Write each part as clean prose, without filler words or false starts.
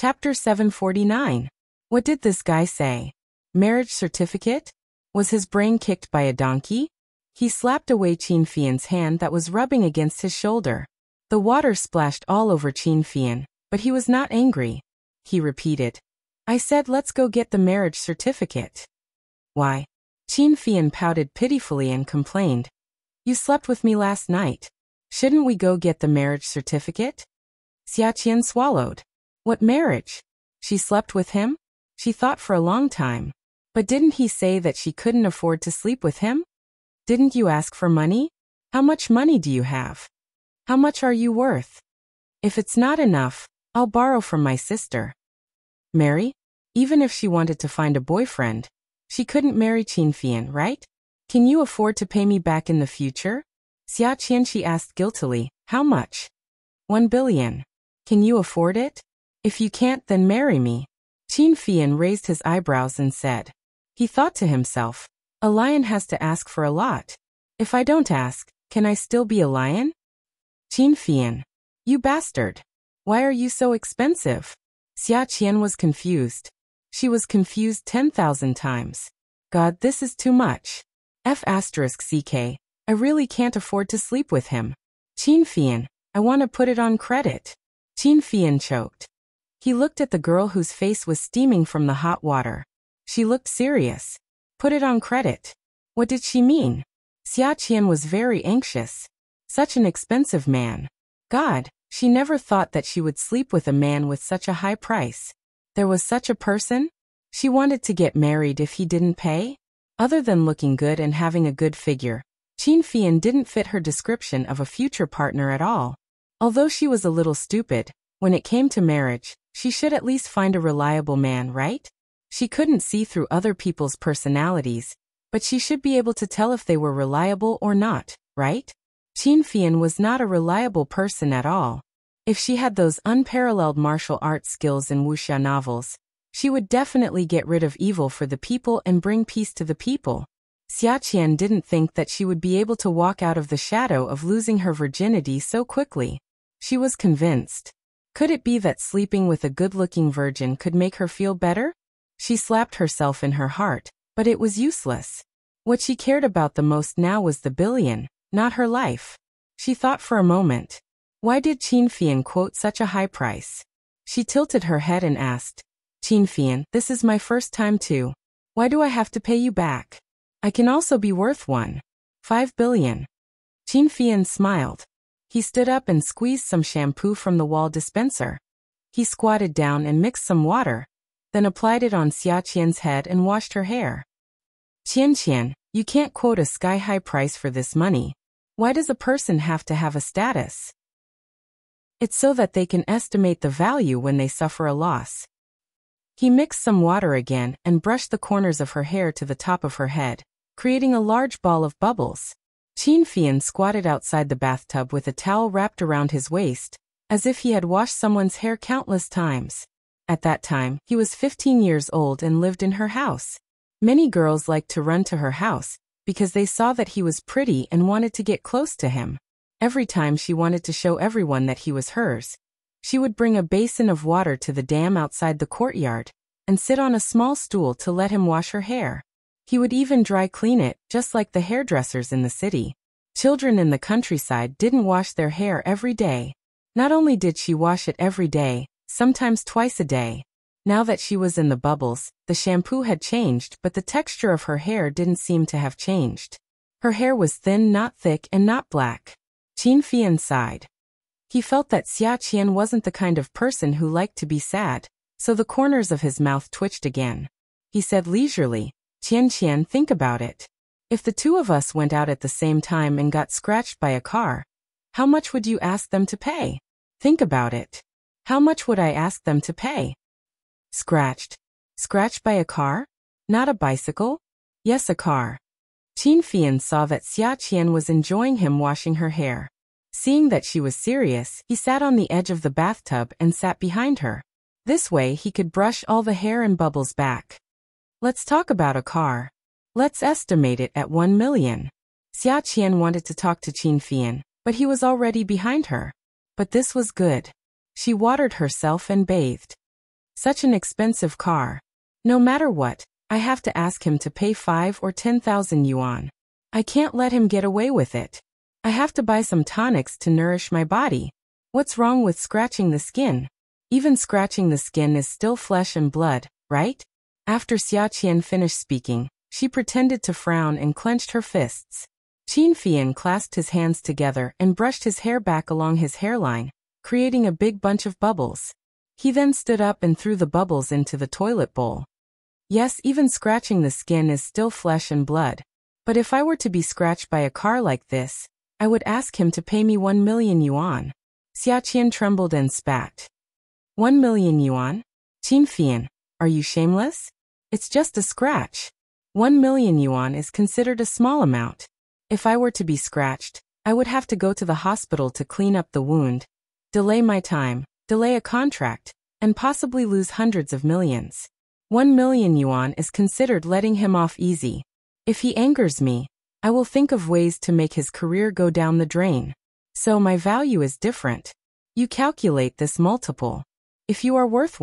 Chapter 749. What did this guy say? Marriage certificate? Was his brain kicked by a donkey? He slapped away Qin Fian's hand that was rubbing against his shoulder. The water splashed all over Qin Fian, but he was not angry. He repeated, I said let's go get the marriage certificate. Why? Qin Fian pouted pitifully and complained. You slept with me last night. Shouldn't we go get the marriage certificate? Xia Qian swallowed. What marriage? She slept with him? She thought for a long time. But didn't he say that she couldn't afford to sleep with him? Didn't you ask for money? How much money do you have? How much are you worth? If it's not enough, I'll borrow from my sister. Marry? Even if she wanted to find a boyfriend, she couldn't marry Qin Fian, right? Can you afford to pay me back in the future? Xia Qian, she asked guiltily. How much? 1 billion. Can you afford it? If you can't, then marry me. Qin Fian raised his eyebrows and said. He thought to himself, a lion has to ask for a lot. If I don't ask, can I still be a lion? Qin Fian. You bastard. Why are you so expensive? Xia Qian was confused. She was confused 10,000 times. God, this is too much. F***ck. I really can't afford to sleep with him. Qin Fian, I want to put it on credit. Qin Fian choked. He looked at the girl whose face was steaming from the hot water. She looked serious. Put it on credit. What did she mean? Xia Qian was very anxious. Such an expensive man. God, she never thought that she would sleep with a man with such a high price. There was such a person? She wanted to get married if he didn't pay? Other than looking good and having a good figure, Qin Fian didn't fit her description of a future partner at all. Although she was a little stupid, when it came to marriage, she should at least find a reliable man, right? She couldn't see through other people's personalities, but she should be able to tell if they were reliable or not, right? Qin Fian was not a reliable person at all. If she had those unparalleled martial arts skills in wuxia novels, she would definitely get rid of evil for the people and bring peace to the people. Xia Qian didn't think that she would be able to walk out of the shadow of losing her virginity so quickly. She was convinced. Could it be that sleeping with a good-looking virgin could make her feel better? She slapped herself in her heart, but it was useless. What she cared about the most now was the billion, not her life. She thought for a moment. Why did Qin Fian quote such a high price? She tilted her head and asked, Qin Fian, this is my first time too. Why do I have to pay you back? I can also be worth 1.5 billion. Qin Fian smiled. He stood up and squeezed some shampoo from the wall dispenser. He squatted down and mixed some water, then applied it on Xia Qian's head and washed her hair. Qian, you can't quote a sky-high price for this money. Why does a person have to have a status? It's so that they can estimate the value when they suffer a loss. He mixed some water again and brushed the corners of her hair to the top of her head, creating a large ball of bubbles. Qin Fian squatted outside the bathtub with a towel wrapped around his waist, as if he had washed someone's hair countless times. At that time, he was 15 years old and lived in her house. Many girls liked to run to her house, because they saw that he was pretty and wanted to get close to him. Every time she wanted to show everyone that he was hers, she would bring a basin of water to the dam outside the courtyard, and sit on a small stool to let him wash her hair. He would even dry clean it, just like the hairdressers in the city. Children in the countryside didn't wash their hair every day. Not only did she wash it every day, sometimes twice a day. Now that she was in the bubbles, the shampoo had changed, but the texture of her hair didn't seem to have changed. Her hair was thin, not thick, and not black. Qin Fian sighed. He felt that Xia Qian wasn't the kind of person who liked to be sad, so the corners of his mouth twitched again. He said leisurely, Qian, think about it. If the two of us went out at the same time and got scratched by a car, how much would you ask them to pay? Think about it. How much would I ask them to pay? Scratched. Scratched by a car? Not a bicycle? Yes, a car. Qin Fian saw that Xia Qian was enjoying him washing her hair. Seeing that she was serious, he sat on the edge of the bathtub and sat behind her. This way he could brush all the hair and bubbles back. Let's talk about a car. Let's estimate it at 1 million. Xia Qian wanted to talk to Qin Fian, but he was already behind her. But this was good. She watered herself and bathed. Such an expensive car. No matter what, I have to ask him to pay 5 or 10,000 yuan. I can't let him get away with it. I have to buy some tonics to nourish my body. What's wrong with scratching the skin? Even scratching the skin is still flesh and blood, right? After Xia Qian finished speaking, she pretended to frown and clenched her fists. Qin Fian clasped his hands together and brushed his hair back along his hairline, creating a big bunch of bubbles. He then stood up and threw the bubbles into the toilet bowl. Yes, even scratching the skin is still flesh and blood. But if I were to be scratched by a car like this, I would ask him to pay me 1 million yuan. Xia Qian trembled and spat. 1 million yuan? Qin Fian, are you shameless? It's just a scratch. 1 million yuan is considered a small amount. If I were to be scratched, I would have to go to the hospital to clean up the wound, delay my time, delay a contract, and possibly lose hundreds of millions. 1 million yuan is considered letting him off easy. If he angers me, I will think of ways to make his career go down the drain. So my value is different. You calculate this multiple. If you are worth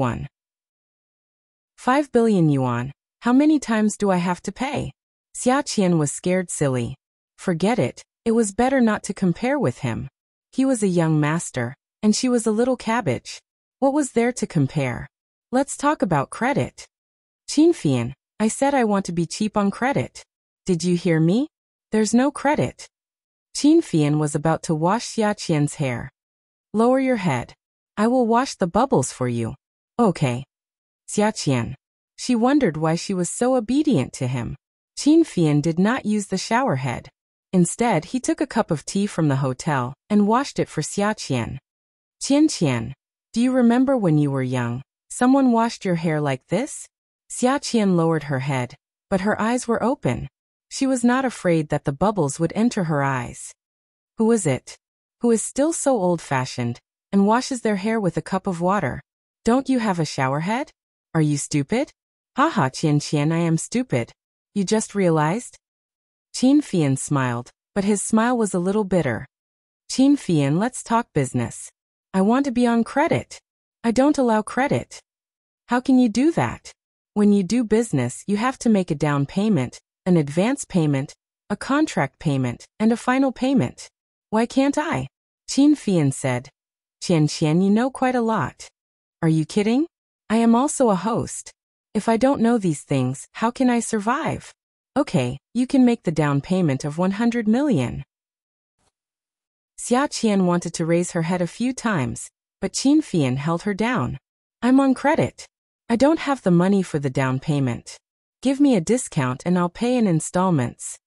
5 billion yuan, how many times do I have to pay? Xia Qian was scared silly. Forget it, it was better not to compare with him. He was a young master, and she was a little cabbage. What was there to compare? Let's talk about credit. Qin Fian, I said I want to be cheap on credit. Did you hear me? There's no credit. Qin Fian was about to wash Xia Qian's hair. Lower your head. I will wash the bubbles for you. Okay. Xia Qian. She wondered why she was so obedient to him. Qin Fian did not use the shower head. Instead, he took a cup of tea from the hotel and washed it for Xia Qian. Qian, do you remember when you were young, someone washed your hair like this? Xia Qian lowered her head, but her eyes were open. She was not afraid that the bubbles would enter her eyes. Who is it? Who is still so old-fashioned and washes their hair with a cup of water? Don't you have a shower head? Are you stupid? Haha, Qian, I am stupid. You just realized? Qin Fian smiled, but his smile was a little bitter. Qin Fian, let's talk business. I want to be on credit. I don't allow credit. How can you do that? When you do business, you have to make a down payment, an advance payment, a contract payment, and a final payment. Why can't I? Qin Fian said. Qian, you know quite a lot. Are you kidding? I am also a host. If I don't know these things, how can I survive? Okay, you can make the down payment of 100 million. Xia Qian wanted to raise her head a few times, but Qin Fian held her down. I'm on credit. I don't have the money for the down payment. Give me a discount and I'll pay in installments.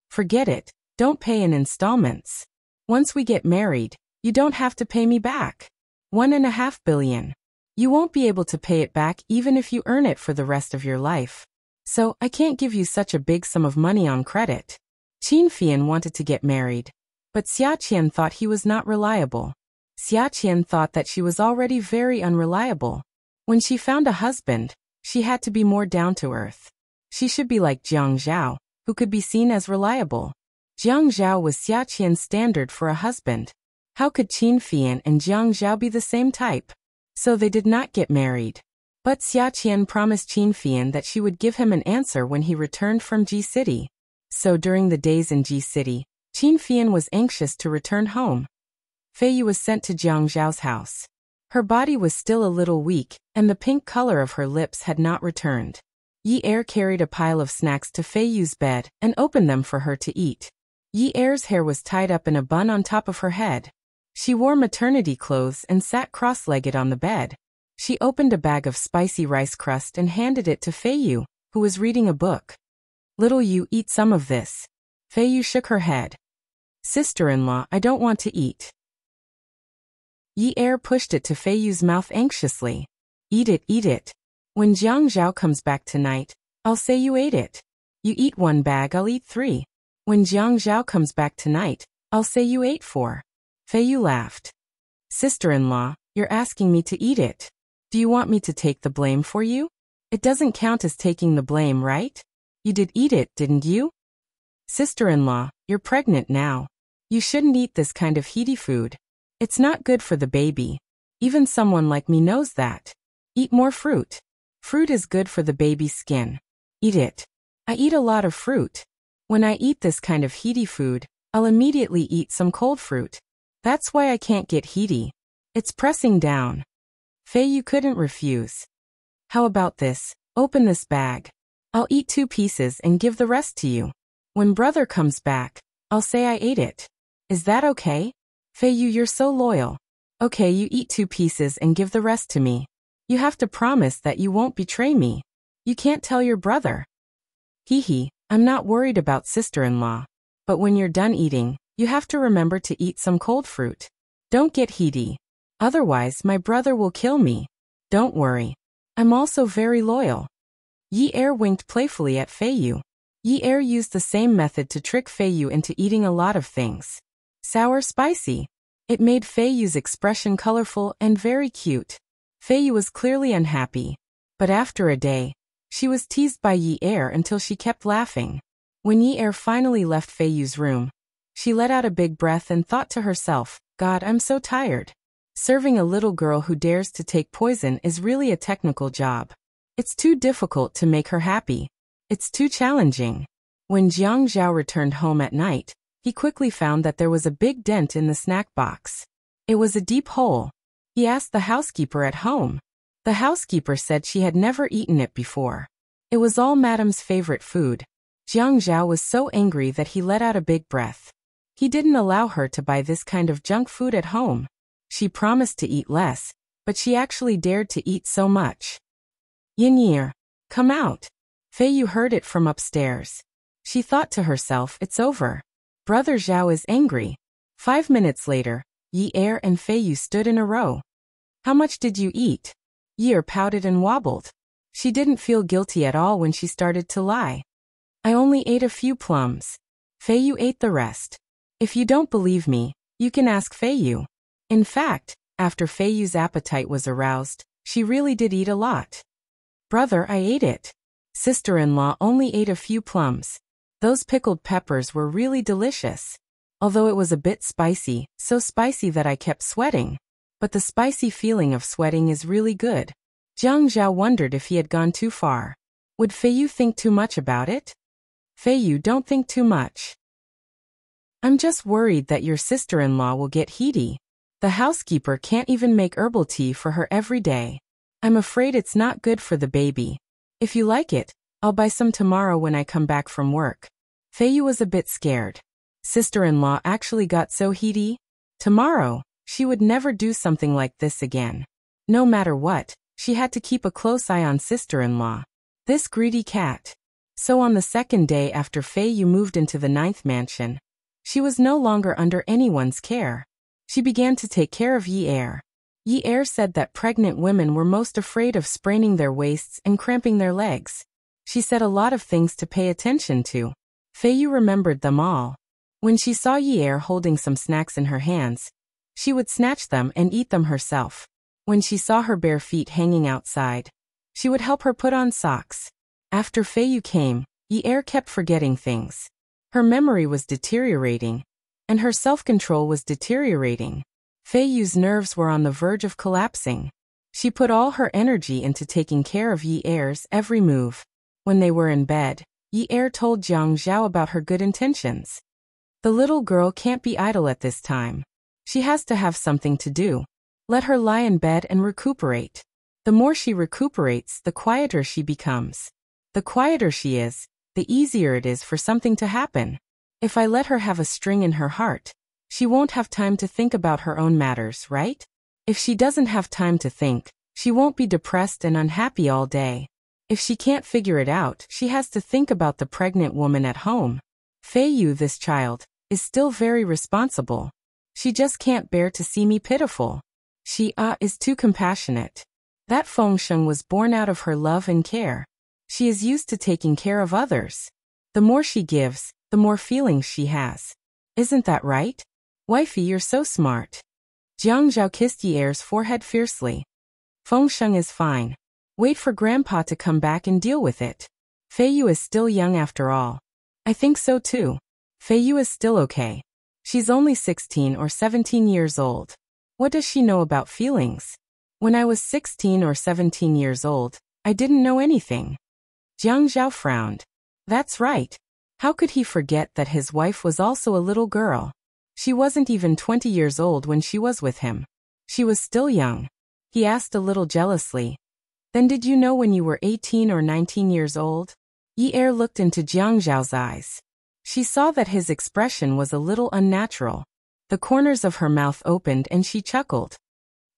Forget it, don't pay in installments. Once we get married, you don't have to pay me back. 1.5 billion. You won't be able to pay it back even if you earn it for the rest of your life. So, I can't give you such a big sum of money on credit. Qin Fian wanted to get married, but Xia Qian thought he was not reliable. Xia Qian thought that she was already very unreliable. When she found a husband, she had to be more down to earth. She should be like Jiang Zhao, who could be seen as reliable. Jiang Zhao was Xia Qian's standard for a husband. How could Qin Fian and Jiang Zhao be the same type? So they did not get married. But Xia Qian promised Qin Fian that she would give him an answer when he returned from Ji City. So during the days in Ji City, Qin Fian was anxious to return home. Fei Yu was sent to Jiang Zhao's house. Her body was still a little weak, and the pink color of her lips had not returned. Yi Er carried a pile of snacks to Fei Yu's bed and opened them for her to eat. Yi Er's hair was tied up in a bun on top of her head. She wore maternity clothes and sat cross-legged on the bed. She opened a bag of spicy rice crust and handed it to Fei Yu, who was reading a book. Little Yu, eat some of this. Fei Yu shook her head. Sister-in-law, I don't want to eat. Yi Er pushed it to Fei Yu's mouth anxiously. Eat it, eat it. When Jiang Zhao comes back tonight, I'll say you ate it. You eat 1 bag, I'll eat 3. When Jiang Zhao comes back tonight, I'll say you ate 4. Fei Yu laughed. Sister-in-law, you're asking me to eat it. Do you want me to take the blame for you? It doesn't count as taking the blame, right? You did eat it, didn't you? Sister-in-law, you're pregnant now. You shouldn't eat this kind of heaty food. It's not good for the baby. Even someone like me knows that. Eat more fruit. Fruit is good for the baby's skin. Eat it. I eat a lot of fruit. When I eat this kind of heaty food, I'll immediately eat some cold fruit. That's why I can't get heaty. It's pressing down. Feiyu couldn't refuse. How about this? Open this bag. I'll eat 2 pieces and give the rest to you. When brother comes back, I'll say I ate it. Is that okay? Feiyu, you're so loyal. Okay, you eat 2 pieces and give the rest to me. You have to promise that you won't betray me. You can't tell your brother. Hee, I'm not worried about sister-in-law. But when you're done eating, you have to remember to eat some cold fruit. Don't get heaty. Otherwise, my brother will kill me. Don't worry. I'm also very loyal. Yi Er winked playfully at Feiyu. Yi Er used the same method to trick Feiyu into eating a lot of things. Sour spicy. It made Feiyu's expression colorful and very cute. Feiyu was clearly unhappy. But after a day, she was teased by Yi Er until she kept laughing. When Yi Er finally left Feiyu's room, she let out a big breath and thought to herself, God, I'm so tired. Serving a little girl who dares to take poison is really a technical job. It's too difficult to make her happy. It's too challenging. When Jiang Zhao returned home at night, he quickly found that there was a big dent in the snack box. It was a deep hole. He asked the housekeeper at home. The housekeeper said she had never eaten it before. It was all Madame's favorite food. Jiang Zhao was so angry that he let out a big breath. He didn't allow her to buy this kind of junk food at home. She promised to eat less, but she actually dared to eat so much. Yin, come out. Feiyu heard it from upstairs. She thought to herself, it's over. Brother Zhao is angry. 5 minutes later, Yi Er and Feiyu stood in a row. How much did you eat? Yi Er pouted and wobbled. She didn't feel guilty at all when she started to lie. I only ate a few plums. Feiyu ate the rest. If you don't believe me, you can ask Feiyu. In fact, after Feiyu's appetite was aroused, she really did eat a lot. Brother, I ate it. Sister-in-law only ate a few plums. Those pickled peppers were really delicious. Although it was a bit spicy, so spicy that I kept sweating. But the spicy feeling of sweating is really good. Jiang Zhao wondered if he had gone too far. Would Feiyu think too much about it? Feiyu, don't think too much. I'm just worried that your sister-in-law will get heaty. The housekeeper can't even make herbal tea for her every day. I'm afraid it's not good for the baby. If you like it, I'll buy some tomorrow when I come back from work. Feiyu was a bit scared. Sister-in-law actually got so heaty? Tomorrow, she would never do something like this again. No matter what, she had to keep a close eye on sister-in-law. This greedy cat. So on the second day after Feiyu moved into the 9th mansion, she was no longer under anyone's care. She began to take care of Yi Er. Yi Er said that pregnant women were most afraid of spraining their waists and cramping their legs. She said a lot of things to pay attention to. Feiyu remembered them all. When she saw Yi Er holding some snacks in her hands, she would snatch them and eat them herself. When she saw her bare feet hanging outside, she would help her put on socks. After Feiyu came, Yi Er kept forgetting things. Her memory was deteriorating, and her self-control was deteriorating. Feiyu's nerves were on the verge of collapsing. She put all her energy into taking care of Yi Er's every move. When they were in bed, Yi Er told Jiang Zhao about her good intentions. The little girl can't be idle at this time. She has to have something to do. Let her lie in bed and recuperate. The more she recuperates, the quieter she becomes. The quieter she is, the easier it is for something to happen. If I let her have a string in her heart, she won't have time to think about her own matters, right? If she doesn't have time to think, she won't be depressed and unhappy all day. If she can't figure it out, she has to think about the pregnant woman at home. Feiyu, this child, is still very responsible. She just can't bear to see me pitiful. She is too compassionate. That Fengsheng was born out of her love and care. She is used to taking care of others. The more she gives, the more feelings she has. Isn't that right? Wifey, you're so smart. Jiang Zhao kissed Yi Er's forehead fiercely. Fengsheng is fine. Wait for Grandpa to come back and deal with it. Feiyu is still young after all. I think so too. Feiyu is still okay. She's only 16 or 17 years old. What does she know about feelings? When I was 16 or 17 years old, I didn't know anything. Jiang Zhao frowned. That's right. How could he forget that his wife was also a little girl? She wasn't even 20 years old when she was with him. She was still young. He asked a little jealously. Then did you know when you were 18 or 19 years old? Yi Er looked into Jiang Zhao's eyes. She saw that his expression was a little unnatural. The corners of her mouth opened and she chuckled.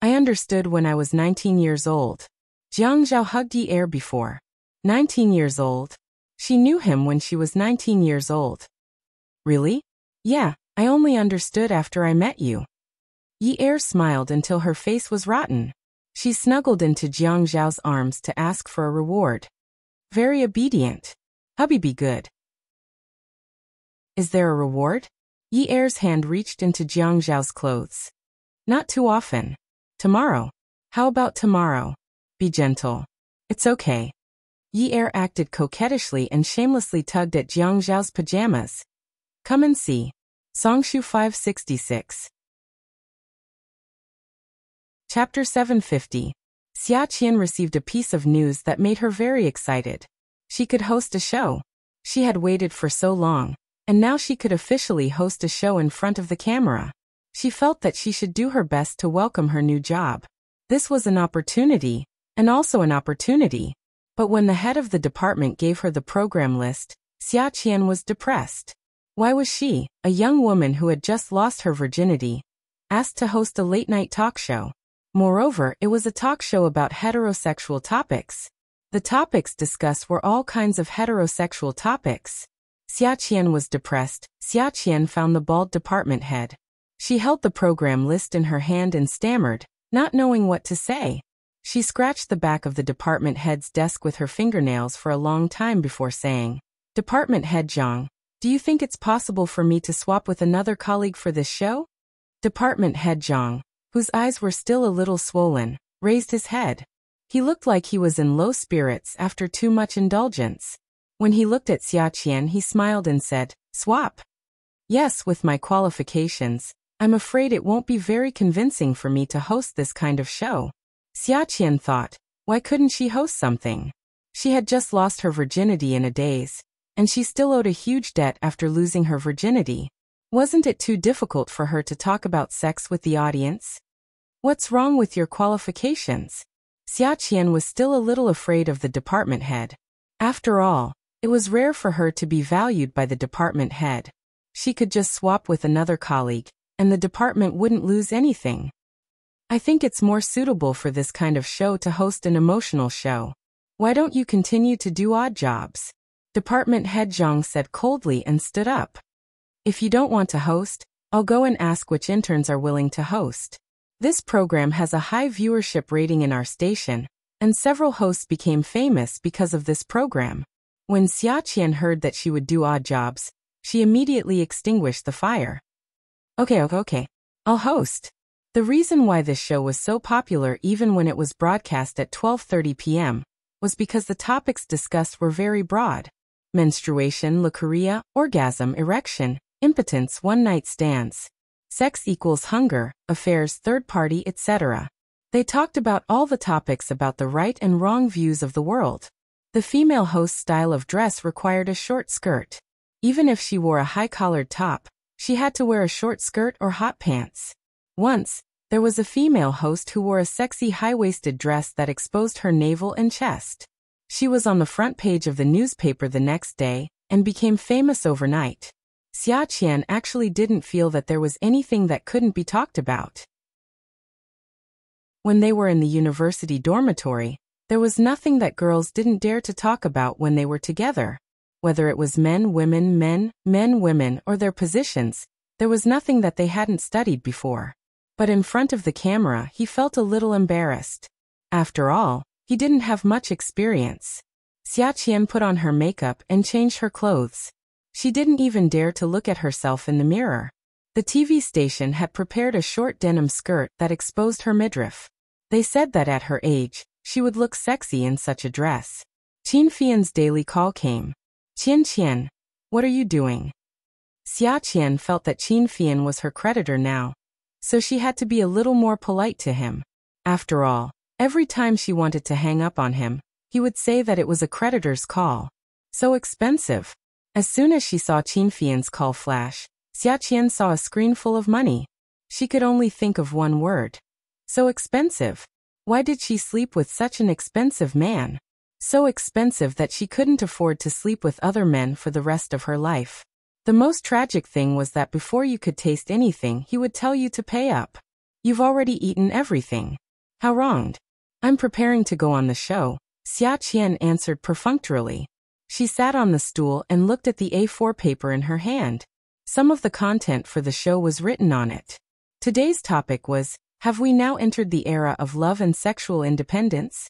I understood when I was 19 years old. Jiang Zhao hugged Yi Er before. 19 years old? She knew him when she was 19 years old. Really? Yeah, I only understood after I met you. Yi Er smiled until her face was rotten. She snuggled into Jiang Zhao's arms to ask for a reward. Very obedient. Hubby be good. Is there a reward? Yi Er's hand reached into Jiang Zhao's clothes. Not too often. Tomorrow. How about tomorrow? Be gentle. It's okay. Yi Er acted coquettishly and shamelessly tugged at Jiang Zhao's pajamas. Come and see. Songshu 566. Chapter 750. Xia Qian received a piece of news that made her very excited. She could host a show. She had waited for so long, and now she could officially host a show in front of the camera. She felt that she should do her best to welcome her new job. This was an opportunity, and also an opportunity. But when the head of the department gave her the program list, Xia Qian was depressed. Why was she, a young woman who had just lost her virginity, asked to host a late-night talk show? Moreover, it was a talk show about heterosexual topics. The topics discussed were all kinds of heterosexual topics. Xia Qian was depressed. Xia Qian found the bald department head. She held the program list in her hand and stammered, not knowing what to say. She scratched the back of the department head's desk with her fingernails for a long time before saying, Department head Zhang, do you think it's possible for me to swap with another colleague for this show? Department head Zhang, whose eyes were still a little swollen, raised his head. He looked like he was in low spirits after too much indulgence. When he looked at Xia Qian, he smiled and said, Swap. Yes, with my qualifications, I'm afraid it won't be very convincing for me to host this kind of show. Xia Qian thought, why couldn't she host something? She had just lost her virginity in a daze, and she still owed a huge debt after losing her virginity. Wasn't it too difficult for her to talk about sex with the audience? What's wrong with your qualifications? Xia Qian was still a little afraid of the department head. After all, it was rare for her to be valued by the department head. She could just swap with another colleague, and the department wouldn't lose anything. I think it's more suitable for this kind of show to host an emotional show. Why don't you continue to do odd jobs? Department head Zhang said coldly and stood up. If you don't want to host, I'll go and ask which interns are willing to host. This program has a high viewership rating in our station, and several hosts became famous because of this program. When Xia Qian heard that she would do odd jobs, she immediately extinguished the fire. Okay. I'll host. The reason why this show was so popular even when it was broadcast at 12:30 p.m. was because the topics discussed were very broad. Menstruation, leukorrhea, orgasm, erection, impotence, one-night stands. Sex equals hunger, affairs, third party, etc. They talked about all the topics about the right and wrong views of the world. The female host's style of dress required a short skirt. Even if she wore a high-collared top, she had to wear a short skirt or hot pants. Once, there was a female host who wore a sexy high-waisted dress that exposed her navel and chest. She was on the front page of the newspaper the next day, and became famous overnight. Xia Qian actually didn't feel that there was anything that couldn't be talked about. When they were in the university dormitory, there was nothing that girls didn't dare to talk about when they were together. Whether it was men, women, or their positions, there was nothing that they hadn't studied before. But in front of the camera, he felt a little embarrassed. After all, he didn't have much experience. Xia Qian put on her makeup and changed her clothes. She didn't even dare to look at herself in the mirror. The TV station had prepared a short denim skirt that exposed her midriff. They said that at her age, she would look sexy in such a dress. Qin Fian's daily call came. Qian, what are you doing? Xia Qian felt that Qin Fian was her creditor now, so she had to be a little more polite to him. After all, Every time she wanted to hang up on him, he would say that it was a creditor's call. So expensive. As soon as she saw Qin Fian's call flash, Xia Qian saw a screen full of money. She could only think of one word. So expensive. Why did she sleep with such an expensive man? So expensive that she couldn't afford to sleep with other men for the rest of her life. The most tragic thing was that before you could taste anything, he would tell you to pay up. You've already eaten everything. How wronged. I'm preparing to go on the show, Xia Qian answered perfunctorily. She sat on the stool and looked at the A4 paper in her hand. Some of the content for the show was written on it. Today's topic was, have we now entered the era of love and sexual independence?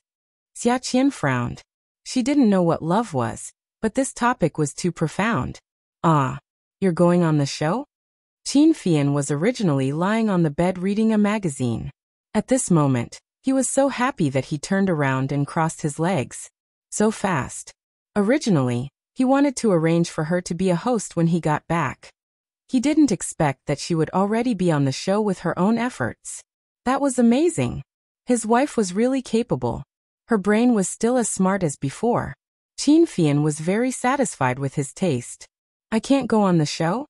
Xia Qian frowned. She didn't know what love was, but this topic was too profound. Ah, you're going on the show? Qin Fian was originally lying on the bed reading a magazine. At this moment, he was so happy that he turned around and crossed his legs. So fast. Originally, he wanted to arrange for her to be a host when he got back. He didn't expect that she would already be on the show with her own efforts. That was amazing. His wife was really capable. Her brain was still as smart as before. Qin Fian was very satisfied with his taste. I can't go on the show?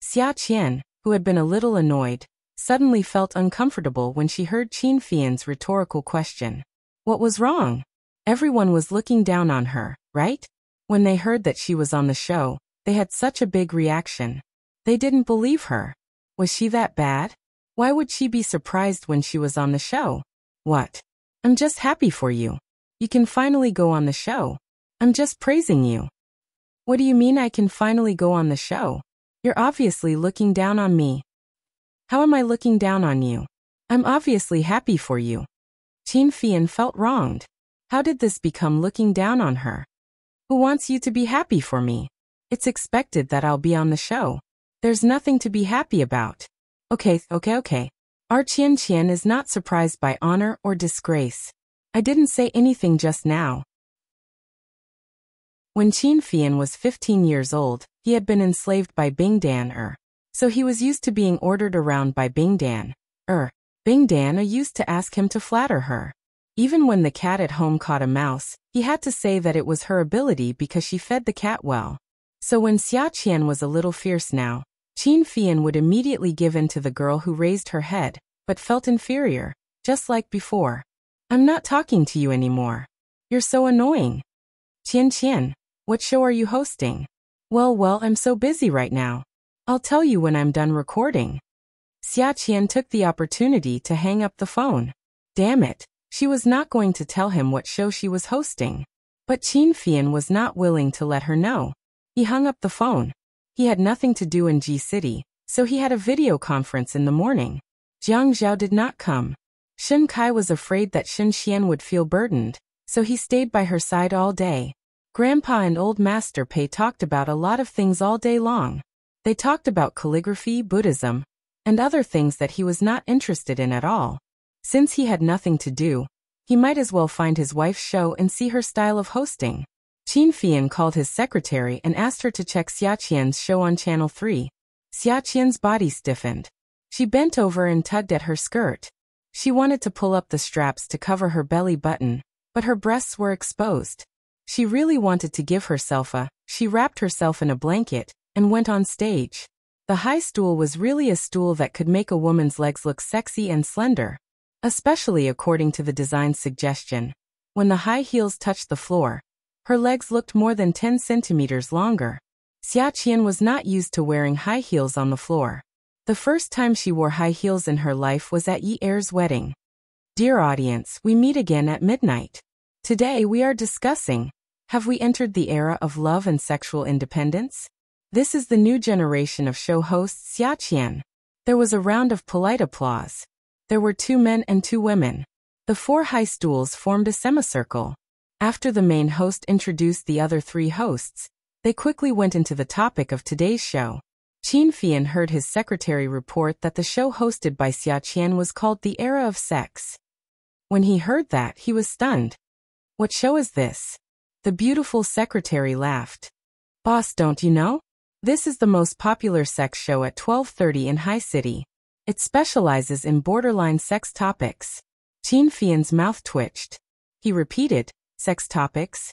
Xia Qian, who had been a little annoyed, suddenly felt uncomfortable when she heard Qin Fian's rhetorical question. What was wrong? Everyone was looking down on her, right? When they heard that she was on the show, they had such a big reaction. They didn't believe her. Was she that bad? Why would she be surprised when she was on the show? What? I'm just happy for you. You can finally go on the show. I'm just praising you. What do you mean I can finally go on the show? You're obviously looking down on me. How am I looking down on you? I'm obviously happy for you. Qin Fian felt wronged. How did this become looking down on her? Who wants you to be happy for me? It's expected that I'll be on the show. There's nothing to be happy about. Okay. Our Qian Qian is not surprised by honor or disgrace. I didn't say anything just now. When Qin Fian was 15 years old, he had been enslaved by Bingdan. So he was used to being ordered around by Bingdan. Bingdan used to ask him to flatter her. Even when the cat at home caught a mouse, he had to say that it was her ability because she fed the cat well. So when Xia Qian was a little fierce now, Qin Fian would immediately give in to the girl who raised her head, but felt inferior, just like before. I'm not talking to you anymore. You're so annoying. Qian, what show are you hosting? Well, I'm so busy right now. I'll tell you when I'm done recording. Xia Qian took the opportunity to hang up the phone. Damn it, she was not going to tell him what show she was hosting. But Qin Fian was not willing to let her know. He hung up the phone. He had nothing to do in G City, so he had a video conference in the morning. Jiang Zhao did not come. Shen Kai was afraid that Shen Xian would feel burdened, so he stayed by her side all day. Grandpa and Old Master Pei talked about a lot of things all day long. They talked about calligraphy, Buddhism, and other things that he was not interested in at all. Since he had nothing to do, he might as well find his wife's show and see her style of hosting. Qin Fian called his secretary and asked her to check Xia Qian's show on Channel 3. Xia Qian's body stiffened. She bent over and tugged at her skirt. She wanted to pull up the straps to cover her belly button, but her breasts were exposed. She really wanted to give herself she wrapped herself in a blanket and went on stage. The high stool was really a stool that could make a woman's legs look sexy and slender, especially according to the design's suggestion. When the high heels touched the floor, her legs looked more than 10 centimeters longer. Xia Qian was not used to wearing high heels on the floor. The first time she wore high heels in her life was at Yi Er's wedding. Dear audience, we meet again at midnight. Today we are discussing, have we entered the era of love and sexual independence? This is the new generation of show hosts Xia Qian. There was a round of polite applause. There were 2 men and 2 women. The 4 high stools formed a semicircle. After the main host introduced the other 3 hosts, they quickly went into the topic of today's show. Qin Fian heard his secretary report that the show hosted by Xia Qian was called The Era of Sex. When he heard that, he was stunned. What show is this? The beautiful secretary laughed. Boss, don't you know? This is the most popular sex show at 12:30 in High City. It specializes in borderline sex topics. Qin Fian's mouth twitched. He repeated, sex topics?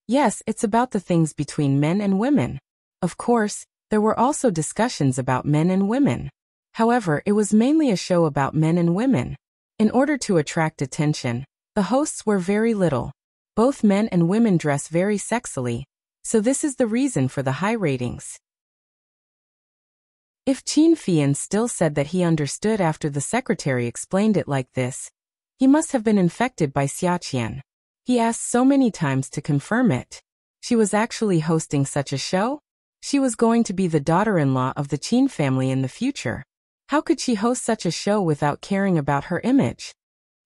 Yes, it's about the things between men and women. Of course, there were also discussions about men and women. However, it was mainly a show about men and women. In order to attract attention, the hosts were very little. Both men and women dress very sexily, so this is the reason for the high ratings. If Qin Fian still said that he understood after the secretary explained it like this, he must have been infected by Xiaqian. He asked so many times to confirm it. She was actually hosting such a show? She was going to be the daughter-in-law of the Qin family in the future. How could she host such a show without caring about her image?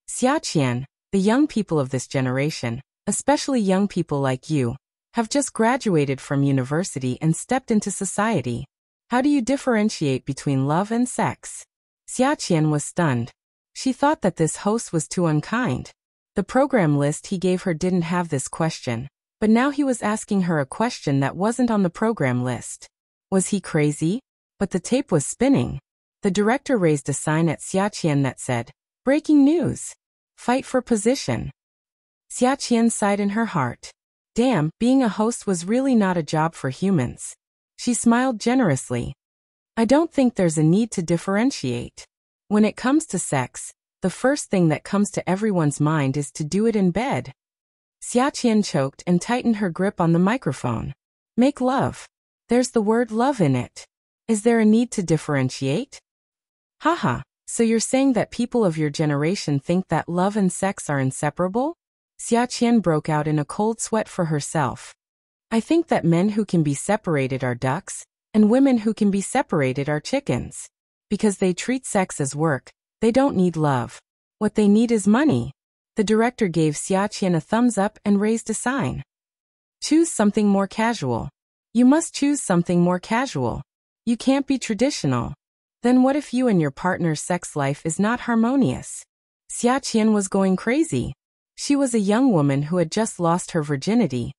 Xiaqian, the young people of this generation, especially young people like you, have just graduated from university and stepped into society. How do you differentiate between love and sex? Xiaqian was stunned. She thought that this host was too unkind. The program list he gave her didn't have this question, but now he was asking her a question that wasn't on the program list. Was he crazy? But the tape was spinning. The director raised a sign at Xiaqian that said, "Breaking news. Fight for position." Xiaqian sighed in her heart. Damn, being a host was really not a job for humans. She smiled generously. I don't think there's a need to differentiate. When it comes to sex, the first thing that comes to everyone's mind is to do it in bed. Xiaqian choked and tightened her grip on the microphone. Make love. There's the word love in it. Is there a need to differentiate? Haha, so you're saying that people of your generation think that love and sex are inseparable? Xiaqian broke out in a cold sweat for herself. I think that men who can be separated are ducks, and women who can be separated are chickens. Because they treat sex as work, they don't need love. What they need is money. The director gave Xiaqian a thumbs up and raised a sign. Choose something more casual. You must choose something more casual. You can't be traditional. Then what if you and your partner's sex life is not harmonious? Xiaqian was going crazy. She was a young woman who had just lost her virginity,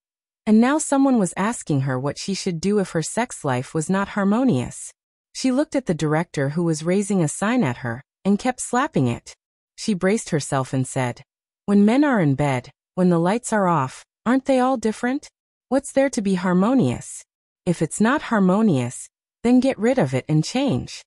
and now someone was asking her what she should do if her sex life was not harmonious. She looked at the director who was raising a sign at her, and kept slapping it. She braced herself and said, when men are in bed, when the lights are off, aren't they all different? What's there to be harmonious? If it's not harmonious, then get rid of it and change.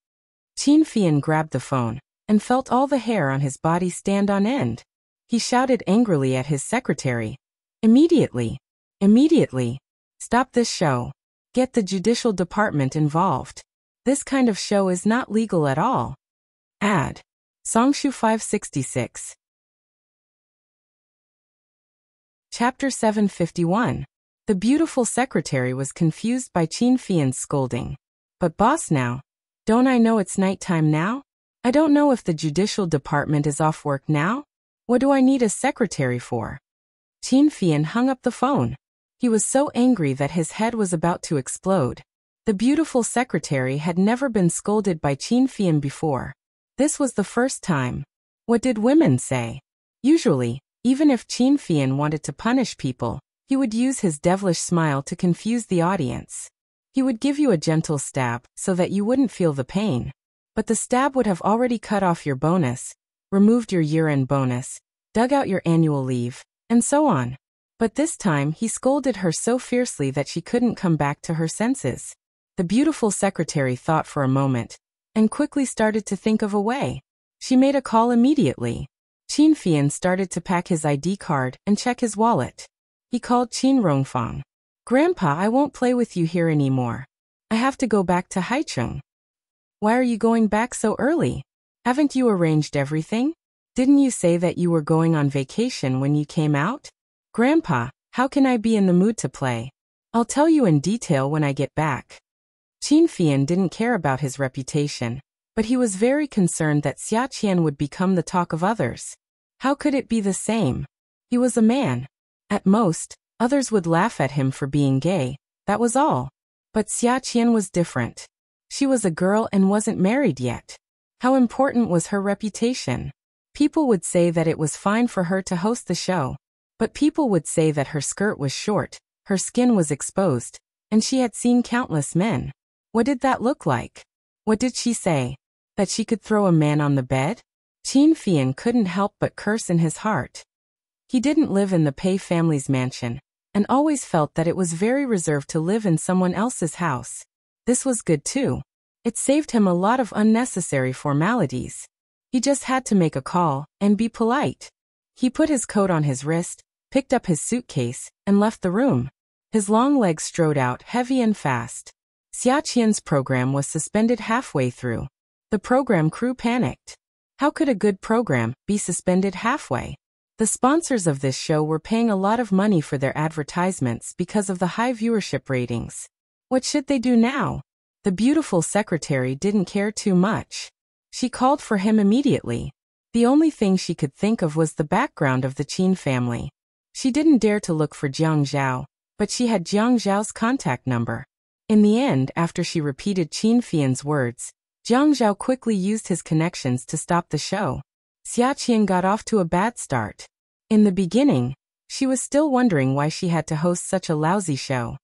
Qin Fian grabbed the phone, and felt all the hair on his body stand on end. He shouted angrily at his secretary. Immediately! Immediately! Stop this show. Get the judicial department involved. This kind of show is not legal at all. Ad. Songshu 566. Chapter 751. The beautiful secretary was confused by Qin Fian's scolding. But boss now. Don't I know it's nighttime now? I don't know if the judicial department is off work now? What do I need a secretary for? Qin Fian hung up the phone. He was so angry that his head was about to explode. The beautiful secretary had never been scolded by Qin Fian before. This was the first time. What did women say? Usually, even if Qin Fian wanted to punish people, he would use his devilish smile to confuse the audience. He would give you a gentle stab so that you wouldn't feel the pain. But the stab would have already cut off your bonus, removed your year-end bonus, dug out your annual leave, and so on. But this time he scolded her so fiercely that she couldn't come back to her senses. The beautiful secretary thought for a moment, and quickly started to think of a way. She made a call immediately. Qin Fian started to pack his ID card and check his wallet. He called Qin Rongfang. Grandpa, I won't play with you here anymore. I have to go back to Haicheng. Why are you going back so early? Haven't you arranged everything? Didn't you say that you were going on vacation when you came out? Grandpa, how can I be in the mood to play? I'll tell you in detail when I get back. Qin Fian didn't care about his reputation, but he was very concerned that Xiaqian would become the talk of others. How could it be the same? He was a man. At most, others would laugh at him for being gay, that was all. But Xiaqian was different. She was a girl and wasn't married yet. How important was her reputation? People would say that it was fine for her to host the show. But people would say that her skirt was short, her skin was exposed, and she had seen countless men. What did that look like? What did she say? That she could throw a man on the bed? Qin Fian couldn't help but curse in his heart. He didn't live in the Pei family's mansion, and always felt that it was very reserved to live in someone else's house. This was good too. It saved him a lot of unnecessary formalities. He just had to make a call and be polite. He put his coat on his wrist, picked up his suitcase, and left the room. His long legs strode out heavy and fast. Xia Qian's program was suspended halfway through. The program crew panicked. How could a good program be suspended halfway? The sponsors of this show were paying a lot of money for their advertisements because of the high viewership ratings. What should they do now? The beautiful secretary didn't care too much. She called for him immediately. The only thing she could think of was the background of the Qin family. She didn't dare to look for Jiang Zhao, but she had Jiang Zhao's contact number. In the end, after she repeated Qin Fian's words, Jiang Zhao quickly used his connections to stop the show. Xia Qian got off to a bad start. In the beginning, she was still wondering why she had to host such a lousy show.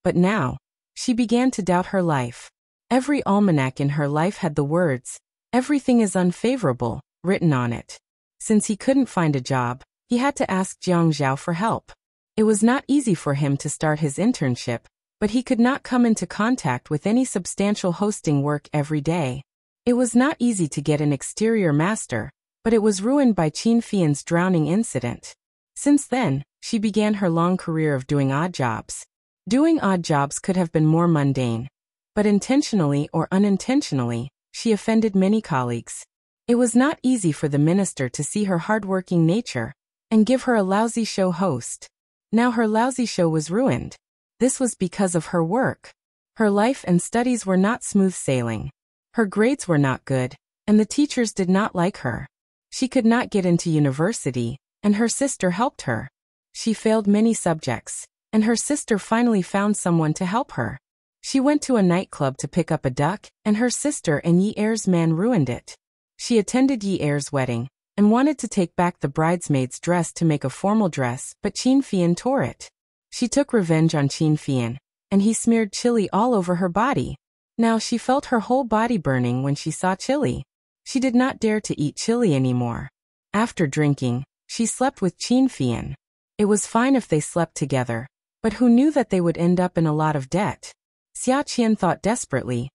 But now, she began to doubt her life. Every almanac in her life had the words, "Everything is unfavorable," written on it. Since he couldn't find a job, he had to ask Jiang Zhao for help. It was not easy for him to start his internship, but he could not come into contact with any substantial hosting work every day. It was not easy to get an exterior master, but it was ruined by Qin Fian's drowning incident. Since then, she began her long career of doing odd jobs. Doing odd jobs could have been more mundane, but intentionally or unintentionally, she offended many colleagues. It was not easy for the minister to see her hardworking nature and give her a lousy show host. Now her lousy show was ruined. This was because of her work. Her life and studies were not smooth sailing. Her grades were not good, and the teachers did not like her. She could not get into university, and her sister helped her. She failed many subjects, and her sister finally found someone to help her. She went to a nightclub to pick up a duck, and her sister and Yi Er's man ruined it. She attended Yi Er's wedding, and wanted to take back the bridesmaid's dress to make a formal dress, but Qin Fian tore it. She took revenge on Qin Fian, and he smeared chili all over her body. Now she felt her whole body burning when she saw chili. She did not dare to eat chili anymore. After drinking, she slept with Qin Fian. It was fine if they slept together, but who knew that they would end up in a lot of debt? Xia Qian thought desperately,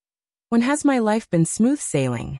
"When has my life been smooth sailing?"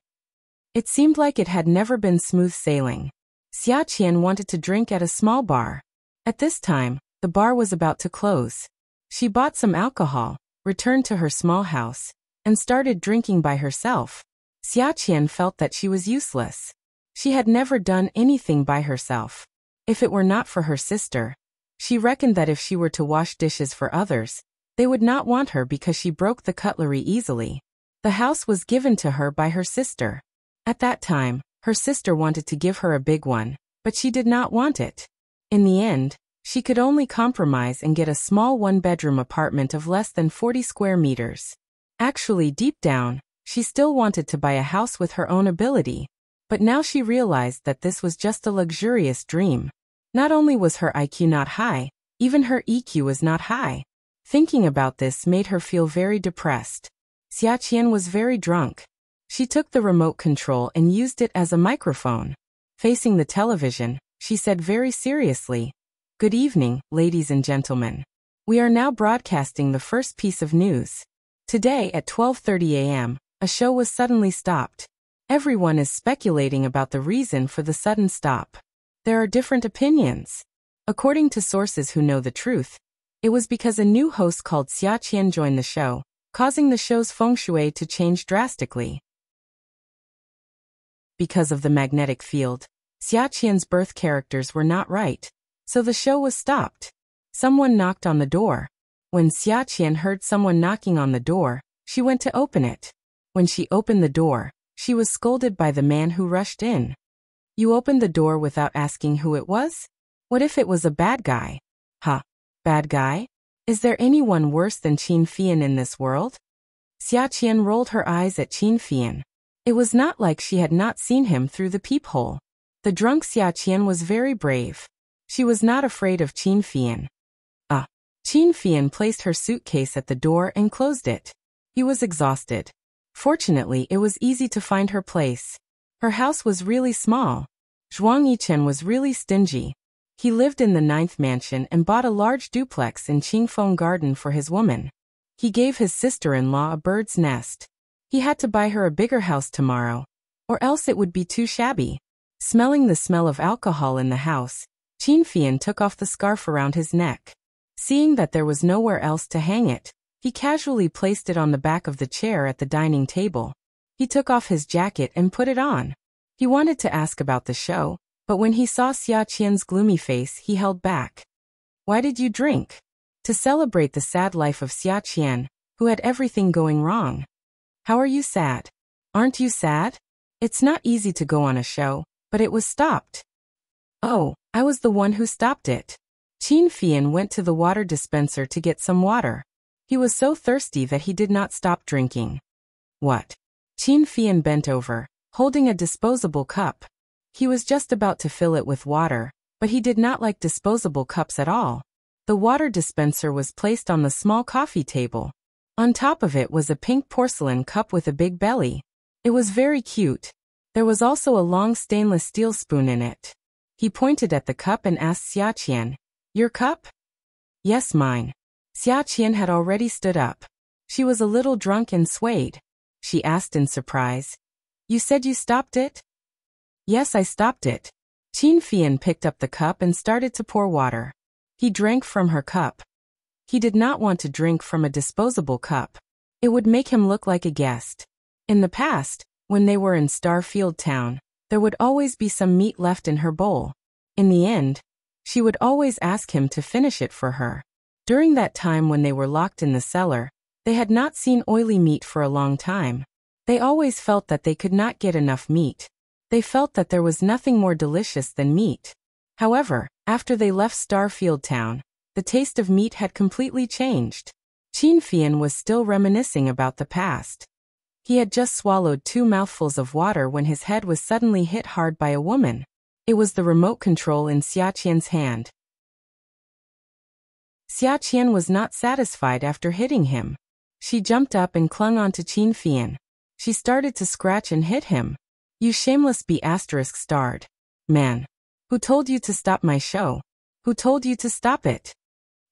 It seemed like it had never been smooth sailing. Xia Qian wanted to drink at a small bar. At this time, the bar was about to close. She bought some alcohol, returned to her small house, and started drinking by herself. Xia Qian felt that she was useless. She had never done anything by herself. If it were not for her sister, she reckoned that if she were to wash dishes for others, they would not want her because she broke the cutlery easily. The house was given to her by her sister. At that time, her sister wanted to give her a big one, but she did not want it. In the end, she could only compromise and get a small one-bedroom apartment of less than 40 square meters. Actually, deep down, she still wanted to buy a house with her own ability, but now she realized that this was just a luxurious dream. Not only was her IQ not high, even her EQ was not high. Thinking about this made her feel very depressed. Xia Qian was very drunk. She took the remote control and used it as a microphone. Facing the television, she said very seriously, "Good evening, ladies and gentlemen. We are now broadcasting the first piece of news. Today at 12:30 a.m., a show was suddenly stopped. Everyone is speculating about the reason for the sudden stop. There are different opinions. According to sources who know the truth, it was because a new host called Xia Qian joined the show, causing the show's feng shui to change drastically. Because of the magnetic field, Xia Qian's birth characters were not right, so the show was stopped. Someone knocked on the door. When Xia Qian heard someone knocking on the door, she went to open it. When she opened the door, she was scolded by the man who rushed in. "You opened the door without asking who it was? What if it was a bad guy?" "Huh? Bad guy? Is there anyone worse than Qin Fian in this world?" Xia Qian rolled her eyes at Qin Fian. It was not like she had not seen him through the peephole. The drunk Xia Qian was very brave. She was not afraid of Qin Fian. Qin Fian placed her suitcase at the door and closed it. He was exhausted. Fortunately, it was easy to find her place. Her house was really small. Zhuang Yichen was really stingy. He lived in the 9th mansion and bought a large duplex in Qingfeng Garden for his woman. He gave his sister-in-law a bird's nest. He had to buy her a bigger house tomorrow, or else it would be too shabby. Smelling the smell of alcohol in the house, Qin Fian took off the scarf around his neck. Seeing that there was nowhere else to hang it, he casually placed it on the back of the chair at the dining table. He took off his jacket and put it on. He wanted to ask about the show, but when he saw Xia Qian's gloomy face, he held back. Why did you drink? To celebrate the sad life of Xia Qian, who had everything going wrong. How are you sad? Aren't you sad? It's not easy to go on a show, but it was stopped. Oh, I was the one who stopped it. Qin Fian went to the water dispenser to get some water. He was so thirsty that he did not stop drinking. What? Qin Fian bent over, holding a disposable cup. He was just about to fill it with water, but he did not like disposable cups at all. The water dispenser was placed on the small coffee table. On top of it was a pink porcelain cup with a big belly. It was very cute. There was also a long stainless steel spoon in it. He pointed at the cup and asked Xia Qian, "Your cup?" "Yes, mine." Xia Qian had already stood up. She was a little drunk and swayed. She asked in surprise, "You said you stopped it?" "Yes, I stopped it." Qin Fian picked up the cup and started to pour water. He drank from her cup. He did not want to drink from a disposable cup. It would make him look like a guest. In the past, when they were in Starfield Town, there would always be some meat left in her bowl. In the end, she would always ask him to finish it for her. During that time when they were locked in the cellar, they had not seen oily meat for a long time. They always felt that they could not get enough meat. They felt that there was nothing more delicious than meat. However, after they left Starfield Town, the taste of meat had completely changed. Qin Fian was still reminiscing about the past. He had just swallowed 2 mouthfuls of water when his head was suddenly hit hard by a woman. It was the remote control in Xia Qian's hand. Xia Qian was not satisfied after hitting him. She jumped up and clung onto Qin Fian. She started to scratch and hit him. "You shameless B*****. Man. Who told you to stop my show? Who told you to stop it?"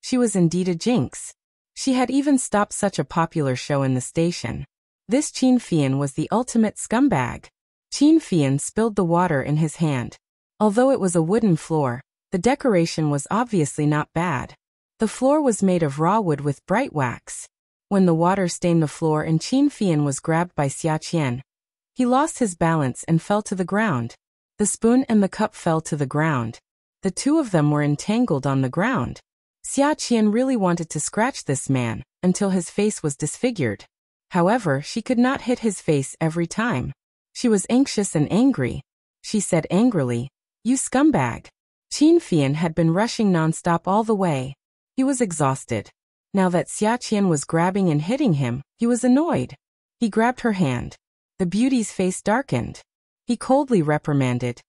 She was indeed a jinx. She had even stopped such a popular show in the station. This Qin Fian was the ultimate scumbag. Qin Fian spilled the water in his hand. Although it was a wooden floor, the decoration was obviously not bad. The floor was made of raw wood with bright wax. When the water stained the floor and Qin Fian was grabbed by Xia Qian, he lost his balance and fell to the ground. The spoon and the cup fell to the ground. The two of them were entangled on the ground. Xia Qian really wanted to scratch this man, until his face was disfigured. However, she could not hit his face every time. She was anxious and angry. She said angrily, "You scumbag." Qin Fian had been rushing nonstop all the way. He was exhausted. Now that Xia Qian was grabbing and hitting him, he was annoyed. He grabbed her hand. The beauty's face darkened. He coldly reprimanded,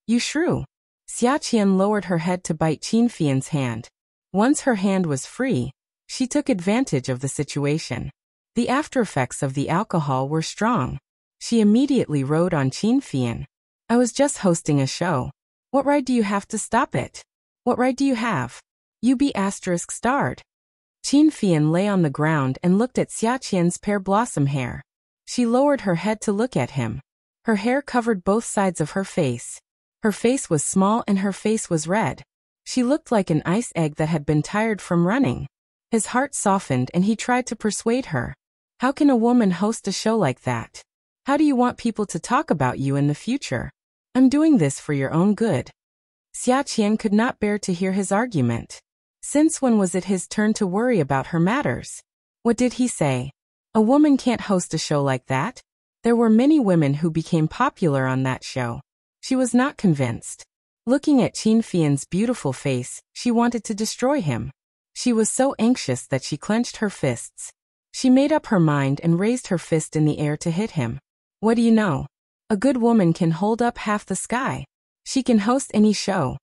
"You shrew." Xia Qian lowered her head to bite Qin Fian's hand. Once her hand was free, she took advantage of the situation. The aftereffects of the alcohol were strong. She immediately rode on Qin Fian. "I was just hosting a show. What right do you have to stop it? What right do you have? You be *****starred." Qin Fian lay on the ground and looked at Xia Qian's pear blossom hair. She lowered her head to look at him. Her hair covered both sides of her face. Her face was small and her face was red. She looked like an ice egg that had been tired from running. His heart softened and he tried to persuade her. "How can a woman host a show like that? How do you want people to talk about you in the future? I'm doing this for your own good." Xia Qian could not bear to hear his argument. Since when was it his turn to worry about her matters? What did he say? A woman can't host a show like that? There were many women who became popular on that show. She was not convinced. Looking at Qin Fian's beautiful face, she wanted to destroy him. She was so anxious that she clenched her fists. She made up her mind and raised her fist in the air to hit him. What do you know? A good woman can hold up half the sky. She can host any show.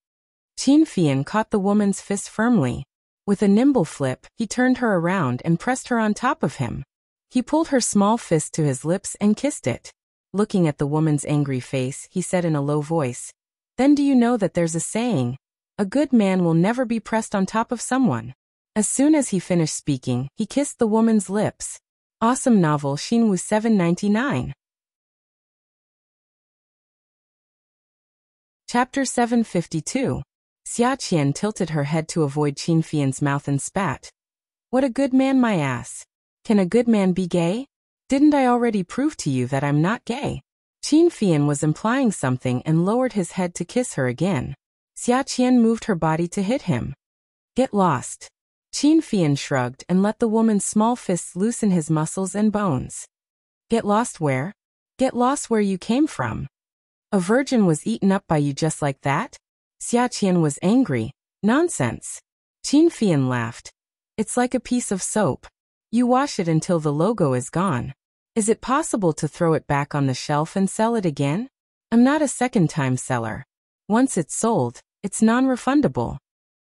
Qin Fian caught the woman's fist firmly. With a nimble flip, he turned her around and pressed her on top of him. He pulled her small fist to his lips and kissed it. Looking at the woman's angry face, he said in a low voice, "Then do you know that there's a saying, a good man will never be pressed on top of someone?" As soon as he finished speaking, he kissed the woman's lips. Awesome novel Shinwoo 799. Chapter 752. Xia Qian tilted her head to avoid Qin Fian's mouth and spat. "What a good man, my ass. Can a good man be gay? Didn't I already prove to you that I'm not gay?" Qin Fian was implying something and lowered his head to kiss her again. Xia Qian moved her body to hit him. "Get lost." Qin Fian shrugged and let the woman's small fists loosen his muscles and bones. "Get lost where? Get lost where you came from. A virgin was eaten up by you just like that?" Xia Qian was angry. "Nonsense." Qin Fian laughed. "It's like a piece of soap. You wash it until the logo is gone. Is it possible to throw it back on the shelf and sell it again? I'm not a second-time seller. Once it's sold, it's non-refundable."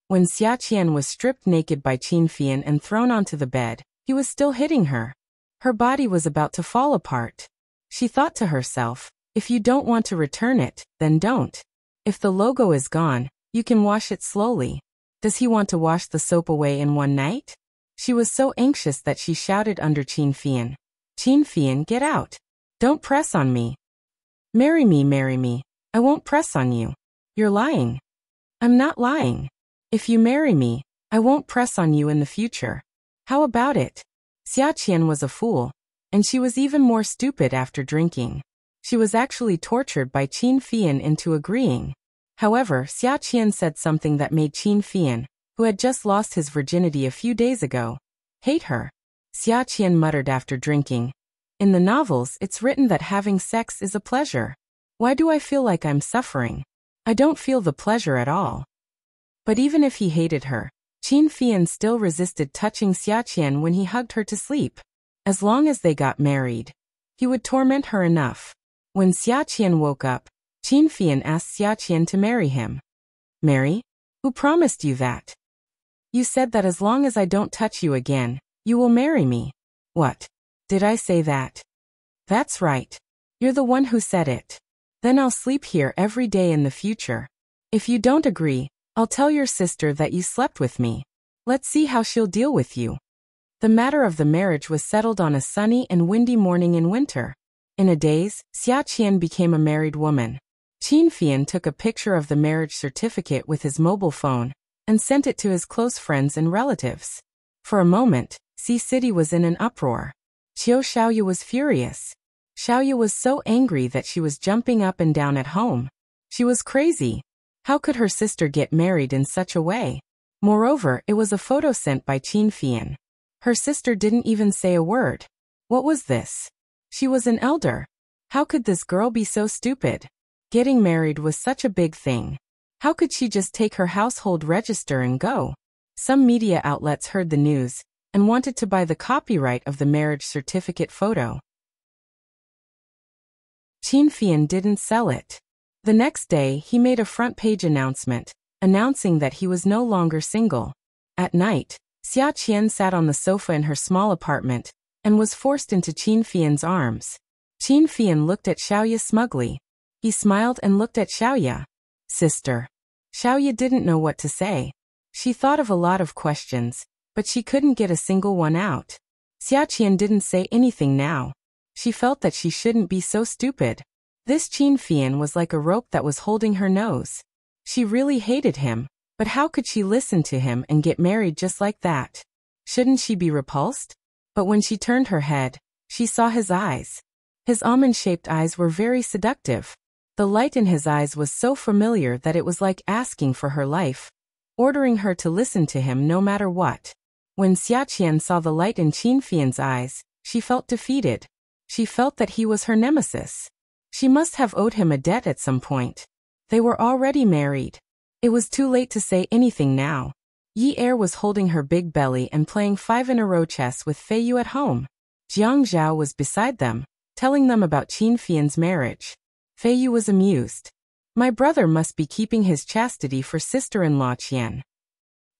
When Xia Qian was stripped naked by Qin Fian and thrown onto the bed, he was still hitting her. Her body was about to fall apart. She thought to herself, if you don't want to return it, then don't. If the logo is gone, you can wash it slowly. Does he want to wash the soap away in one night? She was so anxious that she shouted under Qin Fian, "Qin Fian, get out. Don't press on me. Marry me, marry me. I won't press on you. You're lying." "I'm not lying. If you marry me, I won't press on you in the future. How about it?" Xia Qian was a fool, and she was even more stupid after drinking. She was actually tortured by Qin Fian into agreeing. However, Xia Qian said something that made Qin Fian, who had just lost his virginity a few days ago, hate her. Xia Qian muttered after drinking, "In the novels, it's written that having sex is a pleasure. Why do I feel like I'm suffering? I don't feel the pleasure at all." But even if he hated her, Qin Fian still resisted touching Xia Qian when he hugged her to sleep. As long as they got married, he would torment her enough. When Xia Qian woke up, Qin Fian asked Xia Qian to marry him. "Marry? Who promised you that? You said that as long as I don't touch you again, you will marry me." "What? Did I say that?" "That's right. You're the one who said it. Then I'll sleep here every day in the future. If you don't agree, I'll tell your sister that you slept with me. Let's see how she'll deal with you." The matter of the marriage was settled on a sunny and windy morning in winter. In a daze, Xia Qian became a married woman. Qin Fian took a picture of the marriage certificate with his mobile phone and sent it to his close friends and relatives. For a moment, Xi City was in an uproar. Qiu Xiaoyu was furious. Xiaoyu was so angry that she was jumping up and down at home. She was crazy. How could her sister get married in such a way? Moreover, it was a photo sent by Qin Fian. Her sister didn't even say a word. What was this? She was an elder. How could this girl be so stupid? Getting married was such a big thing. How could she just take her household register and go? Some media outlets heard the news and wanted to buy the copyright of the marriage certificate photo. Qin Fian didn't sell it. The next day, he made a front-page announcement, announcing that he was no longer single. At night, Xia Qian sat on the sofa in her small apartment and was forced into Qin Fian's arms. Qin Fian looked at Xiaoya smugly. He smiled and looked at Xiaoya. "Sister." Xiaoya didn't know what to say. She thought of a lot of questions, but she couldn't get a single one out. Xia Qian didn't say anything now. She felt that she shouldn't be so stupid. This Qin Fian was like a rope that was holding her nose. She really hated him, but how could she listen to him and get married just like that? Shouldn't she be repulsed? But when she turned her head, she saw his eyes. His almond-shaped eyes were very seductive. The light in his eyes was so familiar that it was like asking for her life, ordering her to listen to him no matter what. When Xia Qian saw the light in Qin Fian's eyes, she felt defeated. She felt that he was her nemesis. She must have owed him a debt at some point. They were already married. It was too late to say anything now. Yi Er was holding her big belly and playing 5-in-a-row chess with Fei Yu at home. Jiang Zhao was beside them, telling them about Qin Fian's marriage. Fei Yu was amused. "My brother must be keeping his chastity for sister-in-law Qian."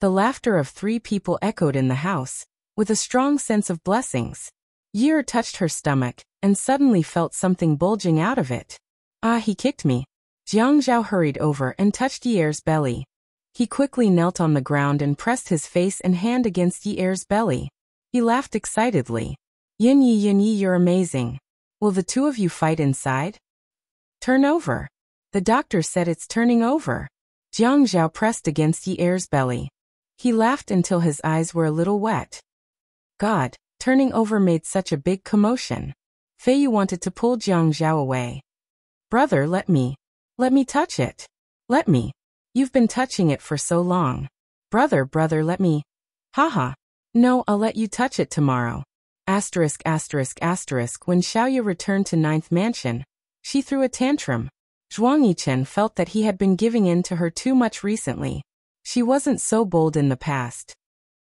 The laughter of 3 people echoed in the house, with a strong sense of blessings. Yi touched her stomach, and suddenly felt something bulging out of it. Ah, he kicked me. Jiang Zhao hurried over and touched Yi's belly. He quickly knelt on the ground and pressed his face and hand against Yi's belly. He laughed excitedly. Yin Yi, you're amazing. Will the two of you fight inside? Turn over. The doctor said it's turning over. Jiang Zhao pressed against Yi's belly. He laughed until his eyes were a little wet. God, turning over made such a big commotion. Fei Yu wanted to pull Jiang Zhao away. Brother, let me touch it. Let me. You've been touching it for so long. Brother, let me. Haha. No, I'll let you touch it tomorrow. When Xiaoya returned to Ninth Mansion, she threw a tantrum. Zhuang Yichen felt that he had been giving in to her too much recently. She wasn't so bold in the past.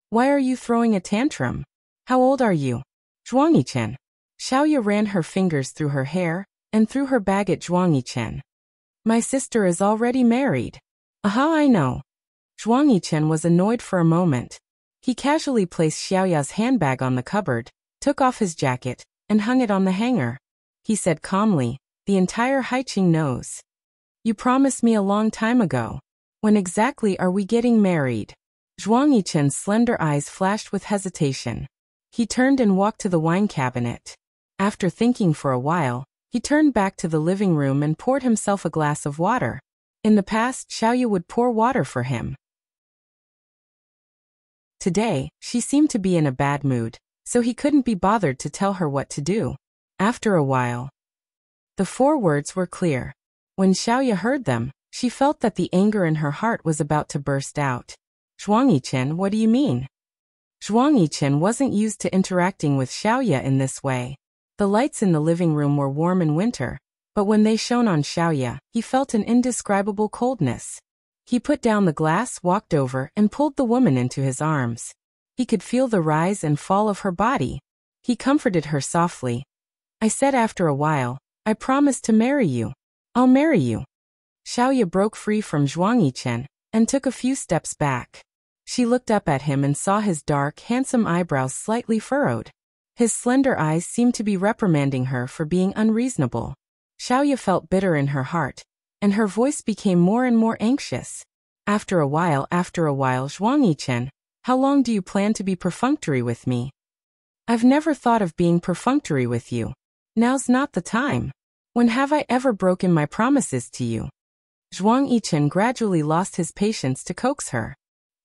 Why are you throwing a tantrum? How old are you? Zhuang Yichen. Xiaoya ran her fingers through her hair and threw her bag at Zhuang Yichen. My sister is already married. Aha, I know. Zhuang Yichen was annoyed for a moment. He casually placed Xiaoya's handbag on the cupboard, took off his jacket, and hung it on the hanger. He said calmly, the entire Haiqing knows. You promised me a long time ago. When exactly are we getting married? Zhuang Yichen's slender eyes flashed with hesitation. He turned and walked to the wine cabinet. After thinking for a while, he turned back to the living room and poured himself a glass of water. In the past, Xiaoya would pour water for him. Today, she seemed to be in a bad mood, so he couldn't be bothered to tell her what to do. After a while, the 4 words were clear. When Xiaoya heard them, she felt that the anger in her heart was about to burst out. Zhuang Yichen, what do you mean? Zhuang Yichen wasn't used to interacting with Xiaoya in this way. The lights in the living room were warm in winter, but when they shone on Xiaoya, he felt an indescribable coldness. He put down the glass, walked over, and pulled the woman into his arms. He could feel the rise and fall of her body. He comforted her softly. I said after a while, I promise to marry you. I'll marry you. Xiaoya broke free from Zhuang Yichen and took a few steps back. She looked up at him and saw his dark, handsome eyebrows slightly furrowed. His slender eyes seemed to be reprimanding her for being unreasonable. Xiaoya felt bitter in her heart, and her voice became more and more anxious. After a while, Zhuang Yichen, how long do you plan to be perfunctory with me? I've never thought of being perfunctory with you. Now's not the time. When have I ever broken my promises to you? Zhuang Yichen gradually lost his patience to coax her.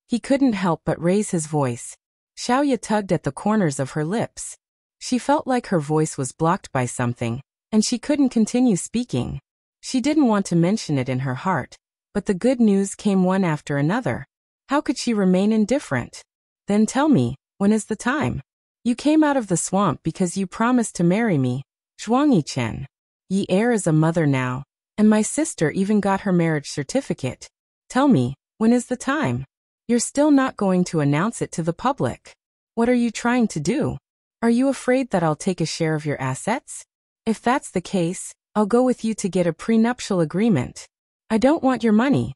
He couldn't help but raise his voice. Xiaoya tugged at the corners of her lips. She felt like her voice was blocked by something, and she couldn't continue speaking. She didn't want to mention it in her heart, but the good news came one after another. How could she remain indifferent? Then tell me, when is the time? You came out of the swamp because you promised to marry me, Zhuang Yichen. Yi is a mother now, and my sister even got her marriage certificate. Tell me, when is the time? You're still not going to announce it to the public. What are you trying to do? Are you afraid that I'll take a share of your assets? If that's the case, I'll go with you to get a prenuptial agreement. I don't want your money.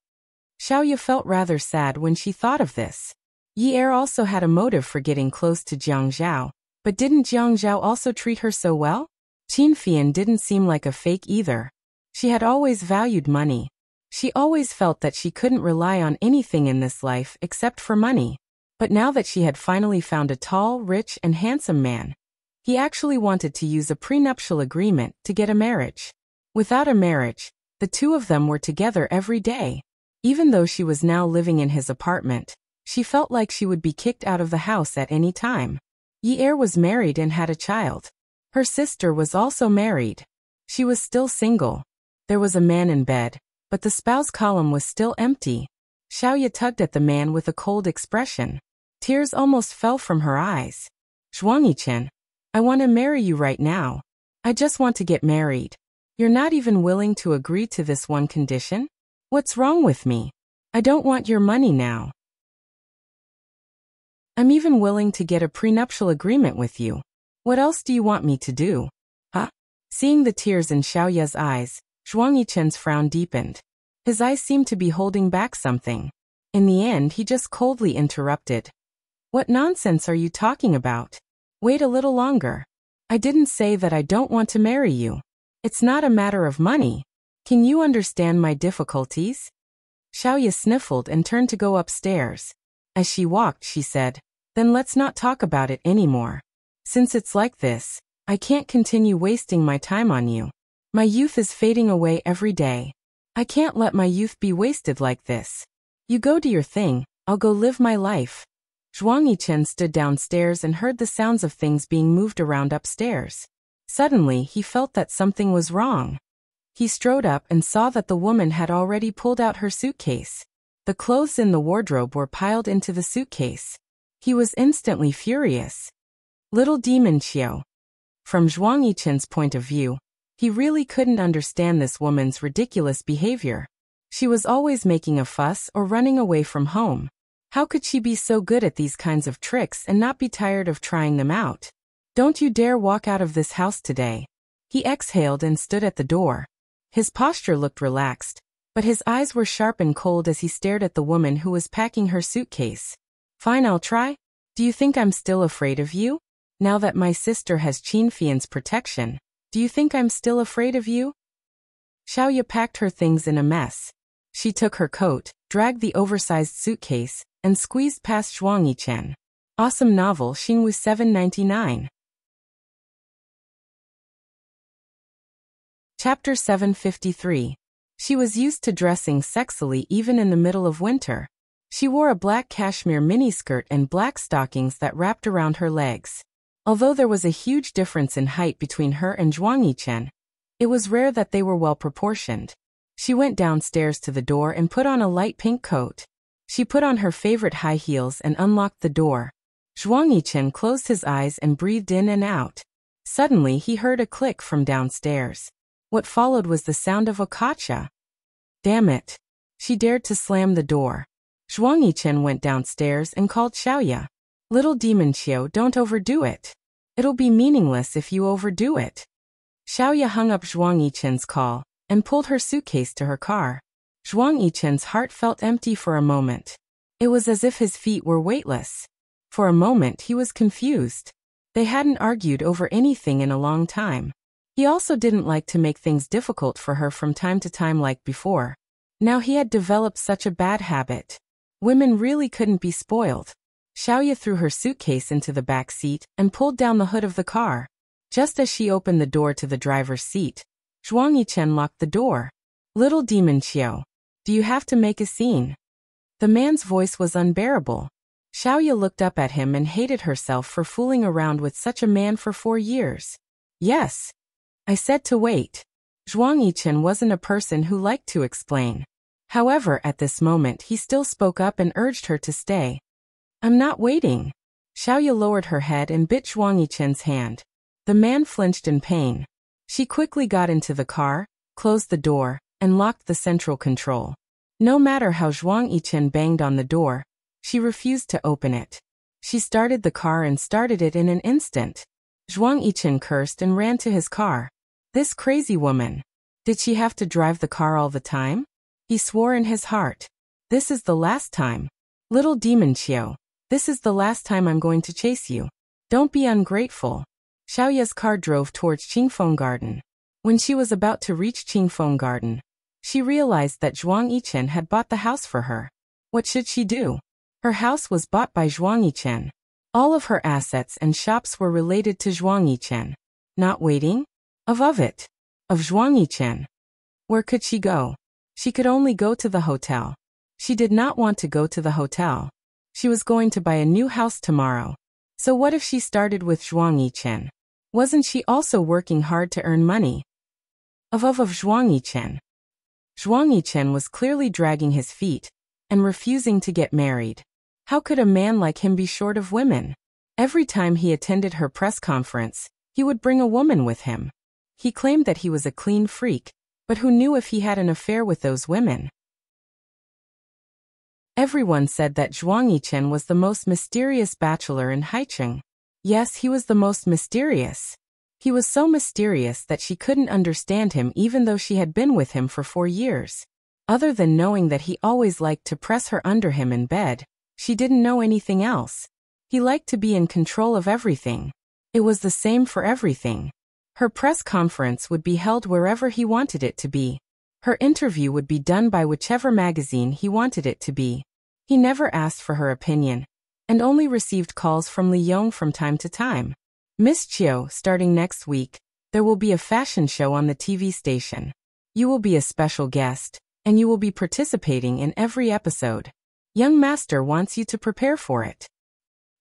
Xiaoya felt rather sad when she thought of this. Yi also had a motive for getting close to Jiang Zhao, but didn't Jiang Zhao also treat her so well? Qin Fian didn't seem like a fake either. She had always valued money. She always felt that she couldn't rely on anything in this life except for money. But now that she had finally found a tall, rich, and handsome man, he actually wanted to use a prenuptial agreement to get a marriage. Without a marriage, the two of them were together every day. Even though she was now living in his apartment, she felt like she would be kicked out of the house at any time. Yi was married and had a child. Her sister was also married. She was still single. There was a man in bed, but the spouse column was still empty. Xiaoya tugged at the man with a cold expression. Tears almost fell from her eyes. Zhuang Yichen, I want to marry you right now. I just want to get married. You're not even willing to agree to this one condition? What's wrong with me? I don't want your money now. I'm even willing to get a prenuptial agreement with you. What else do you want me to do? Huh? Seeing the tears in Xiaoya's eyes, Zhuang Yichen's frown deepened. His eyes seemed to be holding back something. In the end, he just coldly interrupted. What nonsense are you talking about? Wait a little longer. I didn't say that I don't want to marry you. It's not a matter of money. Can you understand my difficulties? Xiaoya sniffled and turned to go upstairs. As she walked, she said, then let's not talk about it anymore. Since it's like this, I can't continue wasting my time on you. My youth is fading away every day. I can't let my youth be wasted like this. You go do your thing, I'll go live my life. Zhuang Yichen stood downstairs and heard the sounds of things being moved around upstairs. Suddenly, he felt that something was wrong. He strode up and saw that the woman had already pulled out her suitcase. The clothes in the wardrobe were piled into the suitcase. He was instantly furious. Little demon Qiu. From Zhuang Yichen's point of view, he really couldn't understand this woman's ridiculous behavior. She was always making a fuss or running away from home. How could she be so good at these kinds of tricks and not be tired of trying them out? Don't you dare walk out of this house today. He exhaled and stood at the door. His posture looked relaxed, but his eyes were sharp and cold as he stared at the woman who was packing her suitcase. Fine, I'll try. Do you think I'm still afraid of you? Now that my sister has Qin Fian's protection, do you think I'm still afraid of you? Xiaoya packed her things in a mess. She took her coat, dragged the oversized suitcase, and squeezed past Zhuang Yichen. Awesome novel Xingwu 799. Chapter 753. She was used to dressing sexily even in the middle of winter. She wore a black cashmere miniskirt and black stockings that wrapped around her legs. Although there was a huge difference in height between her and Zhuang Yichen, it was rare that they were well proportioned. She went downstairs to the door and put on a light pink coat. She put on her favorite high heels and unlocked the door. Zhuang Yichen closed his eyes and breathed in and out. Suddenly he heard a click from downstairs. What followed was the sound of a gotcha. Damn it. She dared to slam the door. Zhuang Yichen went downstairs and called Xiaoya. Little demon Qiu, don't overdo it. It'll be meaningless if you overdo it. Xiaoya hung up Zhuang Yichen's call and pulled her suitcase to her car. Zhuang Yichen's heart felt empty for a moment. It was as if his feet were weightless. For a moment he was confused. They hadn't argued over anything in a long time. He also didn't like to make things difficult for her from time to time like before. Now he had developed such a bad habit. Women really couldn't be spoiled. Xiaoya threw her suitcase into the back seat and pulled down the hood of the car. Just as she opened the door to the driver's seat, Zhuang Yichen locked the door. Little demon Qiu, do you have to make a scene? The man's voice was unbearable. Xiaoya looked up at him and hated herself for fooling around with such a man for 4 years. Yes. I said to wait. Zhuang Yichen wasn't a person who liked to explain. However, at this moment he still spoke up and urged her to stay. I'm not waiting. Xiaoya lowered her head and bit Zhuang Yichen's hand. The man flinched in pain. She quickly got into the car, closed the door, and locked the central control. No matter how Zhuang Yichen banged on the door, she refused to open it. She started the car and started it in an instant. Zhuang Yichen cursed and ran to his car. This crazy woman. Did she have to drive the car all the time? He swore in his heart. This is the last time. Little demon Qiu, this is the last time I'm going to chase you. Don't be ungrateful. Xiaoya's car drove towards Qingfeng Garden. When she was about to reach Qingfeng Garden, she realized that Zhuang Yichen had bought the house for her. What should she do? Her house was bought by Zhuang Yichen. All of her assets and shops were related to Zhuang Yichen. Not waiting? Of it. Of Zhuang Yichen. Where could she go? She could only go to the hotel. She did not want to go to the hotel. She was going to buy a new house tomorrow. So what if she started with Zhuang Yichen? Wasn't she also working hard to earn money? Of Zhuang Yichen. Zhuang Yichen was clearly dragging his feet and refusing to get married. How could a man like him be short of women? Every time he attended her press conference, he would bring a woman with him. He claimed that he was a clean freak, but who knew if he had an affair with those women? Everyone said that Zhuang Yichen was the most mysterious bachelor in Haicheng. Yes, he was the most mysterious. He was so mysterious that she couldn't understand him even though she had been with him for 4 years. Other than knowing that he always liked to press her under him in bed, she didn't know anything else. He liked to be in control of everything. It was the same for everything. Her press conference would be held wherever he wanted it to be. Her interview would be done by whichever magazine he wanted it to be. He never asked for her opinion, and only received calls from Li Yong from time to time. Miss Chiu, starting next week, there will be a fashion show on the TV station. You will be a special guest, and you will be participating in every episode. Young master wants you to prepare for it.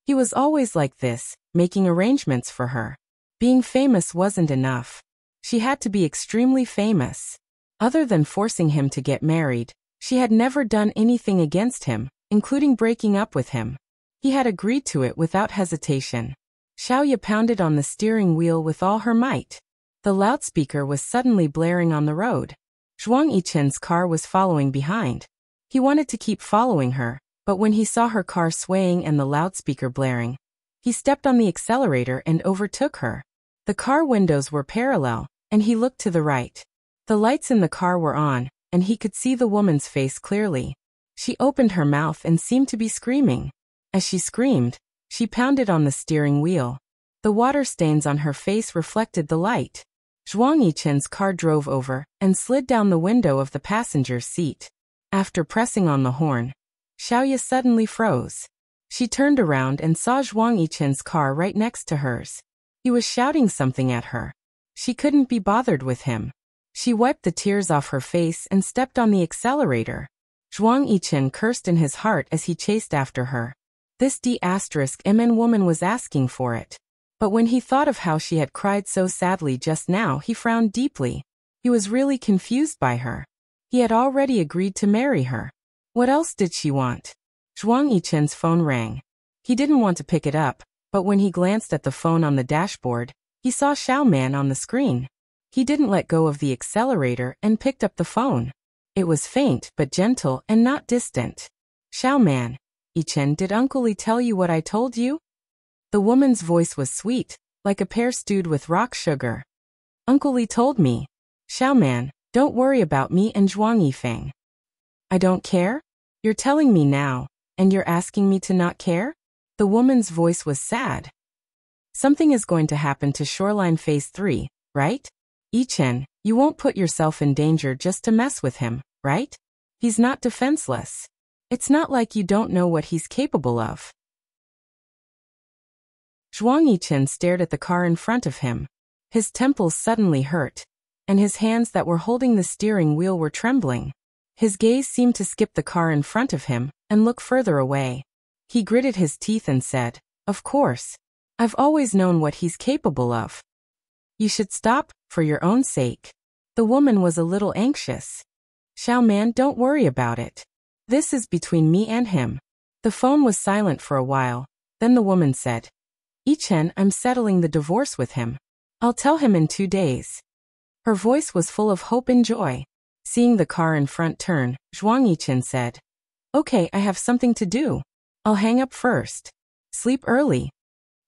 He was always like this, making arrangements for her. Being famous wasn't enough. She had to be extremely famous. Other than forcing him to get married, she had never done anything against him, including breaking up with him. He had agreed to it without hesitation. Xiaoya pounded on the steering wheel with all her might. The loudspeaker was suddenly blaring on the road. Zhuang Yichen's car was following behind. He wanted to keep following her, but when he saw her car swaying and the loudspeaker blaring, he stepped on the accelerator and overtook her. The car windows were parallel, and he looked to the right. The lights in the car were on, and he could see the woman's face clearly. She opened her mouth and seemed to be screaming. As she screamed, she pounded on the steering wheel. The water stains on her face reflected the light. Zhuang Yichen's car drove over and slid down the window of the passenger's seat. After pressing on the horn, Xiaoya suddenly froze. She turned around and saw Zhuang Yichen's car right next to hers. He was shouting something at her. She couldn't be bothered with him. She wiped the tears off her face and stepped on the accelerator. Zhuang Yichen cursed in his heart as he chased after her. This D*MN woman was asking for it. But when he thought of how she had cried so sadly just now, he frowned deeply. He was really confused by her. He had already agreed to marry her. What else did she want? Zhuang Yichen's phone rang. He didn't want to pick it up, but when he glanced at the phone on the dashboard, he saw Xiaoman on the screen. He didn't let go of the accelerator and picked up the phone. It was faint but gentle and not distant. Xiaoman, Yichen, did Uncle Li tell you what I told you? The woman's voice was sweet, like a pear stewed with rock sugar. Uncle Li told me. Xiaoman, don't worry about me and Zhuang Yifeng. I don't care? You're telling me now, and you're asking me to not care? The woman's voice was sad. Something is going to happen to Shoreline Phase 3, right? Yichen, you won't put yourself in danger just to mess with him, right? He's not defenseless. It's not like you don't know what he's capable of. Zhuang Yichen stared at the car in front of him. His temples suddenly hurt, and his hands that were holding the steering wheel were trembling. His gaze seemed to skip the car in front of him and look further away. He gritted his teeth and said, "Of course. I've always known what he's capable of. You should stop, for your own sake." The woman was a little anxious. "Xiaoman, don't worry about it. This is between me and him." The phone was silent for a while. Then the woman said, "Yichen, I'm settling the divorce with him. I'll tell him in 2 days." Her voice was full of hope and joy. Seeing the car in front turn, Zhuang Yichen said, "Okay, I have something to do. I'll hang up first. Sleep early."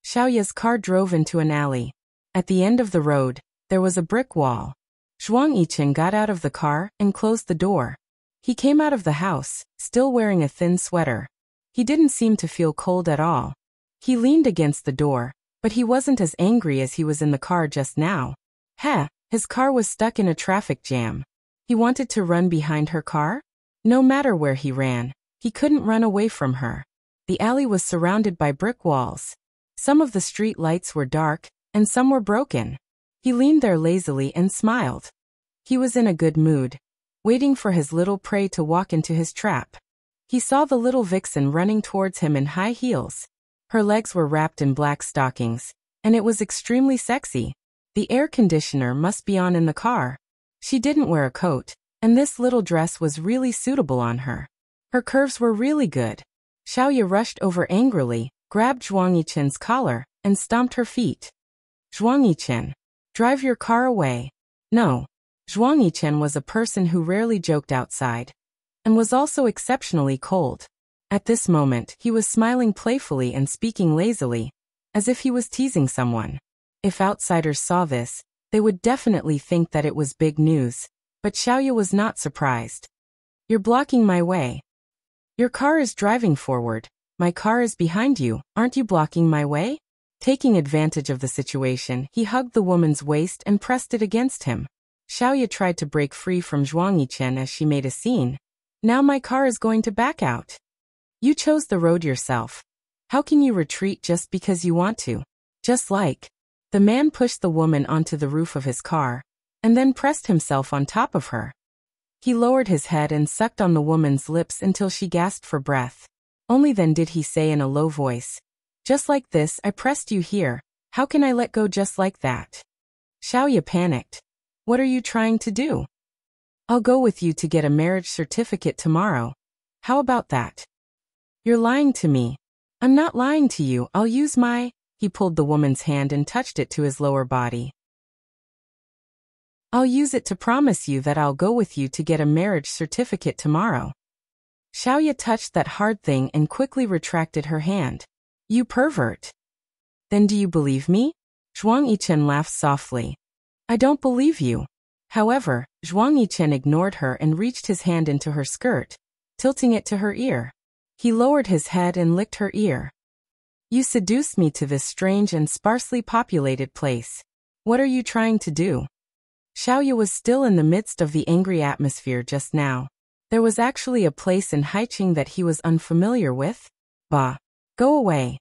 Xiaoya's car drove into an alley. At the end of the road, there was a brick wall. Zhuang Yichen got out of the car and closed the door. He came out of the house, still wearing a thin sweater. He didn't seem to feel cold at all. He leaned against the door, but he wasn't as angry as he was in the car just now. His car was stuck in a traffic jam. He wanted to run behind her car? No matter where he ran, he couldn't run away from her. The alley was surrounded by brick walls. Some of the street lights were dark, and some were broken. He leaned there lazily and smiled. He was in a good mood, waiting for his little prey to walk into his trap. He saw the little vixen running towards him in high heels. Her legs were wrapped in black stockings, and it was extremely sexy. The air conditioner must be on in the car. She didn't wear a coat, and this little dress was really suitable on her. Her curves were really good. Xiaoya rushed over angrily, grabbed Zhuang Yichen's collar, and stomped her feet. "Zhuang Yichen, drive your car away." No. Zhuang Yichen was a person who rarely joked outside, and was also exceptionally cold. At this moment, he was smiling playfully and speaking lazily, as if he was teasing someone. If outsiders saw this, they would definitely think that it was big news, but Xiaoya was not surprised. "You're blocking my way. Your car is driving forward. My car is behind you. Aren't you blocking my way?" Taking advantage of the situation, he hugged the woman's waist and pressed it against him. Xiaoya tried to break free from Zhuang Yichen as she made a scene. Now my car is going to back out. You chose the road yourself. How can you retreat just because you want to? Just like. The man pushed the woman onto the roof of his car, and then pressed himself on top of her. He lowered his head and sucked on the woman's lips until she gasped for breath. Only then did he say in a low voice, "Just like this, I pressed you here. How can I let go just like that?" Xiaoya panicked. What are you trying to do? I'll go with you to get a marriage certificate tomorrow. How about that? You're lying to me. I'm not lying to you. I'll use my... He pulled the woman's hand and touched it to his lower body. I'll use it to promise you that I'll go with you to get a marriage certificate tomorrow. Xiaoya touched that hard thing and quickly retracted her hand. You pervert. Then do you believe me? Zhuang Yichen laughed softly. I don't believe you. However, Zhuang Yichen ignored her and reached his hand into her skirt, tilting it to her ear. He lowered his head and licked her ear. You seduced me to this strange and sparsely populated place. What are you trying to do? Xiaoya was still in the midst of the angry atmosphere just now. There was actually a place in Haiqing that he was unfamiliar with. Bah. Go away.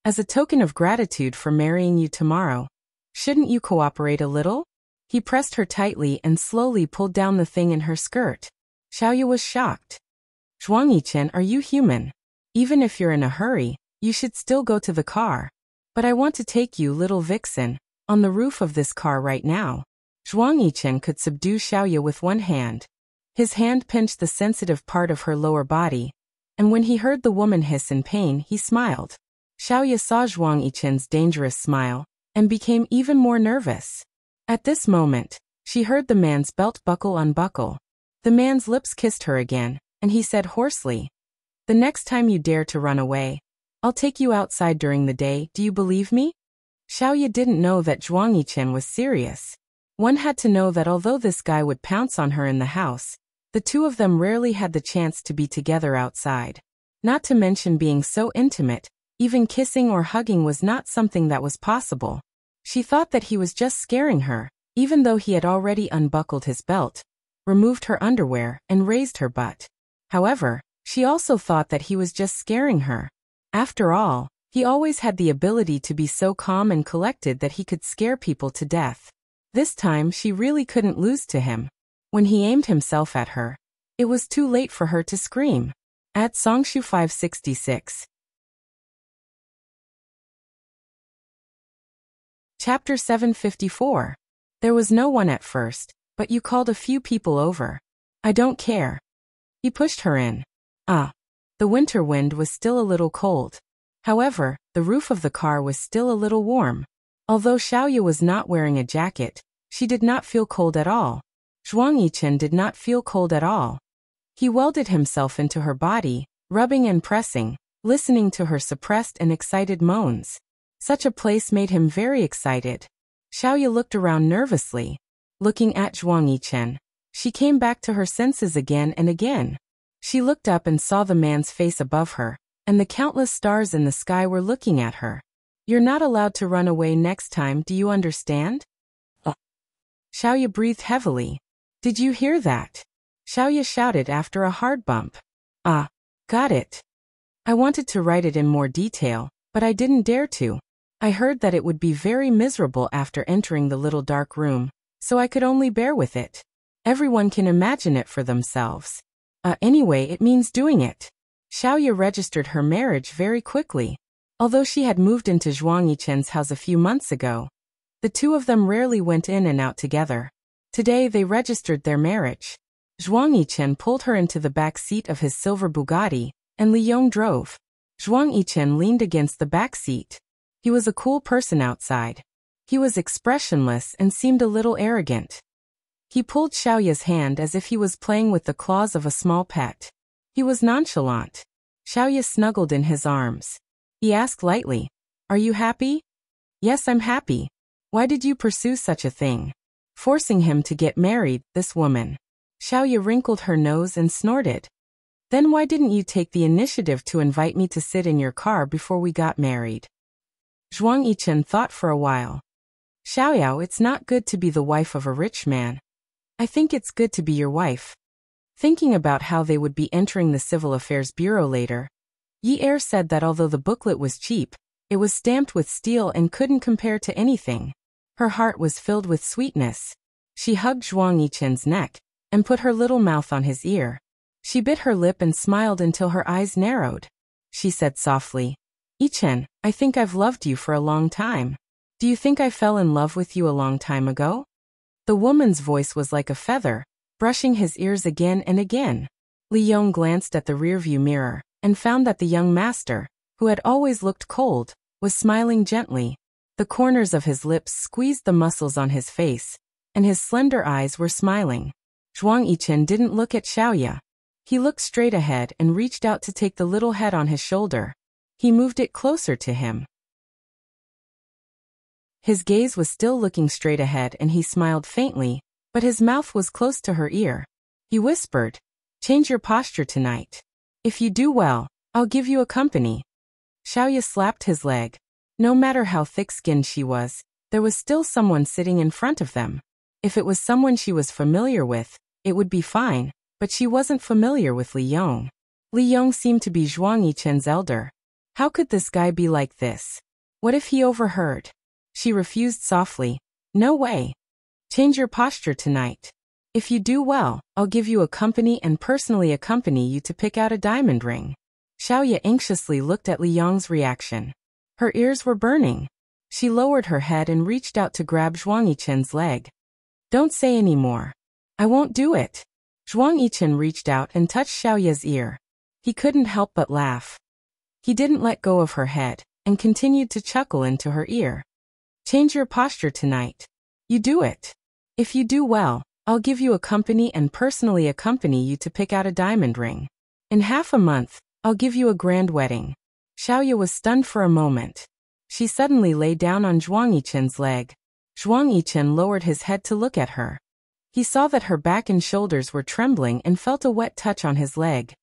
As a token of gratitude for marrying you tomorrow, shouldn't you cooperate a little? He pressed her tightly and slowly pulled down the thing in her skirt. Xiaoya was shocked. Zhuang Yichen, are you human? Even if you're in a hurry, you should still go to the car. But I want to take you, little vixen, on the roof of this car right now. Zhuang Yichen could subdue Xiaoya with one hand. His hand pinched the sensitive part of her lower body, and when he heard the woman hiss in pain, he smiled. Xiaoya saw Zhuang Yichen's dangerous smile, and became even more nervous. At this moment, she heard the man's belt buckle unbuckle. The man's lips kissed her again, and he said hoarsely, "The next time you dare to run away, I'll take you outside during the day, do you believe me?" Xiaoya didn't know that Zhuang Yichen was serious. One had to know that although this guy would pounce on her in the house, the two of them rarely had the chance to be together outside. Not to mention being so intimate, even kissing or hugging was not something that was possible. She thought that he was just scaring her, even though he had already unbuckled his belt, removed her underwear, and raised her butt. However, she also thought that he was just scaring her. After all, he always had the ability to be so calm and collected that he could scare people to death. This time she really couldn't lose to him. When he aimed himself at her, it was too late for her to scream. At Songshu 566. Chapter 754. There was no one at first, but you called a few people over. I don't care. He pushed her in. The winter wind was still a little cold. However, the roof of the car was still a little warm. Although Xiaoya was not wearing a jacket, she did not feel cold at all. Zhuang Yichen did not feel cold at all. He welded himself into her body, rubbing and pressing, listening to her suppressed and excited moans. Such a place made him very excited. Xiaoya looked around nervously. Looking at Zhuang Yichen, she came back to her senses again and again. She looked up and saw the man's face above her, and the countless stars in the sky were looking at her. You're not allowed to run away next time, do you understand? Xiaoya breathed heavily. Did you hear that? Xiaoya shouted after a hard bump. Got it. I wanted to write it in more detail, but I didn't dare to. I heard that it would be very miserable after entering the little dark room, so I could only bear with it. Everyone can imagine it for themselves. Anyway, it means doing it. Xiaoya registered her marriage very quickly. Although she had moved into Zhuang Yichen's house a few months ago, the two of them rarely went in and out together. Today they registered their marriage. Zhuang Yichen pulled her into the back seat of his silver Bugatti, and Li Yong drove. Zhuang Yichen leaned against the back seat. He was a cool person outside. He was expressionless and seemed a little arrogant. He pulled Xiaoya's hand as if he was playing with the claws of a small pet. He was nonchalant. Xiaoya snuggled in his arms. He asked lightly, "Are you happy?" "Yes, I'm happy. Why did you pursue such a thing? Forcing him to get married, this woman." Xiaoya wrinkled her nose and snorted. "Then why didn't you take the initiative to invite me to sit in your car before we got married?" Zhuang Yichen thought for a while. Xiaoyao, it's not good to be the wife of a rich man. I think it's good to be your wife. Thinking about how they would be entering the Civil Affairs Bureau later, Yi Er said that although the booklet was cheap, it was stamped with steel and couldn't compare to anything. Her heart was filled with sweetness. She hugged Zhuang Yichen's neck and put her little mouth on his ear. She bit her lip and smiled until her eyes narrowed. She said softly, Yichen, I think I've loved you for a long time. Do you think I fell in love with you a long time ago? The woman's voice was like a feather, brushing his ears again and again. Li Yong glanced at the rearview mirror and found that the young master, who had always looked cold, was smiling gently. The corners of his lips squeezed the muscles on his face, and his slender eyes were smiling. Zhuang Yichen didn't look at Xiaoya. He looked straight ahead and reached out to take the little head on his shoulder. He moved it closer to him. His gaze was still looking straight ahead and he smiled faintly, but his mouth was close to her ear. He whispered, change your posture tonight. If you do well, I'll give you a company. Xiaoya slapped his leg. No matter how thick-skinned she was, there was still someone sitting in front of them. If it was someone she was familiar with, it would be fine, but she wasn't familiar with Li Yong. Li Yong seemed to be Zhuang Yichen's elder. How could this guy be like this? What if he overheard? She refused softly. No way. Change your posture tonight. If you do well, I'll give you a company and personally accompany you to pick out a diamond ring. Xiaoya anxiously looked at Li Yong's reaction. Her ears were burning. She lowered her head and reached out to grab Zhuang Yichen's leg. Don't say any more. I won't do it. Zhuang Yichen reached out and touched Xiaoya's ear. He couldn't help but laugh. He didn't let go of her head and continued to chuckle into her ear. Change your posture tonight. You do it. If you do well, I'll give you a company and personally accompany you to pick out a diamond ring. In half a month, I'll give you a grand wedding. Xiaoya was stunned for a moment. She suddenly lay down on Zhuang Yichen's leg. Zhuang Yichen lowered his head to look at her. He saw that her back and shoulders were trembling and felt a wet touch on his leg.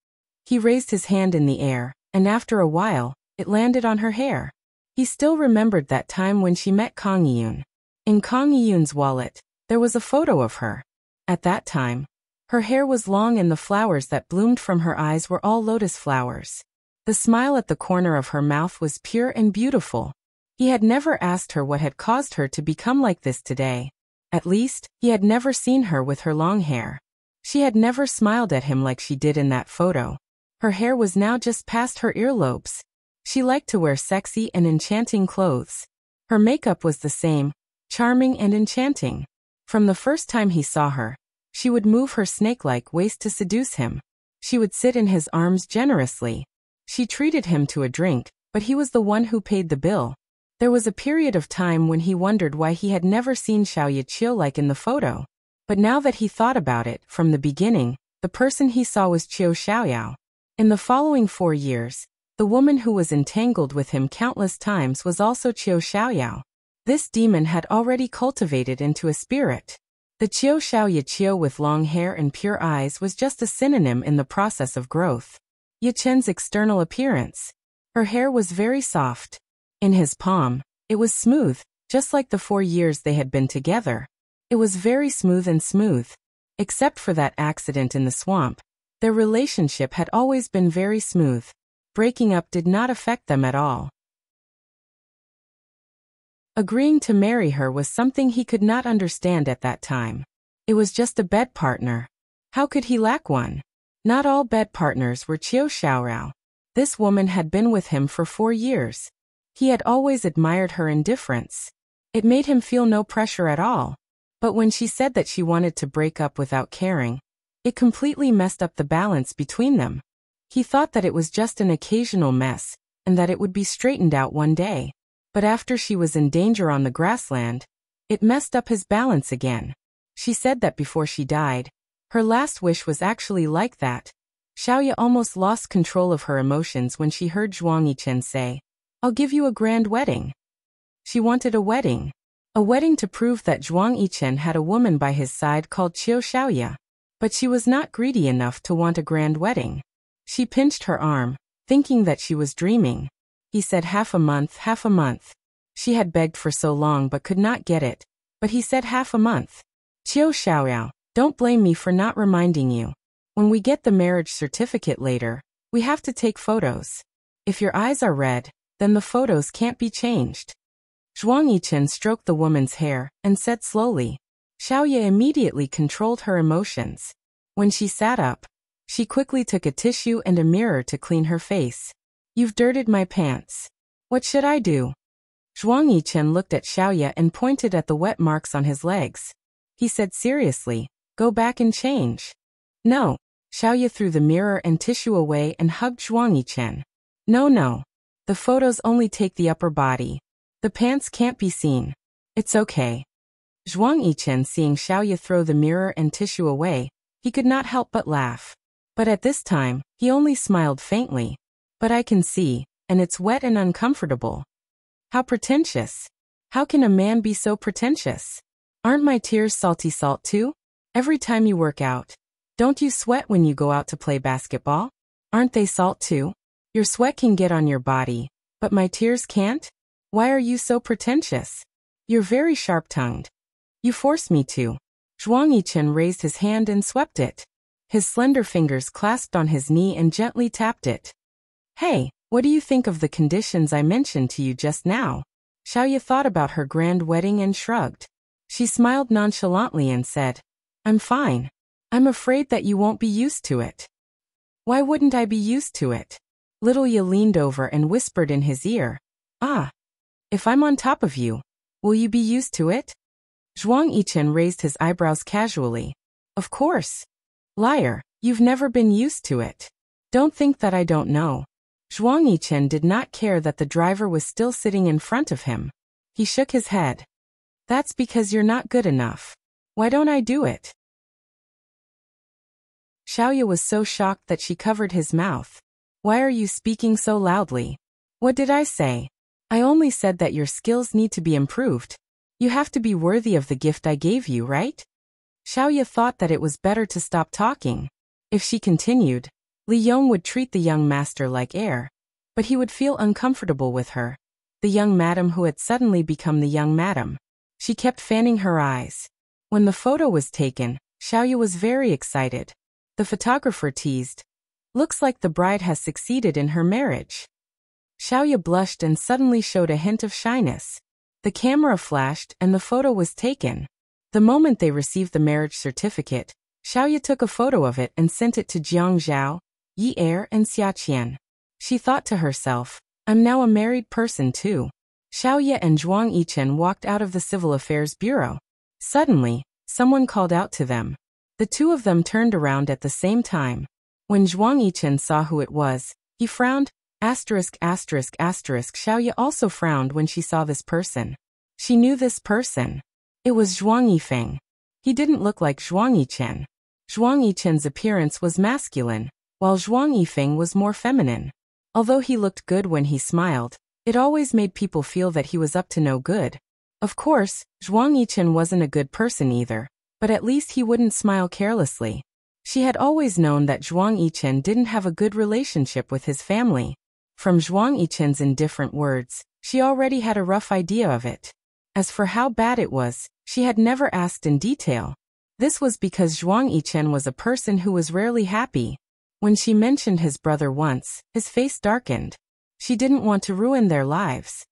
He raised his hand in the air, and after a while, it landed on her hair. He still remembered that time when she met Kang Yiyun. In Kang Yiyun's wallet, there was a photo of her. At that time, her hair was long and the flowers that bloomed from her eyes were all lotus flowers. The smile at the corner of her mouth was pure and beautiful. He had never asked her what had caused her to become like this today. At least, he had never seen her with her long hair. She had never smiled at him like she did in that photo. Her hair was now just past her earlobes. She liked to wear sexy and enchanting clothes. Her makeup was the same, charming and enchanting. From the first time he saw her, she would move her snake-like waist to seduce him. She would sit in his arms generously. She treated him to a drink, but he was the one who paid the bill. There was a period of time when he wondered why he had never seen Xiaoya chill like in the photo. But now that he thought about it, from the beginning, the person he saw was Xiaoyao. In the following 4 years, the woman who was entangled with him countless times was also Xiaoyao. This demon had already cultivated into a spirit. The Xiaoyao with long hair and pure eyes was just a synonym in the process of growth. Yichen's external appearance. Her hair was very soft. In his palm, it was smooth, just like the 4 years they had been together. It was very smooth and smooth. Except for that accident in the swamp, their relationship had always been very smooth. Breaking up did not affect them at all. Agreeing to marry her was something he could not understand at that time. It was just a bed partner. How could he lack one? Not all bed partners were Xiaorao. This woman had been with him for 4 years. He had always admired her indifference. It made him feel no pressure at all. But when she said that she wanted to break up without caring, it completely messed up the balance between them. He thought that it was just an occasional mess, and that it would be straightened out one day. But after she was in danger on the grassland, it messed up his balance again. She said that before she died, her last wish was actually like that. Xiaoya almost lost control of her emotions when she heard Zhuang Yichen say, I'll give you a grand wedding. She wanted a wedding. A wedding to prove that Zhuang Yichen had a woman by his side called Xiaoya. But she was not greedy enough to want a grand wedding. She pinched her arm, thinking that she was dreaming. He said half a month, half a month. She had begged for so long but could not get it, but he said half a month. Qiu Xiaoyao, don't blame me for not reminding you. When we get the marriage certificate later, we have to take photos. If your eyes are red, then the photos can't be changed. Zhuang Yichen stroked the woman's hair and said slowly. Xiaoye immediately controlled her emotions. When she sat up, she quickly took a tissue and a mirror to clean her face. You've dirtied my pants. What should I do? Zhuang Yichen looked at Xiaoye and pointed at the wet marks on his legs. He said seriously, go back and change. No. Xiaoye threw the mirror and tissue away and hugged Zhuang Yichen. No. The photos only take the upper body. The pants can't be seen. It's okay. Zhuang Yichen, seeing Xiaoye throw the mirror and tissue away, he could not help but laugh. But at this time, he only smiled faintly. But I can see, and it's wet and uncomfortable. How pretentious. How can a man be so pretentious? Aren't my tears salty salt too? Every time you work out, don't you sweat when you go out to play basketball? Aren't they salt too? Your sweat can get on your body, but my tears can't? Why are you so pretentious? You're very sharp-tongued. You force me to. Zhuang Yichen raised his hand and swept it. His slender fingers clasped on his knee and gently tapped it. Hey, what do you think of the conditions I mentioned to you just now? Xiaoye thought about her grand wedding and shrugged. She smiled nonchalantly and said, I'm fine. I'm afraid that you won't be used to it. Why wouldn't I be used to it? Little Ye leaned over and whispered in his ear. If I'm on top of you, will you be used to it? Zhuang Yichen raised his eyebrows casually. Of course. Liar, you've never been used to it. Don't think that I don't know. Zhuang Yichen did not care that the driver was still sitting in front of him. He shook his head. That's because you're not good enough. Why don't I do it? Xiaoye was so shocked that she covered his mouth. Why are you speaking so loudly? What did I say? I only said that your skills need to be improved. You have to be worthy of the gift I gave you, right? Xiaoye thought that it was better to stop talking. If she continued, Li Yong would treat the young master like air, but he would feel uncomfortable with her, the young madam who had suddenly become the young madam. She kept fanning her eyes. When the photo was taken, Xiaoye was very excited. The photographer teased, looks like the bride has succeeded in her marriage. Xiaoye blushed and suddenly showed a hint of shyness. The camera flashed and the photo was taken. The moment they received the marriage certificate, Xiaoye took a photo of it and sent it to Jiang Zhao, Yi Er and Xia Qian. She thought to herself, I'm now a married person too. Xiaoye and Zhuang Yichen walked out of the Civil Affairs Bureau. Suddenly, someone called out to them. The two of them turned around at the same time. When Zhuang Yichen saw who it was, he frowned. Xiaoye also frowned when she saw this person. She knew this person. It was Zhuang Yifeng. He didn't look like Zhuang Yichen. Zhuang Yichen's appearance was masculine, while Zhuang Yifeng was more feminine. Although he looked good when he smiled, it always made people feel that he was up to no good. Of course, Zhuang Yichen wasn't a good person either, but at least he wouldn't smile carelessly. She had always known that Zhuang Yichen didn't have a good relationship with his family. From Zhuang Yichen's indifferent words, she already had a rough idea of it. As for how bad it was, she had never asked in detail. This was because Zhuang Yichen was a person who was rarely happy. When she mentioned his brother once, his face darkened. She didn't want to ruin their lives.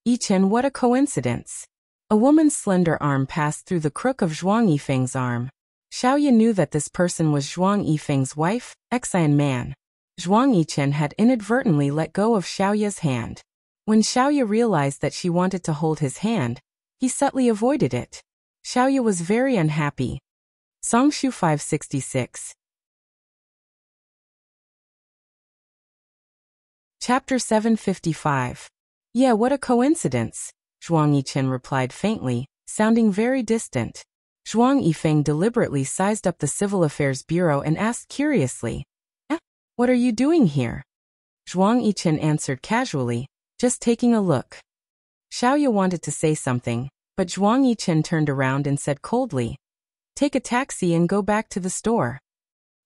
Yichen, what a coincidence. A woman's slender arm passed through the crook of Zhuang Yifeng's arm. Xiaoye knew that this person was Zhuang Yifeng's wife, Xian Man. Zhuang Yichen had inadvertently let go of Xiaoye's hand. When Xiaoye realized that she wanted to hold his hand, he subtly avoided it. Xiaoye was very unhappy. Songshu 566. Chapter 755. Yeah, what a coincidence, Zhuang Yichen replied faintly, sounding very distant. Zhuang Yifeng deliberately sized up the Civil Affairs Bureau and asked curiously, what are you doing here? Zhuang Yichen answered casually, just taking a look. Xiaoye wanted to say something, but Zhuang Yichen turned around and said coldly, take a taxi and go back to the store.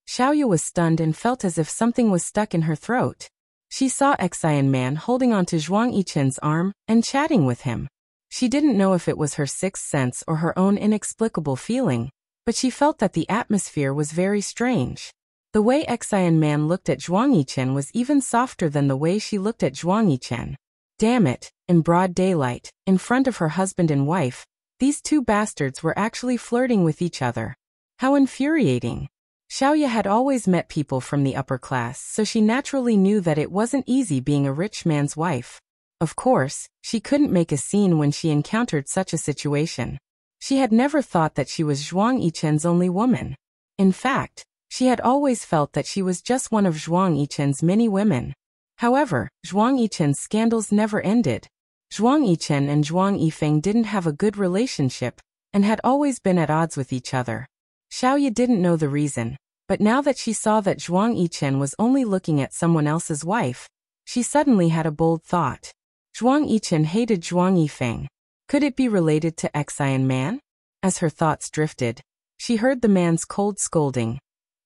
Xiaoye was stunned and felt as if something was stuck in her throat. She saw Xian Man holding onto Zhuang Yichen's arm and chatting with him. She didn't know if it was her sixth sense or her own inexplicable feeling, but she felt that the atmosphere was very strange. The way Xian Man looked at Zhuang Yichen was even softer than the way she looked at Zhuang Yichen. Damn it, in broad daylight, in front of her husband and wife, these two bastards were actually flirting with each other. How infuriating. Xiaoya had always met people from the upper class, so she naturally knew that it wasn't easy being a rich man's wife. Of course, she couldn't make a scene when she encountered such a situation. She had never thought that she was Zhuang Yichen's only woman. In fact, she had always felt that she was just one of Zhuang Yichen's many women. However, Zhuang Yichen's scandals never ended. Zhuang Yichen and Zhuang Yifeng didn't have a good relationship, and had always been at odds with each other. Xiaoya didn't know the reason, but now that she saw that Zhuang Yichen was only looking at someone else's wife, she suddenly had a bold thought. Zhuang Yichen hated Zhuang Yifeng. Could it be related to Xian Man? As her thoughts drifted, she heard the man's cold scolding.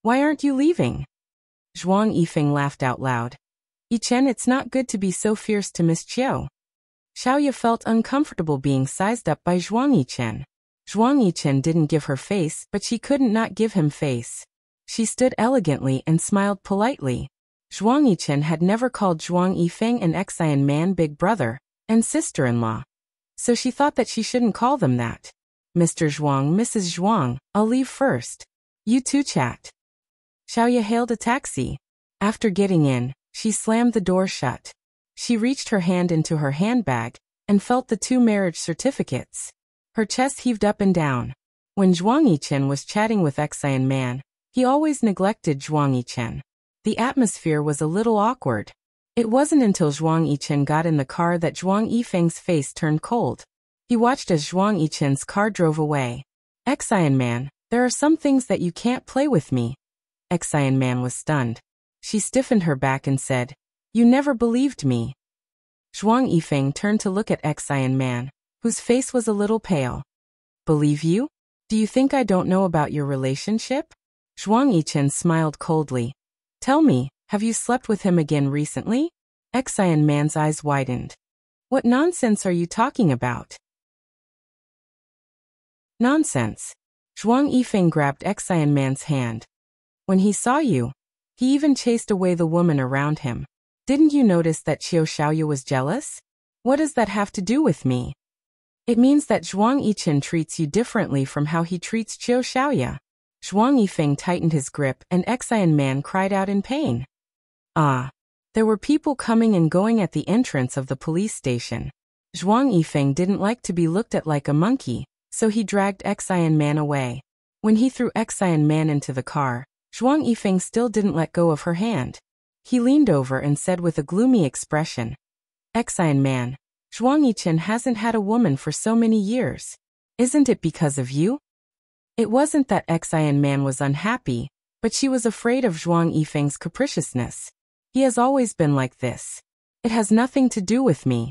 Why aren't you leaving? Zhuang Yifeng laughed out loud. Yichen, it's not good to be so fierce to Miss Qiu. Xiaoya felt uncomfortable being sized up by Zhuang Yichen. Zhuang Yichen didn't give her face, but she couldn't not give him face. She stood elegantly and smiled politely. Zhuang Yichen had never called Zhuang Yifeng and Xian Man big brother and sister-in-law, so she thought that she shouldn't call them that. Mr. Zhuang, Mrs. Zhuang, I'll leave first. You two chat. Xiaoya hailed a taxi. After getting in, she slammed the door shut. She reached her hand into her handbag and felt the two marriage certificates. Her chest heaved up and down. When Zhuang Yichen was chatting with Xian Man, he always neglected Zhuang Yichen. The atmosphere was a little awkward. It wasn't until Zhuang Yichen got in the car that Zhuang Yifeng's face turned cold. He watched as Zhuang Yichen's car drove away. Xian Man, there are some things that you can't play with me. Xian Man was stunned. She stiffened her back and said, You never believed me. Zhuang Yifeng turned to look at Xian Man, whose face was a little pale. Believe you? Do you think I don't know about your relationship? Zhuang Yichen smiled coldly. Tell me, have you slept with him again recently? Xian Man's eyes widened. What nonsense are you talking about? Nonsense. Zhuang Yifeng grabbed Xian Man's hand. When he saw you, he even chased away the woman around him. Didn't you notice that Qiu Xiaoya was jealous? What does that have to do with me? It means that Zhuang Yichen treats you differently from how he treats Qiu Xiaoya. Zhuang Yifeng tightened his grip and Xian Man cried out in pain. Ah. There were people coming and going at the entrance of the police station. Zhuang Yifeng didn't like to be looked at like a monkey, so he dragged Xian Man away. When he threw Xian Man into the car, Zhuang Yifeng still didn't let go of her hand. He leaned over and said with a gloomy expression, Xian Man, Zhuang Yichen hasn't had a woman for so many years. Isn't it because of you? It wasn't that Xian Man was unhappy, but she was afraid of Zhuang Yifeng's capriciousness. He has always been like this. It has nothing to do with me.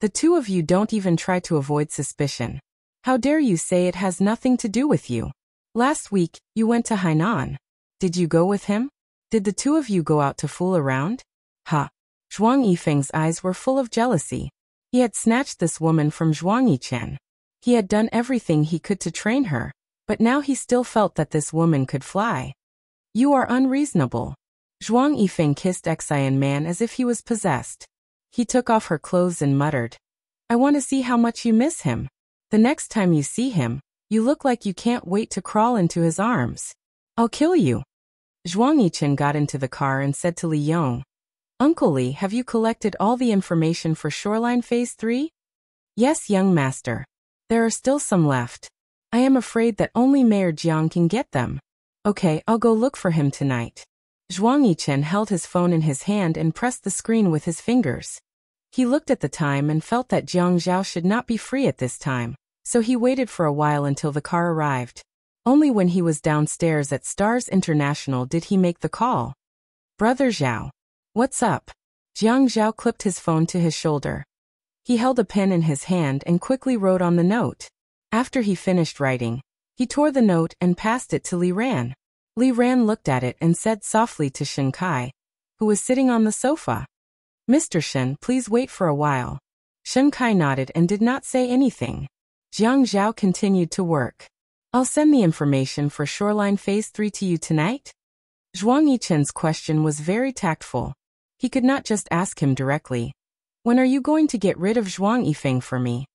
The two of you don't even try to avoid suspicion. How dare you say it has nothing to do with you? Last week, you went to Hainan. Did you go with him? Did the two of you go out to fool around? Ha! Zhuang Yifeng's eyes were full of jealousy. He had snatched this woman from Zhuang Yichen. He had done everything he could to train her, but now he still felt that this woman could fly. You are unreasonable. Zhuang Yifeng kissed Xian Man as if he was possessed. He took off her clothes and muttered, I want to see how much you miss him. The next time you see him, you look like you can't wait to crawl into his arms. I'll kill you. Zhuang Yichen got into the car and said to Li Yong, Uncle Li, have you collected all the information for Shoreline Phase 3? Yes, young master. There are still some left. I am afraid that only Mayor Jiang can get them. Okay, I'll go look for him tonight. Zhuang Yichen held his phone in his hand and pressed the screen with his fingers. He looked at the time and felt that Jiang Zhao should not be free at this time, so he waited for a while until the car arrived. Only when he was downstairs at Stars International did he make the call. Brother Zhao. What's up? Jiang Zhao clipped his phone to his shoulder. He held a pen in his hand and quickly wrote on the note. After he finished writing, he tore the note and passed it to Li Ran. Li Ran looked at it and said softly to Shen Kai, who was sitting on the sofa. Mr. Shen, please wait for a while. Shen Kai nodded and did not say anything. Jiang Zhao continued to work. I'll send the information for Shoreline Phase 3 to you tonight? Zhuang Yichen's question was very tactful. He could not just ask him directly. When are you going to get rid of Zhuang Yifeng for me?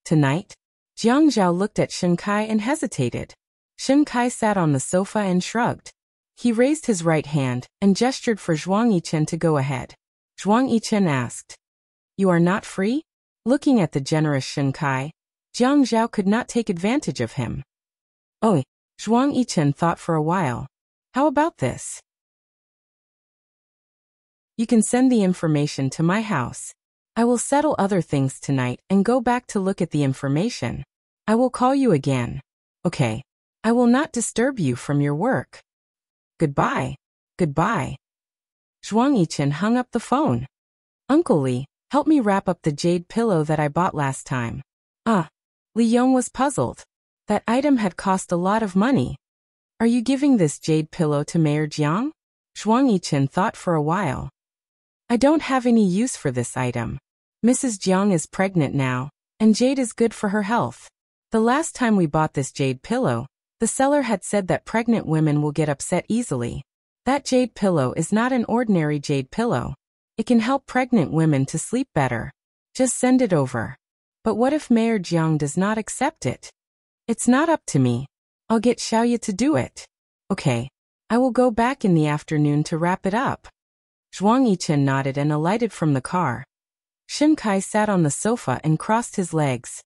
Tonight? Jiang Zhao looked at Shen Kai and hesitated. Shen Kai sat on the sofa and shrugged. He raised his right hand and gestured for Zhuang Yichen to go ahead. Zhuang Yichen asked, "You are not free?" Looking at the generous Shen Kai, Jiang Zhao could not take advantage of him. "Oh," Zhuang Yichen thought for a while. "How about this? You can send the information to my house. I will settle other things tonight and go back to look at the information. I will call you again. Okay. I will not disturb you from your work. Goodbye. Goodbye." Zhuang Yichen hung up the phone. "Uncle Li, help me wrap up the jade pillow that I bought last time." Li Yong was puzzled. That item had cost a lot of money. "Are you giving this jade pillow to Mayor Jiang?" Zhuang Yichen thought for a while. "I don't have any use for this item. Mrs. Jiang is pregnant now, and jade is good for her health. The last time we bought this jade pillow, the seller had said that pregnant women will get upset easily. That jade pillow is not an ordinary jade pillow. It can help pregnant women to sleep better. Just send it over." "But what if Mayor Jiang does not accept it?" "It's not up to me. I'll get Xiaoye to do it." "Okay. I will go back in the afternoon to wrap it up." Zhuang Yichen nodded and alighted from the car. Shen Kai sat on the sofa and crossed his legs.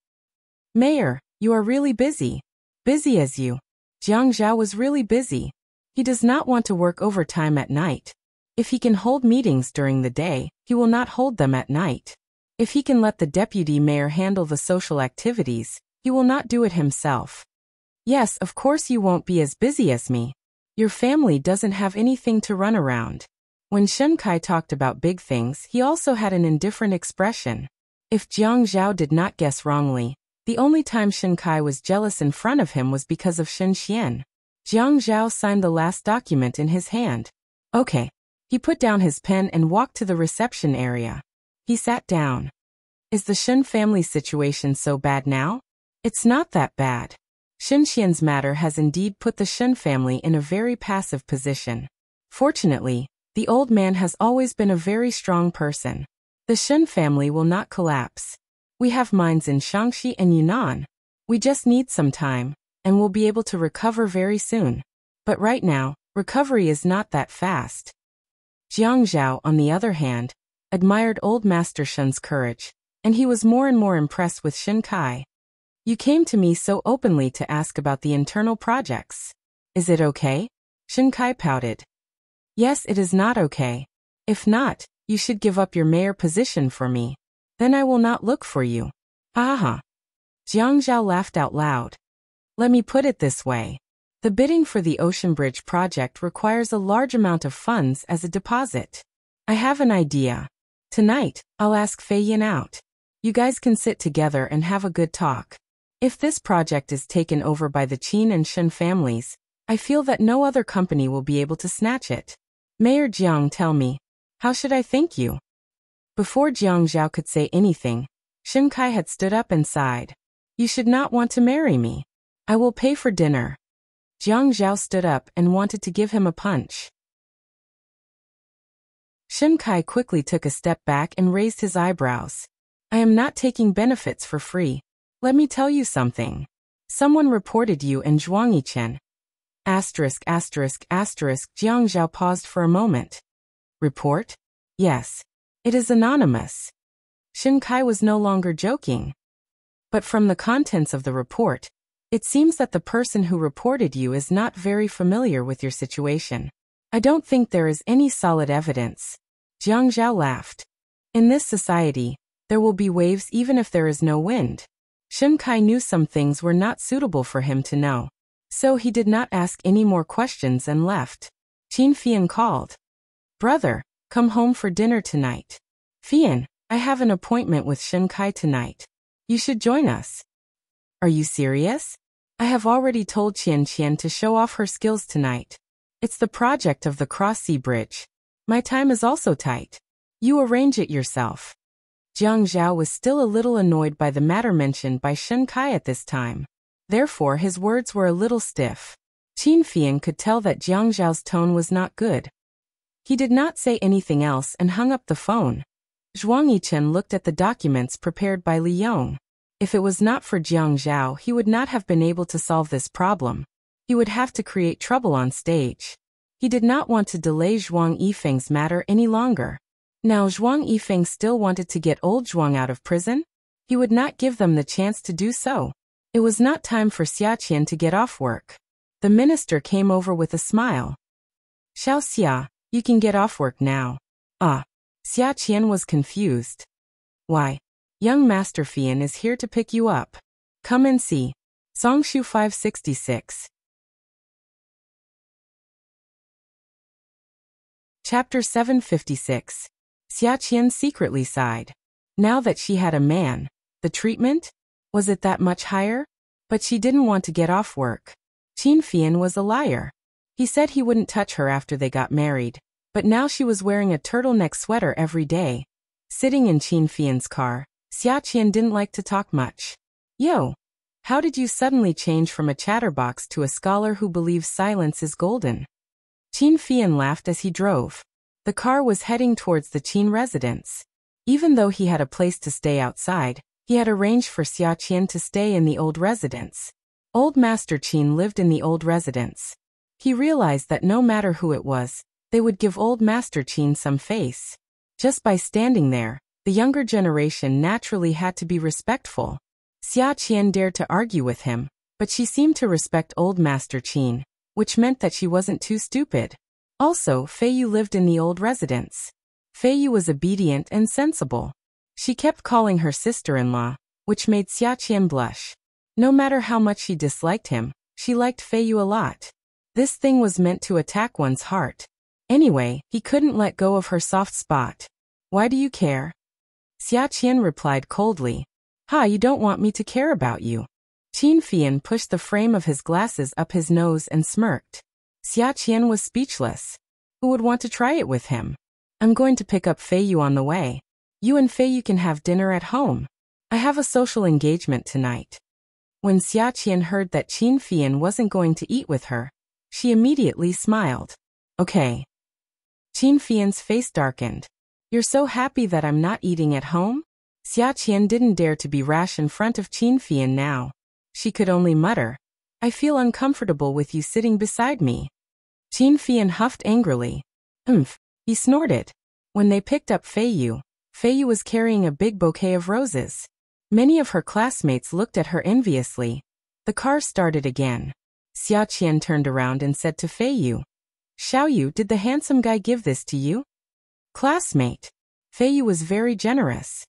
"Mayor, you are really busy. Busy as you." Jiang Zhao was really busy. He does not want to work overtime at night. If he can hold meetings during the day, he will not hold them at night. If he can let the deputy mayor handle the social activities, he will not do it himself. "Yes, of course you won't be as busy as me. Your family doesn't have anything to run around." When Shen Kai talked about big things, he also had an indifferent expression. If Jiang Zhao did not guess wrongly, the only time Shen Kai was jealous in front of him was because of Shen Xian. Jiang Zhao signed the last document in his hand. "Okay." He put down his pen and walked to the reception area. He sat down. "Is the Shen family situation so bad now?" "It's not that bad. Shen Xian's matter has indeed put the Shen family in a very passive position. Fortunately, the old man has always been a very strong person. The Shen family will not collapse. We have mines in Shaanxi and Yunnan. We just need some time, and we'll be able to recover very soon. But right now, recovery is not that fast." Jiang Zhao, on the other hand, admired old Master Shen's courage, and he was more and more impressed with Shen Kai. "You came to me so openly to ask about the internal projects. Is it okay?" Shen Kai pouted. "Yes, it is not okay. If not, you should give up your mayor position for me. Then I will not look for you." "Aha." Jiang Zhao laughed out loud. "Let me put it this way. The bidding for the Ocean Bridge project requires a large amount of funds as a deposit. I have an idea. Tonight, I'll ask Fei Yin out. You guys can sit together and have a good talk. If this project is taken over by the Qin and Shen families, I feel that no other company will be able to snatch it. Mayor Jiang, tell me, how should I thank you?" Before Jiang Zhao could say anything, Shen Kai had stood up and sighed. "You should not want to marry me. I will pay for dinner." Jiang Zhao stood up and wanted to give him a punch. Shen Kai quickly took a step back and raised his eyebrows. "I am not taking benefits for free. Let me tell you something. Someone reported you and Zhuang Yichen." Jiang Zhao paused for a moment. "Report? Yes. It is anonymous." Shen Kai was no longer joking. "But from the contents of the report, it seems that the person who reported you is not very familiar with your situation. I don't think there is any solid evidence." Jiang Zhao laughed. "In this society, there will be waves even if there is no wind." Shen Kai knew some things were not suitable for him to know. So he did not ask any more questions and left. Qin Fian called. "Brother, come home for dinner tonight." "Fian, I have an appointment with Shen Kai tonight. You should join us." "Are you serious? I have already told Qian Qian to show off her skills tonight. It's the project of the Cross Sea Bridge. My time is also tight. You arrange it yourself. Jiang Zhao was still a little annoyed by the matter mentioned by Shen Kai at this time. Therefore his words were a little stiff. Qin Fian could tell that Jiang Zhao's tone was not good. He did not say anything else and hung up the phone. Zhuang Yichen looked at the documents prepared by Li Yong. If it was not for Jiang Zhao, he would not have been able to solve this problem. He would have to create trouble on stage. He did not want to delay Zhuang Yifeng's matter any longer. Now Zhuang Yifeng still wanted to get old Zhuang out of prison? He would not give them the chance to do so. It was not time for Xia Qian to get off work. The minister came over with a smile. Xiao Xia, you can get off work now. Ah. Xia Qian was confused. Why? Young Master Fian is here to pick you up. Come and see. Songshu 566. Chapter 756. Xia Qian secretly sighed. Now that she had a man, the treatment? Was it that much higher? But she didn't want to get off work. Qin Fian was a liar. He said he wouldn't touch her after they got married, but now she was wearing a turtleneck sweater every day. Sitting in Qin Fian's car, Xia Qian didn't like to talk much. Yo, how did you suddenly change from a chatterbox to a scholar who believes silence is golden? Qin Fian laughed as he drove. The car was heading towards the Qin residence. Even though he had a place to stay outside, he had arranged for Xia Qian to stay in the old residence. Old Master Qin lived in the old residence. He realized that no matter who it was, they would give old Master Qin some face. Just by standing there, the younger generation naturally had to be respectful. Xia Qian dared to argue with him, but she seemed to respect old Master Qin, which meant that she wasn't too stupid. Also, Fei Yu lived in the old residence. Fei Yu was obedient and sensible. She kept calling her sister-in-law, which made Xia Qian blush. No matter how much she disliked him, she liked Fei Yu a lot. This thing was meant to attack one's heart. Anyway, he couldn't let go of her soft spot. Why do you care? Xia Qian replied coldly. Ha, you don't want me to care about you. Qin Fian pushed the frame of his glasses up his nose and smirked. Xia Qian was speechless. Who would want to try it with him? I'm going to pick up Fei Yu on the way. You and Fei Yu can have dinner at home. I have a social engagement tonight. When Xia Qian heard that Qin Fian wasn't going to eat with her, she immediately smiled. Okay. Qin Fian's face darkened. You're so happy that I'm not eating at home? Xia Qian didn't dare to be rash in front of Qin Fian now. She could only mutter, I feel uncomfortable with you sitting beside me. Qin Fian huffed angrily. He snorted. When they picked up Fei Yu was carrying a big bouquet of roses. Many of her classmates looked at her enviously. The car started again. Xia Qian turned around and said to Fei Yu, Xiao Yu, did the handsome guy give this to you? Classmate. Fei Yu was very generous.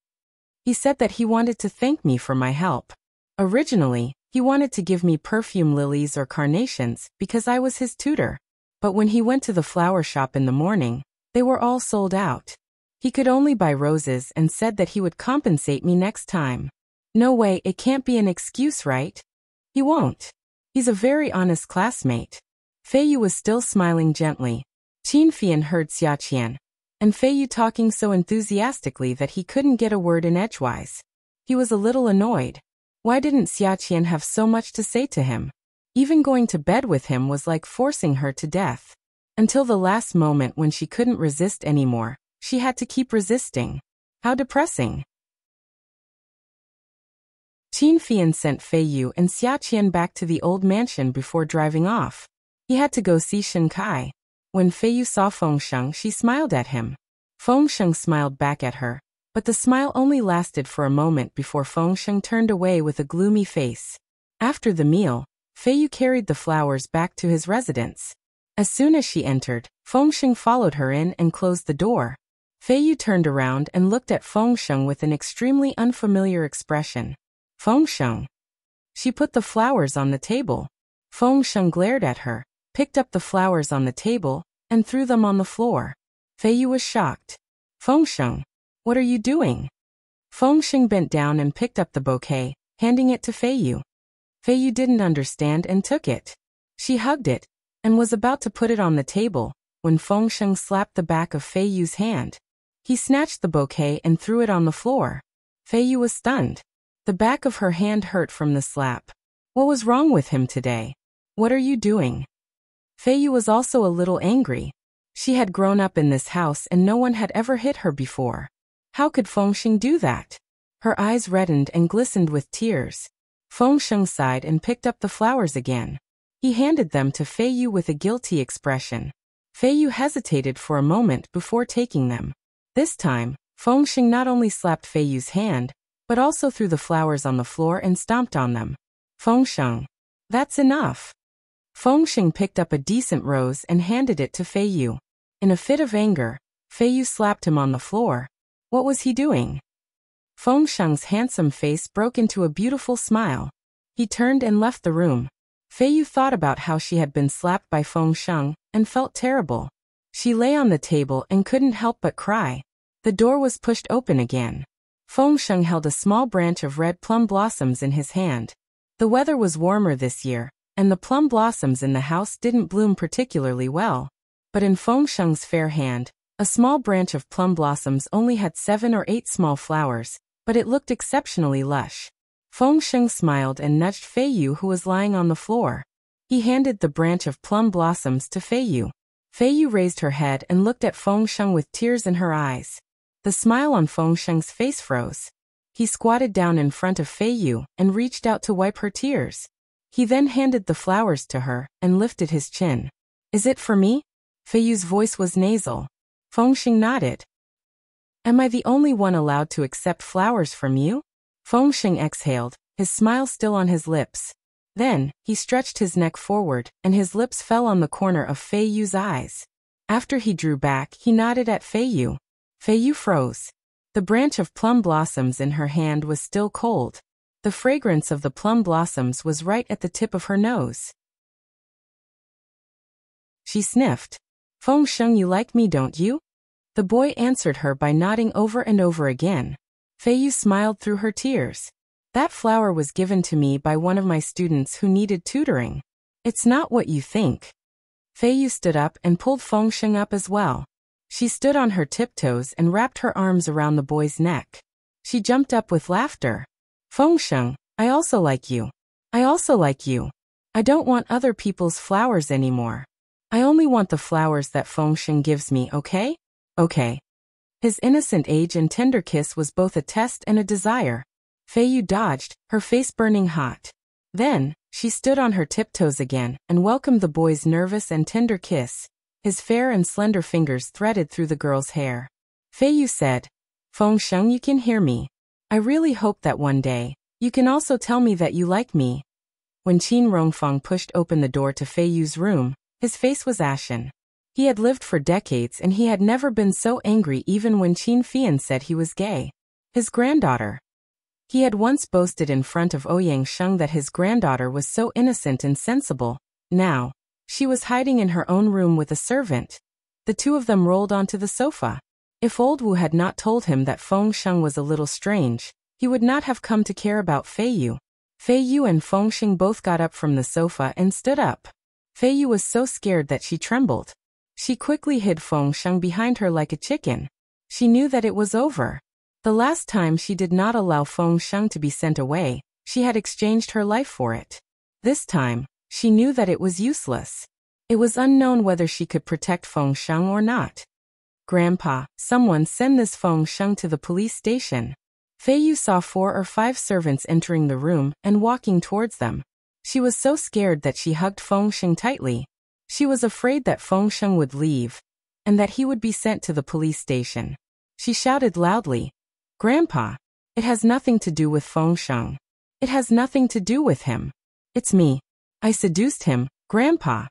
He said that he wanted to thank me for my help. Originally, he wanted to give me perfume lilies or carnations because I was his tutor. But when he went to the flower shop in the morning, they were all sold out. He could only buy roses and said that he would compensate me next time. No way, it can't be an excuse, right? He won't. He's a very honest classmate. Fei Yu was still smiling gently. Qin Fian heard Xia Qian and Fei Yu talking so enthusiastically that he couldn't get a word in edgewise. He was a little annoyed. Why didn't Xia Qian have so much to say to him? Even going to bed with him was like forcing her to death. Until the last moment when she couldn't resist anymore, she had to keep resisting. How depressing. Qin Fian sent Fei Yu and Xia Qian back to the old mansion before driving off. He had to go see Shen Kai. When Fei Yu saw Fengsheng, she smiled at him. Fengsheng smiled back at her, but the smile only lasted for a moment before Fengsheng turned away with a gloomy face. After the meal, Fei Yu carried the flowers back to his residence. As soon as she entered, Fengsheng followed her in and closed the door. Fei Yu turned around and looked at Fengsheng with an extremely unfamiliar expression. Fengsheng. She put the flowers on the table. Fengsheng glared at her, picked up the flowers on the table, and threw them on the floor. Fei Yu was shocked. Fengsheng, what are you doing? Fengsheng bent down and picked up the bouquet, handing it to Fei Yu. Fei Yu didn't understand and took it. She hugged it, and was about to put it on the table, when Feng Sheng slapped the back of Fei Yu's hand. He snatched the bouquet and threw it on the floor. Fei Yu was stunned. The back of her hand hurt from the slap. What was wrong with him today? What are you doing? Fei Yu was also a little angry. She had grown up in this house and no one had ever hit her before. How could Feng Sheng do that? Her eyes reddened and glistened with tears. Feng Sheng sighed and picked up the flowers again. He handed them to Fei Yu with a guilty expression. Fei Yu hesitated for a moment before taking them. This time, Feng Sheng not only slapped Fei Yu's hand, but also threw the flowers on the floor and stomped on them. Feng Sheng, that's enough. Feng Sheng picked up a decent rose and handed it to Fei Yu. In a fit of anger, Fei Yu slapped him on the floor. What was he doing? Feng Sheng's handsome face broke into a beautiful smile. He turned and left the room. Fei Yu thought about how she had been slapped by Feng Sheng and felt terrible. She lay on the table and couldn't help but cry. The door was pushed open again. Feng Sheng held a small branch of red plum blossoms in his hand. The weather was warmer this year, and the plum blossoms in the house didn't bloom particularly well. But in Feng Sheng's fair hand, a small branch of plum blossoms only had 7 or 8 small flowers, but it looked exceptionally lush. Feng Sheng smiled and nudged Fei Yu, who was lying on the floor. He handed the branch of plum blossoms to Fei Yu. Fei Yu raised her head and looked at Feng Sheng with tears in her eyes. The smile on Feng Sheng's face froze. He squatted down in front of Fei Yu and reached out to wipe her tears. He then handed the flowers to her and lifted his chin. Is it for me? Fei Yu's voice was nasal. Feng Sheng nodded. Am I the only one allowed to accept flowers from you? Feng Sheng exhaled, his smile still on his lips. Then, he stretched his neck forward, and his lips fell on the corner of Fei Yu's eyes. After he drew back, he nodded at Fei Yu. Fei Yu froze. The branch of plum blossoms in her hand was still cold. The fragrance of the plum blossoms was right at the tip of her nose. She sniffed. Feng Sheng, you like me, don't you? The boy answered her by nodding over and over again. Fei Yu smiled through her tears. That flower was given to me by one of my students who needed tutoring. It's not what you think. Fei Yu stood up and pulled Feng Sheng up as well. She stood on her tiptoes and wrapped her arms around the boy's neck. She jumped up with laughter. Feng Sheng, I also like you. I also like you. I don't want other people's flowers anymore. I only want the flowers that Feng Sheng gives me, okay? Okay. His innocent age and tender kiss was both a test and a desire. Fei Yu dodged, her face burning hot. Then, she stood on her tiptoes again and welcomed the boy's nervous and tender kiss. His fair and slender fingers threaded through the girl's hair. Fei Yu said, Feng Sheng, you can hear me. I really hope that one day, you can also tell me that you like me. When Qin Rongfang pushed open the door to Fei Yu's room, his face was ashen. He had lived for decades and he had never been so angry even when Qin Fian said he was gay. His granddaughter. He had once boasted in front of Ouyang Sheng that his granddaughter was so innocent and sensible. Now, she was hiding in her own room with a servant. The two of them rolled onto the sofa. If Old Wu had not told him that Feng Sheng was a little strange, he would not have come to care about Fei Yu. Fei Yu and Feng Sheng both got up from the sofa and stood up. Fei Yu was so scared that she trembled. She quickly hid Feng Sheng behind her like a chicken. She knew that it was over. The last time she did not allow Feng Sheng to be sent away, she had exchanged her life for it. This time, she knew that it was useless. It was unknown whether she could protect Feng Sheng or not. Grandpa, someone send this Feng Sheng to the police station. Fei Yu saw 4 or 5 servants entering the room and walking towards them. She was so scared that she hugged Feng Sheng tightly. She was afraid that Feng Sheng would leave, and that he would be sent to the police station. She shouted loudly, Grandpa, it has nothing to do with Feng Sheng. It has nothing to do with him. It's me. I seduced him, Grandpa.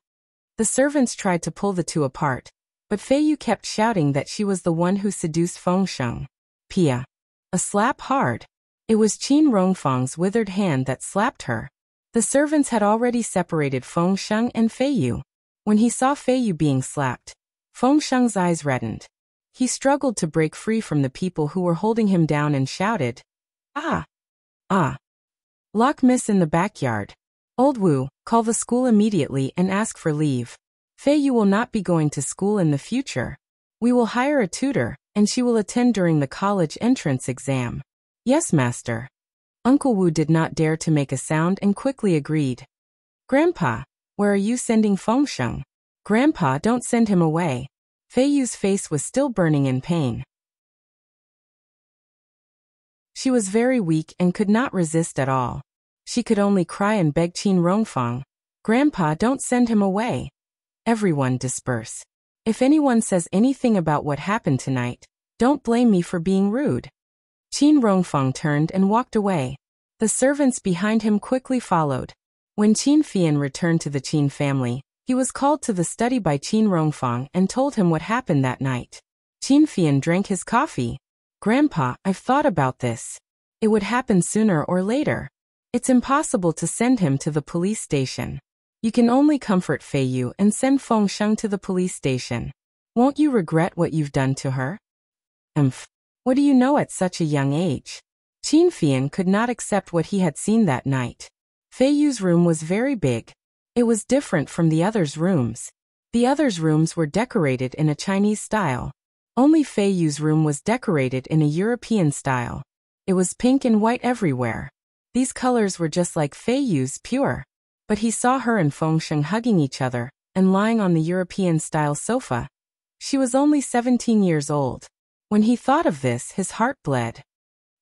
The servants tried to pull the two apart, but Fei Yu kept shouting that she was the one who seduced Feng Sheng. Pia. A slap hard. It was Qin Rongfang's withered hand that slapped her. The servants had already separated Feng Sheng and Fei Yu. When he saw Fei Yu being slapped, Feng Sheng's eyes reddened. He struggled to break free from the people who were holding him down and shouted, Ah! Ah! Lock Miss in the backyard. Old Wu, call the school immediately and ask for leave. Fei Yu will not be going to school in the future. We will hire a tutor, and she will attend during the college entrance exam. Yes, master. Uncle Wu did not dare to make a sound and quickly agreed. Grandpa, where are you sending Fengsheng? Grandpa, don't send him away. Fei Yu's face was still burning in pain. She was very weak and could not resist at all. She could only cry and beg Qin Rongfang, Grandpa, don't send him away. Everyone disperse. If anyone says anything about what happened tonight, don't blame me for being rude. Qin Rongfang turned and walked away. The servants behind him quickly followed. When Qin Fian returned to the Qin family, he was called to the study by Qin Rongfang and told him what happened that night. Qin Fian drank his coffee. Grandpa, I've thought about this. It would happen sooner or later. It's impossible to send him to the police station. You can only comfort Fei Yu and send Fengsheng to the police station. Won't you regret what you've done to her? What do you know at such a young age? Qin Fian could not accept what he had seen that night. Fei Yu's room was very big. It was different from the others' rooms. The others' rooms were decorated in a Chinese style. Only Fei Yu's room was decorated in a European style. It was pink and white everywhere. These colors were just like Fei Yu's, pure. But he saw her and Fengsheng hugging each other and lying on the European-style sofa. She was only 17 years old. When he thought of this, his heart bled.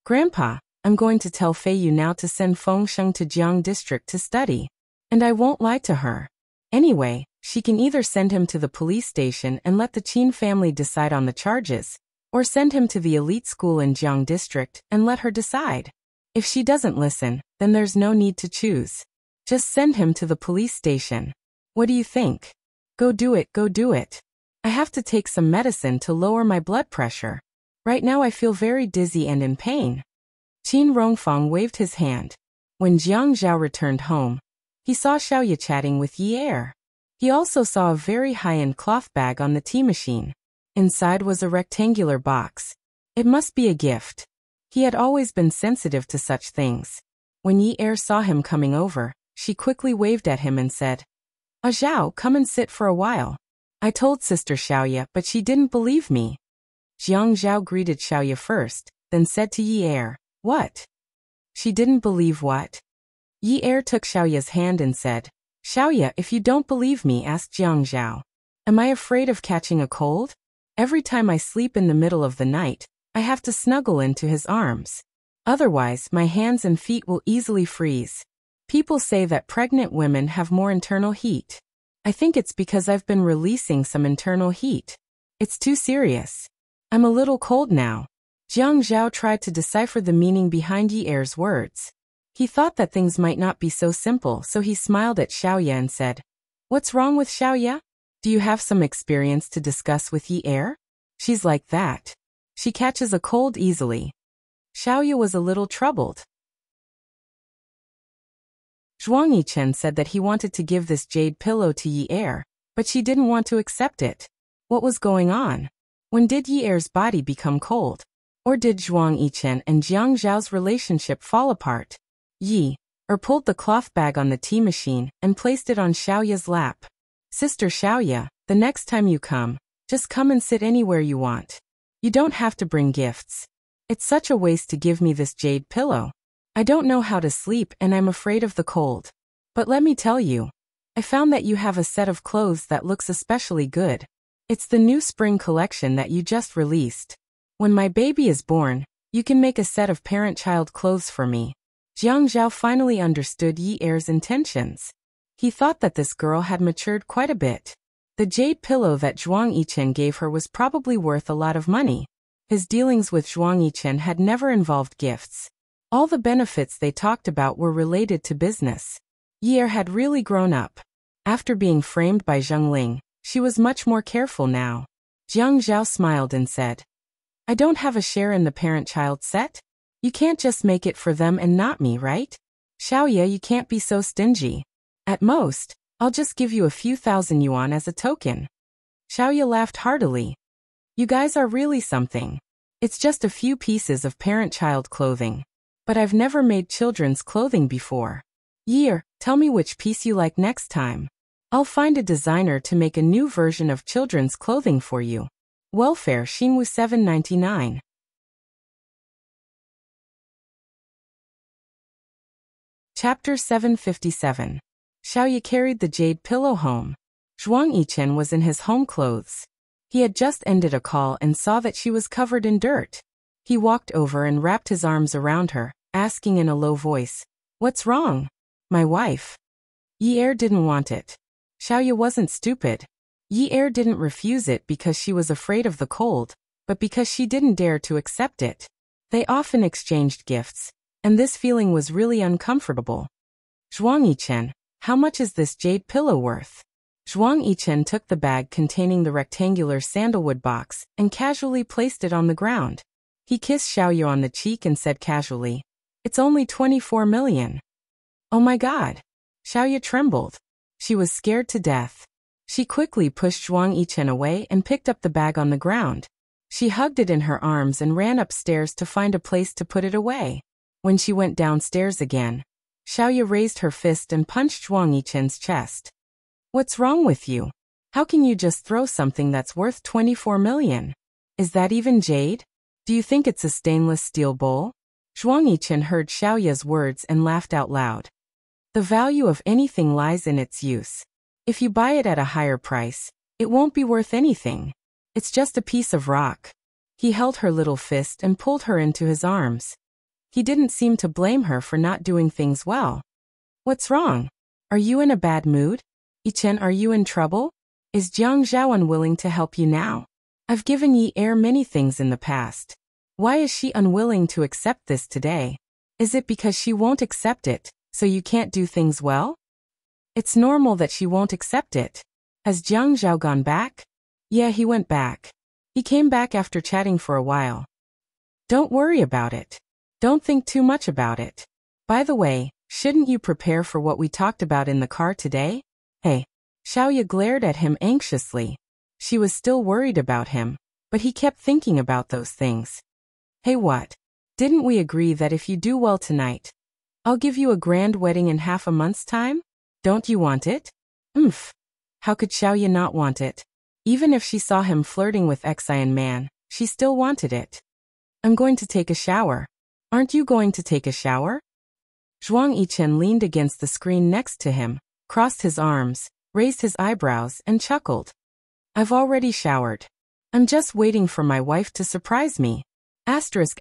Grandpa, I'm going to tell Fei Yu now to send Fengsheng to Jiang District to study. And I won't lie to her. Anyway, she can either send him to the police station and let the Qin family decide on the charges, or send him to the elite school in Jiang District and let her decide. If she doesn't listen, then there's no need to choose. Just send him to the police station. What do you think? Go do it, go do it. I have to take some medicine to lower my blood pressure. Right now I feel very dizzy and in pain. Qin Rongfang waved his hand. When Jiang Zhao returned home, he saw Xiaoye chatting with Yi Er. He also saw a very high-end cloth bag on the tea machine. Inside was a rectangular box. It must be a gift. He had always been sensitive to such things. When Yi Er saw him coming over, she quickly waved at him and said, Zhao, come and sit for a while. I told Sister Xiaoye, but she didn't believe me. Jiang Zhao greeted Xiaoye first, then said to Yi Er, what? She didn't believe what? Yi Er took Xiaoye's hand and said, Xiaoye, if you don't believe me, ask Jiang Zhao. Am I afraid of catching a cold? Every time I sleep in the middle of the night, I have to snuggle into his arms. Otherwise, my hands and feet will easily freeze. People say that pregnant women have more internal heat. I think it's because I've been releasing some internal heat. It's too serious. I'm a little cold now. Jiang Zhao tried to decipher the meaning behind Yi Er's words. He thought that things might not be so simple, so he smiled at Xiaoye and said, What's wrong with Xiaoye? Do you have some experience to discuss with Yi Er? She's like that. She catches a cold easily. Xiaoye was a little troubled. Zhuang Yichen said that he wanted to give this jade pillow to Yi Er, but she didn't want to accept it. What was going on? When did Yi Er's body become cold? Or did Zhuang Yichen and Jiang Zhao's relationship fall apart? Yi Er pulled the cloth bag on the tea machine and placed it on Xiaoye's lap. Sister Xiaoye, the next time you come, just come and sit anywhere you want. You don't have to bring gifts. It's such a waste to give me this jade pillow. I don't know how to sleep and I'm afraid of the cold. But let me tell you, I found that you have a set of clothes that looks especially good. It's the new spring collection that you just released. When my baby is born, you can make a set of parent-child clothes for me. Jiang Zhao finally understood Yi Er's intentions. He thought that this girl had matured quite a bit. The jade pillow that Zhuang Yichen gave her was probably worth a lot of money. His dealings with Zhuang Yichen had never involved gifts. All the benefits they talked about were related to business. Yi Er had really grown up. After being framed by Zheng Ling, she was much more careful now. Jiang Zhao smiled and said, I don't have a share in the parent-child set? You can't just make it for them and not me, right? Xiaoye, you can't be so stingy. At most, I'll just give you a few thousand yuan as a token. Xiaoye laughed heartily. You guys are really something. It's just a few pieces of parent-child clothing. But I've never made children's clothing before. Yi Er, tell me which piece you like next time. I'll find a designer to make a new version of children's clothing for you. Welfare Xinwu 799. Chapter 757. Xiaoye carried the jade pillow home. Zhuang Yichen was in his home clothes. He had just ended a call and saw that she was covered in dirt. He walked over and wrapped his arms around her, asking in a low voice, "What's wrong? My wife." Yi Er didn't want it. Xiaoye wasn't stupid. Yi Er didn't refuse it because she was afraid of the cold, but because she didn't dare to accept it. They often exchanged gifts, and this feeling was really uncomfortable. "Zhuang Yichen, how much is this jade pillow worth?" Zhuang Yichen took the bag containing the rectangular sandalwood box and casually placed it on the ground. He kissed Xiaoye on the cheek and said casually, "It's only 24 million. Oh my God. Xiaoye trembled. She was scared to death. She quickly pushed Zhuang Yichen away and picked up the bag on the ground. She hugged it in her arms and ran upstairs to find a place to put it away. When she went downstairs again, Xiaoye raised her fist and punched Zhuang Yichen's chest. "What's wrong with you? How can you just throw something that's worth 24 million? Is that even jade? Do you think it's a stainless steel bowl?" Zhuang Yichen heard Xiaoye's words and laughed out loud. The value of anything lies in its use. If you buy it at a higher price, it won't be worth anything. It's just a piece of rock. He held her little fist and pulled her into his arms. He didn't seem to blame her for not doing things well. "What's wrong? Are you in a bad mood? Yichen, are you in trouble? Is Jiang Zhao unwilling to help you now? I've given Yi Er many things in the past. Why is she unwilling to accept this today? Is it because she won't accept it, so you can't do things well? It's normal that she won't accept it. Has Jiang Zhao gone back?" "Yeah, he went back. He came back after chatting for a while." "Don't worry about it. Don't think too much about it. By the way, shouldn't you prepare for what we talked about in the car today?" "Hey." Xiaoye glared at him anxiously. She was still worried about him, but he kept thinking about those things. "Hey, what? Didn't we agree that if you do well tonight, I'll give you a grand wedding in half a month's time? Don't you want it?" How could Xiaoye not want it? Even if she saw him flirting with Xian Man, she still wanted it. "I'm going to take a shower. Aren't you going to take a shower?" Zhuang Yichen leaned against the screen next to him, crossed his arms, raised his eyebrows, and chuckled. "I've already showered. I'm just waiting for my wife to surprise me." Xiaoye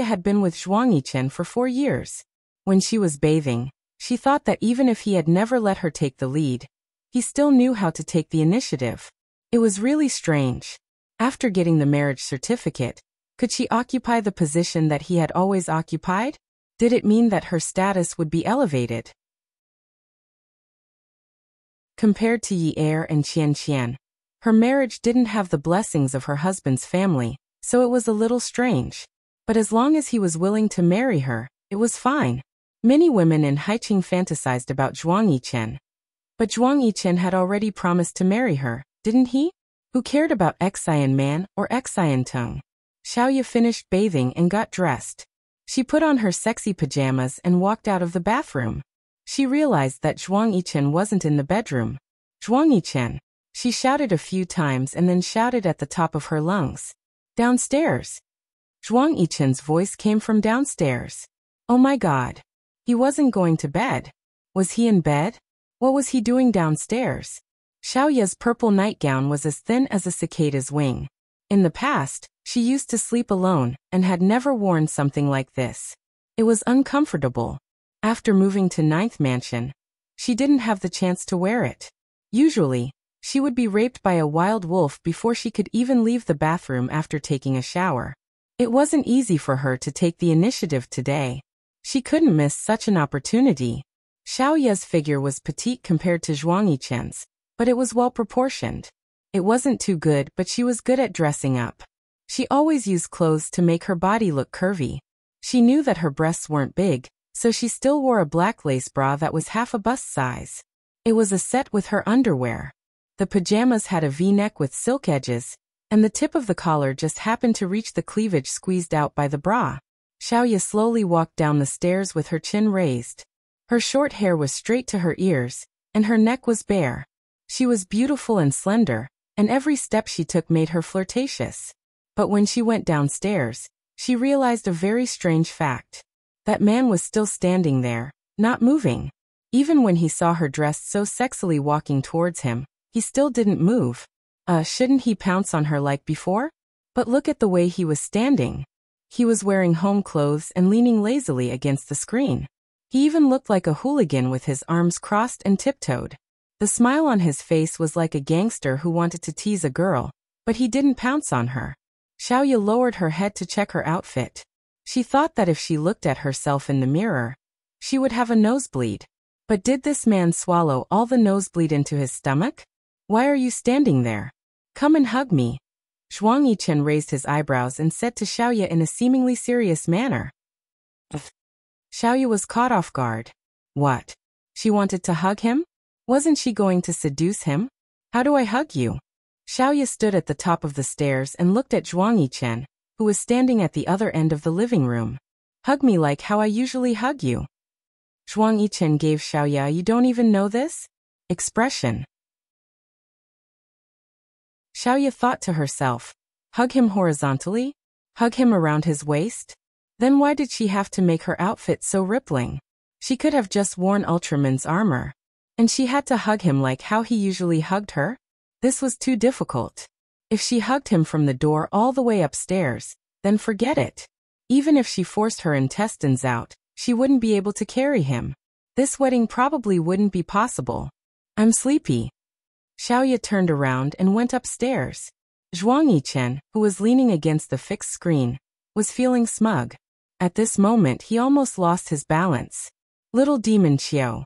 had been with Zhuang Yichen for 4 years. When she was bathing, she thought that even if he had never let her take the lead, he still knew how to take the initiative. It was really strange. After getting the marriage certificate, could she occupy the position that he had always occupied? Did it mean that her status would be elevated? Compared to Yi Er and Qian Qian, her marriage didn't have the blessings of her husband's family, so it was a little strange. But as long as he was willing to marry her, it was fine. Many women in Haiqing fantasized about Zhuang Yichen. But Zhuang Yichen had already promised to marry her, didn't he? Who cared about Xian Man or Xian Tong? Xiaoye finished bathing and got dressed. She put on her sexy pajamas and walked out of the bathroom. She realized that Zhuang Yichen wasn't in the bedroom. "Zhuang Yichen!" She shouted a few times and then shouted at the top of her lungs. "Downstairs!" Zhuang Yichen's voice came from downstairs. Oh my God. He wasn't going to bed. Was he in bed? What was he doing downstairs? Xiaoye's purple nightgown was as thin as a cicada's wing. In the past, she used to sleep alone and had never worn something like this. It was uncomfortable. After moving to 9th Mansion, she didn't have the chance to wear it. Usually, she would be raped by a wild wolf before she could even leave the bathroom after taking a shower. It wasn't easy for her to take the initiative today. She couldn't miss such an opportunity. Xiaoye's figure was petite compared to Zhuang Yichen's, but it was well proportioned. It wasn't too good, but she was good at dressing up. She always used clothes to make her body look curvy. She knew that her breasts weren't big, so she still wore a black lace bra that was half a bust size. It was a set with her underwear. The pajamas had a V-neck with silk edges, and the tip of the collar just happened to reach the cleavage squeezed out by the bra. Xiaoye slowly walked down the stairs with her chin raised. Her short hair was straight to her ears, and her neck was bare. She was beautiful and slender, and every step she took made her flirtatious. But when she went downstairs, she realized a very strange fact. That man was still standing there, not moving. Even when he saw her dressed so sexily walking towards him, he still didn't move. Shouldn't he pounce on her like before? But look at the way he was standing. He was wearing home clothes and leaning lazily against the screen. He even looked like a hooligan with his arms crossed and tiptoed. The smile on his face was like a gangster who wanted to tease a girl, but he didn't pounce on her. Xiaoya lowered her head to check her outfit. She thought that if she looked at herself in the mirror, she would have a nosebleed. But did this man swallow all the nosebleed into his stomach? Why are you standing there? Come and hug me. Zhuang Yichen raised his eyebrows and said to Xiaoya in a seemingly serious manner. Xiaoya was caught off guard. What? She wanted to hug him? Wasn't she going to seduce him? How do I hug you? Xiaoya stood at the top of the stairs and looked at Zhuang Yichen, who was standing at the other end of the living room. Hug me like how I usually hug you. Zhuang Yichen gave Xiaoya "You don't even know this?" expression. Xiaoya thought to herself, hug him horizontally? Hug him around his waist? Then why did she have to make her outfit so rippling? She could have just worn Ultraman's armor. And she had to hug him like how he usually hugged her? This was too difficult. If she hugged him from the door all the way upstairs, then forget it. Even if she forced her intestines out, she wouldn't be able to carry him. This wedding probably wouldn't be possible. I'm sleepy. Xiaoya turned around and went upstairs. Zhuang Yichen, who was leaning against the fixed screen, was feeling smug. At this moment he almost lost his balance. Little demon Qiu.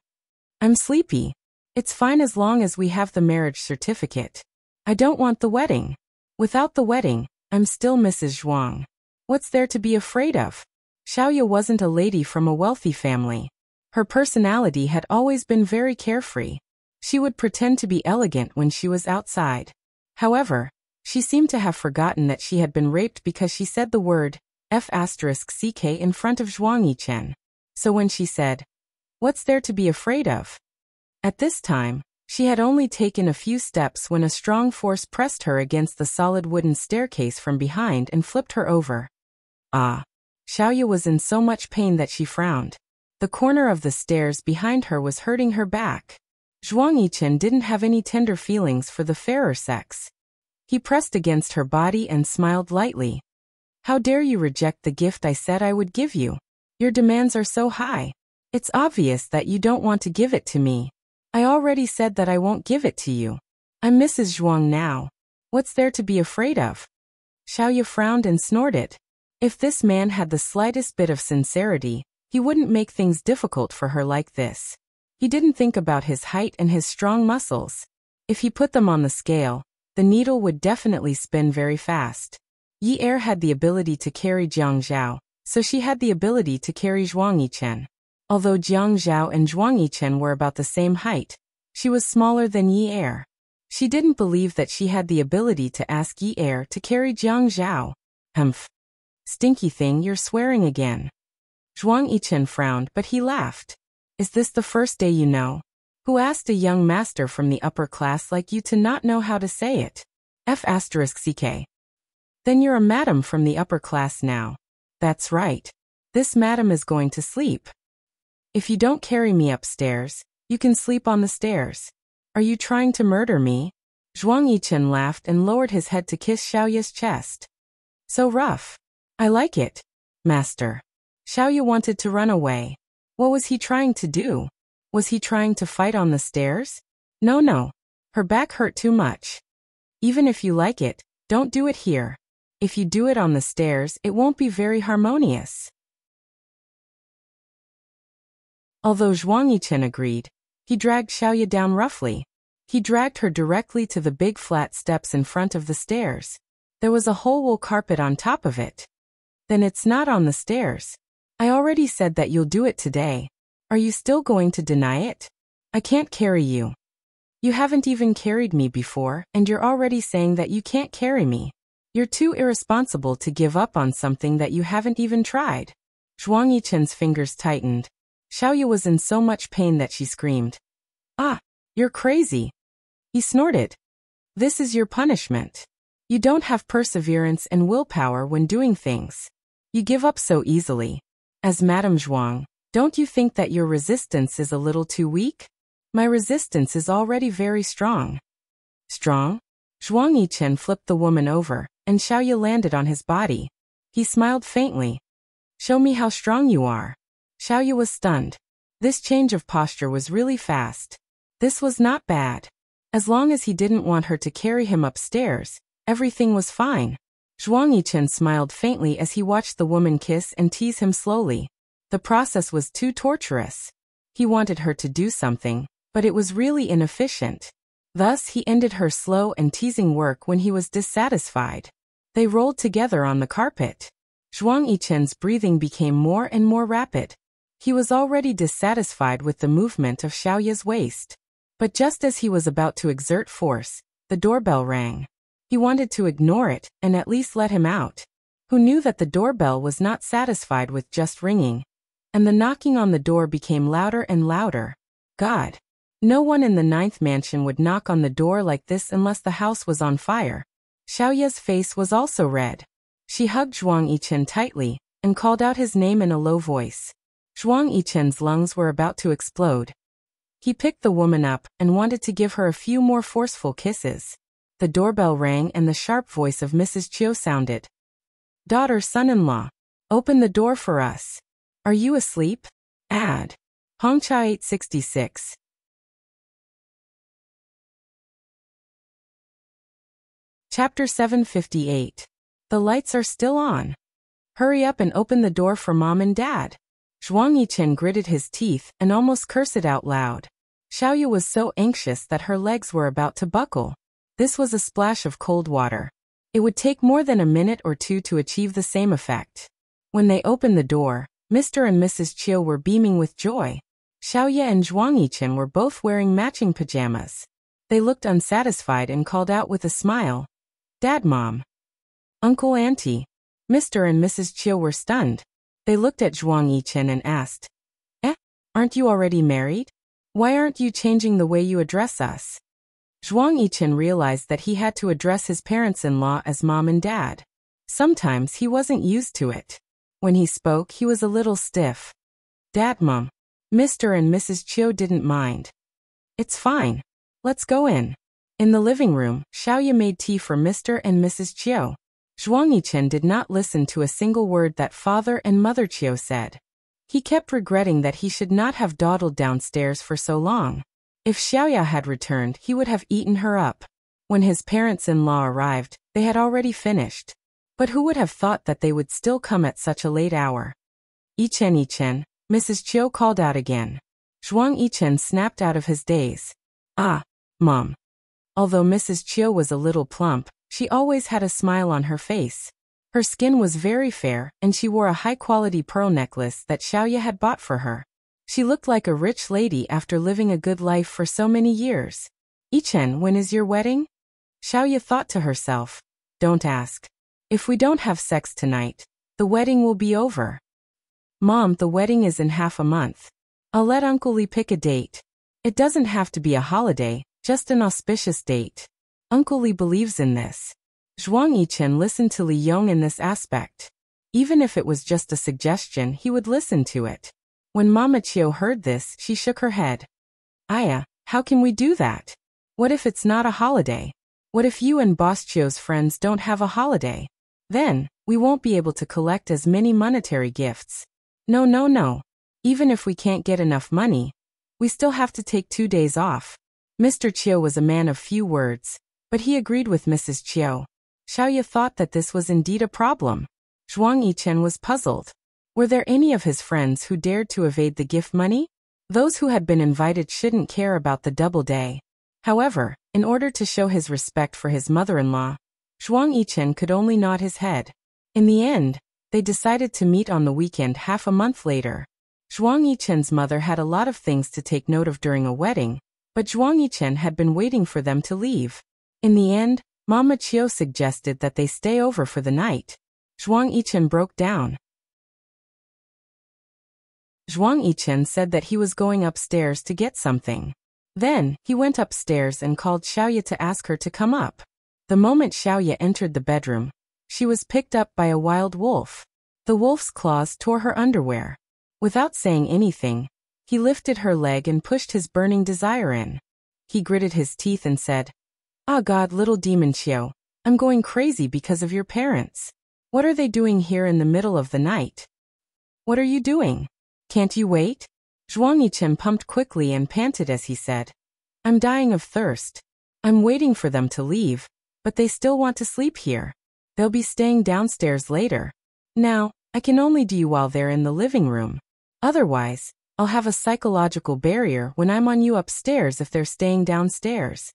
I'm sleepy. It's fine as long as we have the marriage certificate. I don't want the wedding. Without the wedding, I'm still Mrs. Zhuang. What's there to be afraid of? Xiaoya wasn't a lady from a wealthy family. Her personality had always been very carefree. She would pretend to be elegant when she was outside. However, she seemed to have forgotten that she had been raped because she said the word F***ck in front of Zhuang Yichen. So when she said, "What's there to be afraid of?" At this time, she had only taken a few steps when a strong force pressed her against the solid wooden staircase from behind and flipped her over. Xiaoya was in so much pain that she frowned. The corner of the stairs behind her was hurting her back. Zhuang Yichen didn't have any tender feelings for the fairer sex. He pressed against her body and smiled lightly. How dare you reject the gift I said I would give you? Your demands are so high. It's obvious that you don't want to give it to me. I already said that I won't give it to you. I'm Mrs. Zhuang now. What's there to be afraid of? Xiaoya frowned and snorted. If this man had the slightest bit of sincerity, he wouldn't make things difficult for her like this. He didn't think about his height and his strong muscles. If he put them on the scale, the needle would definitely spin very fast. Yi Er had the ability to carry Jiang Zhao, so she had the ability to carry Zhuang Yichen. Although Jiang Zhao and Zhuang Yichen were about the same height, she was smaller than Yi Er. She didn't believe that she had the ability to ask Yi Er to carry Jiang Zhao. Humph. Stinky thing, you're swearing again. Zhuang Yichen frowned, but he laughed. Is this the first day you know? Who asked a young master from the upper class like you to not know how to say it? F***ck. Then you're a madam from the upper class now. That's right. This madam is going to sleep. If you don't carry me upstairs, you can sleep on the stairs. Are you trying to murder me? Zhuang Yichen laughed and lowered his head to kiss Xiaoya's chest. So rough. I like it, master. Xiaoya wanted to run away. What was he trying to do? Was he trying to fight on the stairs? No. Her back hurt too much. Even if you like it, don't do it here. If you do it on the stairs, it won't be very harmonious. Although Zhuang Yichen agreed, he dragged Xiaoya down roughly. He dragged her directly to the big flat steps in front of the stairs. There was a whole wool carpet on top of it. Then it's not on the stairs. I already said that you'll do it today. Are you still going to deny it? I can't carry you. You haven't even carried me before, and you're already saying that you can't carry me. You're too irresponsible to give up on something that you haven't even tried. Zhuang Yichen's fingers tightened. Xiaoya was in so much pain that she screamed. Ah! You're crazy. He snorted. This is your punishment. You don't have perseverance and willpower when doing things. You give up so easily. As Madame Zhuang, don't you think that your resistance is a little too weak? My resistance is already very strong. Strong? Zhuang Yichen flipped the woman over, and Xiaoya landed on his body. He smiled faintly. Show me how strong you are. Xiaoya was stunned. This change of posture was really fast. This was not bad. As long as he didn't want her to carry him upstairs, everything was fine. Zhuang Yichen smiled faintly as he watched the woman kiss and tease him slowly. The process was too torturous. He wanted her to do something, but it was really inefficient. Thus he ended her slow and teasing work when he was dissatisfied. They rolled together on the carpet. Zhuang Yichen's breathing became more and more rapid. He was already dissatisfied with the movement of Xiaoya's waist. But just as he was about to exert force, the doorbell rang. He wanted to ignore it and at least let him out. Who knew that the doorbell was not satisfied with just ringing? And the knocking on the door became louder and louder. God! No one in the 9th mansion would knock on the door like this unless the house was on fire. Xiaoya's face was also red. She hugged Zhuang Yichen tightly and called out his name in a low voice. Zhuang Yichen's lungs were about to explode. He picked the woman up and wanted to give her a few more forceful kisses. The doorbell rang and the sharp voice of Mrs. Chiu sounded. Daughter, son-in-law, open the door for us. Are you asleep? Add. Hongcha 866. Chapter 758. The lights are still on. Hurry up and open the door for Mom and Dad. Zhuang Yichen gritted his teeth and almost cursed it out loud. Xiaoya was so anxious that her legs were about to buckle. This was a splash of cold water. It would take more than a minute or two to achieve the same effect. When they opened the door, Mr. and Mrs. Chiu were beaming with joy. Xiaoya and Zhuang Yichen were both wearing matching pajamas. They looked unsatisfied and called out with a smile. Dad, Mom. Uncle, Auntie. Mr. and Mrs. Chiu were stunned. They looked at Zhuang Yichen and asked, aren't you already married? Why aren't you changing the way you address us? Zhuang Yichen realized that he had to address his parents-in-law as Mom and Dad. Sometimes he wasn't used to it. When he spoke, he was a little stiff. Dad, Mom. Mr. and Mrs. Chiu didn't mind. It's fine. Let's go in. In the living room, Xiaoya made tea for Mr. and Mrs. Chiu. Zhuang Yichen did not listen to a single word that Father and Mother Chiu said. He kept regretting that he should not have dawdled downstairs for so long. If Xiaoya had returned, he would have eaten her up. When his parents-in-law arrived, they had already finished. But who would have thought that they would still come at such a late hour? Yichen, Mrs. Chiu called out again. Zhuang Yichen snapped out of his daze. Ah, Mom. Although Mrs. Chiu was a little plump, she always had a smile on her face. Her skin was very fair, and she wore a high-quality pearl necklace that Xiaoya had bought for her. She looked like a rich lady after living a good life for so many years. Yichen, when is your wedding? Xiaoya thought to herself. Don't ask. If we don't have sex tonight, the wedding will be over. Mom, the wedding is in half a month. I'll let Uncle Li pick a date. It doesn't have to be a holiday, just an auspicious date. Uncle Li believes in this. Zhuang Yichen listened to Li Yong in this aspect. Even if it was just a suggestion, he would listen to it. When Mama Chiu heard this, she shook her head. Aya, how can we do that? What if it's not a holiday? What if you and Boss Chiu's friends don't have a holiday? Then, we won't be able to collect as many monetary gifts. No. Even if we can't get enough money, we still have to take 2 days off. Mr. Chiu was a man of few words, but he agreed with Mrs. Chiu. Xiaoya thought that this was indeed a problem. Zhuang Yichen was puzzled. Were there any of his friends who dared to evade the gift money? Those who had been invited shouldn't care about the double day. However, in order to show his respect for his mother-in-law, Zhuang Yichen could only nod his head. In the end, they decided to meet on the weekend half a month later. Zhuang Yichen's mother had a lot of things to take note of during a wedding, but Zhuang Yichen had been waiting for them to leave. In the end, Mama Chiu suggested that they stay over for the night. Zhuang Yichen broke down. Zhuang Yichen said that he was going upstairs to get something. Then, he went upstairs and called Xiaoya to ask her to come up. The moment Xiaoya entered the bedroom, she was picked up by a wild wolf. The wolf's claws tore her underwear. Without saying anything, he lifted her leg and pushed his burning desire in. He gritted his teeth and said, "Ah God, little demon Xiao, I'm going crazy because of your parents. What are they doing here in the middle of the night? What are you doing? Can't you wait?" Zhuang Yichen pumped quickly and panted as he said, "I'm dying of thirst. I'm waiting for them to leave, but they still want to sleep here. They'll be staying downstairs later. Now, I can only do you while they're in the living room. Otherwise, I'll have a psychological barrier when I'm on you upstairs if they're staying downstairs."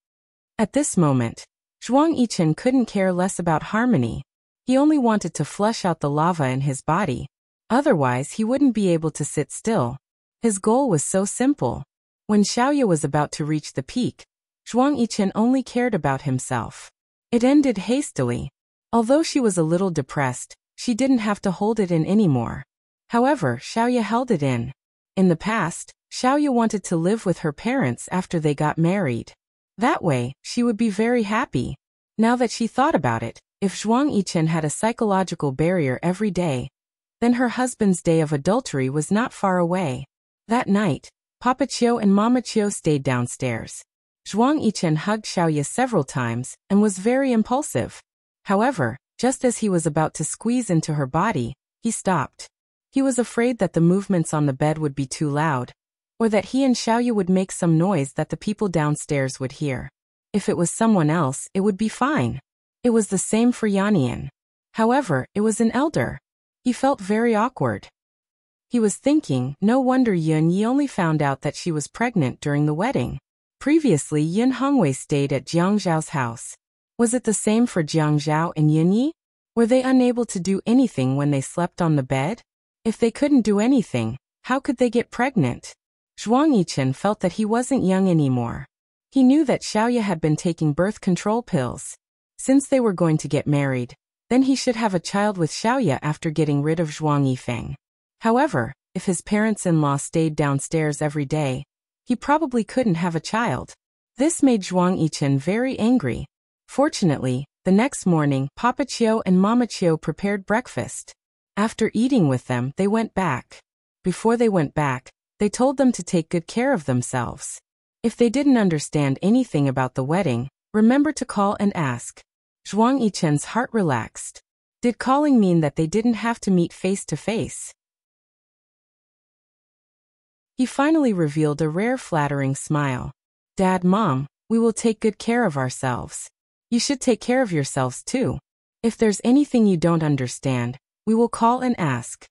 At this moment, Zhuang Yichen couldn't care less about harmony. He only wanted to flush out the lava in his body. Otherwise, he wouldn't be able to sit still. His goal was so simple. When Xiaoya was about to reach the peak, Zhuang Yichen only cared about himself. It ended hastily. Although she was a little depressed, she didn't have to hold it in anymore. However, Xiaoya held it in. In the past, Xiaoya wanted to live with her parents after they got married. That way, she would be very happy. Now that she thought about it, if Zhuang Yichen had a psychological barrier every day, then her husband's day of adultery was not far away. That night, Papa Qiu and Mama Qiu stayed downstairs. Zhuang Yichen hugged Xiaoya several times and was very impulsive. However, just as he was about to squeeze into her body, he stopped. He was afraid that the movements on the bed would be too loud, or that he and Xiaoya would make some noise that the people downstairs would hear. If it was someone else, it would be fine. It was the same for Yannian. However, it was an elder. He felt very awkward. He was thinking, no wonder Yun Yi only found out that she was pregnant during the wedding. Previously, Yun Hongwei stayed at Jiang Zhao's house. Was it the same for Jiang Zhao and Yun Yi? Were they unable to do anything when they slept on the bed? If they couldn't do anything, how could they get pregnant? Zhuang Yichen felt that he wasn't young anymore. He knew that Xiaoya had been taking birth control pills. Since they were going to get married, then he should have a child with Xiaoya after getting rid of Zhuang Yifeng. However, if his parents-in-law stayed downstairs every day, he probably couldn't have a child. This made Zhuang Yichen very angry. Fortunately, the next morning, Papa Qiu and Mama Qiu prepared breakfast. After eating with them, they went back. Before they went back, they told them to take good care of themselves. If they didn't understand anything about the wedding, remember to call and ask. Zhuang Yichen's heart relaxed. Did calling mean that they didn't have to meet face to face? He finally revealed a rare flattering smile. "Dad, Mom, we will take good care of ourselves. You should take care of yourselves too. If there's anything you don't understand, we will call and ask."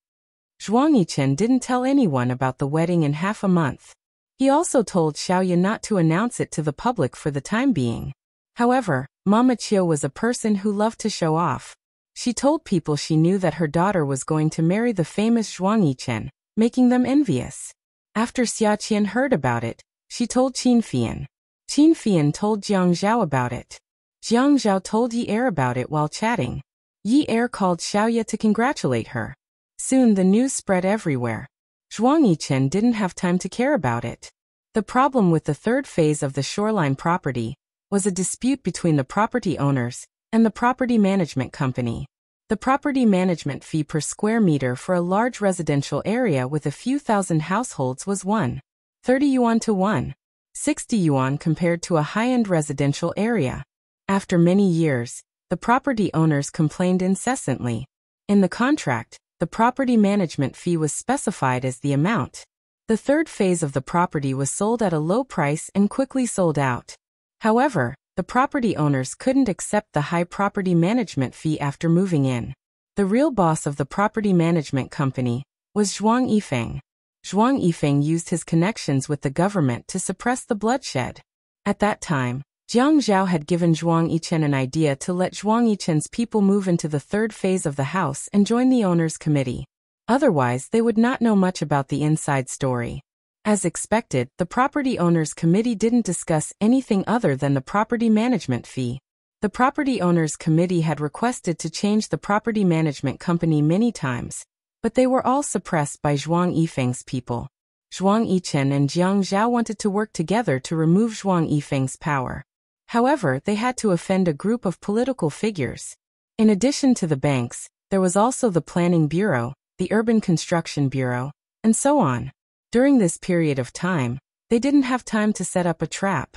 Zhuang Yichen didn't tell anyone about the wedding in half a month. He also told Xiaoya not to announce it to the public for the time being. However, Mama Qiu was a person who loved to show off. She told people she knew that her daughter was going to marry the famous Zhuang Yichen, making them envious. After Xia Qian heard about it, she told Qin Fian. Qin Fian told Jiang Zhao about it. Jiang Zhao told Yi Er about it while chatting. Yi Er called Xiaoya to congratulate her. Soon the news spread everywhere. Zhuang Yichen didn't have time to care about it. The problem with the third phase of the shoreline property was a dispute between the property owners and the property management company. The property management fee per square meter for a large residential area with a few thousand households was 130 yuan to 160 yuan compared to a high-end residential area. After many years, the property owners complained incessantly. In the contract, the property management fee was specified as the amount. The third phase of the property was sold at a low price and quickly sold out. However, the property owners couldn't accept the high property management fee after moving in. The real boss of the property management company was Zhuang Yifeng. Zhuang Yifeng used his connections with the government to suppress the bloodshed. At that time, Jiang Zhao had given Zhuang Yichen an idea to let Zhuang Yichen's people move into the third phase of the house and join the owners' committee. Otherwise, they would not know much about the inside story. As expected, the property owners' committee didn't discuss anything other than the property management fee. The property owners' committee had requested to change the property management company many times, but they were all suppressed by Zhuang Yifeng's people. Zhuang Yichen and Jiang Zhao wanted to work together to remove Zhuang Yifeng's power. However, they had to offend a group of political figures. In addition to the banks, there was also the Planning Bureau, the Urban Construction Bureau, and so on. During this period of time, they didn't have time to set up a trap.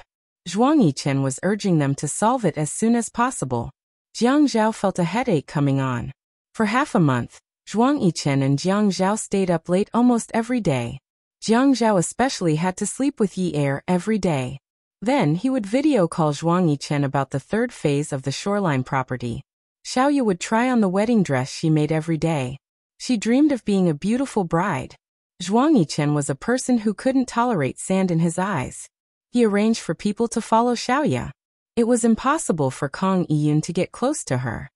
Zhuang Yichen was urging them to solve it as soon as possible. Jiang Zhao felt a headache coming on. For half a month, Zhuang Yichen and Jiang Zhao stayed up late almost every day. Jiang Zhao especially had to sleep with Yi Er every day. Then he would video call Zhuang Yichen about the third phase of the shoreline property. Xiaoya would try on the wedding dress she made every day. She dreamed of being a beautiful bride. Zhuang Yichen was a person who couldn't tolerate sand in his eyes. He arranged for people to follow Xiaoya. It was impossible for Kang Yiyun to get close to her.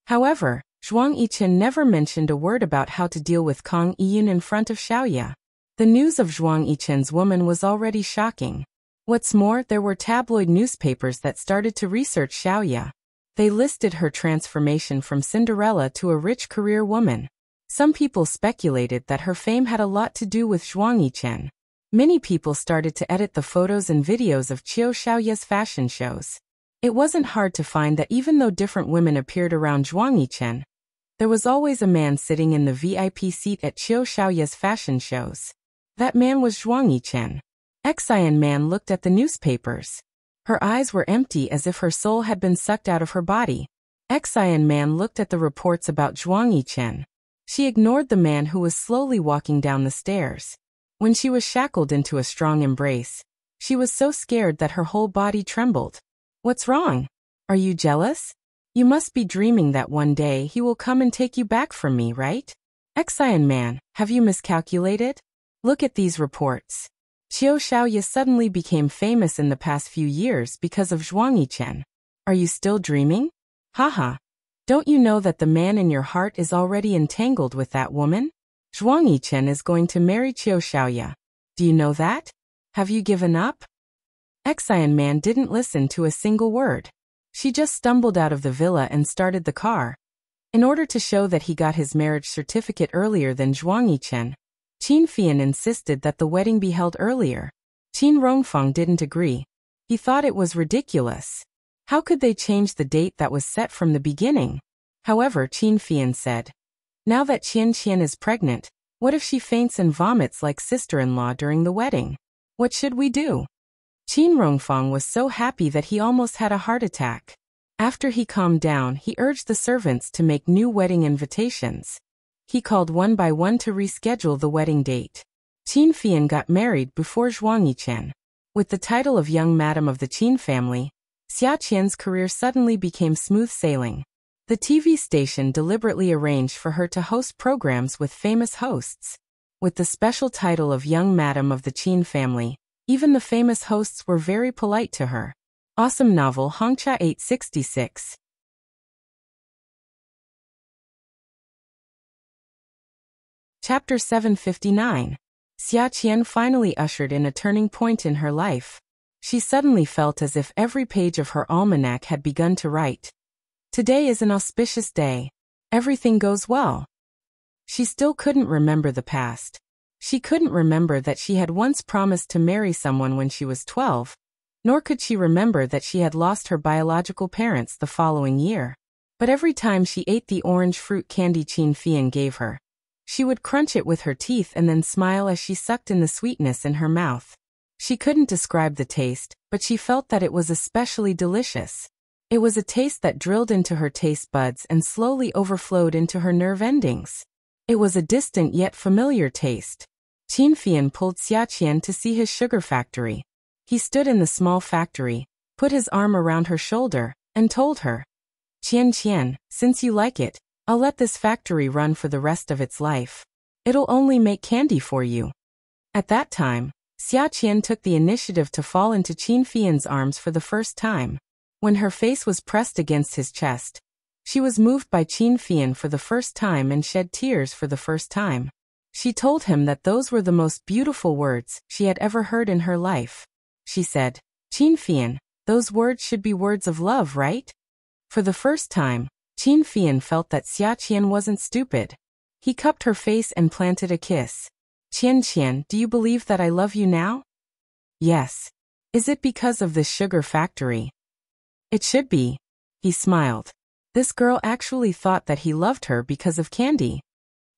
However, Zhuang Yichen never mentioned a word about how to deal with Kang Yiyun in front of Xiaoya. The news of Zhuang Yichen's woman was already shocking. What's more, there were tabloid newspapers that started to research Xiaoya. They listed her transformation from Cinderella to a rich career woman. Some people speculated that her fame had a lot to do with Zhuang Yichen. Many people started to edit the photos and videos of Qiu Xiaoya's fashion shows. It wasn't hard to find that even though different women appeared around Zhuang Yichen, there was always a man sitting in the VIP seat at Qiu Xiaoya's fashion shows. That man was Zhuang Yichen. Xian Man looked at the newspapers. Her eyes were empty as if her soul had been sucked out of her body. Xian Man looked at the reports about Zhuang Yichen. She ignored the man who was slowly walking down the stairs. When she was shackled into a strong embrace, she was so scared that her whole body trembled. What's wrong? Are you jealous? You must be dreaming that one day he will come and take you back from me, right? Xian Man, have you miscalculated? Look at these reports. Qiu Xiaoya suddenly became famous in the past few years because of Zhuang Yichen. Are you still dreaming? Haha. Don't you know that the man in your heart is already entangled with that woman? Zhuang Yichen is going to marry Qiu Xiaoya. Do you know that? Have you given up? Xian Man didn't listen to a single word. She just stumbled out of the villa and started the car. In order to show that he got his marriage certificate earlier than Zhuang Yichen, Qin Fian insisted that the wedding be held earlier. Qin Rongfeng didn't agree. He thought it was ridiculous. How could they change the date that was set from the beginning? However, Qin Fian said, now that Qian Qian is pregnant, what if she faints and vomits like sister-in-law during the wedding? What should we do? Qin Rongfeng was so happy that he almost had a heart attack. After he calmed down, he urged the servants to make new wedding invitations. He called one by one to reschedule the wedding date. Qin Fian got married before Zhuang Yichen. With the title of Young Madam of the Qin family, Xia Qian's career suddenly became smooth sailing. The TV station deliberately arranged for her to host programs with famous hosts. With the special title of Young Madam of the Qin family, even the famous hosts were very polite to her. Awesome novel Hongcha 866. Chapter 759. Xia Qian finally ushered in a turning point in her life. She suddenly felt as if every page of her almanac had begun to write. Today is an auspicious day. Everything goes well. She still couldn't remember the past. She couldn't remember that she had once promised to marry someone when she was 12, nor could she remember that she had lost her biological parents the following year. But every time she ate the orange fruit candy Qin Fian gave her, she would crunch it with her teeth and then smile as she sucked in the sweetness in her mouth. She couldn't describe the taste, but she felt that it was especially delicious. It was a taste that drilled into her taste buds and slowly overflowed into her nerve endings. It was a distant yet familiar taste. Qin Fian pulled Xia Qian to see his sugar factory. He stood in the small factory, put his arm around her shoulder, and told her, Qian Qian, since you like it, I'll let this factory run for the rest of its life. It'll only make candy for you. At that time, Xia Qian took the initiative to fall into Qin Fian's arms for the first time. When her face was pressed against his chest, she was moved by Qin Fian for the first time and shed tears for the first time. She told him that those were the most beautiful words she had ever heard in her life. She said, Qin Fian, those words should be words of love, right? For the first time, Qin Fian felt that Xia Qian wasn't stupid. He cupped her face and planted a kiss. Qian, do you believe that I love you now? Yes. Is it because of this sugar factory? It should be. He smiled. This girl actually thought that he loved her because of candy.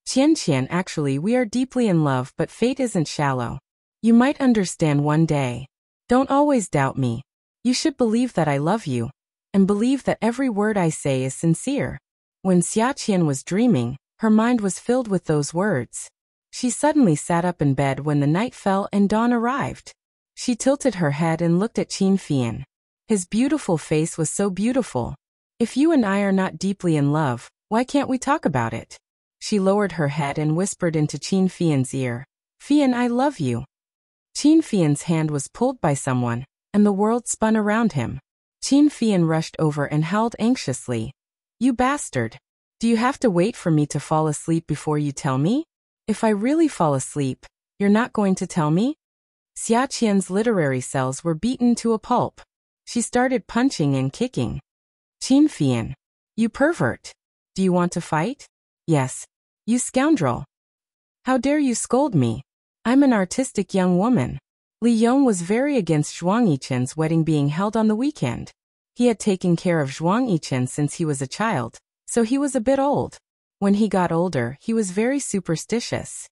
Qian, actually we are deeply in love, but fate isn't shallow. You might understand one day. Don't always doubt me. You should believe that I love you, and believe that every word I say is sincere. When Qian was dreaming, her mind was filled with those words. She suddenly sat up in bed when the night fell and dawn arrived. She tilted her head and looked at Qin Fian. His beautiful face was so beautiful. If you and I are not deeply in love, why can't we talk about it? She lowered her head and whispered into Qin Fian's ear. Fian, I love you. Qin Fian's hand was pulled by someone, and the world spun around him. Qin Fian rushed over and howled anxiously. You bastard! Do you have to wait for me to fall asleep before you tell me? If I really fall asleep, you're not going to tell me? Xia Qian's literary cells were beaten to a pulp. She started punching and kicking. Qin Fian. You pervert. Do you want to fight? Yes. You scoundrel. How dare you scold me? I'm an artistic young woman. Li Yong was very against Zhuang Yichen's wedding being held on the weekend. He had taken care of Zhuang Yichen since he was a child, so he was a bit old. When he got older, he was very superstitious.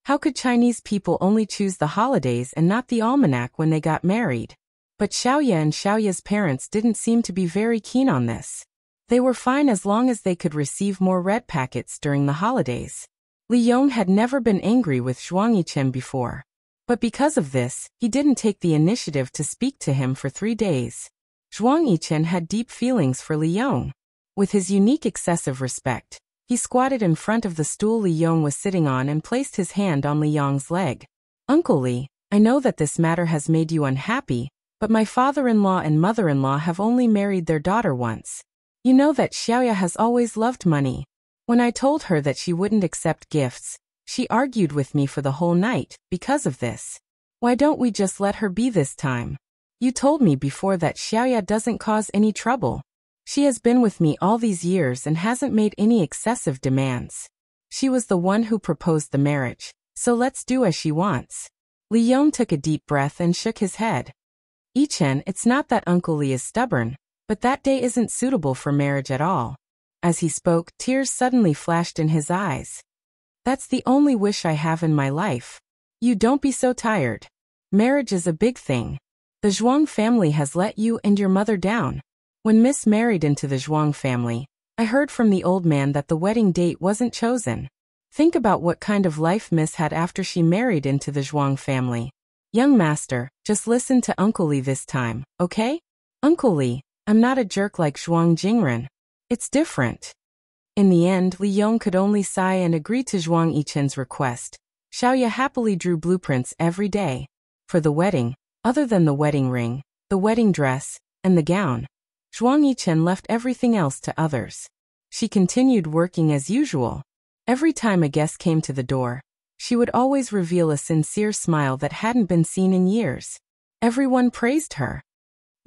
How could Chinese people only choose the holidays and not the almanac when they got married? But Xiaoya and Xiaoya's parents didn't seem to be very keen on this. They were fine as long as they could receive more red packets during the holidays. Li Yong had never been angry with Zhuang Yichen before. But because of this, he didn't take the initiative to speak to him for 3 days. Zhuang Yichen had deep feelings for Li Yong. With his unique excessive respect, he squatted in front of the stool Li Yong was sitting on and placed his hand on Li Yong's leg. Uncle Li, I know that this matter has made you unhappy, but my father-in-law and mother-in-law have only married their daughter once. You know that Xiaoya has always loved money. When I told her that she wouldn't accept gifts, she argued with me for the whole night because of this. Why don't we just let her be this time? You told me before that Xiaoya doesn't cause any trouble. She has been with me all these years and hasn't made any excessive demands. She was the one who proposed the marriage, so let's do as she wants. Li Yong took a deep breath and shook his head. Yichen, it's not that Uncle Li is stubborn, but that day isn't suitable for marriage at all. As he spoke, tears suddenly flashed in his eyes. That's the only wish I have in my life. You don't be so tired. Marriage is a big thing. The Zhuang family has let you and your mother down. When Miss married into the Zhuang family, I heard from the old man that the wedding date wasn't chosen. Think about what kind of life Miss had after she married into the Zhuang family. Young master, just listen to Uncle Li this time, okay? Uncle Li, I'm not a jerk like Zhuang Jingren. It's different. In the end, Li Yong could only sigh and agree to Zhuang Yichen's request. Xiaoya happily drew blueprints every day. For the wedding, other than the wedding ring, the wedding dress, and the gown, Zhuang Yichen left everything else to others. She continued working as usual. Every time a guest came to the door, she would always reveal a sincere smile that hadn't been seen in years. Everyone praised her.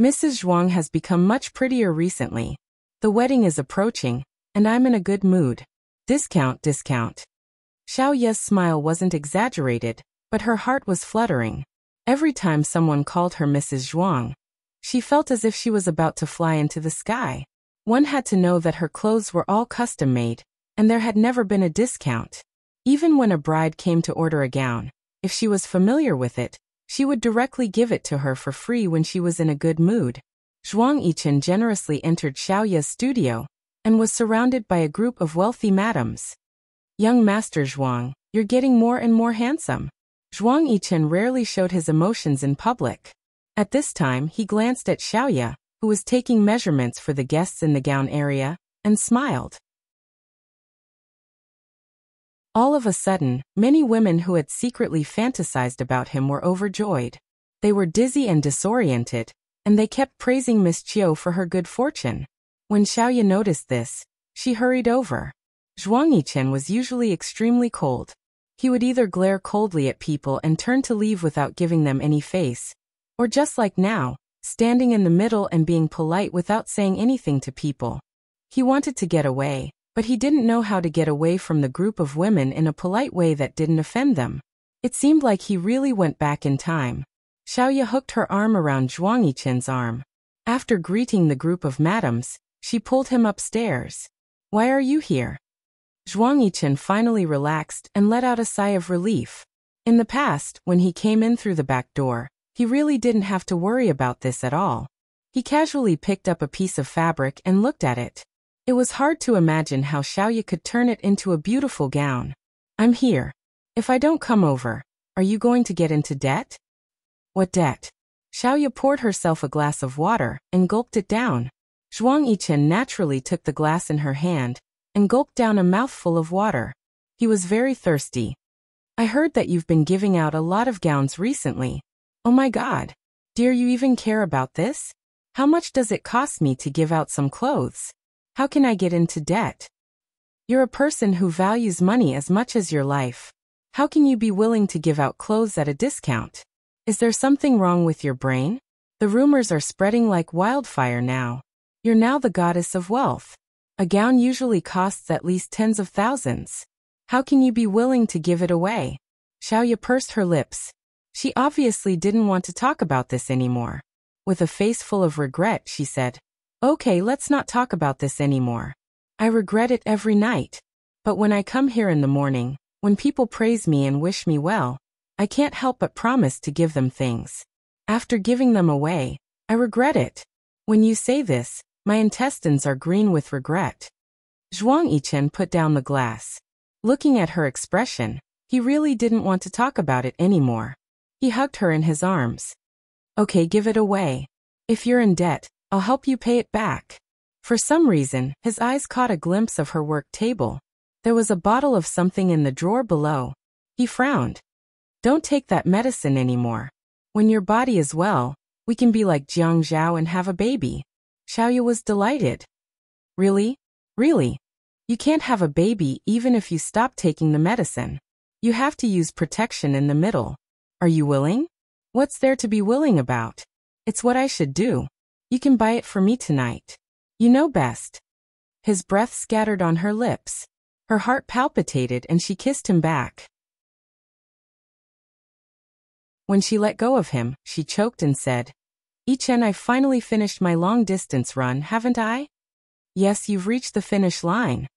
Mrs. Zhuang has become much prettier recently. The wedding is approaching, and I'm in a good mood. Discount. Xiaoya's smile wasn't exaggerated, but her heart was fluttering. Every time someone called her Mrs. Zhuang, she felt as if she was about to fly into the sky. One had to know that her clothes were all custom-made, and there had never been a discount. Even when a bride came to order a gown, if she was familiar with it, she would directly give it to her for free when she was in a good mood. Zhuang Yichen generously entered Xiaoya's studio, and was surrounded by a group of wealthy madams. Young Master Zhuang, you're getting more and more handsome. Zhuang Yichen rarely showed his emotions in public. At this time, he glanced at Xiaoya, who was taking measurements for the guests in the gown area, and smiled. All of a sudden, many women who had secretly fantasized about him were overjoyed. They were dizzy and disoriented, and they kept praising Miss Qiu for her good fortune. When Xiaoya noticed this, she hurried over. Zhuang Yichen was usually extremely cold. He would either glare coldly at people and turn to leave without giving them any face, or just like now, standing in the middle and being polite without saying anything to people. He wanted to get away, but he didn't know how to get away from the group of women in a polite way that didn't offend them. It seemed like he really went back in time. Xiaoya hooked her arm around Zhuang Yichen's arm. After greeting the group of madams, she pulled him upstairs. Why are you here? Zhuang Yichen finally relaxed and let out a sigh of relief. In the past, when he came in through the back door, he really didn't have to worry about this at all. He casually picked up a piece of fabric and looked at it. It was hard to imagine how Xiaoya could turn it into a beautiful gown. I'm here. If I don't come over, are you going to get into debt? What debt? Xiaoya poured herself a glass of water and gulped it down. Zhuang Yichen naturally took the glass in her hand and gulped down a mouthful of water. He was very thirsty. I heard that you've been giving out a lot of gowns recently. Oh my God. Dear, you even care about this? How much does it cost me to give out some clothes? How can I get into debt? You're a person who values money as much as your life. How can you be willing to give out clothes at a discount? Is there something wrong with your brain? The rumors are spreading like wildfire now. You're now the goddess of wealth. A gown usually costs at least tens of thousands. How can you be willing to give it away? Xiaoya pursed her lips. She obviously didn't want to talk about this anymore. With a face full of regret, she said, Okay, let's not talk about this anymore. I regret it every night. But when I come here in the morning, when people praise me and wish me well, I can't help but promise to give them things. After giving them away, I regret it. When you say this, my intestines are green with regret. Zhuang Yichen put down the glass. Looking at her expression, he really didn't want to talk about it anymore. He hugged her in his arms. Okay, give it away. If you're in debt, I'll help you pay it back. For some reason, his eyes caught a glimpse of her work table. There was a bottle of something in the drawer below. He frowned. Don't take that medicine anymore. When your body is well, we can be like Jiang Zhao and have a baby. Xiaoya was delighted. Really? Really? You can't have a baby even if you stop taking the medicine. You have to use protection in the middle. Are you willing? What's there to be willing about? It's what I should do. You can buy it for me tonight. You know best. His breath scattered on her lips. Her heart palpitated and she kissed him back. When she let go of him, she choked and said, Yichen, I've finally finished my long-distance run, haven't I? Yes, you've reached the finish line.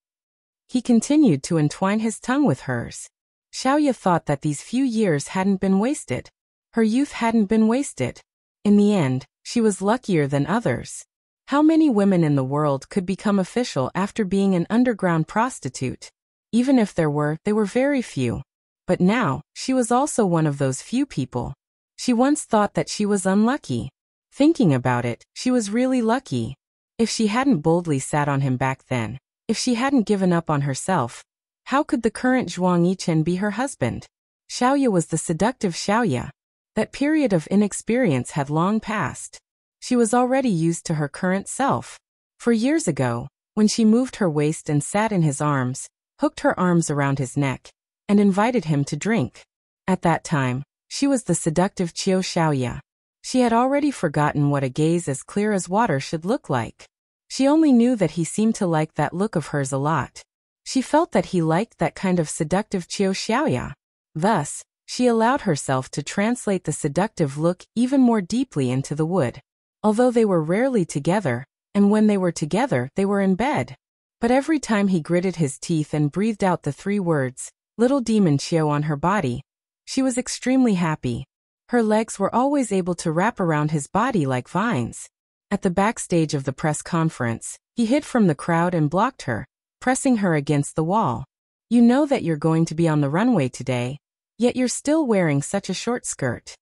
He continued to entwine his tongue with hers. Xiaoya thought that these few years hadn't been wasted. Her youth hadn't been wasted. In the end, she was luckier than others. How many women in the world could become official after being an underground prostitute? Even if there were, they were very few. But now, she was also one of those few people. She once thought that she was unlucky. Thinking about it, she was really lucky. If she hadn't boldly sat on him back then, if she hadn't given up on herself, how could the current Zhuang Yichen be her husband? Xiaoya was the seductive Xiaoya. That period of inexperience had long passed. She was already used to her current self. For years ago, when she moved her waist and sat in his arms, hooked her arms around his neck, and invited him to drink. At that time, she was the seductive Qiu Xiaoya. She had already forgotten what a gaze as clear as water should look like. She only knew that he seemed to like that look of hers a lot. She felt that he liked that kind of seductive Qiu Xiaoya. Thus, she allowed herself to translate the seductive look even more deeply into the wood. Although they were rarely together, and when they were together, they were in bed. But every time he gritted his teeth and breathed out the 3 words, Little Demon Qiu on her body, she was extremely happy. Her legs were always able to wrap around his body like vines. At the backstage of the press conference, he hid from the crowd and blocked her, pressing her against the wall. You know that you're going to be on the runway today, yet you're still wearing such a short skirt.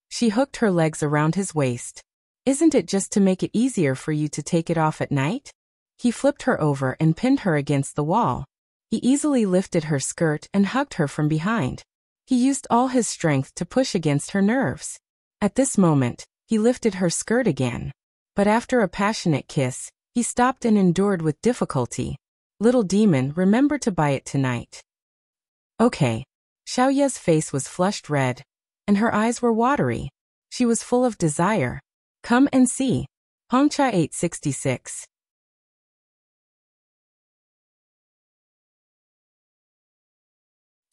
She hooked her legs around his waist. Isn't it just to make it easier for you to take it off at night? He flipped her over and pinned her against the wall. He easily lifted her skirt and hugged her from behind. He used all his strength to push against her nerves. At this moment, he lifted her skirt again. But after a passionate kiss, he stopped and endured with difficulty. Little demon, remember to buy it tonight. Okay. Xiaoya's face was flushed red, and her eyes were watery. She was full of desire. Come and see. Hongcha 866.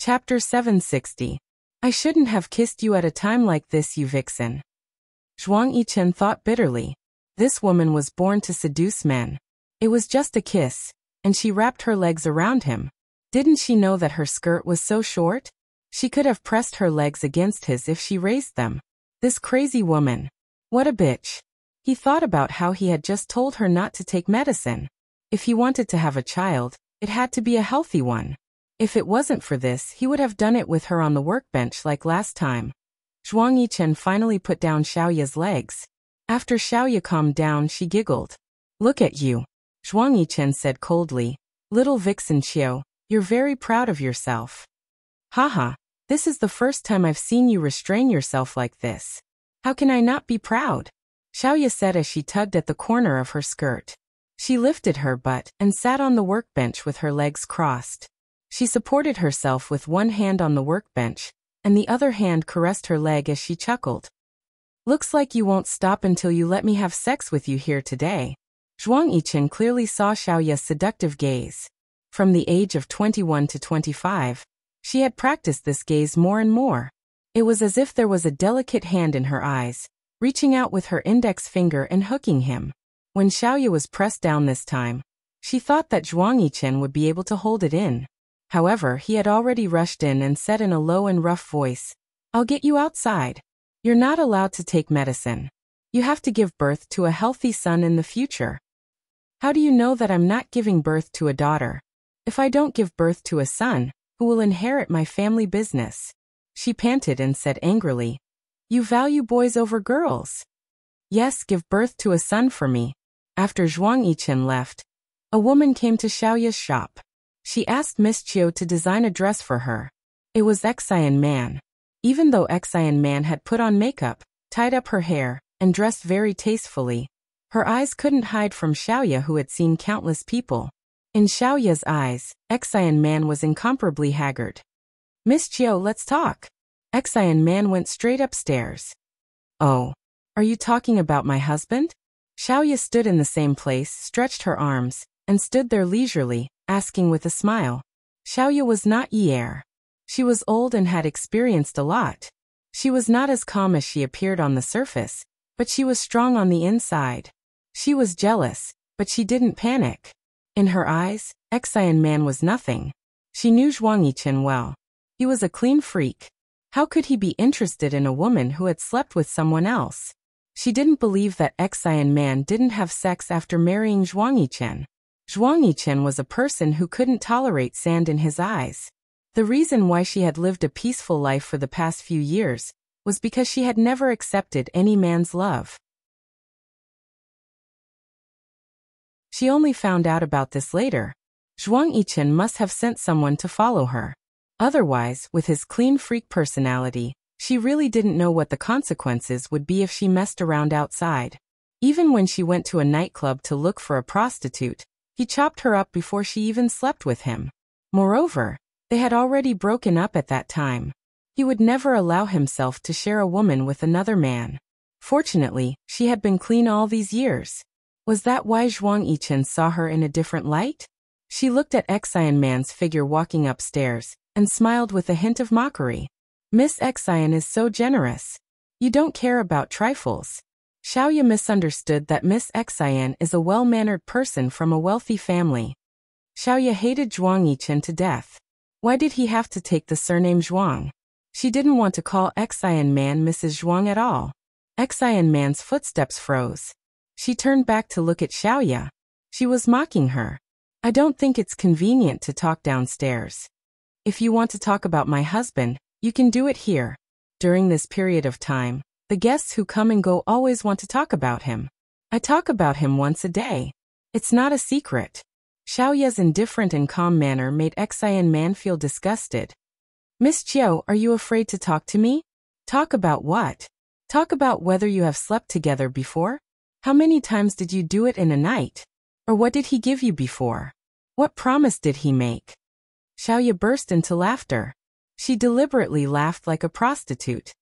Chapter 760. I shouldn't have kissed you at a time like this, you vixen. Zhuang Yichen thought bitterly. This woman was born to seduce men. It was just a kiss, and she wrapped her legs around him. Didn't she know that her skirt was so short? She could have pressed her legs against his if she raised them. This crazy woman. What a bitch. He thought about how he had just told her not to take medicine. If he wanted to have a child, it had to be a healthy one. If it wasn't for this, he would have done it with her on the workbench like last time. Zhuang Yichen finally put down Xiaoya's legs. After Xiaoya calmed down, she giggled. Look at you. Zhuang Yichen said coldly. Little vixen Qiu, you're very proud of yourself. Haha, this is the first time I've seen you restrain yourself like this. How can I not be proud? Xiaoya said as she tugged at the corner of her skirt. She lifted her butt and sat on the workbench with her legs crossed. She supported herself with one hand on the workbench, and the other hand caressed her leg as she chuckled. Looks like you won't stop until you let me have sex with you here today. Zhuang Yichen clearly saw Xiaoya's seductive gaze. From the age of 21 to 25, she had practiced this gaze more and more. It was as if there was a delicate hand in her eyes, reaching out with her index finger and hooking him. When Xiaoya was pressed down this time, she thought that Zhuang Yichen would be able to hold it in. However, he had already rushed in and said in a low and rough voice, I'll get you outside. You're not allowed to take medicine. You have to give birth to a healthy son in the future. How do you know that I'm not giving birth to a daughter? If I don't give birth to a son, who will inherit my family business? She panted and said angrily, You value boys over girls? Yes, give birth to a son for me. After Zhuang Yichen left, a woman came to Xiaoya's shop. She asked Miss Qiu to design a dress for her. It was Xian Man. Even though Xian Man had put on makeup, tied up her hair, and dressed very tastefully, her eyes couldn't hide from Xiaoya, who had seen countless people. In Xiaoya's eyes, Xian Man was incomparably haggard. Miss Qiu, let's talk. Xian Man went straight upstairs. Oh, are you talking about my husband? Xiaoya stood in the same place, stretched her arms, and stood there leisurely, asking with a smile. Xiaoya was not Yi. She was old and had experienced a lot. She was not as calm as she appeared on the surface, but she was strong on the inside. She was jealous, but she didn't panic. In her eyes, Xian Man was nothing. She knew Zhuang Yichen well. He was a clean freak. How could he be interested in a woman who had slept with someone else? She didn't believe that Xian Man didn't have sex after marrying Zhuang Yichen. Zhuang Yichen was a person who couldn't tolerate sand in his eyes. The reason why she had lived a peaceful life for the past few years was because she had never accepted any man's love. She only found out about this later. Zhuang Yichen must have sent someone to follow her. Otherwise, with his clean freak personality, she really didn't know what the consequences would be if she messed around outside. Even when she went to a nightclub to look for a prostitute, he chopped her up before she even slept with him. Moreover, they had already broken up at that time. He would never allow himself to share a woman with another man. Fortunately, she had been clean all these years. Was that why Zhuang Yichen saw her in a different light? She looked at Xian Man's figure walking upstairs, and smiled with a hint of mockery. Miss Xian is so generous. You don't care about trifles. Xiaoya misunderstood that Miss Xian is a well-mannered person from a wealthy family. Xiaoya hated Zhuang Yichen to death. Why did he have to take the surname Zhuang? She didn't want to call Xian Man Mrs. Zhuang at all. Xian Man's footsteps froze. She turned back to look at Xiaoya. She was mocking her. I don't think it's convenient to talk downstairs. If you want to talk about my husband, you can do it here. During this period of time, the guests who come and go always want to talk about him. I talk about him once a day. It's not a secret. Xiaoya's indifferent and calm manner made Xian Man feel disgusted. Miss Qiu, are you afraid to talk to me? Talk about what? Talk about whether you have slept together before? How many times did you do it in a night? Or what did he give you before? What promise did he make? Xiaoya burst into laughter. She deliberately laughed like a prostitute.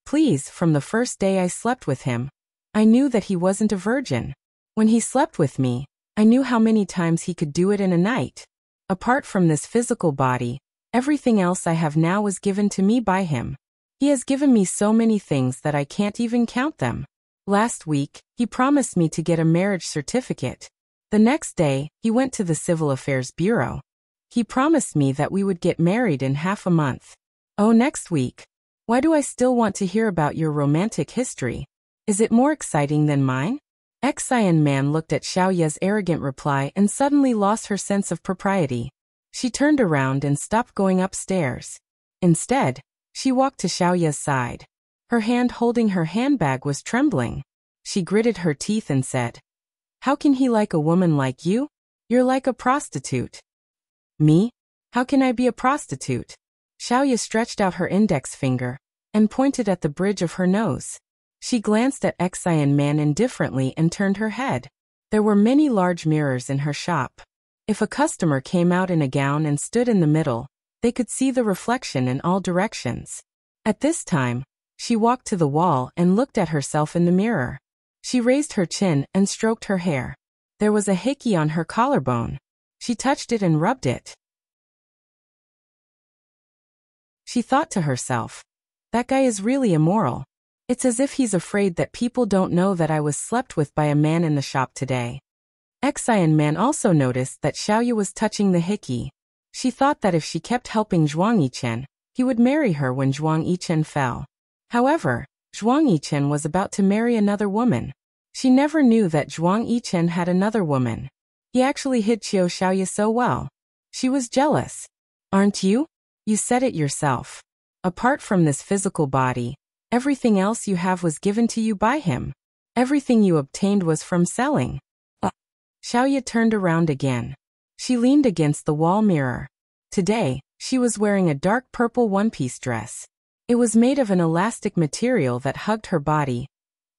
Please, from the first day I slept with him, I knew that he wasn't a virgin. When he slept with me, I knew how many times he could do it in a night. Apart from this physical body, Everything else I have now was given to me by him. He has given me so many things that I can't even count them. Last week, he promised me to get a marriage certificate. The next day, he went to the Civil Affairs Bureau. He promised me that we would get married in half a month. Oh, next week. Why do I still want to hear about your romantic history? Is it more exciting than mine? Ex-Cyan Man looked at Xiaoya's arrogant reply and suddenly lost her sense of propriety. She turned around and stopped going upstairs. Instead, she walked to Xiaoya's side. Her hand holding her handbag was trembling. She gritted her teeth and said, "How can he like a woman like you? You're like a prostitute." "Me? How can I be a prostitute?" Xiaoya stretched out her index finger and pointed at the bridge of her nose. She glanced at Ex-Cyan Man indifferently and turned her head. There were many large mirrors in her shop. If a customer came out in a gown and stood in the middle, they could see the reflection in all directions. At this time, she walked to the wall and looked at herself in the mirror. She raised her chin and stroked her hair. There was a hickey on her collarbone. She touched it and rubbed it. She thought to herself, "That guy is really immoral. It's as if he's afraid that people don't know that I was slept with by a man in the shop today." Ex-Cyan Man also noticed that Xiaoya was touching the hickey. She thought that if she kept helping Zhuang Yichen, he would marry her when Zhuang Yichen fell. However, Zhuang Yichen was about to marry another woman. She never knew that Zhuang Yichen had another woman. He actually hid Xiaoya so well. She was jealous. "Aren't you? You said it yourself. Apart from this physical body, everything else you have was given to you by him. Everything you obtained was from selling." Xiaoya turned around again. She leaned against the wall mirror. Today, she was wearing a dark purple one-piece dress. It was made of an elastic material that hugged her body,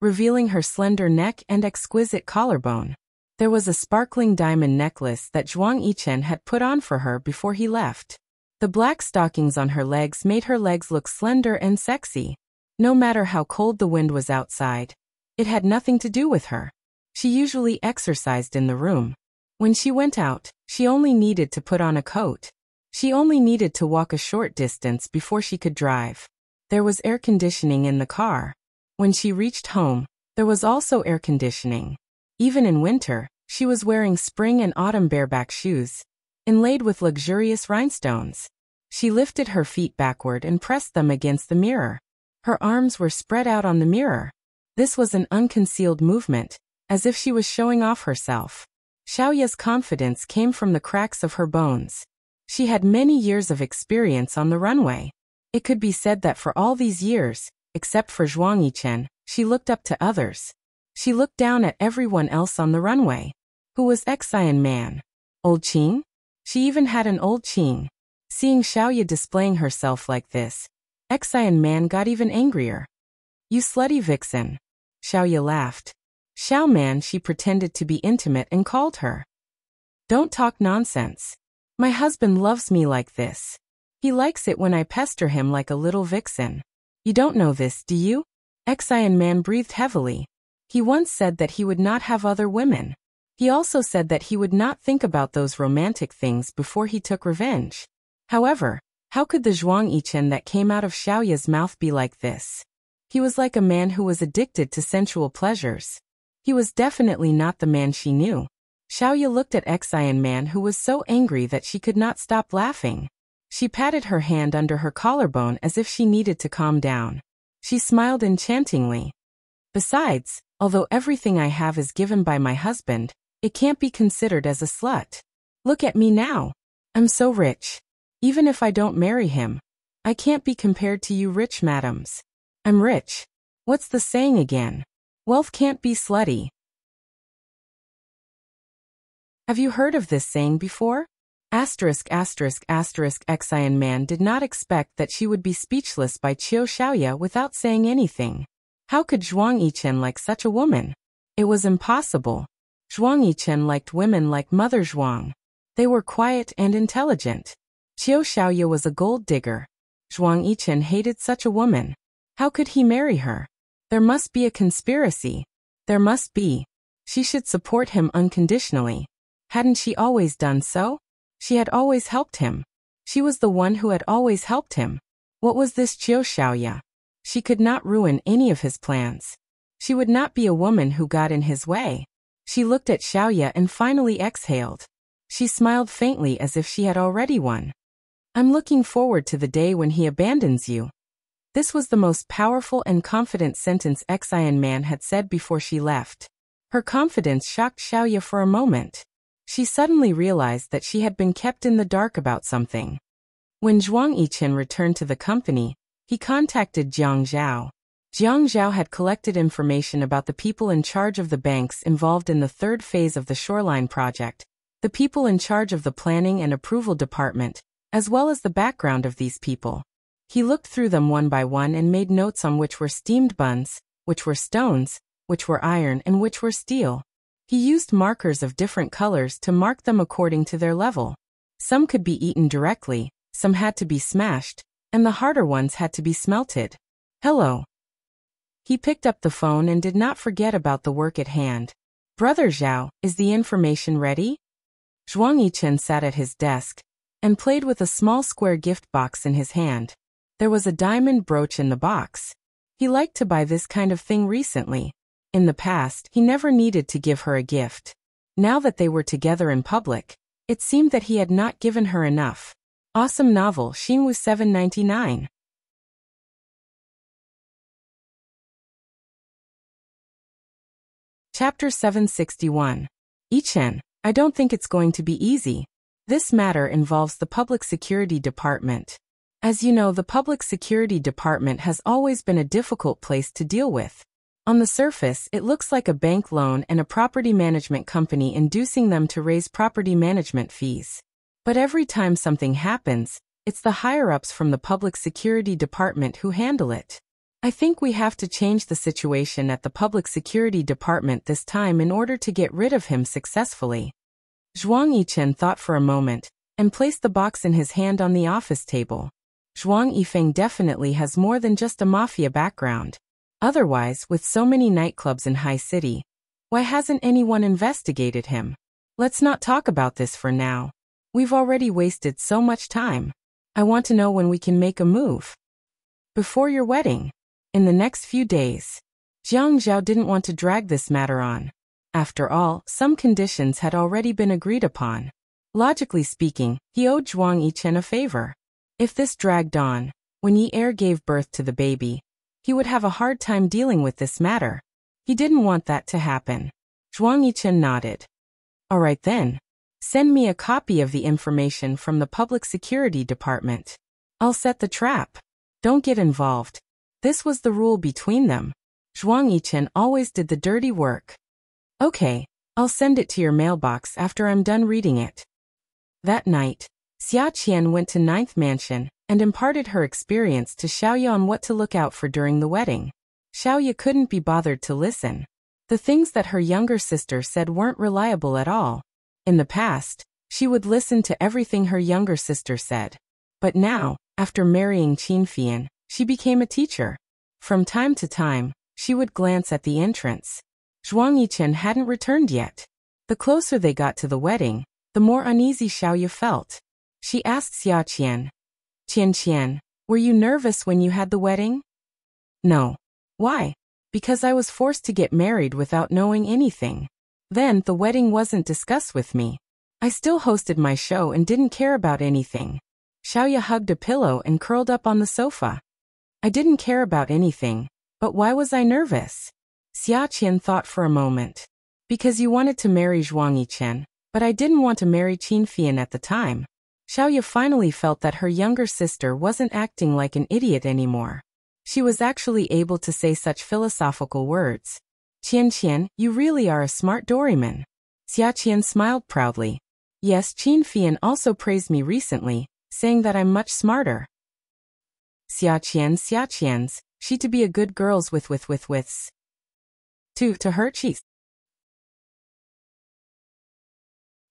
revealing her slender neck and exquisite collarbone. There was a sparkling diamond necklace that Zhuang Yichen had put on for her before he left. The black stockings on her legs made her legs look slender and sexy. No matter how cold the wind was outside, it had nothing to do with her. She usually exercised in the room. When she went out, she only needed to put on a coat. She only needed to walk a short distance before she could drive. There was air conditioning in the car. When she reached home, there was also air conditioning. Even in winter, she was wearing spring and autumn bareback shoes, inlaid with luxurious rhinestones. She lifted her feet backward and pressed them against the mirror. Her arms were spread out on the mirror. This was an unconcealed movement, as if she was showing off herself. Xiaoya's confidence came from the cracks of her bones. She had many years of experience on the runway. It could be said that for all these years, except for Zhuang Yichen, she looked up to others. She looked down at everyone else on the runway. Who was Ex-Cyan Man? Old Qing? She even had an old Qing. Seeing Xiaoya displaying herself like this, Ex-Cyan Man got even angrier. "You slutty vixen." Xiaoya laughed. "Xiao Man," she pretended to be intimate and called her. "Don't talk nonsense. My husband loves me like this. He likes it when I pester him like a little vixen. You don't know this, do you?" Ex-Cyan Man breathed heavily. He once said that he would not have other women. He also said that he would not think about those romantic things before he took revenge. However, how could the Zhuang Yichen that came out of Xiaoya's mouth be like this? He was like a man who was addicted to sensual pleasures. He was definitely not the man she knew. Xiaoya looked at Ex-Cyan Man, who was so angry that she could not stop laughing. She patted her hand under her collarbone as if she needed to calm down. She smiled enchantingly. "Besides, although everything I have is given by my husband, it can't be considered as a slut. Look at me now. I'm so rich. Even if I don't marry him, I can't be compared to you rich madams. I'm rich. What's the saying again? Wealth can't be slutty. Have you heard of this saying before?" Ex-Cyan Man did not expect that she would be speechless by Xiaoya without saying anything. How could Zhuang Yichen like such a woman? It was impossible. Zhuang Yichen liked women like Mother Zhuang. They were quiet and intelligent. Xiaoya was a gold digger. Zhuang Yichen hated such a woman. How could he marry her? There must be a conspiracy. There must be. She should support him unconditionally. Hadn't she always done so? She had always helped him. She was the one who had always helped him. What was this Jiu Xiaoya? She could not ruin any of his plans. She would not be a woman who got in his way. She looked at Xiaoya and finally exhaled. She smiled faintly as if she had already won. I'm looking forward to the day when he abandons you. This was the most powerful and confident sentence Xian Man had said before she left. Her confidence shocked Xiaoya for a moment. She suddenly realized that she had been kept in the dark about something. When Zhuang Yichen returned to the company, he contacted Jiang Zhao. Jiang Zhao had collected information about the people in charge of the banks involved in the third phase of the Shoreline project, the people in charge of the planning and approval department, as well as the background of these people. He looked through them one by one and made notes on which were steamed buns, which were stones, which were iron and which were steel. He used markers of different colors to mark them according to their level. Some could be eaten directly, some had to be smashed, and the harder ones had to be smelted. Hello. He picked up the phone and did not forget about the work at hand. Brother Zhao, is the information ready? Zhuang Yichen sat at his desk and played with a small square gift box in his hand. There was a diamond brooch in the box. He liked to buy this kind of thing recently. In the past, he never needed to give her a gift. Now that they were together in public, it seemed that he had not given her enough. Awesome novel Xinwu 799. Chapter 761. Yichen, I don't think it's going to be easy. This matter involves the Public Security Department. As you know, the Public Security Department has always been a difficult place to deal with. On the surface, it looks like a bank loan and a property management company inducing them to raise property management fees. But every time something happens, it's the higher-ups from the Public Security Department who handle it. I think we have to change the situation at the Public Security Department this time in order to get rid of him successfully. Zhuang Yichen thought for a moment and placed the box in his hand on the office table. Zhuang Yifeng definitely has more than just a mafia background. Otherwise, with so many nightclubs in High City, why hasn't anyone investigated him? Let's not talk about this for now. We've already wasted so much time. I want to know when we can make a move. Before your wedding. In the next few days. Jiang Zhao didn't want to drag this matter on. After all, some conditions had already been agreed upon. Logically speaking, he owed Zhuang Yichen a favor. If this dragged on, when Yi Er gave birth to the baby, he would have a hard time dealing with this matter. He didn't want that to happen. Zhuang Yichen nodded. All right then. Send me a copy of the information from the Public Security Department. I'll set the trap. Don't get involved. This was the rule between them. Zhuang Yichen always did the dirty work. Okay, I'll send it to your mailbox after I'm done reading it. That night, Xia Qian went to 9th Mansion and imparted her experience to Xiaoya on what to look out for during the wedding. Xiaoya couldn't be bothered to listen. The things that her younger sister said weren't reliable at all. In the past, she would listen to everything her younger sister said. But now, after marrying Qin Fian, she became a teacher. From time to time, she would glance at the entrance. Zhuang Yichen hadn't returned yet. The closer they got to the wedding, the more uneasy Xiaoya felt. She asked Xia Qian, Qian, were you nervous when you had the wedding? No. Why? Because I was forced to get married without knowing anything. Then the wedding wasn't discussed with me. I still hosted my show and didn't care about anything. Xiaoya hugged a pillow and curled up on the sofa. I didn't care about anything, but why was I nervous? Xia Qian thought for a moment. Because you wanted to marry Zhuang Yichen, but I didn't want to marry Qin Fian at the time. Xiaoya finally felt that her younger sister wasn't acting like an idiot anymore. She was actually able to say such philosophical words. Qian, you really are a smart doryman. Xia Qian smiled proudly. Yes, Qin Fian also praised me recently, saying that I'm much smarter. Xia Qian's, she to be a good girl's with. To her cheeks.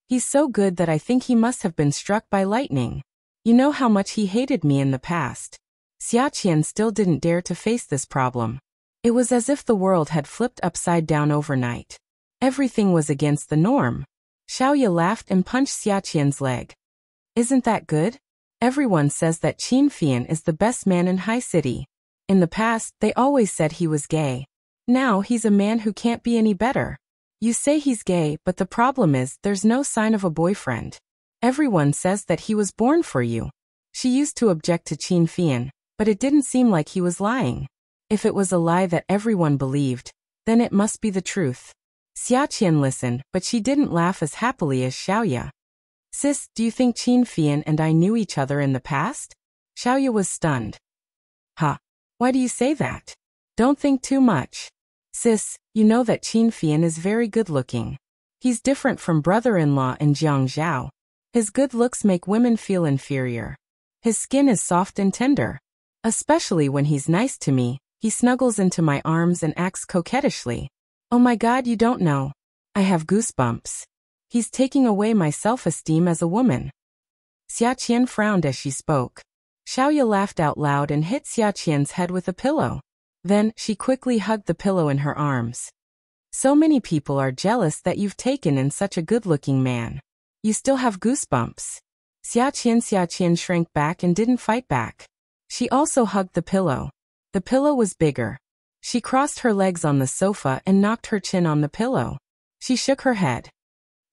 He's so good that I think he must have been struck by lightning. You know how much he hated me in the past. Xia Qian still didn't dare to face this problem. It was as if the world had flipped upside down overnight. Everything was against the norm. Xiaoya laughed and punched Xia Qian's leg. Isn't that good? Everyone says that Qin Fian is the best man in High City. In the past, they always said he was gay. Now he's a man who can't be any better. You say he's gay, but the problem is there's no sign of a boyfriend. Everyone says that he was born for you. She used to object to Qin Fian, but it didn't seem like he was lying. If it was a lie that everyone believed, then it must be the truth. Xia Qian listened, but she didn't laugh as happily as Xiaoya. Sis, do you think Qin Fian and I knew each other in the past? Xiaoya was stunned. Huh? Why do you say that? Don't think too much. Sis, you know that Qin Fian is very good-looking. He's different from brother-in-law and Jiang Zhao. His good looks make women feel inferior. His skin is soft and tender. Especially when he's nice to me, he snuggles into my arms and acts coquettishly. Oh my God, you don't know. I have goosebumps. He's taking away my self-esteem as a woman. Xia Qian frowned as she spoke. Xiaoya laughed out loud and hit Xia Qian's head with a pillow. Then, she quickly hugged the pillow in her arms. So many people are jealous that you've taken in such a good-looking man. You still have goosebumps. Xia Qian shrank back and didn't fight back. She also hugged the pillow. The pillow was bigger. She crossed her legs on the sofa and knocked her chin on the pillow. She shook her head.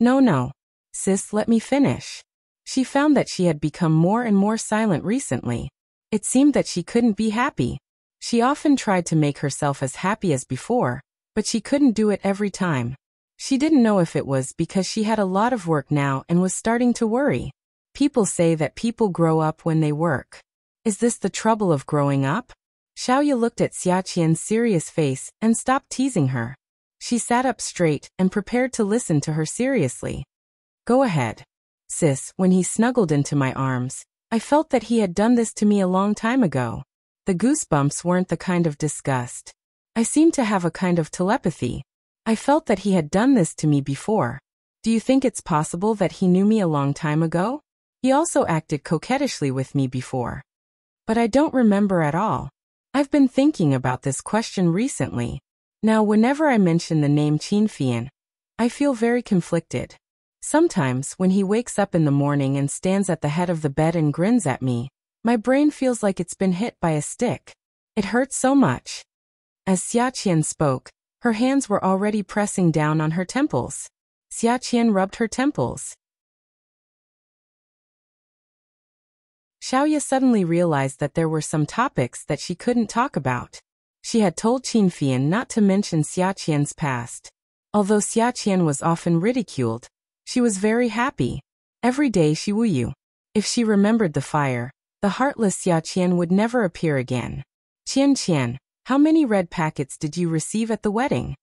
No. Sis, let me finish. She found that she had become more and more silent recently. It seemed that she couldn't be happy. She often tried to make herself as happy as before, but she couldn't do it every time. She didn't know if it was because she had a lot of work now and was starting to worry. People say that people grow up when they work. Is this the trouble of growing up? Xiaoya looked at Xia Qian's serious face and stopped teasing her. She sat up straight and prepared to listen to her seriously. Go ahead. Sis, when he snuggled into my arms, I felt that he had done this to me a long time ago. The goosebumps weren't the kind of disgust. I seemed to have a kind of telepathy. I felt that he had done this to me before. Do you think it's possible that he knew me a long time ago? He also acted coquettishly with me before. But I don't remember at all. I've been thinking about this question recently. Now, whenever I mention the name Qin Fian, I feel very conflicted. Sometimes, when he wakes up in the morning and stands at the head of the bed and grins at me, my brain feels like it's been hit by a stick. It hurts so much. As Xia Qian spoke, her hands were already pressing down on her temples. Xia Qian rubbed her temples. Xiaoya suddenly realized that there were some topics that she couldn't talk about. She had told Qin Fian not to mention Xia Qian's past. Although Xia Qian was often ridiculed, she was very happy. Every day she woo you. If she remembered the fire, the heartless Xia Qian would never appear again. Qian, how many red packets did you receive at the wedding?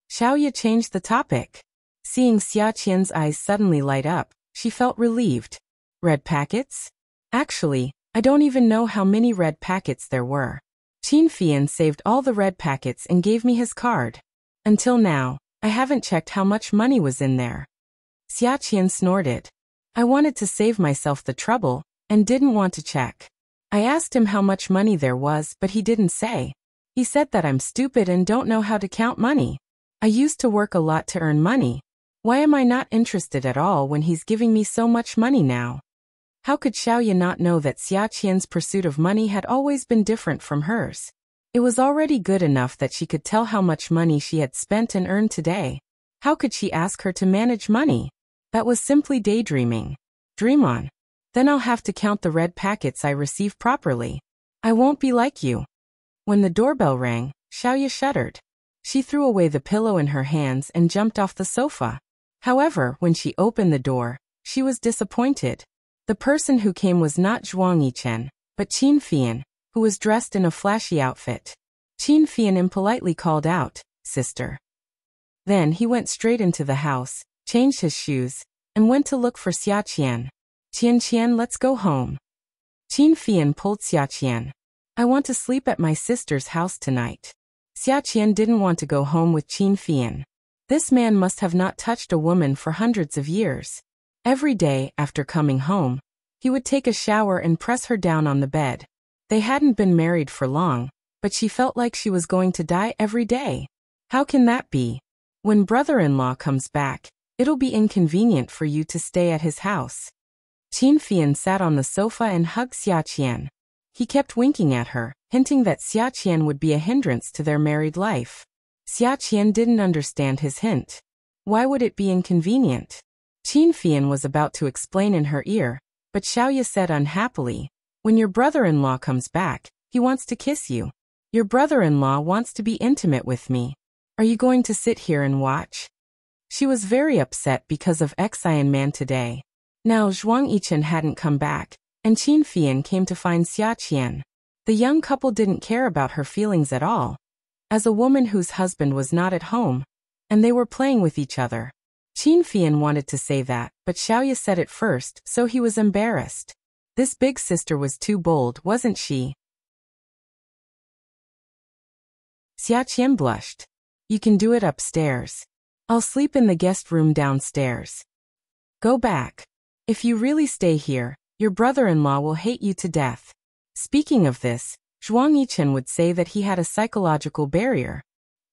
Xiaoya changed the topic. Seeing Xia Qian's eyes suddenly light up, she felt relieved. Red packets? Actually, I don't even know how many red packets there were. Qin Fian saved all the red packets and gave me his card. Until now, I haven't checked how much money was in there. Xia Qian snorted. I wanted to save myself the trouble, and didn't want to check. I asked him how much money there was, but he didn't say. He said that I'm stupid and don't know how to count money. I used to work a lot to earn money. Why am I not interested at all when he's giving me so much money now? How could Xiaoya not know that Xia Qian's pursuit of money had always been different from hers? It was already good enough that she could tell how much money she had spent and earned today. How could she ask her to manage money? That was simply daydreaming. Dream on. Then I'll have to count the red packets I receive properly. I won't be like you. When the doorbell rang, Xiaoya shuddered. She threw away the pillow in her hands and jumped off the sofa. However, when she opened the door, she was disappointed. The person who came was not Zhuang Yichen, but Qin Fian, who was dressed in a flashy outfit. Qin Fian impolitely called out, "Sister." Then he went straight into the house, changed his shoes, and went to look for Xia Qian. Qian, let's go home. Qin Fian pulled Xia Qian. I want to sleep at my sister's house tonight. Xia Qian didn't want to go home with Qin Fian. This man must have not touched a woman for hundreds of years. Every day, after coming home, he would take a shower and press her down on the bed. They hadn't been married for long, but she felt like she was going to die every day. How can that be? When brother-in-law comes back, it'll be inconvenient for you to stay at his house. Qin Fian sat on the sofa and hugged Xia Qian. He kept winking at her, hinting that Xia Qian would be a hindrance to their married life. Xia Qian didn't understand his hint. Why would it be inconvenient? Qin Fian was about to explain in her ear, but Xiaoya said unhappily, "When your brother-in-law comes back, he wants to kiss you. Your brother-in-law wants to be intimate with me. Are you going to sit here and watch?" She was very upset because of Xian Man today. Now Zhuang Yichen hadn't come back, and Qin Fian came to find Xia Qian. The young couple didn't care about her feelings at all, as a woman whose husband was not at home, and they were playing with each other. Qin Fian wanted to say that, but Xiaoya said it first, so he was embarrassed. This big sister was too bold, wasn't she? Xia Qian blushed. "You can do it upstairs. I'll sleep in the guest room downstairs. Go back. If you really stay here, your brother-in-law will hate you to death." Speaking of this, Zhuang Yichen would say that he had a psychological barrier.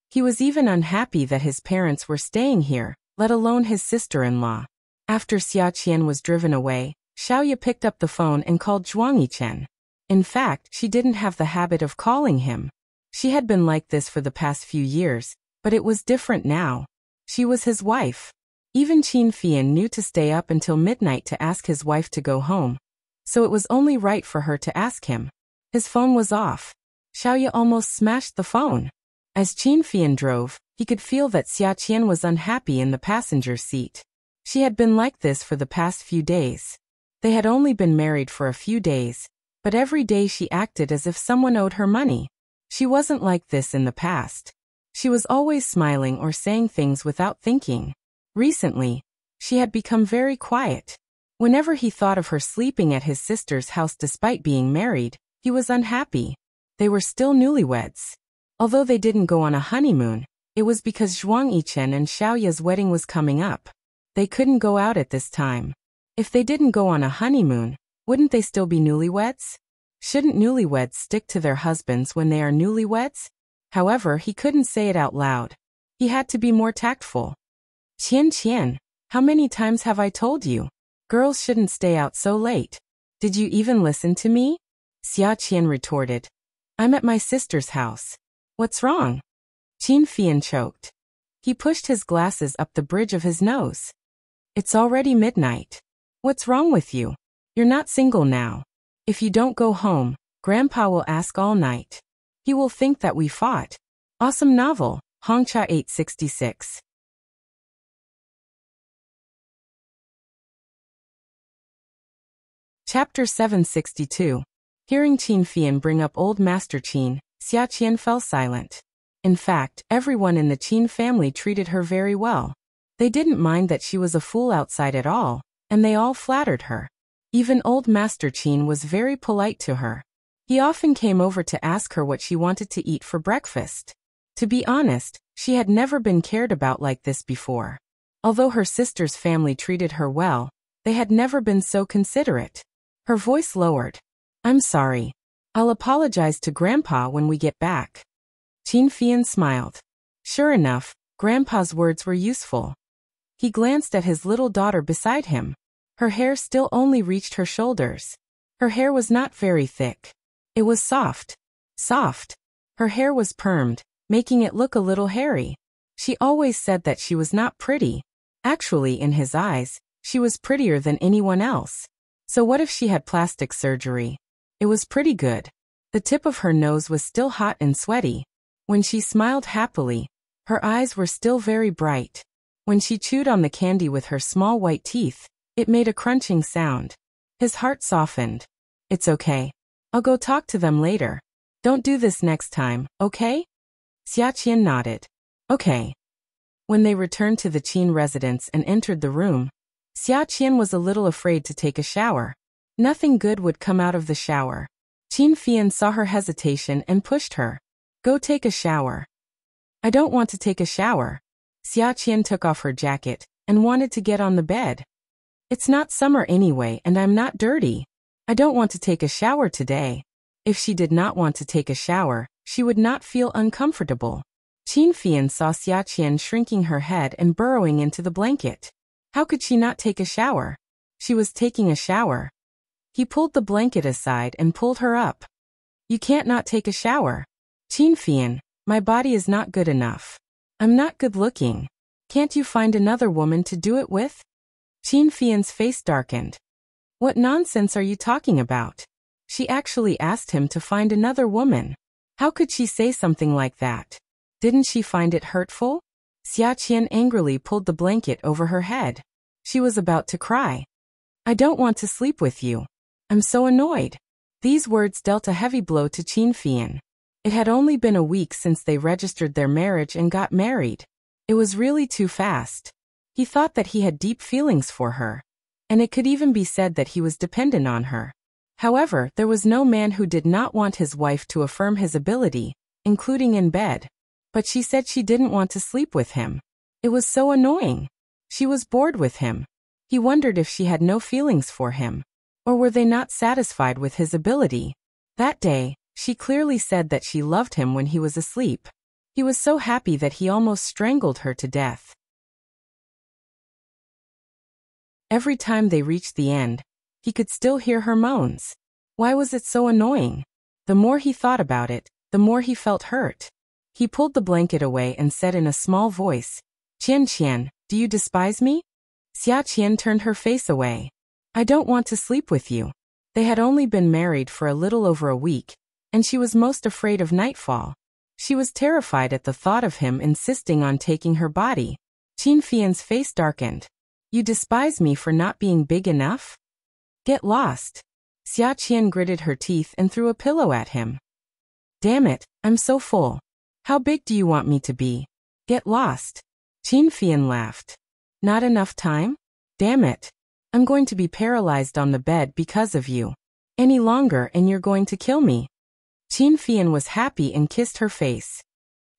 He was even unhappy that his parents were staying here, let alone his sister-in-law. After Xia Qian was driven away, Xiaoya picked up the phone and called Zhuang Yichen. In fact, she didn't have the habit of calling him. She had been like this for the past few years, but it was different now. She was his wife. Even Qin Fian knew to stay up until midnight to ask his wife to go home, so it was only right for her to ask him. His phone was off. Xiaoya almost smashed the phone. As Qin Fian drove, he could feel that Xia Qian was unhappy in the passenger seat. She had been like this for the past few days. They had only been married for a few days, but every day she acted as if someone owed her money. She wasn't like this in the past. She was always smiling or saying things without thinking. Recently, she had become very quiet. Whenever he thought of her sleeping at his sister's house despite being married, he was unhappy. They were still newlyweds. Although they didn't go on a honeymoon, it was because Zhuang Yichen and Xiaoya's wedding was coming up. They couldn't go out at this time. If they didn't go on a honeymoon, wouldn't they still be newlyweds? Shouldn't newlyweds stick to their husbands when they are newlyweds? However, he couldn't say it out loud. He had to be more tactful. "Qian, how many times have I told you? Girls shouldn't stay out so late. Did you even listen to me?" Xia Qian retorted. "I'm at my sister's house. What's wrong?" Qin Fian choked. He pushed his glasses up the bridge of his nose. "It's already midnight. What's wrong with you? You're not single now. If you don't go home, Grandpa will ask all night. He will think that we fought." Awesome novel, Hongcha 866. Chapter 762. Hearing Qin Fian bring up old Master Qin, Xia Qian fell silent. In fact, everyone in the Qin family treated her very well. They didn't mind that she was a fool outside at all, and they all flattered her. Even old Master Qin was very polite to her. He often came over to ask her what she wanted to eat for breakfast. To be honest, she had never been cared about like this before. Although her sister's family treated her well, they had never been so considerate. Her voice lowered. "I'm sorry. I'll apologize to Grandpa when we get back." Qin Fian smiled. Sure enough, Grandpa's words were useful. He glanced at his little daughter beside him. Her hair still only reached her shoulders. Her hair was not very thick. It was soft. Soft. Her hair was permed, making it look a little hairy. She always said that she was not pretty. Actually, in his eyes, she was prettier than anyone else. So what if she had plastic surgery? It was pretty good. The tip of her nose was still hot and sweaty. When she smiled happily, her eyes were still very bright. When she chewed on the candy with her small white teeth, it made a crunching sound. His heart softened. "It's okay. I'll go talk to them later. Don't do this next time, okay?" Xia Qian nodded. "Okay." When they returned to the Qin residence and entered the room, Xia Qian was a little afraid to take a shower. Nothing good would come out of the shower. Qin Fian saw her hesitation and pushed her. "Go take a shower." "I don't want to take a shower." Xia Qian took off her jacket and wanted to get on the bed. "It's not summer anyway and I'm not dirty. I don't want to take a shower today." If she did not want to take a shower, she would not feel uncomfortable. Qin Fian saw Xia Qian shrinking her head and burrowing into the blanket. How could she not take a shower? She was taking a shower. He pulled the blanket aside and pulled her up. You can't not take a shower. Qin Fian, my body is not good enough. I'm not good looking. Can't you find another woman to do it with? Qin Fian's face darkened. What nonsense are you talking about? She actually asked him to find another woman. How could she say something like that? Didn't she find it hurtful? Xia Qian angrily pulled the blanket over her head. She was about to cry. I don't want to sleep with you. I'm so annoyed. These words dealt a heavy blow to Qin Fian. It had only been a week since they registered their marriage and got married. It was really too fast. He thought that he had deep feelings for her, and it could even be said that he was dependent on her. However, there was no man who did not want his wife to affirm his ability, including in bed. But she said she didn't want to sleep with him. It was so annoying. She was bored with him. He wondered if she had no feelings for him, or were they not satisfied with his ability. That day, she clearly said that she loved him when he was asleep. He was so happy that he almost strangled her to death. Every time they reached the end, he could still hear her moans. Why was it so annoying? The more he thought about it, the more he felt hurt. He pulled the blanket away and said in a small voice, Qian Qian, do you despise me? Xia Qian turned her face away. I don't want to sleep with you. They had only been married for a little over a week, and she was most afraid of nightfall. She was terrified at the thought of him insisting on taking her body. Qin Fian's face darkened. You despise me for not being big enough? Get lost. Xia Qian gritted her teeth and threw a pillow at him. Damn it, I'm so full. How big do you want me to be? Get lost. Qin Fian laughed. Not enough time? Damn it. I'm going to be paralyzed on the bed because of you. Any longer and you're going to kill me. Qin Fian was happy and kissed her face.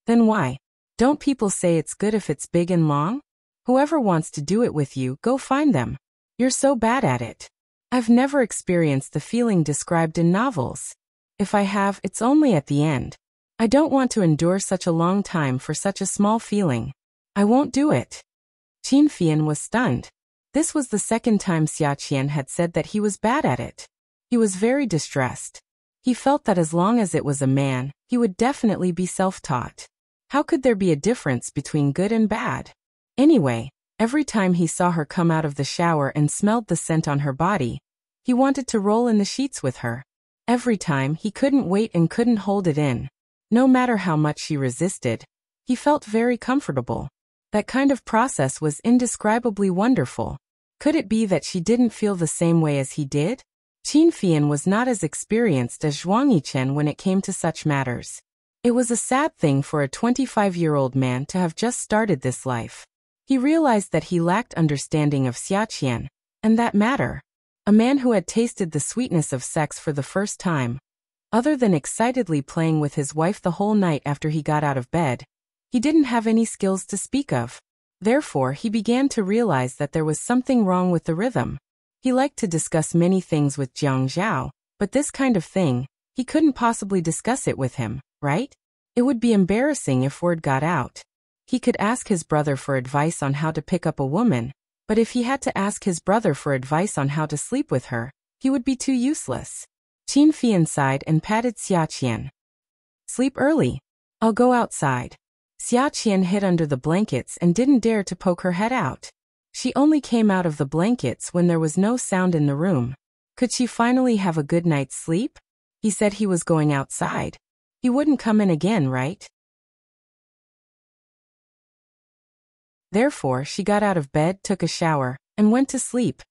Then why? Don't people say it's good if it's big and long? Whoever wants to do it with you, go find them. You're so bad at it. I've never experienced the feeling described in novels. If I have, it's only at the end. I don't want to endure such a long time for such a small feeling. I won't do it. Qin Fian was stunned. This was the second time Xia Qian had said that he was bad at it. He was very distressed. He felt that as long as it was a man, he would definitely be self-taught. How could there be a difference between good and bad? Anyway, every time he saw her come out of the shower and smelled the scent on her body, he wanted to roll in the sheets with her. Every time he couldn't wait and couldn't hold it in. No matter how much she resisted, he felt very comfortable. That kind of process was indescribably wonderful. Could it be that she didn't feel the same way as he did? Qin Fian was not as experienced as Zhuang Yichen when it came to such matters. It was a sad thing for a 25-year-old man to have just started this life. He realized that he lacked understanding of Xia Qian, and that matter. A man who had tasted the sweetness of sex for the first time, other than excitedly playing with his wife the whole night after he got out of bed, he didn't have any skills to speak of. Therefore, he began to realize that there was something wrong with the rhythm. He liked to discuss many things with Jiang Zhao, but this kind of thing, he couldn't possibly discuss it with him, right? It would be embarrassing if word got out. He could ask his brother for advice on how to pick up a woman, but if he had to ask his brother for advice on how to sleep with her, he would be too useless. Qin Fian sighed and patted Xia Qian. Sleep early. I'll go outside. Xia Qian hid under the blankets and didn't dare to poke her head out. She only came out of the blankets when there was no sound in the room. Could she finally have a good night's sleep? He said he was going outside. He wouldn't come in again, right? Therefore, she got out of bed, took a shower, and went to sleep.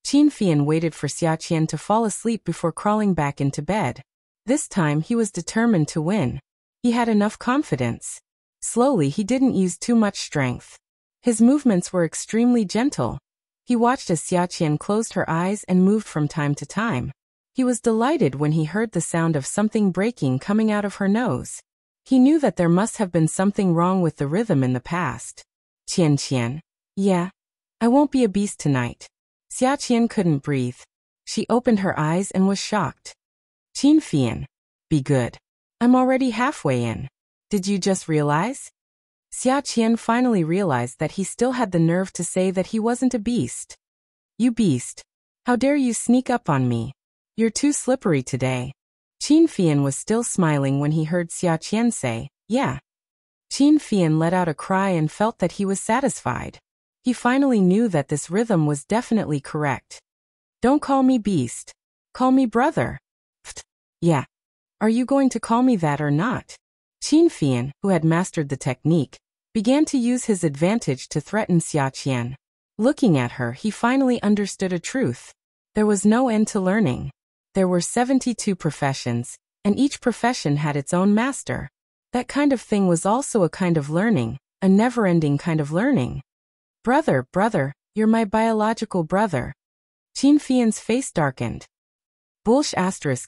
Qin Fian waited for Xia Qian to fall asleep before crawling back into bed. This time he was determined to win. He had enough confidence. Slowly, he didn't use too much strength. His movements were extremely gentle. He watched as Xia Qian closed her eyes and moved from time to time. He was delighted when he heard the sound of something breaking coming out of her nose. He knew that there must have been something wrong with the rhythm in the past. Qian Qian. Yeah. I won't be a beast tonight. Xia Qian couldn't breathe. She opened her eyes and was shocked. Qin Fian. Be good. I'm already halfway in. Did you just realize? Xia Qian finally realized that he still had the nerve to say that he wasn't a beast. You beast. How dare you sneak up on me? You're too slippery today. Qin Fian was still smiling when he heard Xia Qian say, yeah. Qin Fian let out a cry and felt that he was satisfied. He finally knew that this rhythm was definitely correct. Don't call me beast. Call me brother. Pfft. Yeah. Are you going to call me that or not? Qin Fian, who had mastered the technique, began to use his advantage to threaten Xia Qian. Looking at her, he finally understood a truth. There was no end to learning. There were 72 professions, and each profession had its own master. That kind of thing was also a kind of learning, a never-ending kind of learning. Brother, you're my biological brother. Qin Fian's face darkened. Bullsh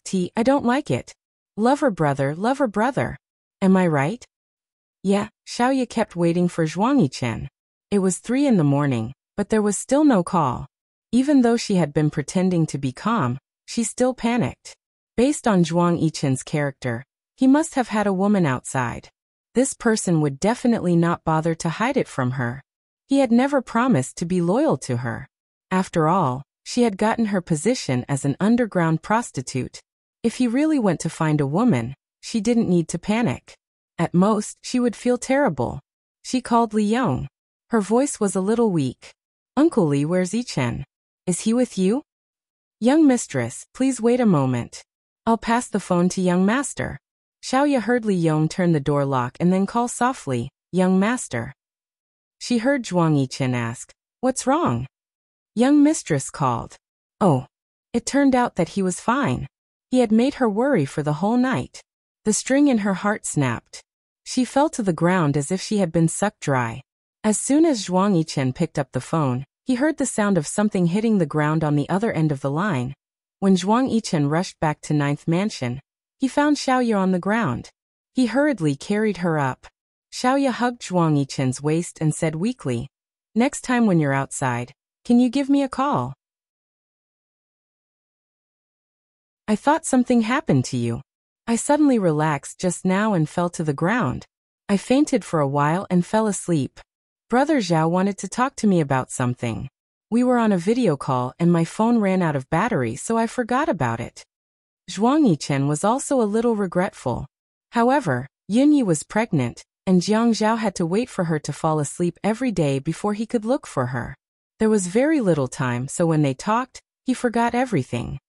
*T, I don't like it. Lover brother. Am I right? Yeah, Xiaoya kept waiting for Zhuang Yichen. It was 3 in the morning, but there was still no call. Even though she had been pretending to be calm, she still panicked. Based on Zhuang Yichen's character, he must have had a woman outside. This person would definitely not bother to hide it from her. He had never promised to be loyal to her. After all, she had gotten her position as an underground prostitute. If he really went to find a woman, she didn't need to panic. At most, she would feel terrible. She called Li Yong. Her voice was a little weak. Uncle Li, where's Yichen? Is he with you? Young mistress, please wait a moment. I'll pass the phone to young master. Xiaoya heard Li Yong turn the door lock and then call softly, young master. She heard Zhuang Yichen ask, what's wrong? Young mistress called. Oh. It turned out that he was fine. He had made her worry for the whole night. The string in her heart snapped. She fell to the ground as if she had been sucked dry. As soon as Zhuang Yichen picked up the phone, he heard the sound of something hitting the ground on the other end of the line. When Zhuang Yichen rushed back to 9th Mansion, he found Xiaoya on the ground. He hurriedly carried her up. Xiaoya hugged Zhuang Yichen's waist and said weakly, next time when you're outside, can you give me a call? I thought something happened to you. I suddenly relaxed just now and fell to the ground. I fainted for a while and fell asleep. Brother Zhao wanted to talk to me about something. We were on a video call and my phone ran out of battery, so I forgot about it. Zhuang Yichen was also a little regretful. However, Yunyi was pregnant, and Jiang Zhao had to wait for her to fall asleep every day before he could look for her. There was very little time, so when they talked, he forgot everything.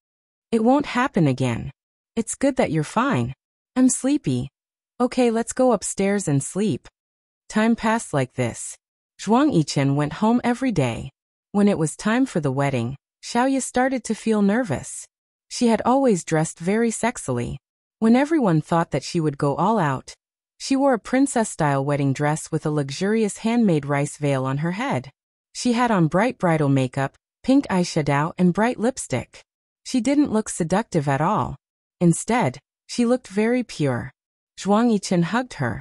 It won't happen again. It's good that you're fine. I'm sleepy. Okay, let's go upstairs and sleep. Time passed like this. Zhuang Yichen went home every day. When it was time for the wedding, Xiaoya started to feel nervous. She had always dressed very sexily. When everyone thought that she would go all out, she wore a princess-style wedding dress with a luxurious handmade rice veil on her head. She had on bright bridal makeup, pink eyeshadow, and bright lipstick. She didn't look seductive at all. Instead, she looked very pure. Zhuang Yichen hugged her.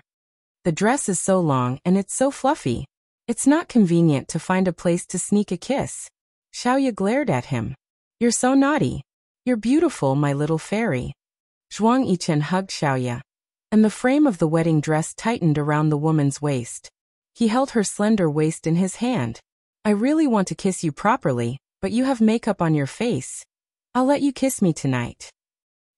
The dress is so long and it's so fluffy. It's not convenient to find a place to sneak a kiss. Xiaoya glared at him. You're so naughty. You're beautiful, my little fairy. Zhuang Yichen hugged Xiaoya, and the frame of the wedding dress tightened around the woman's waist. He held her slender waist in his hand. I really want to kiss you properly, but you have makeup on your face. I'll let you kiss me tonight.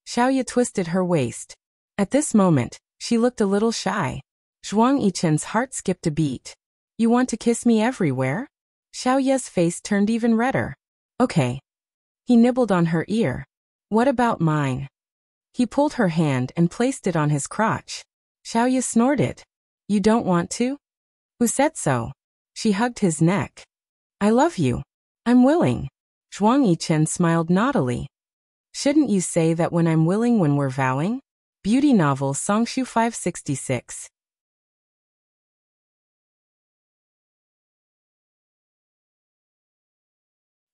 Xiaoya twisted her waist. At this moment, she looked a little shy. Zhuang Yichen's heart skipped a beat. You want to kiss me everywhere? Xiaoya's face turned even redder. Okay. He nibbled on her ear. What about mine? He pulled her hand and placed it on his crotch. Xiaoya snorted. You don't want to? Who said so? She hugged his neck. I love you. I'm willing. Zhuang Yichen smiled naughtily. Shouldn't you say that when I'm willing when we're vowing? Beauty novel Songshu 566.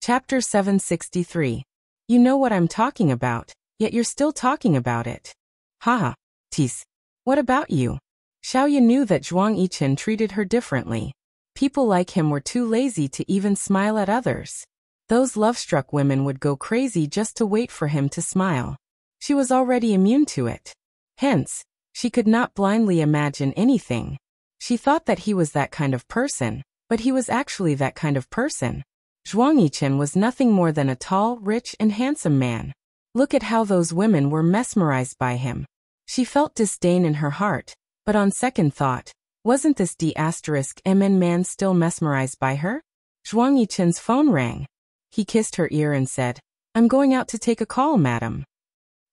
Chapter 763. You know what I'm talking about, yet you're still talking about it. Haha. Tease. What about you? Xiaoya knew that Zhuang Yichen treated her differently. People like him were too lazy to even smile at others. Those love-struck women would go crazy just to wait for him to smile. She was already immune to it. Hence, she could not blindly imagine anything. She thought that he was that kind of person, but he was actually that kind of person. Zhuang Yichen was nothing more than a tall, rich, and handsome man. Look at how those women were mesmerized by him. She felt disdain in her heart, but on second thought, wasn't this D*MN man still mesmerized by her? Zhuang Yichen's phone rang. He kissed her ear and said, "I'm going out to take a call, madam."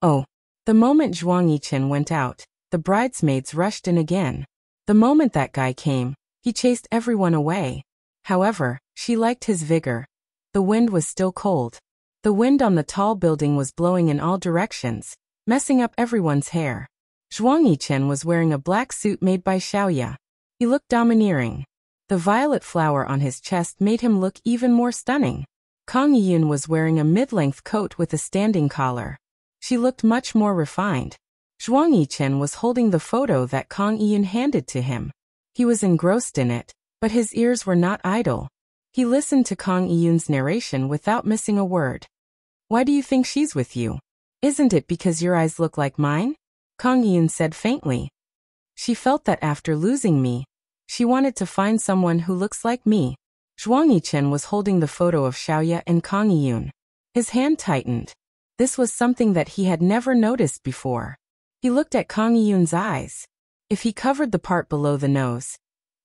Oh. The moment Zhuang Yichen went out, the bridesmaids rushed in again. The moment that guy came, he chased everyone away. However, she liked his vigor. The wind was still cold. The wind on the tall building was blowing in all directions, messing up everyone's hair. Zhuang Yichen was wearing a black suit made by Xiaoya. He looked domineering. The violet flower on his chest made him look even more stunning. Kang Yiyun was wearing a mid-length coat with a standing collar. She looked much more refined. Zhuang Yichen was holding the photo that Kang Yiyun handed to him. He was engrossed in it, but his ears were not idle. He listened to Kang Yiyun's narration without missing a word. "Why do you think she's with you? Isn't it because your eyes look like mine?" Kang Yiyun said faintly. She felt that after losing me, she wanted to find someone who looks like me. Zhuang Yichen was holding the photo of Xiaoya and Kang Yiyun. His hand tightened. This was something that he had never noticed before. He looked at Kang Yiyun's eyes. If he covered the part below the nose,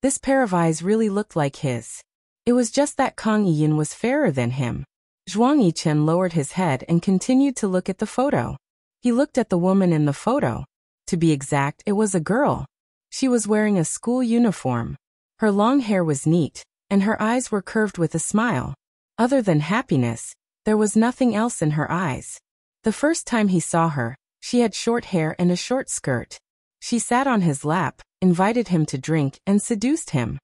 this pair of eyes really looked like his. It was just that Kang Yiyun was fairer than him. Zhuang Yichen lowered his head and continued to look at the photo. He looked at the woman in the photo. To be exact, it was a girl. She was wearing a school uniform. Her long hair was neat, and her eyes were curved with a smile. Other than happiness, there was nothing else in her eyes. The first time he saw her, she had short hair and a short skirt. She sat on his lap, invited him to drink, and seduced him.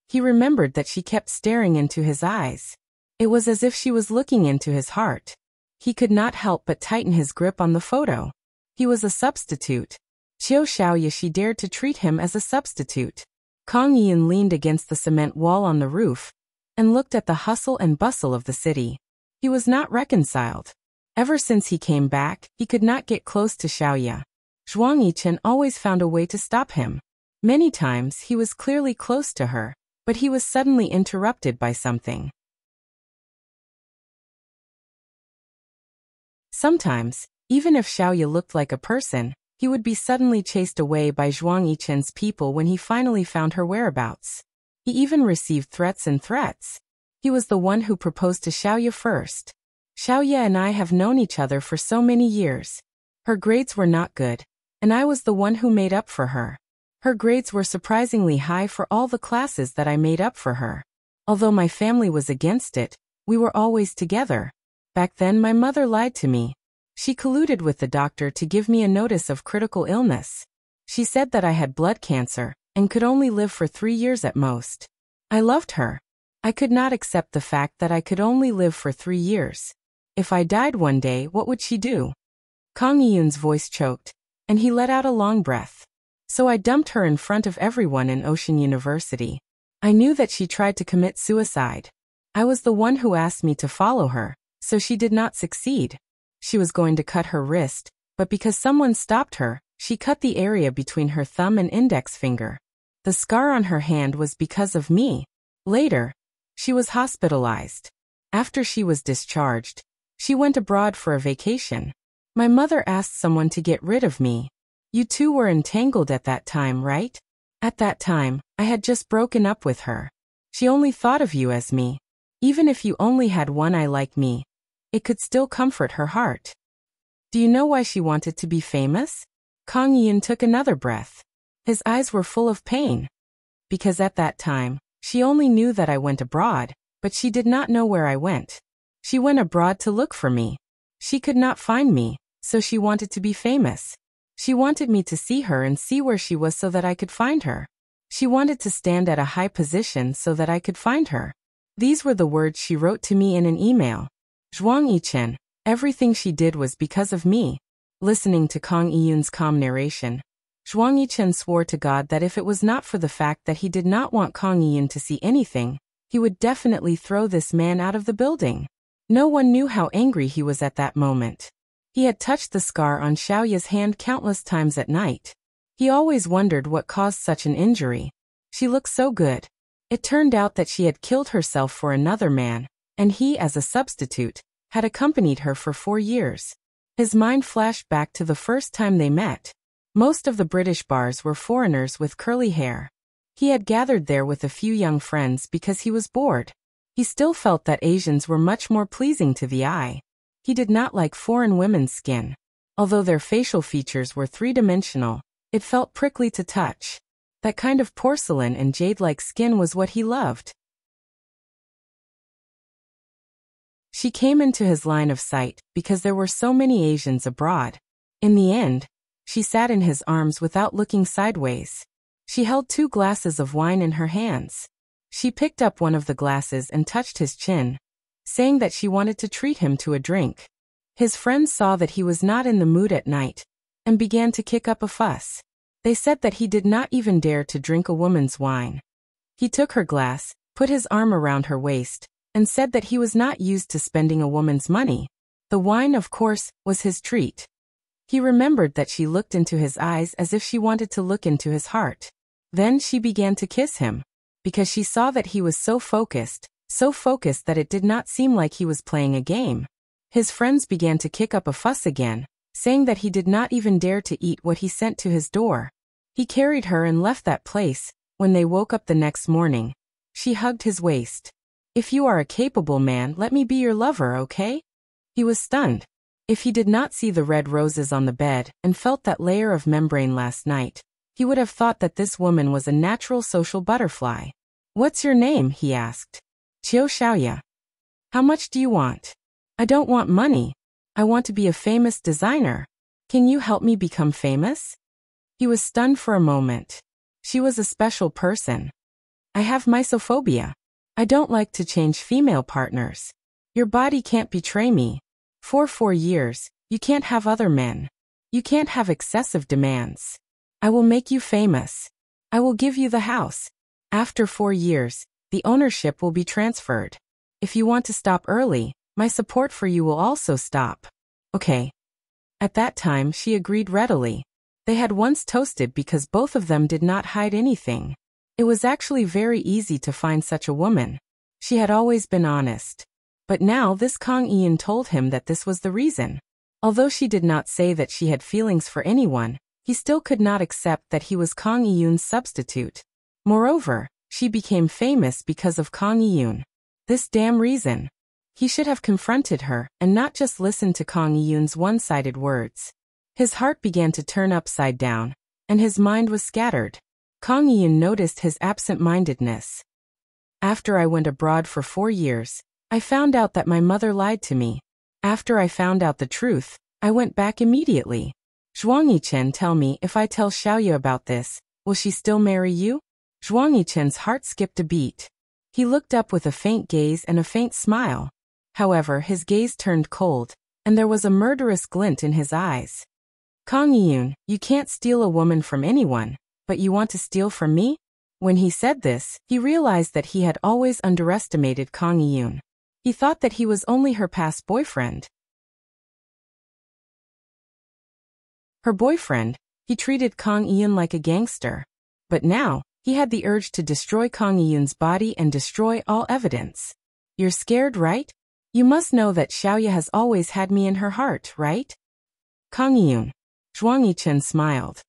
He remembered that she kept staring into his eyes. It was as if she was looking into his heart. He could not help but tighten his grip on the photo. He was a substitute. Qiu Xiaoya, she dared to treat him as a substitute. Kang Yiyun leaned against the cement wall on the roof and looked at the hustle and bustle of the city. He was not reconciled. Ever since he came back, he could not get close to Xiaoya. Zhuang Yichen always found a way to stop him. Many times he was clearly close to her, but he was suddenly interrupted by something. Sometimes, even if Xiaoya looked like a person, he would be suddenly chased away by Zhuang Yichen's people when he finally found her whereabouts. He even received threats and threats. He was the one who proposed to Xiaoya first. Xiaoya and I have known each other for so many years. Her grades were not good, and I was the one who made up for her. Her grades were surprisingly high for all the classes that I made up for her. Although my family was against it, we were always together. Back then my mother lied to me. She colluded with the doctor to give me a notice of critical illness. She said that I had blood cancer and could only live for 3 years at most. I loved her. I could not accept the fact that I could only live for 3 years. If I died one day, what would she do? Kang Yiyun's voice choked, and he let out a long breath. So I dumped her in front of everyone in Ocean University. I knew that she tried to commit suicide. I was the one who asked me to follow her, so she did not succeed. She was going to cut her wrist, but because someone stopped her, she cut the area between her thumb and index finger. The scar on her hand was because of me. Later, she was hospitalized. After she was discharged, she went abroad for a vacation. My mother asked someone to get rid of me. You two were entangled at that time, right? At that time, I had just broken up with her. She only thought of you as me. Even if you only had one eye like me, it could still comfort her heart. Do you know why she wanted to be famous? Kang Yiyun took another breath. His eyes were full of pain. Because at that time, she only knew that I went abroad, but she did not know where I went. She went abroad to look for me. She could not find me, so she wanted to be famous. She wanted me to see her and see where she was so that I could find her. She wanted to stand at a high position so that I could find her. These were the words she wrote to me in an email. Zhuang Yichen, everything she did was because of me. Listening to Kang Yiyun's calm narration, Zhuang Yichen swore to God that if it was not for the fact that he did not want Kang Yiyun to see anything, he would definitely throw this man out of the building. No one knew how angry he was at that moment. He had touched the scar on Xiaoya's hand countless times at night. He always wondered what caused such an injury. She looked so good. It turned out that she had killed herself for another man, and he, as a substitute, had accompanied her for 4 years. His mind flashed back to the first time they met. Most of the British bars were foreigners with curly hair. He had gathered there with a few young friends because he was bored. He still felt that Asians were much more pleasing to the eye. He did not like foreign women's skin. Although their facial features were three-dimensional, it felt prickly to touch. That kind of porcelain and jade-like skin was what he loved. She came into his line of sight because there were so many Asians abroad. In the end, she sat in his arms without looking sideways. She held 2 glasses of wine in her hands. She picked up one of the glasses and touched his chin, saying that she wanted to treat him to a drink. His friends saw that he was not in the mood at night, and began to kick up a fuss. They said that he did not even dare to drink a woman's wine. He took her glass, put his arm around her waist, and said that he was not used to spending a woman's money. The wine, of course, was his treat. He remembered that she looked into his eyes as if she wanted to look into his heart. Then she began to kiss him, because she saw that he was so focused that it did not seem like he was playing a game. His friends began to kick up a fuss again, saying that he did not even dare to eat what he sent to his door. He carried her and left that place. When they woke up the next morning, she hugged his waist. "If you are a capable man, let me be your lover, okay?" He was stunned. If he did not see the red roses on the bed and felt that layer of membrane last night, he would have thought that this woman was a natural social butterfly. "What's your name?" he asked. "Qiu Xiaoya." "How much do you want?" "I don't want money. I want to be a famous designer. Can you help me become famous?" He was stunned for a moment. She was a special person. "I have mysophobia. I don't like to change female partners. Your body can't betray me. For 4 years, you can't have other men. You can't have excessive demands. I will make you famous. I will give you the house. After 4 years, the ownership will be transferred. If you want to stop early, my support for you will also stop." "Okay." At that time, she agreed readily. They had once toasted because both of them did not hide anything. It was actually very easy to find such a woman. She had always been honest. But now this Kang Iyun told him that this was the reason. Although she did not say that she had feelings for anyone, he still could not accept that he was Kang Iyun's substitute. Moreover, she became famous because of Kang Iyun. This damn reason. He should have confronted her and not just listened to Kang Iyun's one-sided words. His heart began to turn upside down, and his mind was scattered. Kang Iyun noticed his absent-mindedness. "After I went abroad for 4 years, I found out that my mother lied to me. After I found out the truth, I went back immediately. Zhuang Yichen, tell me, if I tell Xiaoya about this, will she still marry you?" Zhuang Yichen's heart skipped a beat. He looked up with a faint gaze and a faint smile. However, his gaze turned cold, and there was a murderous glint in his eyes. "Kang Iyun, you can't steal a woman from anyone, but you want to steal from me?" When he said this, he realized that he had always underestimated Kang Iyun. He thought that he was only her past boyfriend. Her boyfriend, he treated Kang Iyun like a gangster. But now, he had the urge to destroy Kang Iyun's body and destroy all evidence. "You're scared, right? You must know that Xiaoya has always had me in her heart, right?" "Kang Iyun." Zhuang Yichen smiled.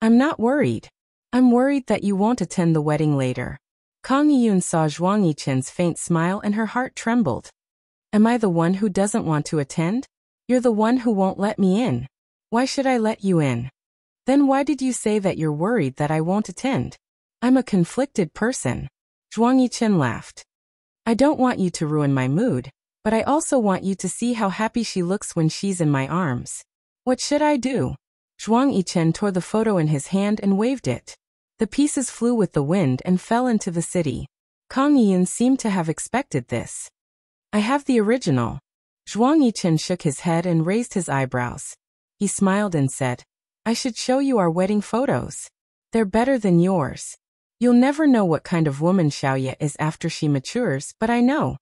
"I'm not worried. I'm worried that you won't attend the wedding later." Kang Iyun saw Zhuang Yichen's faint smile and her heart trembled. "Am I the one who doesn't want to attend? You're the one who won't let me in. Why should I let you in? Then why did you say that you're worried that I won't attend? I'm a conflicted person." Zhuang Yichen laughed. "I don't want you to ruin my mood, but I also want you to see how happy she looks when she's in my arms. What should I do?" Zhuang Yichen tore the photo in his hand and waved it. The pieces flew with the wind and fell into the city. Kang Iyun seemed to have expected this. "I have the original." Zhuang Yichen shook his head and raised his eyebrows. He smiled and said, "I should show you our wedding photos. They're better than yours. You'll never know what kind of woman Xiaoya is after she matures, but I know."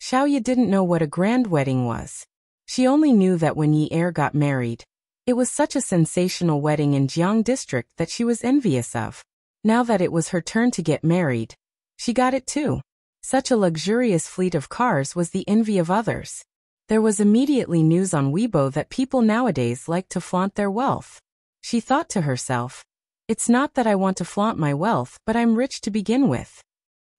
Xiaoya didn't know what a grand wedding was. She only knew that when Yi Er got married, it was such a sensational wedding in Jiang district that she was envious of. Now that it was her turn to get married, she got it too. Such a luxurious fleet of cars was the envy of others. There was immediately news on Weibo that people nowadays like to flaunt their wealth. She thought to herself, it's not that I want to flaunt my wealth, but I'm rich to begin with.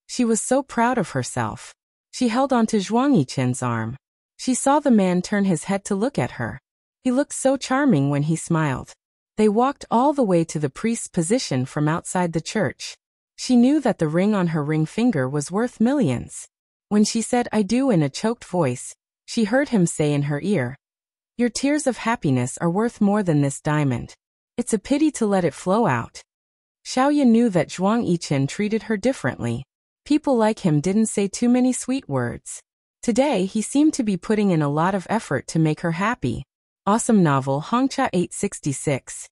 She was so proud of herself. She held onto Zhuang Yichen's arm. She saw the man turn his head to look at her. He looked so charming when he smiled. They walked all the way to the priest's position from outside the church. She knew that the ring on her ring finger was worth millions. When she said I do in a choked voice, she heard him say in her ear, your tears of happiness are worth more than this diamond. It's a pity to let it flow out. Xiaoya knew that Zhuang Yichen treated her differently. People like him didn't say too many sweet words. Today he seemed to be putting in a lot of effort to make her happy. Awesome novel Hongcha 866.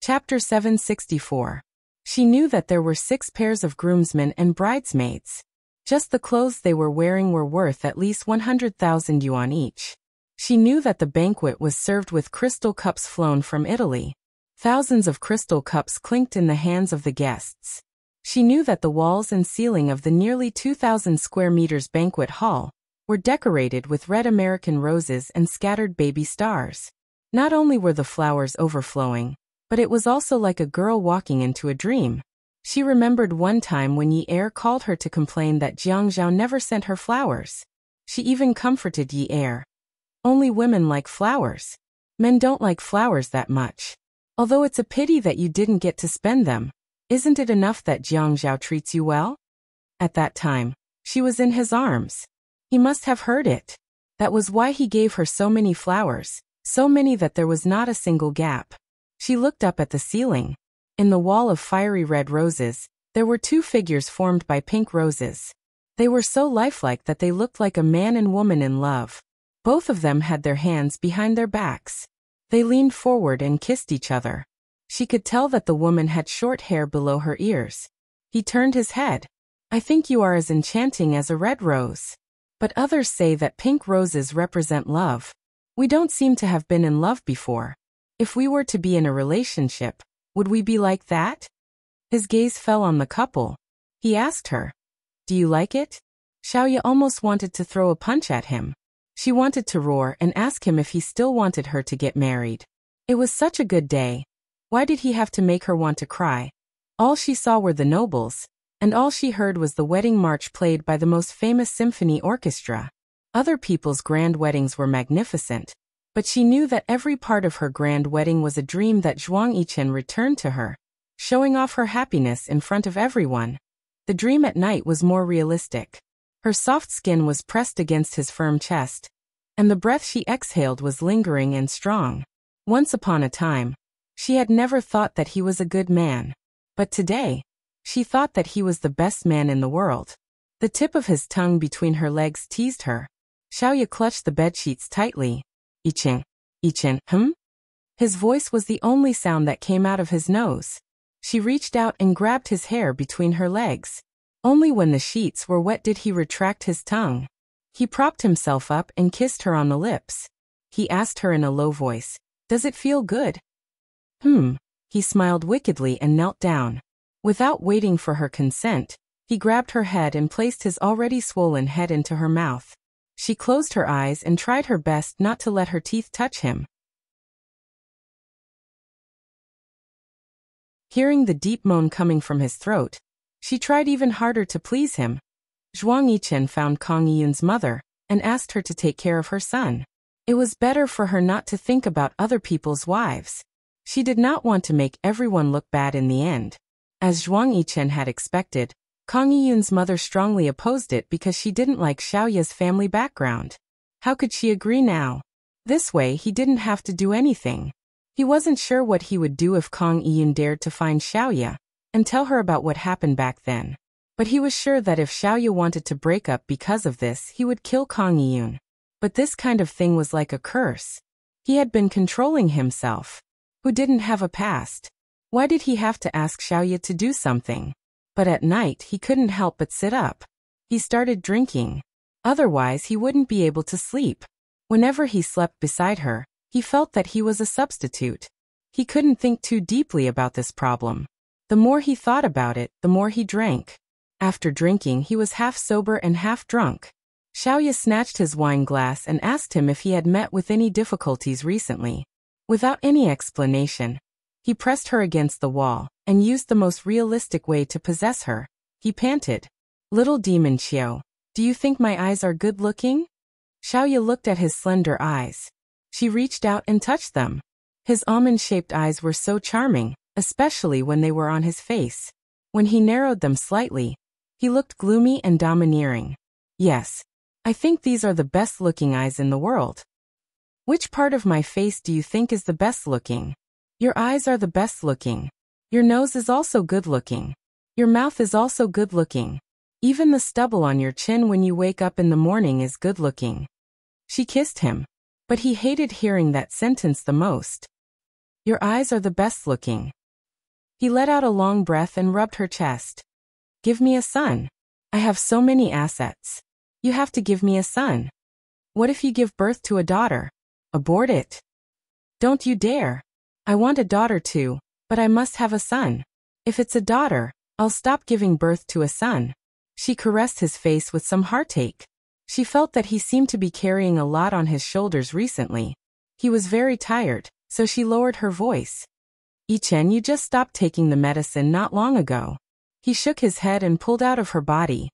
Chapter 764. She knew that there were 6 pairs of groomsmen and bridesmaids. Just the clothes they were wearing were worth at least 100,000 yuan each. She knew that the banquet was served with crystal cups flown from Italy. Thousands of crystal cups clinked in the hands of the guests. She knew that the walls and ceiling of the nearly 2,000 square meters banquet hall were decorated with red American roses and scattered baby stars. Not only were the flowers overflowing, but it was also like a girl walking into a dream. She remembered one time when Yi Er called her to complain that Jiang Zhao never sent her flowers. She even comforted Yi Er. Only women like flowers. Men don't like flowers that much. Although it's a pity that you didn't get to spend them, isn't it enough that Jiang Zhao treats you well? At that time, she was in his arms. He must have heard it. That was why he gave her so many flowers, so many that there was not a single gap. She looked up at the ceiling. In the wall of fiery red roses, there were 2 figures formed by pink roses. They were so lifelike that they looked like a man and woman in love. Both of them had their hands behind their backs. They leaned forward and kissed each other. She could tell that the woman had short hair below her ears. He turned his head. I think you are as enchanting as a red rose. But others say that pink roses represent love. We don't seem to have been in love before. If we were to be in a relationship, would we be like that? His gaze fell on the couple. He asked her, do you like it? Xiaoya almost wanted to throw a punch at him. She wanted to roar and ask him if he still wanted her to get married. It was such a good day. Why did he have to make her want to cry? All she saw were the nobles, and all she heard was the wedding march played by the most famous symphony orchestra. Other people's grand weddings were magnificent, but she knew that every part of her grand wedding was a dream that Zhuang Yichen returned to her, showing off her happiness in front of everyone. The dream at night was more realistic. Her soft skin was pressed against his firm chest, and the breath she exhaled was lingering and strong. Once upon a time, she had never thought that he was a good man. But today, she thought that he was the best man in the world. The tip of his tongue between her legs teased her. Xiaoya clutched the bedsheets tightly. Yichen. His voice was the only sound that came out of his nose. She reached out and grabbed his hair between her legs. Only when the sheets were wet did he retract his tongue. He propped himself up and kissed her on the lips. He asked her in a low voice, does it feel good? He smiled wickedly and knelt down. Without waiting for her consent, he grabbed her head and placed his already swollen head into her mouth. She closed her eyes and tried her best not to let her teeth touch him. Hearing the deep moan coming from his throat, she tried even harder to please him. Zhuang Yichen found Kang Yiyun's mother and asked her to take care of her son. It was better for her not to think about other people's wives. She did not want to make everyone look bad in the end. As Zhuang Yichen had expected, Kang Yiyun's mother strongly opposed it because she didn't like Xiaoya's family background. How could she agree now? This way he didn't have to do anything. He wasn't sure what he would do if Kang Yiyun dared to find Xiaoya and tell her about what happened back then. But he was sure that if Xiaoya wanted to break up because of this, he would kill Kang Yiyun. But this kind of thing was like a curse. He had been controlling himself. Who didn't have a past? Why did he have to ask Xiaoya to do something? But at night he couldn't help but sit up. He started drinking. Otherwise he wouldn't be able to sleep. Whenever he slept beside her, he felt that he was a substitute. He couldn't think too deeply about this problem. The more he thought about it, the more he drank. After drinking, he was half sober and half drunk. Xiaoya snatched his wine glass and asked him if he had met with any difficulties recently. Without any explanation, he pressed her against the wall and used the most realistic way to possess her. He panted, "Little demon Xiao, do you think my eyes are good-looking?" Xiaoya looked at his slender eyes. She reached out and touched them. His almond-shaped eyes were so charming, especially when they were on his face. When he narrowed them slightly, he looked gloomy and domineering. "Yes, I think these are the best-looking eyes in the world." "Which part of my face do you think is the best-looking?" "Your eyes are the best-looking. Your nose is also good-looking. Your mouth is also good-looking. Even the stubble on your chin when you wake up in the morning is good-looking." She kissed him, but he hated hearing that sentence the most. "Your eyes are the best-looking." He let out a long breath and rubbed her chest. "Give me a son. I have so many assets. You have to give me a son." "What if you give birth to a daughter?" "Abort it." "Don't you dare. I want a daughter too, but I must have a son. If it's a daughter, I'll stop giving birth to a son." She caressed his face with some heartache. She felt that he seemed to be carrying a lot on his shoulders recently. He was very tired, so she lowered her voice. "Yichen, you just stopped taking the medicine not long ago." He shook his head and pulled out of her body.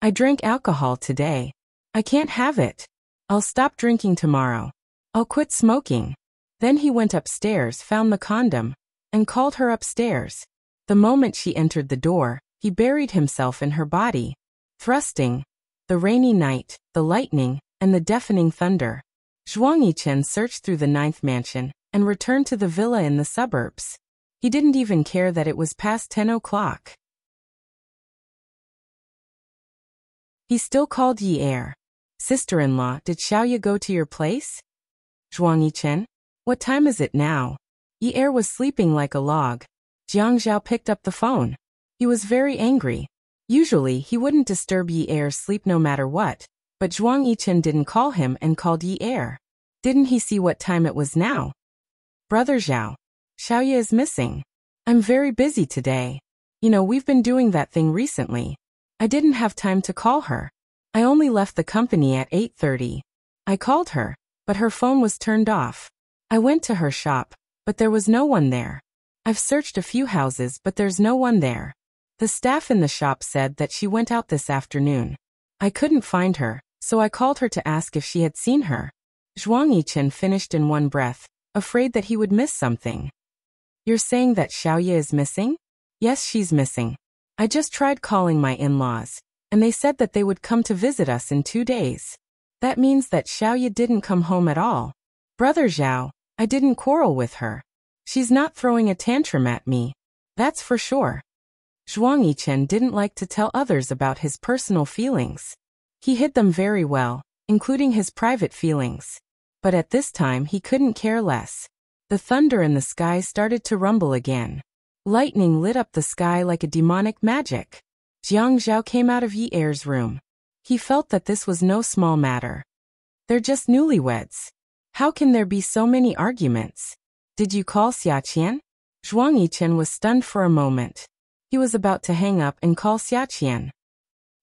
"I drank alcohol today. I can't have it. I'll stop drinking tomorrow. I'll quit smoking." Then he went upstairs, found the condom, and called her upstairs. The moment she entered the door, he buried himself in her body. Thrusting, the rainy night, the lightning, and the deafening thunder. Zhuang Yichen searched through the 9th mansion and returned to the villa in the suburbs. He didn't even care that it was past 10 o'clock. He still called Yi Er. "Sister-in-law, did Xiaoya go to your place?" "Zhuang Yichen, what time is it now?" Yi Er was sleeping like a log. Jiang Zhao picked up the phone. He was very angry. Usually, he wouldn't disturb Yi Er's sleep no matter what, but Zhuang Yichen didn't call him and called Yi Er. Didn't he see what time it was now? "Brother Zhao, Xiaoya is missing. I'm very busy today. We've been doing that thing recently. I didn't have time to call her. I only left the company at 8:30. I called her, but her phone was turned off. I went to her shop, but there was no one there. I've searched a few houses, but there's no one there. The staff in the shop said that she went out this afternoon. I couldn't find her, so I called her to ask if she had seen her." Zhuang Yichen finished in one breath, afraid that he would miss something. "You're saying that Xiaoya is missing?" "Yes, she's missing. I just tried calling my in-laws, and they said that they would come to visit us in 2 days. That means that Xiaoya didn't come home at all. Brother Zhao, I didn't quarrel with her. She's not throwing a tantrum at me. That's for sure." Zhuang Yichen didn't like to tell others about his personal feelings. He hid them very well, including his private feelings. But at this time he couldn't care less. The thunder in the sky started to rumble again. Lightning lit up the sky like a demonic magic. Jiang Zhao came out of Yi Er's room. He felt that this was no small matter. They're just newlyweds. How can there be so many arguments? "Did you call Xia Qian?" Zhuang Yichen was stunned for a moment. He was about to hang up and call Xia Qian.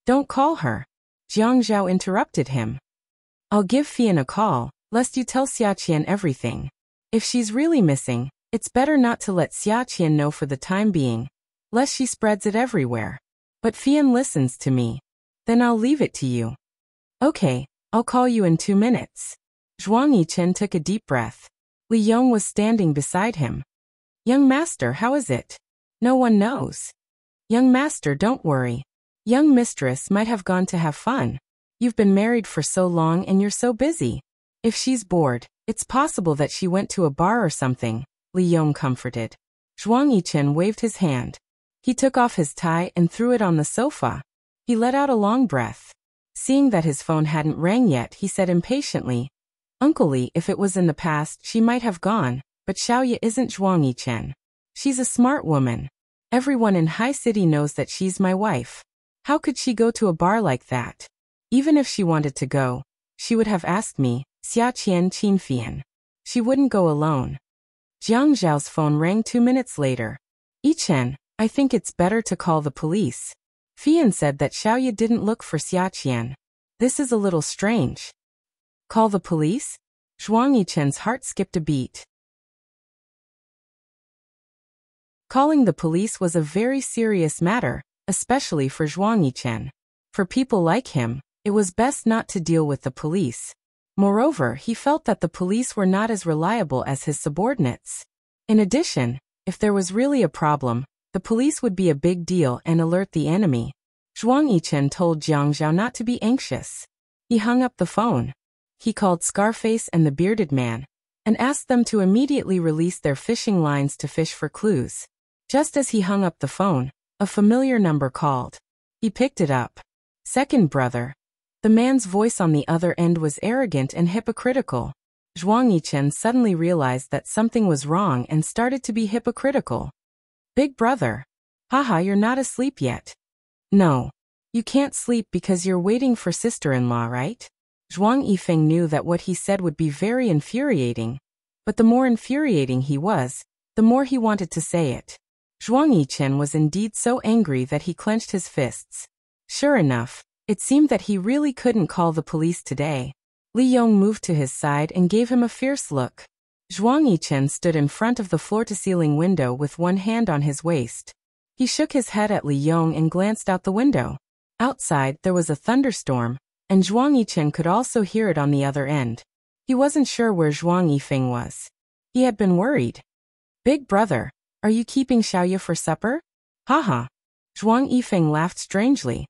"Don't call her." Jiang Zhao interrupted him. "I'll give Fian a call, lest you tell Xia Qian everything. If she's really missing, it's better not to let Xia Qian know for the time being, lest she spreads it everywhere. But Fian listens to me. Then I'll leave it to you." "Okay, I'll call you in 2 minutes." Zhuang Yichen took a deep breath. Li Yong was standing beside him. "Young master, how is it?" "No one knows." "Young master, don't worry. Young mistress might have gone to have fun. You've been married for so long and you're so busy. If she's bored, it's possible that she went to a bar or something," Li Yong comforted. Zhuang Yichen waved his hand. He took off his tie and threw it on the sofa. He let out a long breath. Seeing that his phone hadn't rang yet, he said impatiently, "Uncle Li, if it was in the past, she might have gone, but Xiaoya isn't Zhuang Yichen. She's a smart woman. Everyone in High City knows that she's my wife. How could she go to a bar like that? Even if she wanted to go, she would have asked me, Xia Qian Qin Fian. She wouldn't go alone." Jiang Zhao's phone rang 2 minutes later. Yichen, I think it's better to call the police. Fian said that Xiaoye didn't look for Xiaqian. This is a little strange. Call the police? Zhuang Yichen's heart skipped a beat. Calling the police was a very serious matter, especially for Zhuang Yichen. For people like him, it was best not to deal with the police. Moreover, he felt that the police were not as reliable as his subordinates. In addition, if there was really a problem, the police would be a big deal and alert the enemy. Zhuang Yichen told Jiang Zhao not to be anxious. He hung up the phone. He called Scarface and the bearded man, and asked them to immediately release their fishing lines to fish for clues. Just as he hung up the phone, a familiar number called. He picked it up. Second brother. The man's voice on the other end was arrogant and hypocritical. Zhuang Yichen suddenly realized that something was wrong and started to be hypocritical. Big brother. Haha, you're not asleep yet. No. You can't sleep because you're waiting for sister-in-law, right? Zhuang Yifeng knew that what he said would be very infuriating, but the more infuriating he was, the more he wanted to say it. Zhuang Yichen was indeed so angry that he clenched his fists. Sure enough, it seemed that he really couldn't call the police today. Li Yong moved to his side and gave him a fierce look. Zhuang Yichen stood in front of the floor-to-ceiling window with one hand on his waist. He shook his head at Li Yong and glanced out the window. Outside, there was a thunderstorm, and Zhuang Yichen could also hear it on the other end. He wasn't sure where Zhuang Yifeng was. He had been worried. Big brother, are you keeping Xiaoye for supper? Haha. Zhuang Yifeng laughed strangely.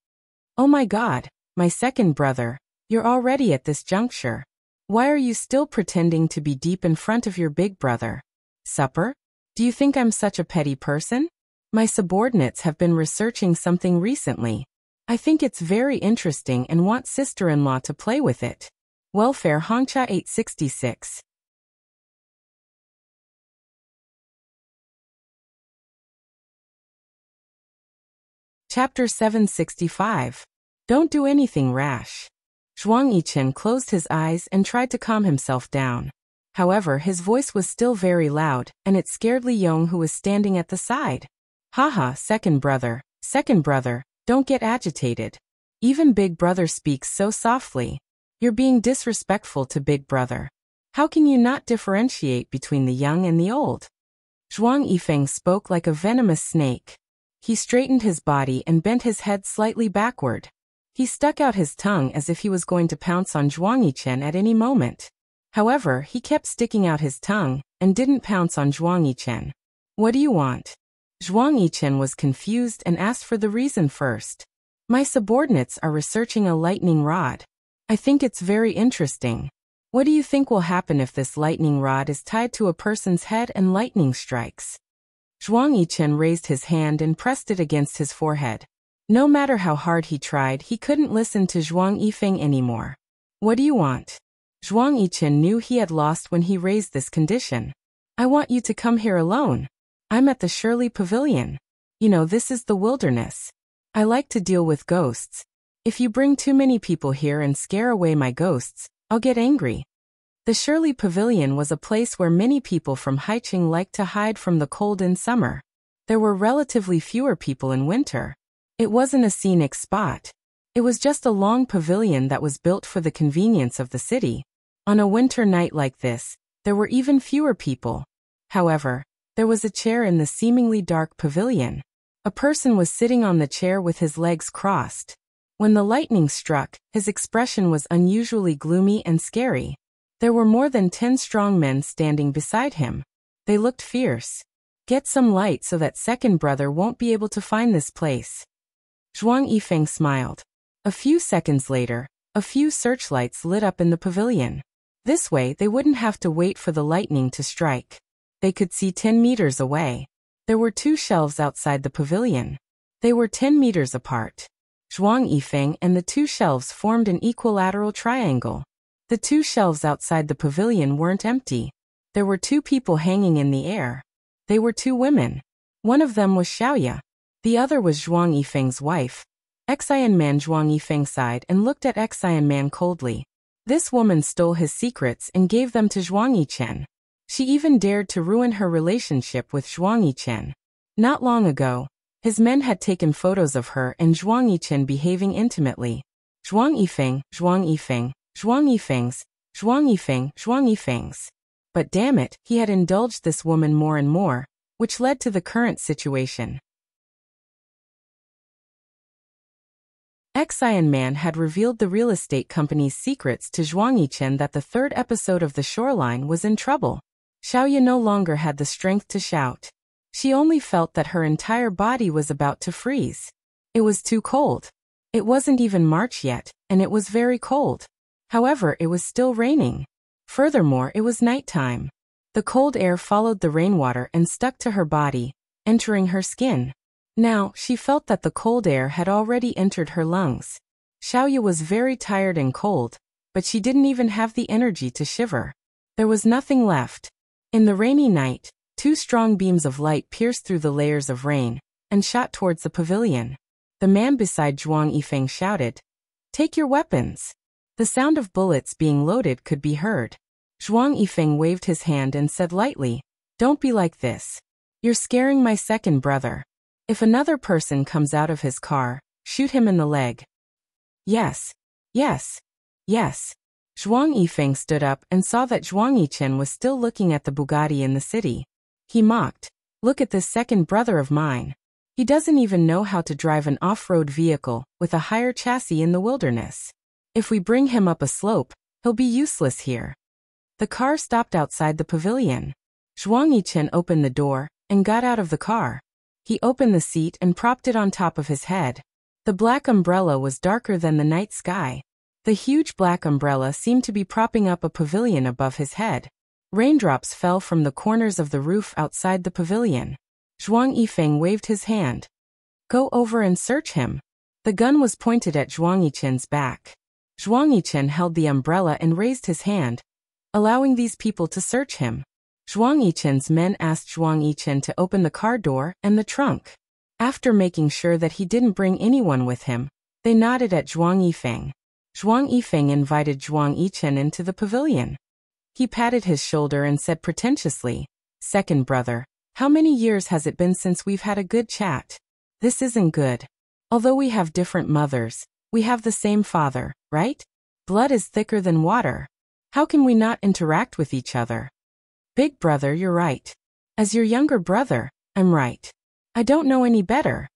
Oh my god, my second brother, you're already at this juncture. Why are you still pretending to be deep in front of your big brother? Supper? Do you think I'm such a petty person? My subordinates have been researching something recently. I think it's very interesting and want sister-in-law to play with it. Welfare Hongcha 866. Chapter 765. Don't do anything rash. Zhuang Yichen closed his eyes and tried to calm himself down. However, his voice was still very loud, and it scared Li Yong, who was standing at the side. Haha, second brother, don't get agitated. Even big brother speaks so softly. You're being disrespectful to big brother. How can you not differentiate between the young and the old? Zhuang Yifeng spoke like a venomous snake. He straightened his body and bent his head slightly backward. He stuck out his tongue as if he was going to pounce on Zhuang Yichen at any moment. However, he kept sticking out his tongue and didn't pounce on Zhuang Yichen. What do you want? Zhuang Yichen was confused and asked for the reason first. My subordinates are researching a lightning rod. I think it's very interesting. What do you think will happen if this lightning rod is tied to a person's head and lightning strikes? Zhuang Yichen raised his hand and pressed it against his forehead. No matter how hard he tried, he couldn't listen to Zhuang Yifeng anymore. What do you want? Zhuang Yichen knew he had lost when he raised this condition. I want you to come here alone. I'm at the Shirley Pavilion. You know, this is the wilderness. I like to deal with ghosts. If you bring too many people here and scare away my ghosts, I'll get angry. The Shirley Pavilion was a place where many people from Haicheng liked to hide from the cold in summer. There were relatively fewer people in winter. It wasn't a scenic spot. It was just a long pavilion that was built for the convenience of the city. On a winter night like this, there were even fewer people. However, there was a chair in the seemingly dark pavilion. A person was sitting on the chair with his legs crossed. When the lightning struck, his expression was unusually gloomy and scary. There were more than 10 strong men standing beside him. They looked fierce. Get some light so that second brother won't be able to find this place. Zhuang Yifeng smiled. A few seconds later, a few searchlights lit up in the pavilion. This way they wouldn't have to wait for the lightning to strike. They could see 10 meters away. There were 2 shelves outside the pavilion. They were 10 meters apart. Zhuang Yifeng and the 2 shelves formed an equilateral triangle. The 2 shelves outside the pavilion weren't empty. There were 2 people hanging in the air. They were 2 women. One of them was Xiaoye. The other was Zhuang Yifeng's wife. Xian Man Zhuang Yifeng sighed and looked at Xian Man coldly. This woman stole his secrets and gave them to Zhuang Yichen. She even dared to ruin her relationship with Zhuang Yichen. Not long ago, his men had taken photos of her and Zhuang Yichen behaving intimately. Zhuang Yifeng, Zhuang Yifeng, Zhuang Yifeng's, Zhuang Yifeng, Zhuang Yifeng's. But damn it, he had indulged this woman more and more, which led to the current situation. Xian Man had revealed the real estate company's secrets to Zhuang Yichen that the third episode of The Shoreline was in trouble. Xiaoya no longer had the strength to shout. She only felt that her entire body was about to freeze. It was too cold. It wasn't even March yet, and it was very cold. However, it was still raining. Furthermore, it was nighttime. The cold air followed the rainwater and stuck to her body, entering her skin. Now, she felt that the cold air had already entered her lungs. Xiaoya was very tired and cold, but she didn't even have the energy to shiver. There was nothing left. In the rainy night, two strong beams of light pierced through the layers of rain and shot towards the pavilion. The man beside Zhuang Yifeng shouted, "Take your weapons." The sound of bullets being loaded could be heard. Zhuang Yifeng waved his hand and said lightly, "Don't be like this. You're scaring my second brother. If another person comes out of his car, shoot him in the leg." Yes, yes, yes. Zhuang Yifeng stood up and saw that Zhuang Yichen was still looking at the Bugatti in the city. He mocked, "Look at this second brother of mine. He doesn't even know how to drive an off-road vehicle with a higher chassis in the wilderness. If we bring him up a slope, he'll be useless here." The car stopped outside the pavilion. Zhuang Yichen opened the door and got out of the car. He opened the seat and propped it on top of his head. The black umbrella was darker than the night sky. The huge black umbrella seemed to be propping up a pavilion above his head. Raindrops fell from the corners of the roof outside the pavilion. Zhuang Yifeng waved his hand. "Go over and search him." The gun was pointed at Zhuang Yichen's back. Zhuang Yichen held the umbrella and raised his hand, allowing these people to search him. Zhuang Yichen's men asked Zhuang Yichen to open the car door and the trunk. After making sure that he didn't bring anyone with him, they nodded at Zhuang Yifeng. Zhuang Yifeng invited Zhuang Yichen into the pavilion. He patted his shoulder and said pretentiously, "Second brother, how many years has it been since we've had a good chat? This isn't good. Although we have different mothers, we have the same father, right? Blood is thicker than water. How can we not interact with each other?" "Big brother, you're right. As your younger brother, I'm right. I don't know any better."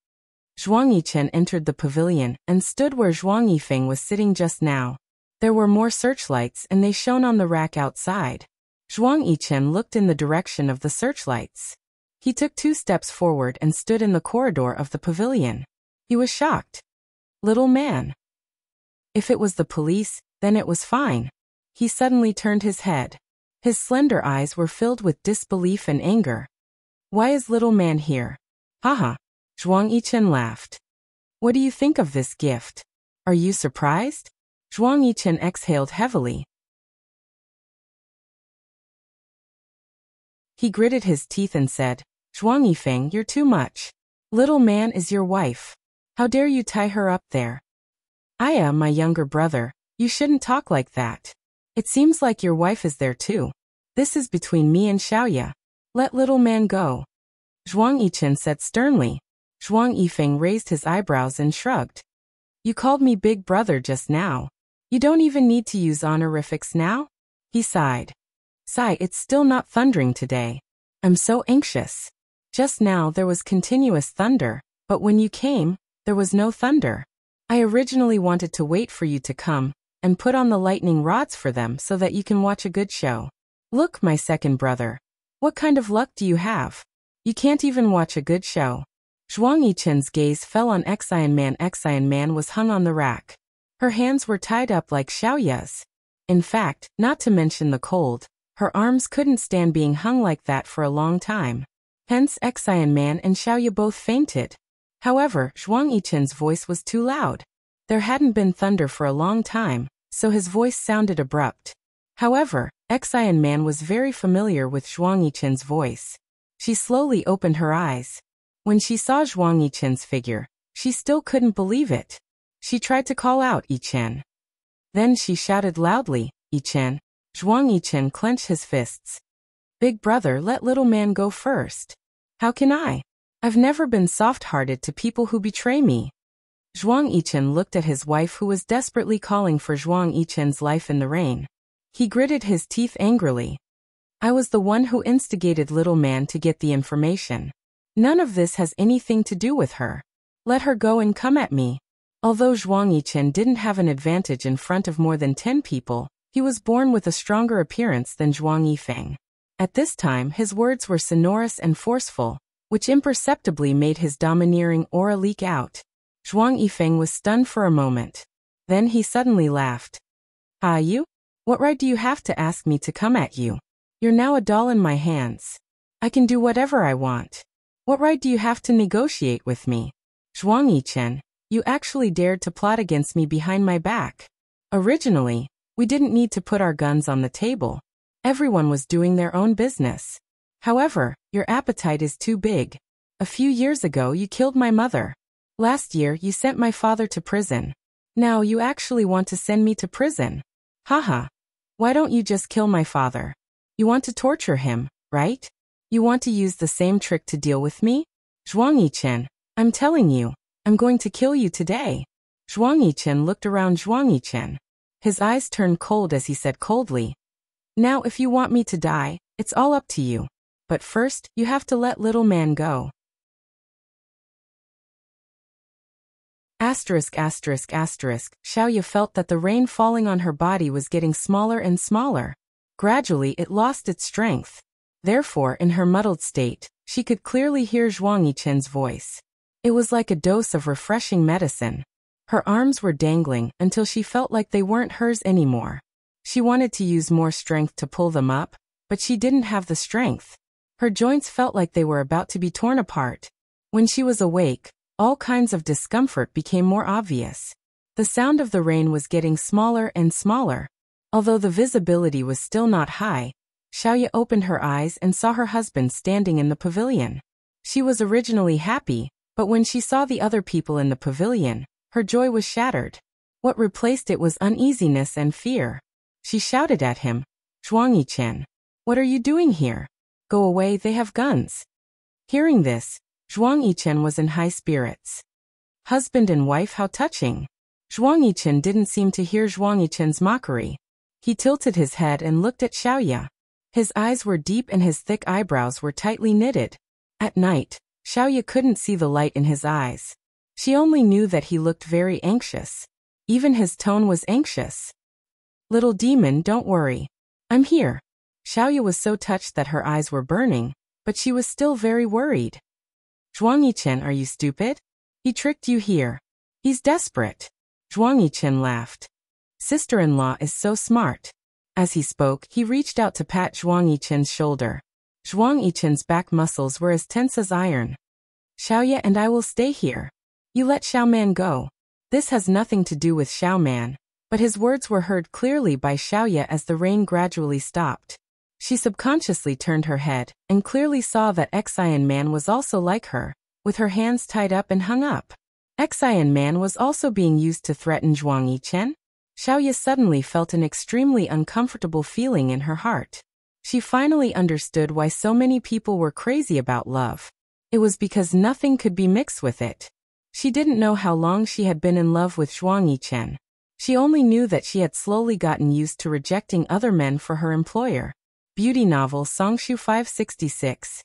Zhuang Yichen entered the pavilion and stood where Zhuang Yifeng was sitting just now. There were more searchlights and they shone on the rack outside. Zhuang Yichen looked in the direction of the searchlights. He took 2 steps forward and stood in the corridor of the pavilion. He was shocked. "Little man." If it was the police, then it was fine. He suddenly turned his head. His slender eyes were filled with disbelief and anger. "Why is little man here?" "Haha." Zhuang Yichen laughed. "What do you think of this gift? Are you surprised?" Zhuang Yichen exhaled heavily. He gritted his teeth and said, "Zhuang Yifeng, you're too much. Little man is your wife. How dare you tie her up there?" "I am my younger brother. You shouldn't talk like that. It seems like your wife is there too. This is between me and Xiaoya. Let little man go." Zhuang Yichen said sternly. Zhuang Yifeng raised his eyebrows and shrugged. "You called me big brother just now. You don't even need to use honorifics now?" He sighed. "Sigh, it's still not thundering today. I'm so anxious. Just now there was continuous thunder, but when you came, there was no thunder. I originally wanted to wait for you to come and put on the lightning rods for them so that you can watch a good show. Look, my second brother. What kind of luck do you have? You can't even watch a good show." Zhuang Yichen's gaze fell on Xian Man. Xian Man was hung on the rack. Her hands were tied up like Xiaoya's. In fact, not to mention the cold, her arms couldn't stand being hung like that for a long time. Hence Xian Man and Xiaoya both fainted. However, Zhuang Yichen's voice was too loud. There hadn't been thunder for a long time, so his voice sounded abrupt. However, Xian Man was very familiar with Zhuang Yichen's voice. She slowly opened her eyes. When she saw Zhuang Yichen's figure, she still couldn't believe it. She tried to call out Yichen. Then she shouted loudly, "Yichen." Zhuang Yichen clenched his fists. Big brother, let little man go first. How can I? I've never been soft-hearted to people who betray me. Zhuang Yichen looked at his wife who was desperately calling for Zhuang Yichen's life in the rain. He gritted his teeth angrily. I was the one who instigated little man to get the information. None of this has anything to do with her. Let her go and come at me. Although Zhuang Yichen didn't have an advantage in front of more than 10 people, he was born with a stronger appearance than Zhuang Yifeng. At this time his words were sonorous and forceful, which imperceptibly made his domineering aura leak out. Zhuang Yifeng was stunned for a moment. Then he suddenly laughed. Ah, you? What right do you have to ask me to come at you? You're now a doll in my hands. I can do whatever I want. What right do you have to negotiate with me? Zhuang Yichen, you actually dared to plot against me behind my back. Originally, we didn't need to put our guns on the table. Everyone was doing their own business. However, your appetite is too big. A few years ago you killed my mother. Last year you sent my father to prison. Now you actually want to send me to prison. Haha. Why don't you just kill my father? You want to torture him, right? You want to use the same trick to deal with me? Zhuang Yichen, I'm telling you, I'm going to kill you today. Zhuang Yichen looked around Zhuang Yichen. His eyes turned cold as he said coldly, now if you want me to die, it's all up to you. But first, you have to let little man go. Xiaoya felt that the rain falling on her body was getting smaller and smaller. Gradually it lost its strength. Therefore, in her muddled state, she could clearly hear Zhuang Yichen's voice. It was like a dose of refreshing medicine. Her arms were dangling until she felt like they weren't hers anymore. She wanted to use more strength to pull them up, but she didn't have the strength. Her joints felt like they were about to be torn apart. When she was awake, all kinds of discomfort became more obvious. The sound of the rain was getting smaller and smaller. Although the visibility was still not high, Xiaoya opened her eyes and saw her husband standing in the pavilion. She was originally happy, but when she saw the other people in the pavilion, her joy was shattered. What replaced it was uneasiness and fear. She shouted at him, Zhuang Yichen, what are you doing here? Go away, they have guns. Hearing this, Zhuang Yichen was in high spirits. Husband and wife, how touching. Zhuang Yichen didn't seem to hear Zhuang Yichen's mockery. He tilted his head and looked at Xiaoya. His eyes were deep and his thick eyebrows were tightly knitted. At night, Xiaoya couldn't see the light in his eyes. She only knew that he looked very anxious. Even his tone was anxious. Little demon, don't worry. I'm here. Xiaoya was so touched that her eyes were burning, but she was still very worried. Zhuang Yichen, are you stupid? He tricked you here. He's desperate. Zhuang Yichen laughed. Sister-in-law is so smart. As he spoke, he reached out to pat Zhuang Yichen's shoulder. Zhuang Yichen's back muscles were as tense as iron. Xiaoya and I will stay here. You let Xiaoman go. This has nothing to do with Xiaoman. But his words were heard clearly by Xiaoya as the rain gradually stopped. She subconsciously turned her head, and clearly saw that Xian Man was also like her, with her hands tied up and hung up. Xian Man was also being used to threaten Zhuang Yichen. Xiaoya suddenly felt an extremely uncomfortable feeling in her heart. She finally understood why so many people were crazy about love. It was because nothing could be mixed with it. She didn't know how long she had been in love with Zhuang Yichen. She only knew that she had slowly gotten used to rejecting other men for her employer. Beauty novel Songshu 566.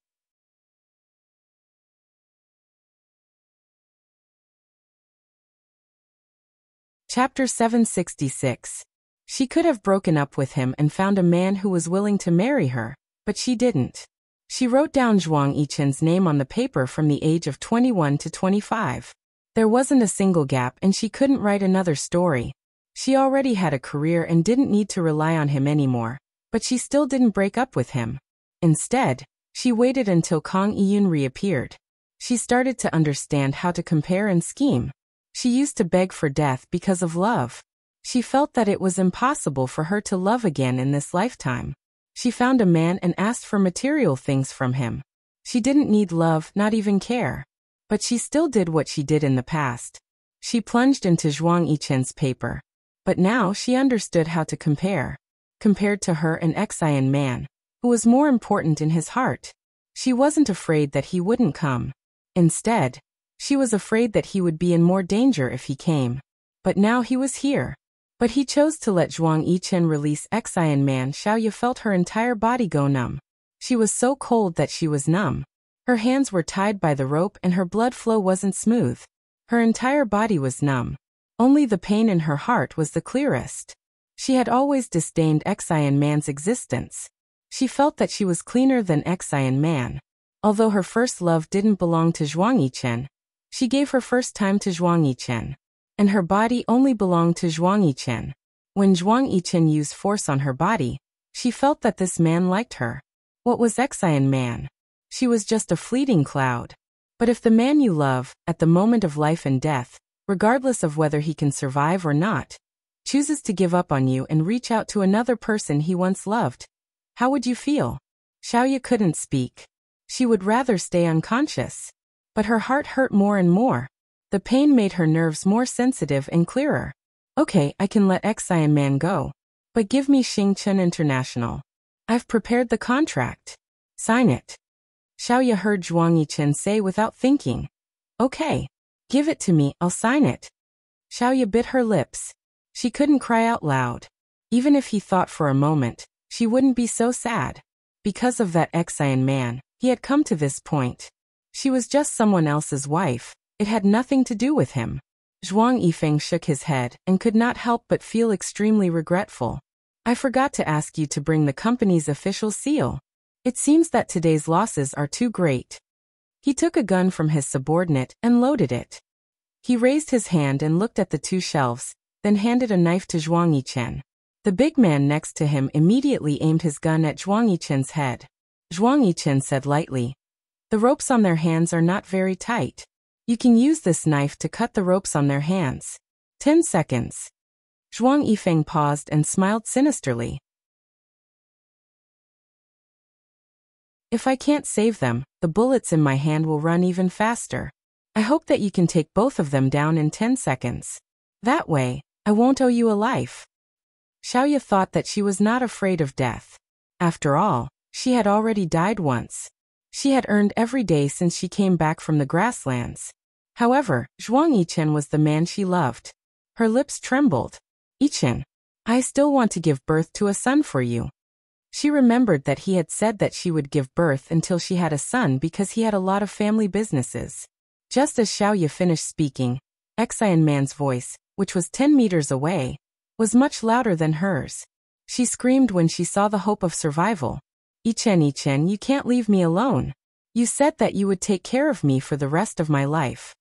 Chapter 766. She could have broken up with him and found a man who was willing to marry her, but she didn't. She wrote down Zhuang Yichen's name on the paper from the age of 21 to 25. There wasn't a single gap and she couldn't write another story. She already had a career and didn't need to rely on him anymore, but she still didn't break up with him. Instead, she waited until Kang Yiyun reappeared. She started to understand how to compare and scheme. She used to beg for death because of love. She felt that it was impossible for her to love again in this lifetime. She found a man and asked for material things from him. She didn't need love, not even care. But she still did what she did in the past. She plunged into Zhuang Yichen's paper. But now she understood how to compare. Compared to her and Xian Man, who was more important in his heart. She wasn't afraid that he wouldn't come. Instead, she was afraid that he would be in more danger if he came. But now he was here. But he chose to let Zhuang Yichen release Xian Man. Xiaoya felt her entire body go numb. She was so cold that she was numb. Her hands were tied by the rope and her blood flow wasn't smooth. Her entire body was numb. Only the pain in her heart was the clearest. She had always disdained Xian Man's existence. She felt that she was cleaner than Xian Man. Although her first love didn't belong to Zhuang Yichen, she gave her first time to Zhuang Yichen. And her body only belonged to Zhuang Yichen. When Zhuang Yichen used force on her body, she felt that this man liked her. What was Xian Man? She was just a fleeting cloud. But if the man you love, at the moment of life and death, regardless of whether he can survive or not, chooses to give up on you and reach out to another person he once loved, how would you feel? Xiaoya couldn't speak. She would rather stay unconscious. But her heart hurt more and more. The pain made her nerves more sensitive and clearer. Okay, I can let Xian Man go. But give me Xingchen International. I've prepared the contract. Sign it. Xiaoya heard Zhuang Yichen say without thinking. Okay. Give it to me, I'll sign it. Xiaoya bit her lips. She couldn't cry out loud. Even if he thought for a moment, she wouldn't be so sad. Because of that Xian Man, he had come to this point. She was just someone else's wife. It had nothing to do with him. Zhuang Yifeng shook his head and could not help but feel extremely regretful. I forgot to ask you to bring the company's official seal. It seems that today's losses are too great. He took a gun from his subordinate and loaded it. He raised his hand and looked at the two shelves, then handed a knife to Zhuang Yichen. The big man next to him immediately aimed his gun at Zhuang Yichen's head. Zhuang Yichen said lightly, "The ropes on their hands are not very tight. You can use this knife to cut the ropes on their hands." 10 seconds. Zhuang Yifeng paused and smiled sinisterly. If I can't save them, the bullets in my hand will run even faster. I hope that you can take both of them down in 10 seconds. That way, I won't owe you a life. Xiaoya thought that she was not afraid of death. After all, she had already died once. She had earned every day since she came back from the grasslands. However, Zhuang Yichen was the man she loved. Her lips trembled. "Yichen, I still want to give birth to a son for you." She remembered that he had said that she would give birth until she had a son because he had a lot of family businesses. Just as Xiaoya finished speaking, Xian Man's voice, which was 10 meters away, was much louder than hers. She screamed when she saw the hope of survival. Yichen, you can't leave me alone. You said that you would take care of me for the rest of my life."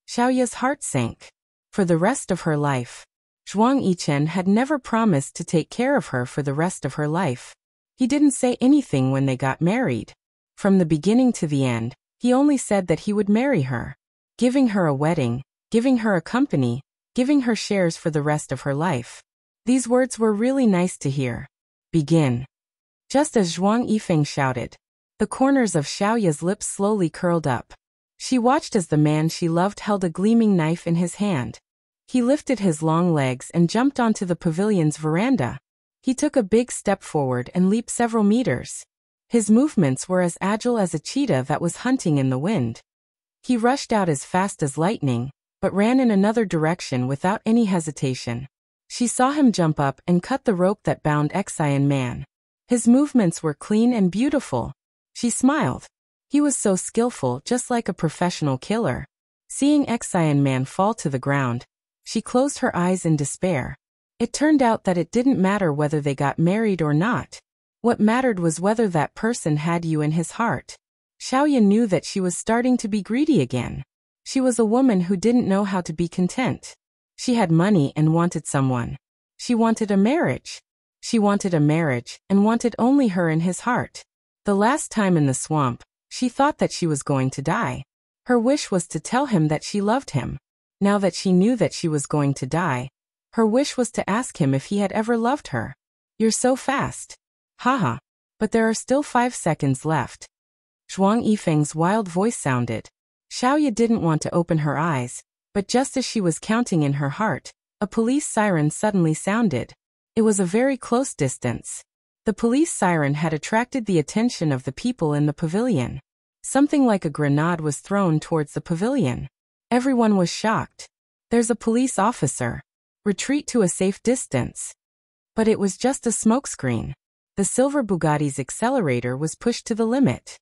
Xiaoya's heart sank. For the rest of her life. Zhuang Yichen had never promised to take care of her for the rest of her life. He didn't say anything when they got married. From the beginning to the end, he only said that he would marry her. Giving her a wedding, giving her a company, giving her shares for the rest of her life. These words were really nice to hear. Begin. Just as Zhuang Yifeng shouted, the corners of Xiaoya's lips slowly curled up. She watched as the man she loved held a gleaming knife in his hand. He lifted his long legs and jumped onto the pavilion's veranda. He took a big step forward and leaped several meters. His movements were as agile as a cheetah that was hunting in the wind. He rushed out as fast as lightning, but ran in another direction without any hesitation. She saw him jump up and cut the rope that bound Xian Man. His movements were clean and beautiful. She smiled. He was so skillful, just like a professional killer. Seeing Xian Man fall to the ground, she closed her eyes in despair. It turned out that it didn't matter whether they got married or not. What mattered was whether that person had you in his heart. Xiaoya knew that she was starting to be greedy again. She was a woman who didn't know how to be content. She had money and wanted someone. She wanted a marriage. She wanted a marriage and wanted only her in his heart. The last time in the swamp, she thought that she was going to die. Her wish was to tell him that she loved him. Now that she knew that she was going to die, her wish was to ask him if he had ever loved her. "You're so fast." Haha. But there are still 5 seconds left. Zhuang Yifeng's wild voice sounded. Xiaoya didn't want to open her eyes, but just as she was counting in her heart, a police siren suddenly sounded. It was a very close distance. The police siren had attracted the attention of the people in the pavilion. Something like a grenade was thrown towards the pavilion. Everyone was shocked. There's a police officer. Retreat to a safe distance. But it was just a smokescreen. The silver Bugatti's accelerator was pushed to the limit.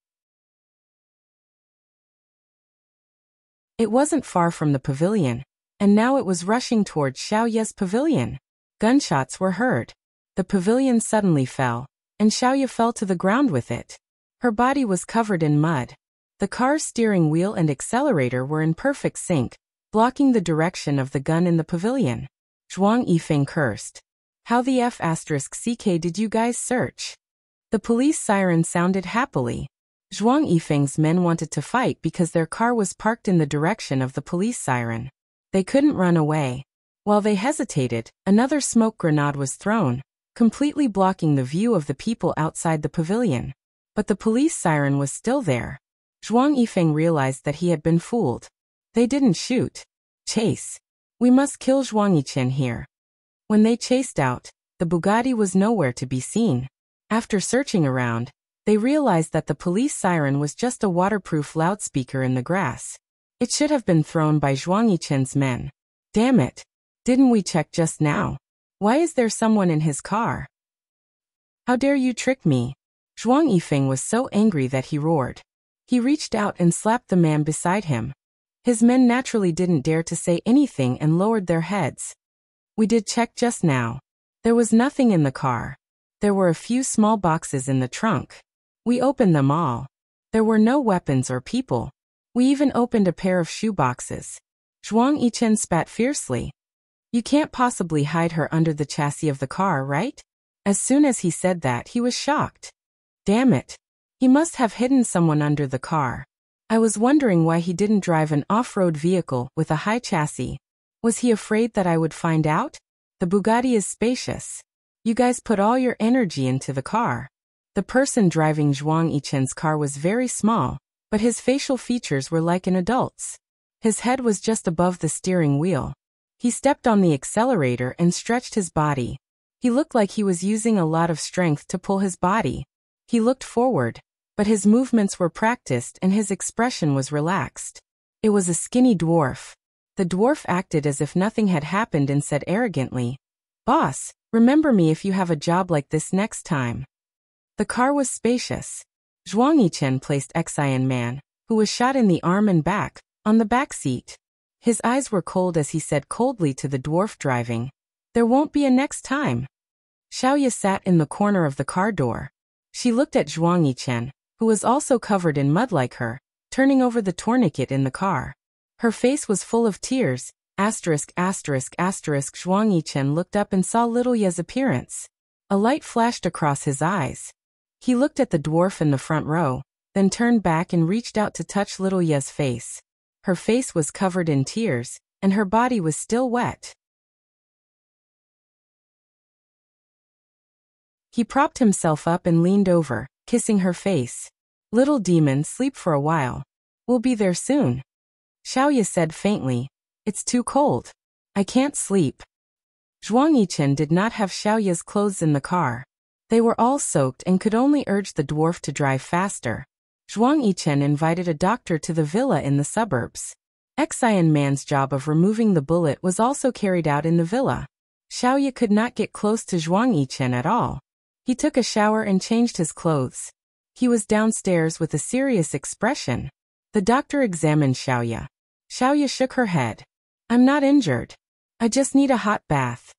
It wasn't far from the pavilion, and now it was rushing towards Xiaoya's pavilion. Gunshots were heard. The pavilion suddenly fell, and Xiaoya fell to the ground with it. Her body was covered in mud. The car's steering wheel and accelerator were in perfect sync, blocking the direction of the gun in the pavilion. Zhuang Yifeng cursed. How the F***ck did you guys search? The police siren sounded happily. Zhuang Yifeng's men wanted to fight because their car was parked in the direction of the police siren. They couldn't run away. While they hesitated, another smoke grenade was thrown, completely blocking the view of the people outside the pavilion. But the police siren was still there. Zhuang Yifeng realized that he had been fooled. They didn't shoot. Chase. We must kill Zhuang Yichen here. When they chased out, the Bugatti was nowhere to be seen. After searching around, they realized that the police siren was just a waterproof loudspeaker in the grass. It should have been thrown by Zhuang Yichen's men. Damn it. Didn't we check just now? Why is there someone in his car? How dare you trick me? Zhuang Yifeng was so angry that he roared. He reached out and slapped the man beside him. His men naturally didn't dare to say anything and lowered their heads. We did check just now. There was nothing in the car. There were a few small boxes in the trunk. We opened them all. There were no weapons or people. We even opened a pair of shoe boxes. Zhuang Yichen spat fiercely. You can't possibly hide her under the chassis of the car, right? As soon as he said that, he was shocked. Damn it. He must have hidden someone under the car. I was wondering why he didn't drive an off-road vehicle with a high chassis. Was he afraid that I would find out? The Bugatti is spacious. You guys put all your energy into the car. The person driving Zhuang Yichen's car was very small, but his facial features were like an adult's. His head was just above the steering wheel. He stepped on the accelerator and stretched his body. He looked like he was using a lot of strength to pull his body. He looked forward, but his movements were practiced and his expression was relaxed. It was a skinny dwarf. The dwarf acted as if nothing had happened and said arrogantly, "Boss, remember me if you have a job like this next time." The car was spacious. Zhuang Yichen placed Xian Man, who was shot in the arm and back, on the back seat. His eyes were cold as he said coldly to the dwarf driving, "There won't be a next time." Xiaoya sat in the corner of the car door. She looked at Zhuang Yichen, who was also covered in mud like her, turning over the tourniquet in the car. Her face was full of tears. Zhuang Yichen looked up and saw little Ye's appearance. A light flashed across his eyes. He looked at the dwarf in the front row, then turned back and reached out to touch little Ye's face. Her face was covered in tears, and her body was still wet. He propped himself up and leaned over, kissing her face. "Little demon, sleep for a while. We'll be there soon." Xiaoya said faintly, "It's too cold. I can't sleep." Zhuang Yichen did not have Xiaoya's clothes in the car. They were all soaked and could only urge the dwarf to drive faster. Zhuang Yichen invited a doctor to the villa in the suburbs. Xian Man's job of removing the bullet was also carried out in the villa. Xiaoya could not get close to Zhuang Yichen at all. He took a shower and changed his clothes. He was downstairs with a serious expression. The doctor examined Xiaoya. Xiaoya shook her head. "I'm not injured. I just need a hot bath."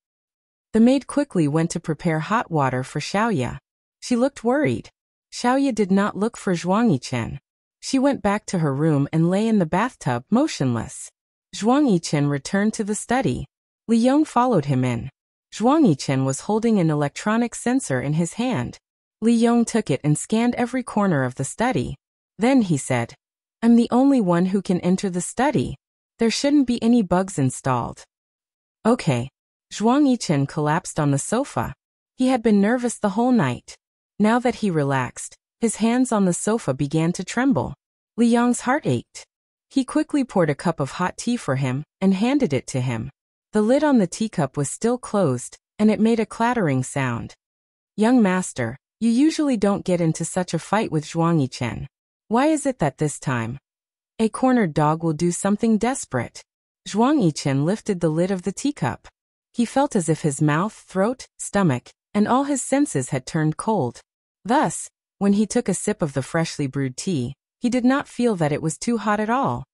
The maid quickly went to prepare hot water for Xiaoya. She looked worried. Xiaoya did not look for Zhuang Yichen. She went back to her room and lay in the bathtub motionless. Zhuang Yichen returned to the study. Li Yong followed him in. Zhuang Yichen was holding an electronic sensor in his hand. Li Yong took it and scanned every corner of the study. Then he said, "I'm the only one who can enter the study. There shouldn't be any bugs installed." Okay. Zhuang Yichen collapsed on the sofa. He had been nervous the whole night. Now that he relaxed, his hands on the sofa began to tremble. Li Yong's heart ached. He quickly poured a cup of hot tea for him and handed it to him. The lid on the teacup was still closed, and it made a clattering sound. Young master, you usually don't get into such a fight with Zhuang Yichen. Why is it that this time? A cornered dog will do something desperate. Zhuang Yichen lifted the lid of the teacup. He felt as if his mouth, throat, stomach, and all his senses had turned cold. Thus, when he took a sip of the freshly brewed tea, he did not feel that it was too hot at all.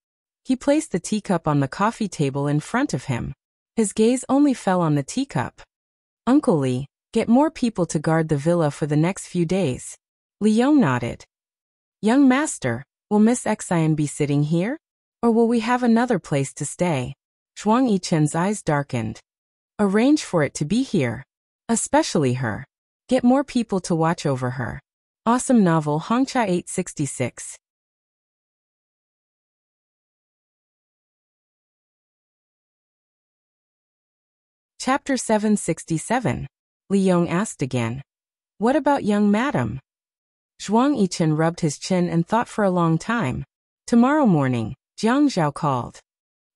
He placed the teacup on the coffee table in front of him. His gaze only fell on the teacup. Uncle Li, get more people to guard the villa for the next few days. Li Yong nodded. Young master, will Miss Xian be sitting here? Or will we have another place to stay? Zhuang Yichen's eyes darkened. Arrange for it to be here. Especially her. Get more people to watch over her. Awesome novel Hongcha 866. Chapter 767. Li Yong asked again. What about young madam? Zhuang Yichen rubbed his chin and thought for a long time. Tomorrow morning, Jiang Zhao called.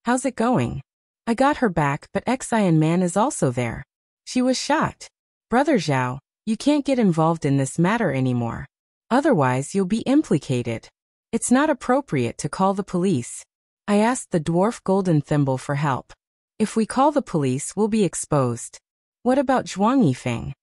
How's it going? I got her back, but Xian Man is also there. She was shocked. Brother Zhao, you can't get involved in this matter anymore. Otherwise you'll be implicated. It's not appropriate to call the police. I asked the dwarf Golden Thimble for help. If we call the police, we'll be exposed. What about Zhuang Yifeng?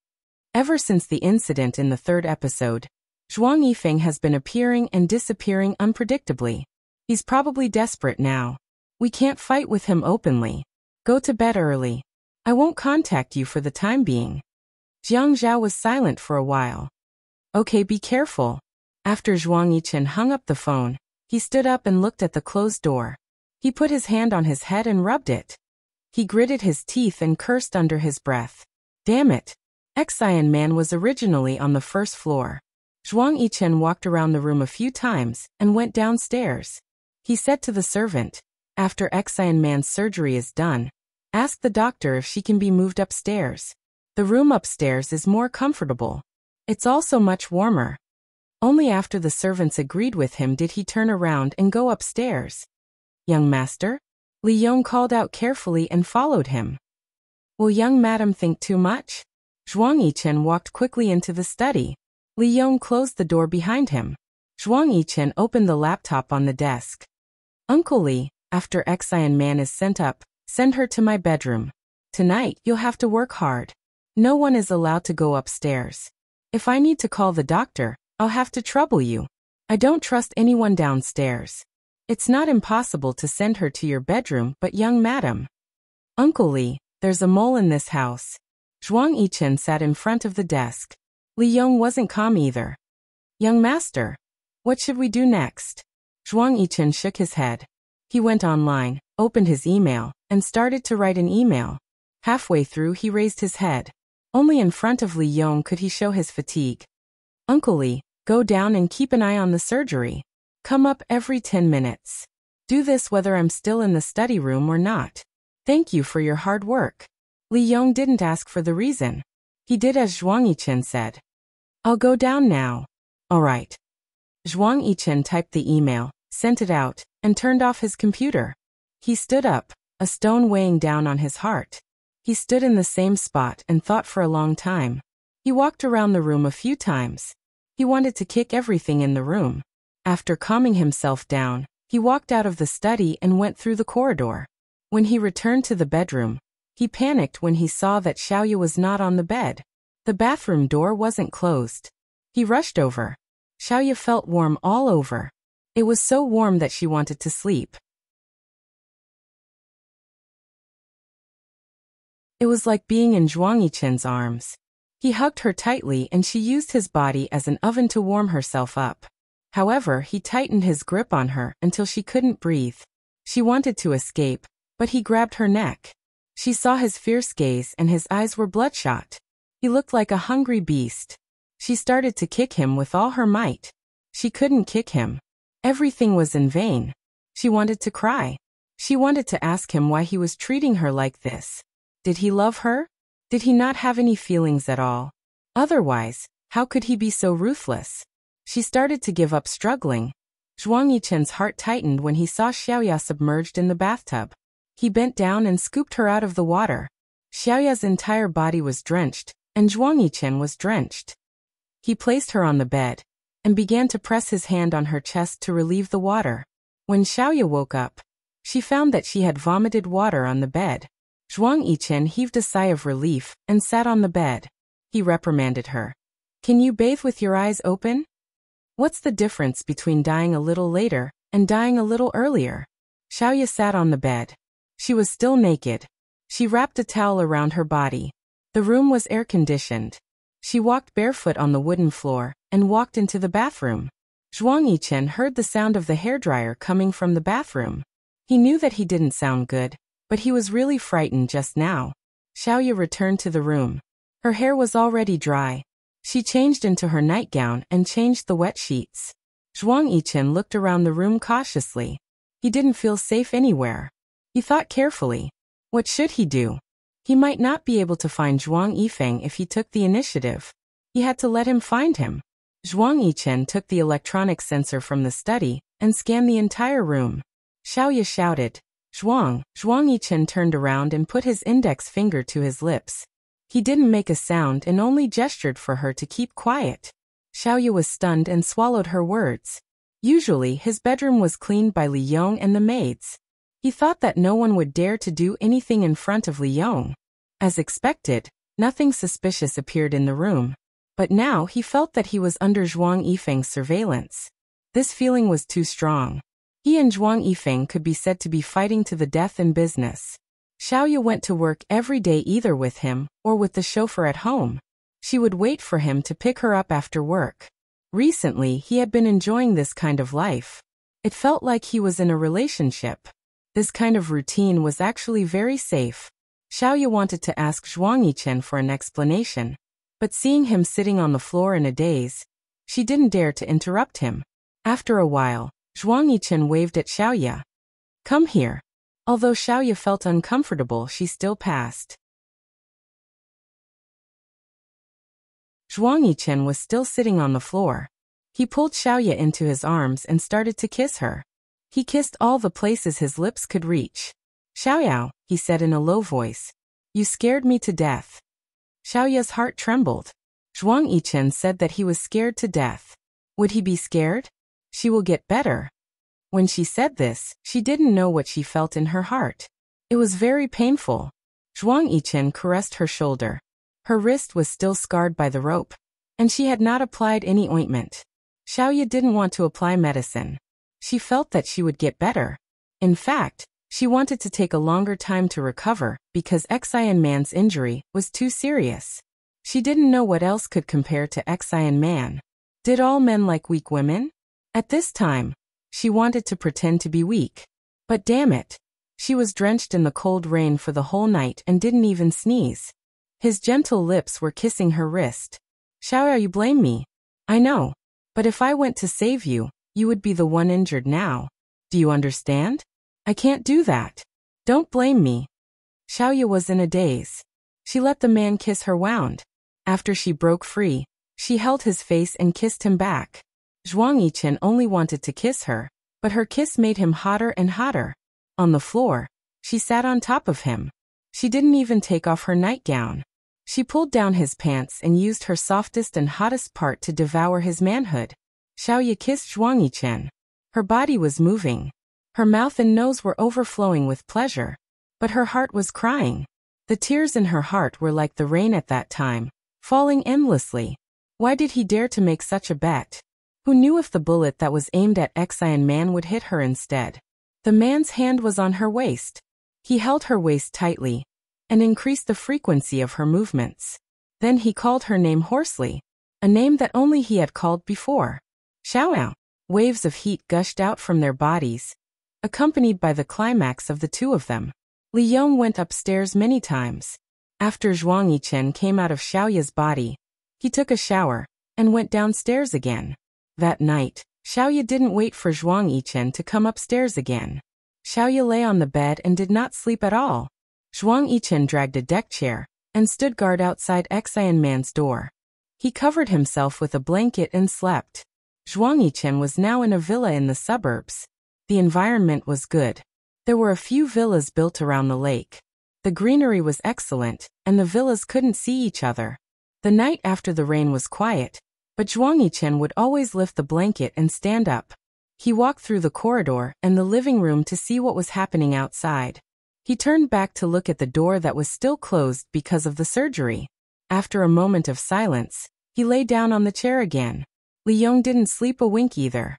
Ever since the incident in the 3rd episode, Zhuang Yifeng has been appearing and disappearing unpredictably. He's probably desperate now. We can't fight with him openly. Go to bed early. I won't contact you for the time being. Jiang Zhao was silent for a while. Okay, be careful. After Zhuang Yichen hung up the phone, he stood up and looked at the closed door. He put his hand on his head and rubbed it. He gritted his teeth and cursed under his breath. Damn it. Xian Man was originally on the 1st floor. Zhuang Yichen walked around the room a few times and went downstairs. He said to the servant, after Xian Man's surgery is done, ask the doctor if she can be moved upstairs. The room upstairs is more comfortable. It's also much warmer. Only after the servants agreed with him did he turn around and go upstairs. Young master? Li Yong called out carefully and followed him. Will young madam think too much? Zhuang Yichen walked quickly into the study. Li Yong closed the door behind him. Zhuang Yichen opened the laptop on the desk. Uncle Li, after Xian Man is sent up, send her to my bedroom. Tonight you'll have to work hard. No one is allowed to go upstairs. If I need to call the doctor, I'll have to trouble you. I don't trust anyone downstairs. It's not impossible to send her to your bedroom, but young madam. Uncle Li, there's a mole in this house. Zhuang Yichen sat in front of the desk. Li Yong wasn't calm either. Young master, what should we do next? Zhuang Yichen shook his head. He went online, opened his email, and started to write an email. Halfway through he raised his head. Only in front of Li Yong could he show his fatigue. Uncle Li, go down and keep an eye on the surgery. Come up every 10 minutes. Do this whether I'm still in the study room or not. Thank you for your hard work. Li Yong didn't ask for the reason. He did as Zhuang Yichen said. I'll go down now. All right. Zhuang Yichen typed the email, sent it out, and turned off his computer. He stood up, a stone weighing down on his heart. He stood in the same spot and thought for a long time. He walked around the room a few times. He wanted to kick everything in the room. After calming himself down, he walked out of the study and went through the corridor. When he returned to the bedroom, he panicked when he saw that Xiaoya was not on the bed. The bathroom door wasn't closed. He rushed over. Xiaoya felt warm all over. It was so warm that she wanted to sleep. It was like being in Zhuang Yichen's arms. He hugged her tightly and she used his body as an oven to warm herself up. However, he tightened his grip on her until she couldn't breathe. She wanted to escape, but he grabbed her neck. She saw his fierce gaze and his eyes were bloodshot. He looked like a hungry beast. She started to kick him with all her might. She couldn't kick him. Everything was in vain. She wanted to cry. She wanted to ask him why he was treating her like this. Did he love her? Did he not have any feelings at all? Otherwise, how could he be so ruthless? She started to give up struggling. Zhuang Yichen's heart tightened when he saw Xiaoya submerged in the bathtub. He bent down and scooped her out of the water. Xiaoya's entire body was drenched, and Zhuang Yichen was drenched. He placed her on the bed and began to press his hand on her chest to relieve the water. When Xiaoya woke up, she found that she had vomited water on the bed. Zhuang Yichen heaved a sigh of relief and sat on the bed. He reprimanded her. Can you bathe with your eyes open? What's the difference between dying a little later and dying a little earlier? Xiaoya sat on the bed. She was still naked. She wrapped a towel around her body. The room was air-conditioned. She walked barefoot on the wooden floor and walked into the bathroom. Zhuang Yichen heard the sound of the hairdryer coming from the bathroom. He knew that he didn't sound good, but he was really frightened just now. Xiaoya returned to the room. Her hair was already dry. She changed into her nightgown and changed the wet sheets. Zhuang Yichen looked around the room cautiously. He didn't feel safe anywhere. He thought carefully. What should he do? He might not be able to find Zhuang Yifeng if he took the initiative. He had to let him find him. Zhuang Yichen took the electronic sensor from the study and scanned the entire room. Xiaoya shouted, Zhuang. Zhuang Yichen turned around and put his index finger to his lips. He didn't make a sound and only gestured for her to keep quiet. Xiaoya was stunned and swallowed her words. Usually his bedroom was cleaned by Li Yong and the maids. He thought that no one would dare to do anything in front of Li Yong. As expected, nothing suspicious appeared in the room. But now he felt that he was under Zhuang Yifeng's surveillance. This feeling was too strong. He and Zhuang Yifeng could be said to be fighting to the death in business. Xiaoya went to work every day either with him or with the chauffeur at home. She would wait for him to pick her up after work. Recently, he had been enjoying this kind of life. It felt like he was in a relationship. This kind of routine was actually very safe. Xiaoya wanted to ask Zhuang Yichen for an explanation, but seeing him sitting on the floor in a daze, she didn't dare to interrupt him. After a while, Zhuang Yichen waved at Xiaoya. Come here. Although Xiaoya felt uncomfortable, she still passed. Zhuang Yichen was still sitting on the floor. He pulled Xiaoya into his arms and started to kiss her. He kissed all the places his lips could reach. Xiaoyao, he said in a low voice. You scared me to death. Xiaoya's heart trembled. Zhuang Yichen said that he was scared to death. Would he be scared? She will get better. When she said this, she didn't know what she felt in her heart. It was very painful. Zhuang Yichen caressed her shoulder. Her wrist was still scarred by the rope, and she had not applied any ointment. Xiaoya didn't want to apply medicine. She felt that she would get better. In fact, she wanted to take a longer time to recover because Xian Man's injury was too serious. She didn't know what else could compare to Xian Man. Did all men like weak women? At this time, she wanted to pretend to be weak. But damn it, she was drenched in the cold rain for the whole night and didn't even sneeze. His gentle lips were kissing her wrist. Xiaoya, you blame me. I know. But if I went to save you, you would be the one injured now. Do you understand? I can't do that. Don't blame me. Xiaoya was in a daze. She let the man kiss her wound. After she broke free, she held his face and kissed him back. Zhuang Yichen only wanted to kiss her, but her kiss made him hotter and hotter. On the floor, she sat on top of him. She didn't even take off her nightgown. She pulled down his pants and used her softest and hottest part to devour his manhood. Xiaoya kissed Zhuang Yichen. Her body was moving. Her mouth and nose were overflowing with pleasure. But her heart was crying. The tears in her heart were like the rain at that time, falling endlessly. Why did he dare to make such a bet? Who knew if the bullet that was aimed at Xian Man would hit her instead? The man's hand was on her waist. He held her waist tightly and increased the frequency of her movements. Then he called her name hoarsely, a name that only he had called before. Xiaoyao. Waves of heat gushed out from their bodies, accompanied by the climax of the two of them. Li Yong went upstairs many times. After Zhuang Yichen came out of Xiaoya's body, he took a shower and went downstairs again. That night, Xiaoya didn't wait for Zhuang Yichen to come upstairs again. Xiaoya lay on the bed and did not sleep at all. Zhuang Yichen dragged a deck chair and stood guard outside Xian Man's door. He covered himself with a blanket and slept. Zhuang Yichen was now in a villa in the suburbs. The environment was good. There were a few villas built around the lake. The greenery was excellent, and the villas couldn't see each other. The night after the rain was quiet, but Zhuang Yichen would always lift the blanket and stand up. He walked through the corridor and the living room to see what was happening outside. He turned back to look at the door that was still closed because of the surgery. After a moment of silence, he lay down on the chair again. Li Yong didn't sleep a wink either.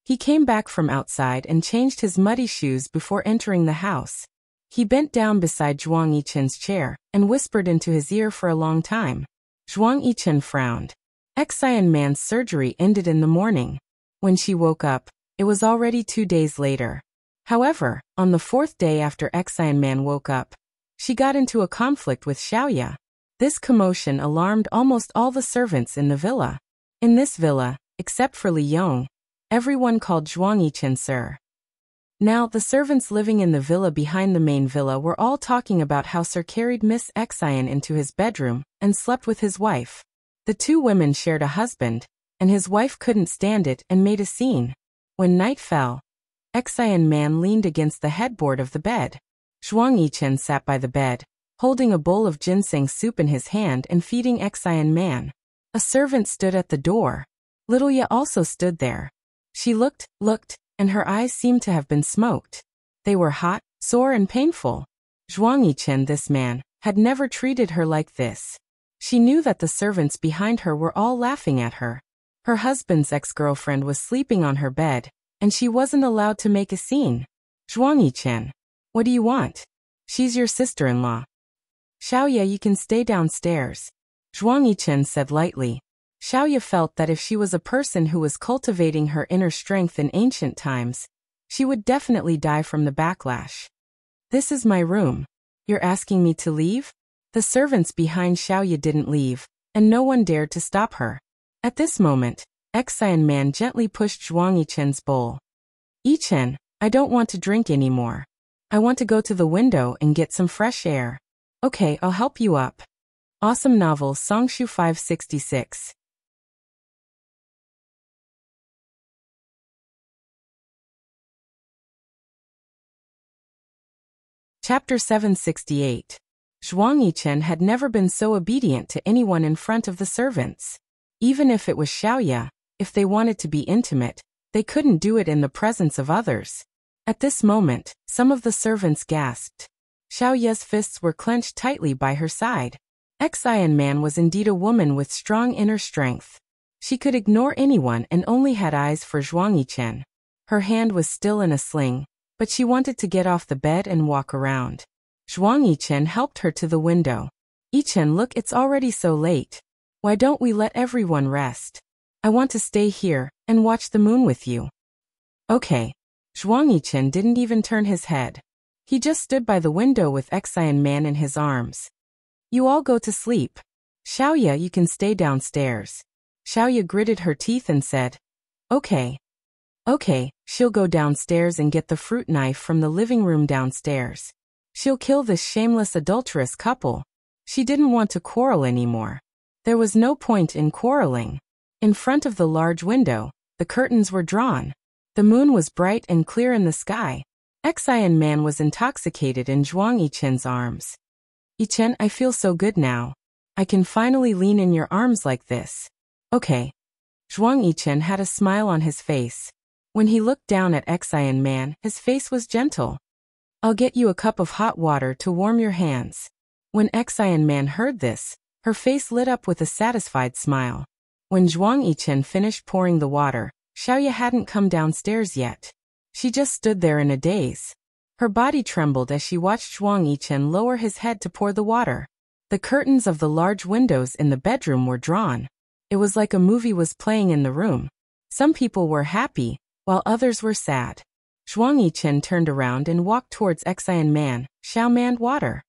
He came back from outside and changed his muddy shoes before entering the house. He bent down beside Zhuang Yichen's chair and whispered into his ear for a long time. Zhuang Yichen frowned. Xian Man's surgery ended in the morning. When she woke up, it was already 2 days later. However, on the 4th day after Xian Man woke up, she got into a conflict with Xiaoya. This commotion alarmed almost all the servants in the villa. In this villa, except for Li Yong, everyone called Zhuang Yichen Sir. Now, the servants living in the villa behind the main villa were all talking about how Sir carried Miss Xian into his bedroom and slept with his wife. The two women shared a husband, and his wife couldn't stand it and made a scene. When night fell, Xian Man leaned against the headboard of the bed. Zhuang Yichen sat by the bed, holding a bowl of ginseng soup in his hand and feeding Xian Man. A servant stood at the door. Little Ye also stood there. She looked, and her eyes seemed to have been smoked. They were hot, sore and painful. Zhuang Yichen, this man, had never treated her like this. She knew that the servants behind her were all laughing at her. Her husband's ex-girlfriend was sleeping on her bed, and she wasn't allowed to make a scene. Zhuang Yichen, what do you want? She's your sister-in-law. Xiaoya, you can stay downstairs. Zhuang Yichen said lightly. Xiaoya felt that if she was a person who was cultivating her inner strength in ancient times, she would definitely die from the backlash. This is my room. You're asking me to leave? The servants behind Xiaoya didn't leave, and no one dared to stop her. At this moment, Xian Man gently pushed Zhuang Yichen's bowl. Yichen, I don't want to drink anymore. I want to go to the window and get some fresh air. Okay, I'll help you up. Awesome novel Songshu 566. Chapter 768. Zhuang Yichen had never been so obedient to anyone in front of the servants. Even if it was Xiaoya, if they wanted to be intimate, they couldn't do it in the presence of others. At this moment, some of the servants gasped. Xiaoya's fists were clenched tightly by her side. Xian Man was indeed a woman with strong inner strength. She could ignore anyone and only had eyes for Zhuang Yichen. Her hand was still in a sling, but she wanted to get off the bed and walk around. Zhuang Yichen helped her to the window. Yichen, look, it's already so late. Why don't we let everyone rest? I want to stay here and watch the moon with you. Okay. Zhuang Yichen didn't even turn his head. He just stood by the window with Xian Man in his arms. You all go to sleep. Xiaoya, you can stay downstairs. Xiaoya gritted her teeth and said, Okay. Okay, she'll go downstairs and get the fruit knife from the living room downstairs. She'll kill this shameless adulterous couple. She didn't want to quarrel anymore. There was no point in quarreling. In front of the large window, the curtains were drawn. The moon was bright and clear in the sky. Xian Man was intoxicated in Zhuang Yichen's arms. Yichen, I feel so good now. I can finally lean in your arms like this. Okay. Zhuang Yichen had a smile on his face. When he looked down at Xian Man, his face was gentle. I'll get you a cup of hot water to warm your hands. When Xian Man heard this, her face lit up with a satisfied smile. When Zhuang Yichen finished pouring the water, Xiaoya hadn't come downstairs yet. She just stood there in a daze. Her body trembled as she watched Zhuang Yichen lower his head to pour the water. The curtains of the large windows in the bedroom were drawn. It was like a movie was playing in the room. Some people were happy, while others were sad. Zhuang Yichen turned around and walked towards Xian Man. Xiao Man, water.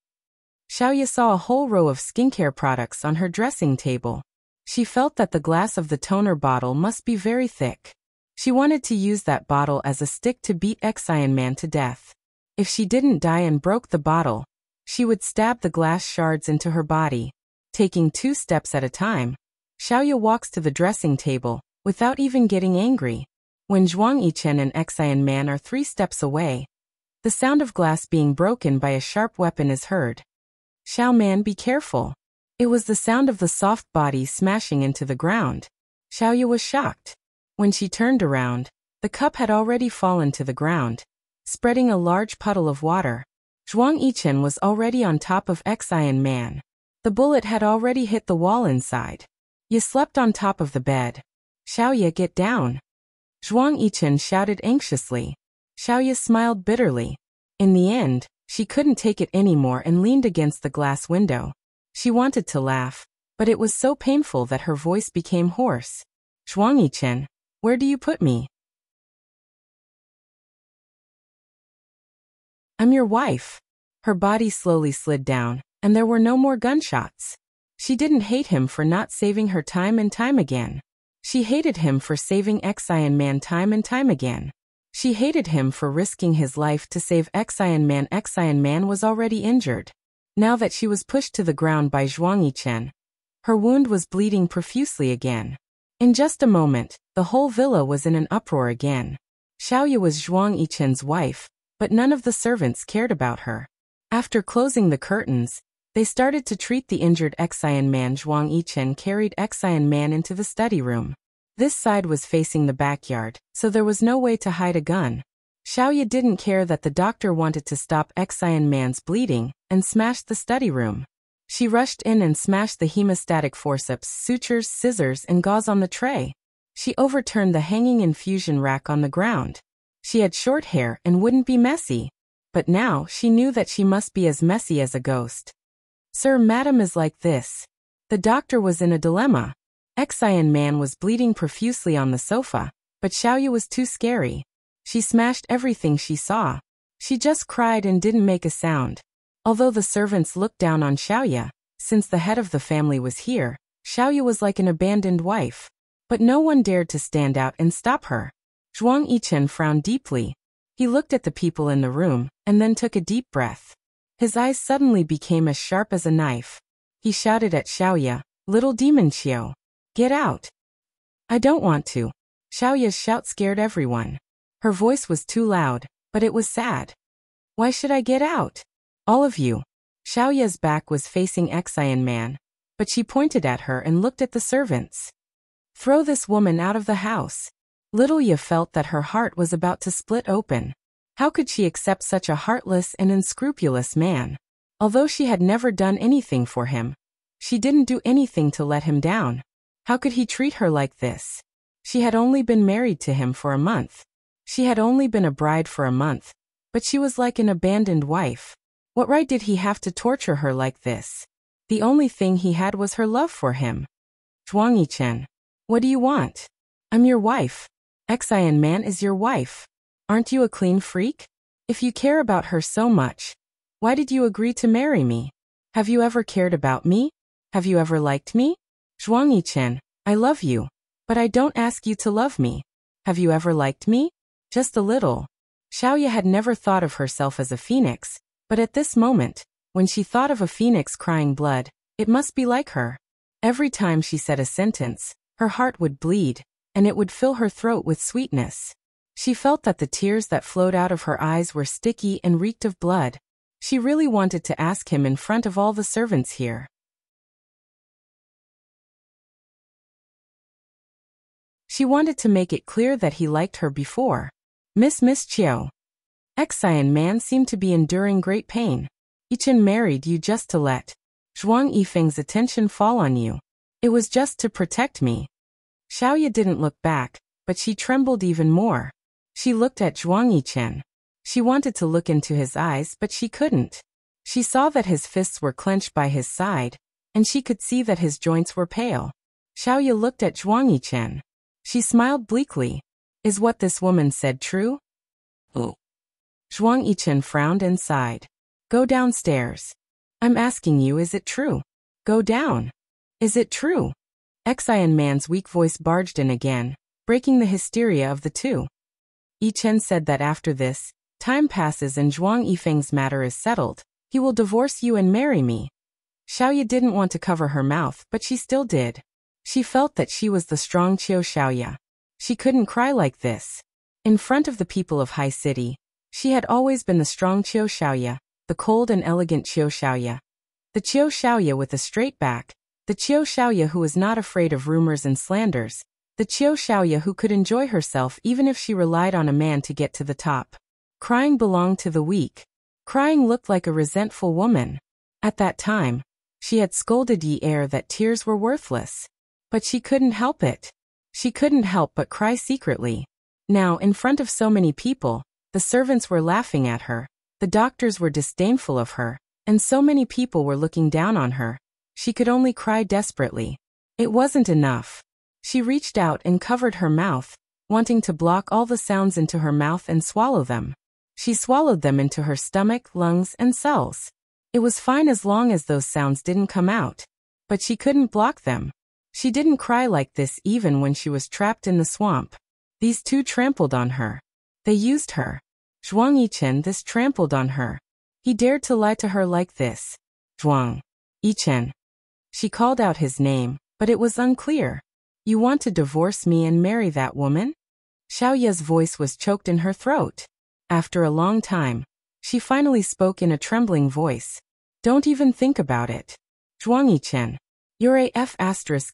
Xiaoya saw a whole row of skincare products on her dressing table. She felt that the glass of the toner bottle must be very thick. She wanted to use that bottle as a stick to beat Xian Man to death. If she didn't die and broke the bottle, she would stab the glass shards into her body. Taking 2 steps at a time, Xiaoya walks to the dressing table, without even getting angry. When Zhuang Yichen and Xian Man are 3 steps away, The sound of glass being broken by a sharp weapon is heard. Xiao Man, be careful. It was the sound of the soft body smashing into the ground. Xiaoya was shocked. When she turned around, the cup had already fallen to the ground, spreading a large puddle of water. Zhuang Yichen was already on top of Xian Man. The bullet had already hit the wall inside. You slept on top of the bed. Xiaoya, get down. Zhuang Yichen shouted anxiously. Xiaoya smiled bitterly. In the end, she couldn't take it anymore and leaned against the glass window. She wanted to laugh, but it was so painful that her voice became hoarse. Zhuang Yichen, where do you put me? I'm your wife. Her body slowly slid down, and there were no more gunshots. She didn't hate him for not saving her time and time again. She hated him for saving Xian Man time and time again. She hated him for risking his life to save Xian Man. Xian Man was already injured. Now that she was pushed to the ground by Zhuang Yichen, her wound was bleeding profusely again. In just a moment, the whole villa was in an uproar again. Xiaoya was Zhuang Yichen's wife, but none of the servants cared about her. After closing the curtains, they started to treat the injured Xian Man. Zhuang Yichen carried Xian Man into the study room. This side was facing the backyard, so there was no way to hide a gun. Xiaoya didn't care that the doctor wanted to stop Xian Man's bleeding, and smashed the study room. She rushed in and smashed the hemostatic forceps, sutures, scissors, and gauze on the tray. She overturned the hanging infusion rack on the ground. She had short hair and wouldn't be messy. But now she knew that she must be as messy as a ghost. Sir, madam is like this. The doctor was in a dilemma. Xian Man was bleeding profusely on the sofa, but Xiaoya was too scary. She smashed everything she saw. She just cried and didn't make a sound. Although the servants looked down on Xiaoya, since the head of the family was here, Xiaoya was like an abandoned wife. But no one dared to stand out and stop her. Zhuang Yichen frowned deeply. He looked at the people in the room, and then took a deep breath. His eyes suddenly became as sharp as a knife. He shouted at Xiaoya, "Little demon Xiao, get out." "I don't want to." Xiaoya's shout scared everyone. Her voice was too loud, but it was sad. "Why should I get out?" "All of you." Xiaoya's back was facing Xian Man, but she pointed at her and looked at the servants. "Throw this woman out of the house." Little Ye felt that her heart was about to split open. How could she accept such a heartless and unscrupulous man? Although she had never done anything for him, she didn't do anything to let him down. How could he treat her like this? She had only been married to him for a month. She had only been a bride for a month, but she was like an abandoned wife. What right did he have to torture her like this? The only thing he had was her love for him. "Zhuang Yichen, what do you want?" "I'm your wife. Xian Man is your wife. Aren't you a clean freak? If you care about her so much, why did you agree to marry me? Have you ever cared about me? Have you ever liked me?" "Zhuang Yichen, I love you, but I don't ask you to love me. Have you ever liked me?" "Just a little." Xiaoya had never thought of herself as a phoenix, but at this moment, when she thought of a phoenix crying blood, it must be like her. Every time she said a sentence, her heart would bleed, and it would fill her throat with sweetness. She felt that the tears that flowed out of her eyes were sticky and reeked of blood. She really wanted to ask him in front of all the servants here. She wanted to make it clear that he liked her before. Miss Chiao." Xian Man seemed to be enduring great pain. "Yichen married you just to let Zhuang Yifeng's attention fall on you. It was just to protect me." Xiaoya didn't look back, but she trembled even more. She looked at Zhuang Yichen. She wanted to look into his eyes, but she couldn't. She saw that his fists were clenched by his side, and she could see that his joints were pale. Xiaoya looked at Zhuang Yichen. She smiled bleakly. "Is what this woman said true?" Oh. Zhuang Yichen frowned and sighed. "Go downstairs. I'm asking you, is it true? Go down. Is it true?" Xian Man's weak voice barged in again, breaking the hysteria of the two. Yichen said that after this, time passes and Zhuang Yifeng's matter is settled, he will divorce you and marry me. Xiaoya didn't want to cover her mouth, but she still did. She felt that she was the strong Xiaoya. She couldn't cry like this. In front of the people of High City, She had always been the strong Qiu Xiaoya, the cold and elegant Qiu Xiaoya. The Qiu Xiaoya with a straight back, the Qiu Xiaoya who was not afraid of rumors and slanders, the Qiu Xiaoya who could enjoy herself even if she relied on a man to get to the top. Crying belonged to the weak. Crying looked like a resentful woman. At that time, she had scolded Yi Er that tears were worthless. But she couldn't help it. She couldn't help but cry secretly. Now, in front of so many people, the servants were laughing at her, the doctors were disdainful of her, and so many people were looking down on her. She could only cry desperately. It wasn't enough. She reached out and covered her mouth, wanting to block all the sounds into her mouth and swallow them. She swallowed them into her stomach, lungs, and cells. It was fine as long as those sounds didn't come out. But she couldn't block them. She didn't cry like this even when she was trapped in the swamp. These two trampled on her. They used her. Zhuang Yichen this trampled on her. He dared to lie to her like this. Zhuang Yichen. She called out his name, but it was unclear. You want to divorce me and marry that woman? Xiaoya's voice was choked in her throat. After a long time, she finally spoke in a trembling voice. Don't even think about it. Zhuang Yichen. You're a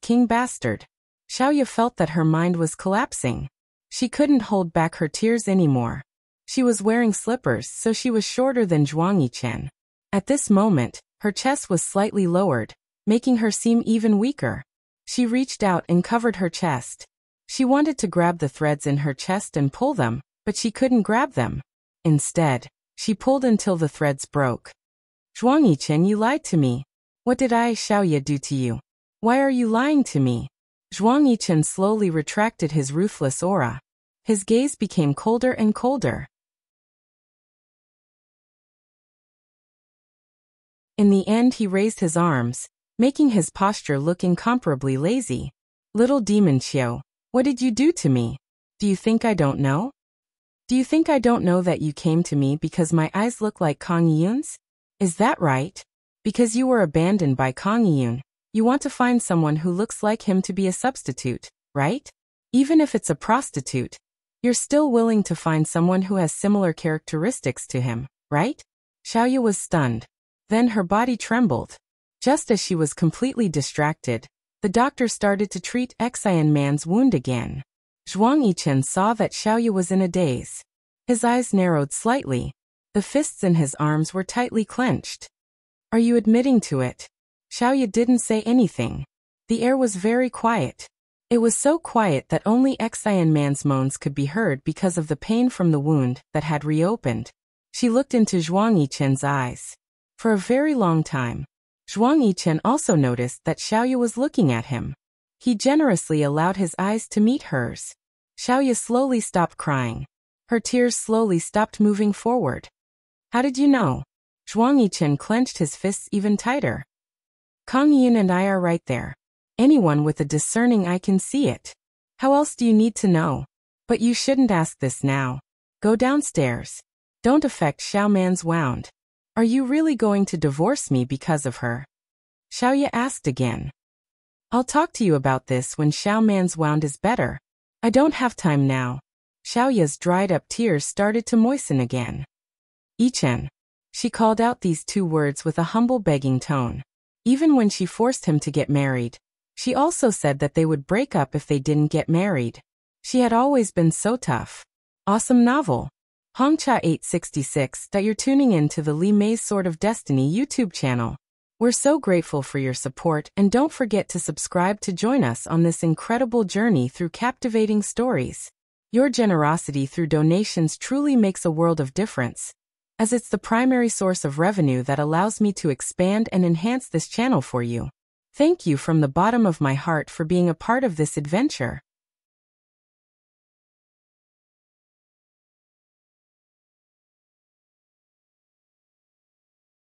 king bastard. Xiaoya felt that her mind was collapsing. She couldn't hold back her tears anymore. She was wearing slippers, so she was shorter than Zhuang Yichen. At this moment, her chest was slightly lowered, making her seem even weaker. She reached out and covered her chest. She wanted to grab the threads in her chest and pull them, but she couldn't grab them. Instead, she pulled until the threads broke. Zhuang Yichen, you lied to me. What did I, Xiaoya, do to you? Why are you lying to me? Zhuang Yichen slowly retracted his ruthless aura. His gaze became colder and colder. In the end, he raised his arms, making his posture look incomparably lazy. Little demon Qiu, what did you do to me? Do you think I don't know? Do you think I don't know that you came to me because my eyes look like Kang Yun's? Is that right? Because you were abandoned by Kang Yun, you want to find someone who looks like him to be a substitute, right? Even if it's a prostitute, you're still willing to find someone who has similar characteristics to him, right? Xiaoya was stunned. Then her body trembled. Just as she was completely distracted, the doctor started to treat Xian Man's wound again. Zhuang Yichen saw that Xiaoya was in a daze. His eyes narrowed slightly. The fists in his arms were tightly clenched. Are you admitting to it? Xiaoya didn't say anything. The air was very quiet. It was so quiet that only Xian Man's moans could be heard because of the pain from the wound that had reopened. She looked into Zhuang Yichen's eyes. For a very long time, Zhuang Yichen also noticed that Xiaoya was looking at him. He generously allowed his eyes to meet hers. Xiaoya slowly stopped crying. Her tears slowly stopped moving forward. How did you know? Zhuang Yichen clenched his fists even tighter. Kang Yun and I are right there. Anyone with a discerning eye can see it. How else do you need to know? But you shouldn't ask this now. Go downstairs. Don't affect Xiao Man's wound. Are you really going to divorce me because of her? Xiaoya asked again. I'll talk to you about this when Xiao Man's wound is better. I don't have time now. Xiaoya's dried up tears started to moisten again. Yichen. She called out these two words with a humble begging tone. Even when she forced him to get married, she also said that they would break up if they didn't get married. She had always been so tough. Awesome novel. Hongcha 866 that you're tuning in to the Li Mei's Sword of Destiny YouTube channel. We're so grateful for your support, and don't forget to subscribe to join us on this incredible journey through captivating stories. Your generosity through donations truly makes a world of difference, as it's the primary source of revenue that allows me to expand and enhance this channel for you. Thank you from the bottom of my heart for being a part of this adventure.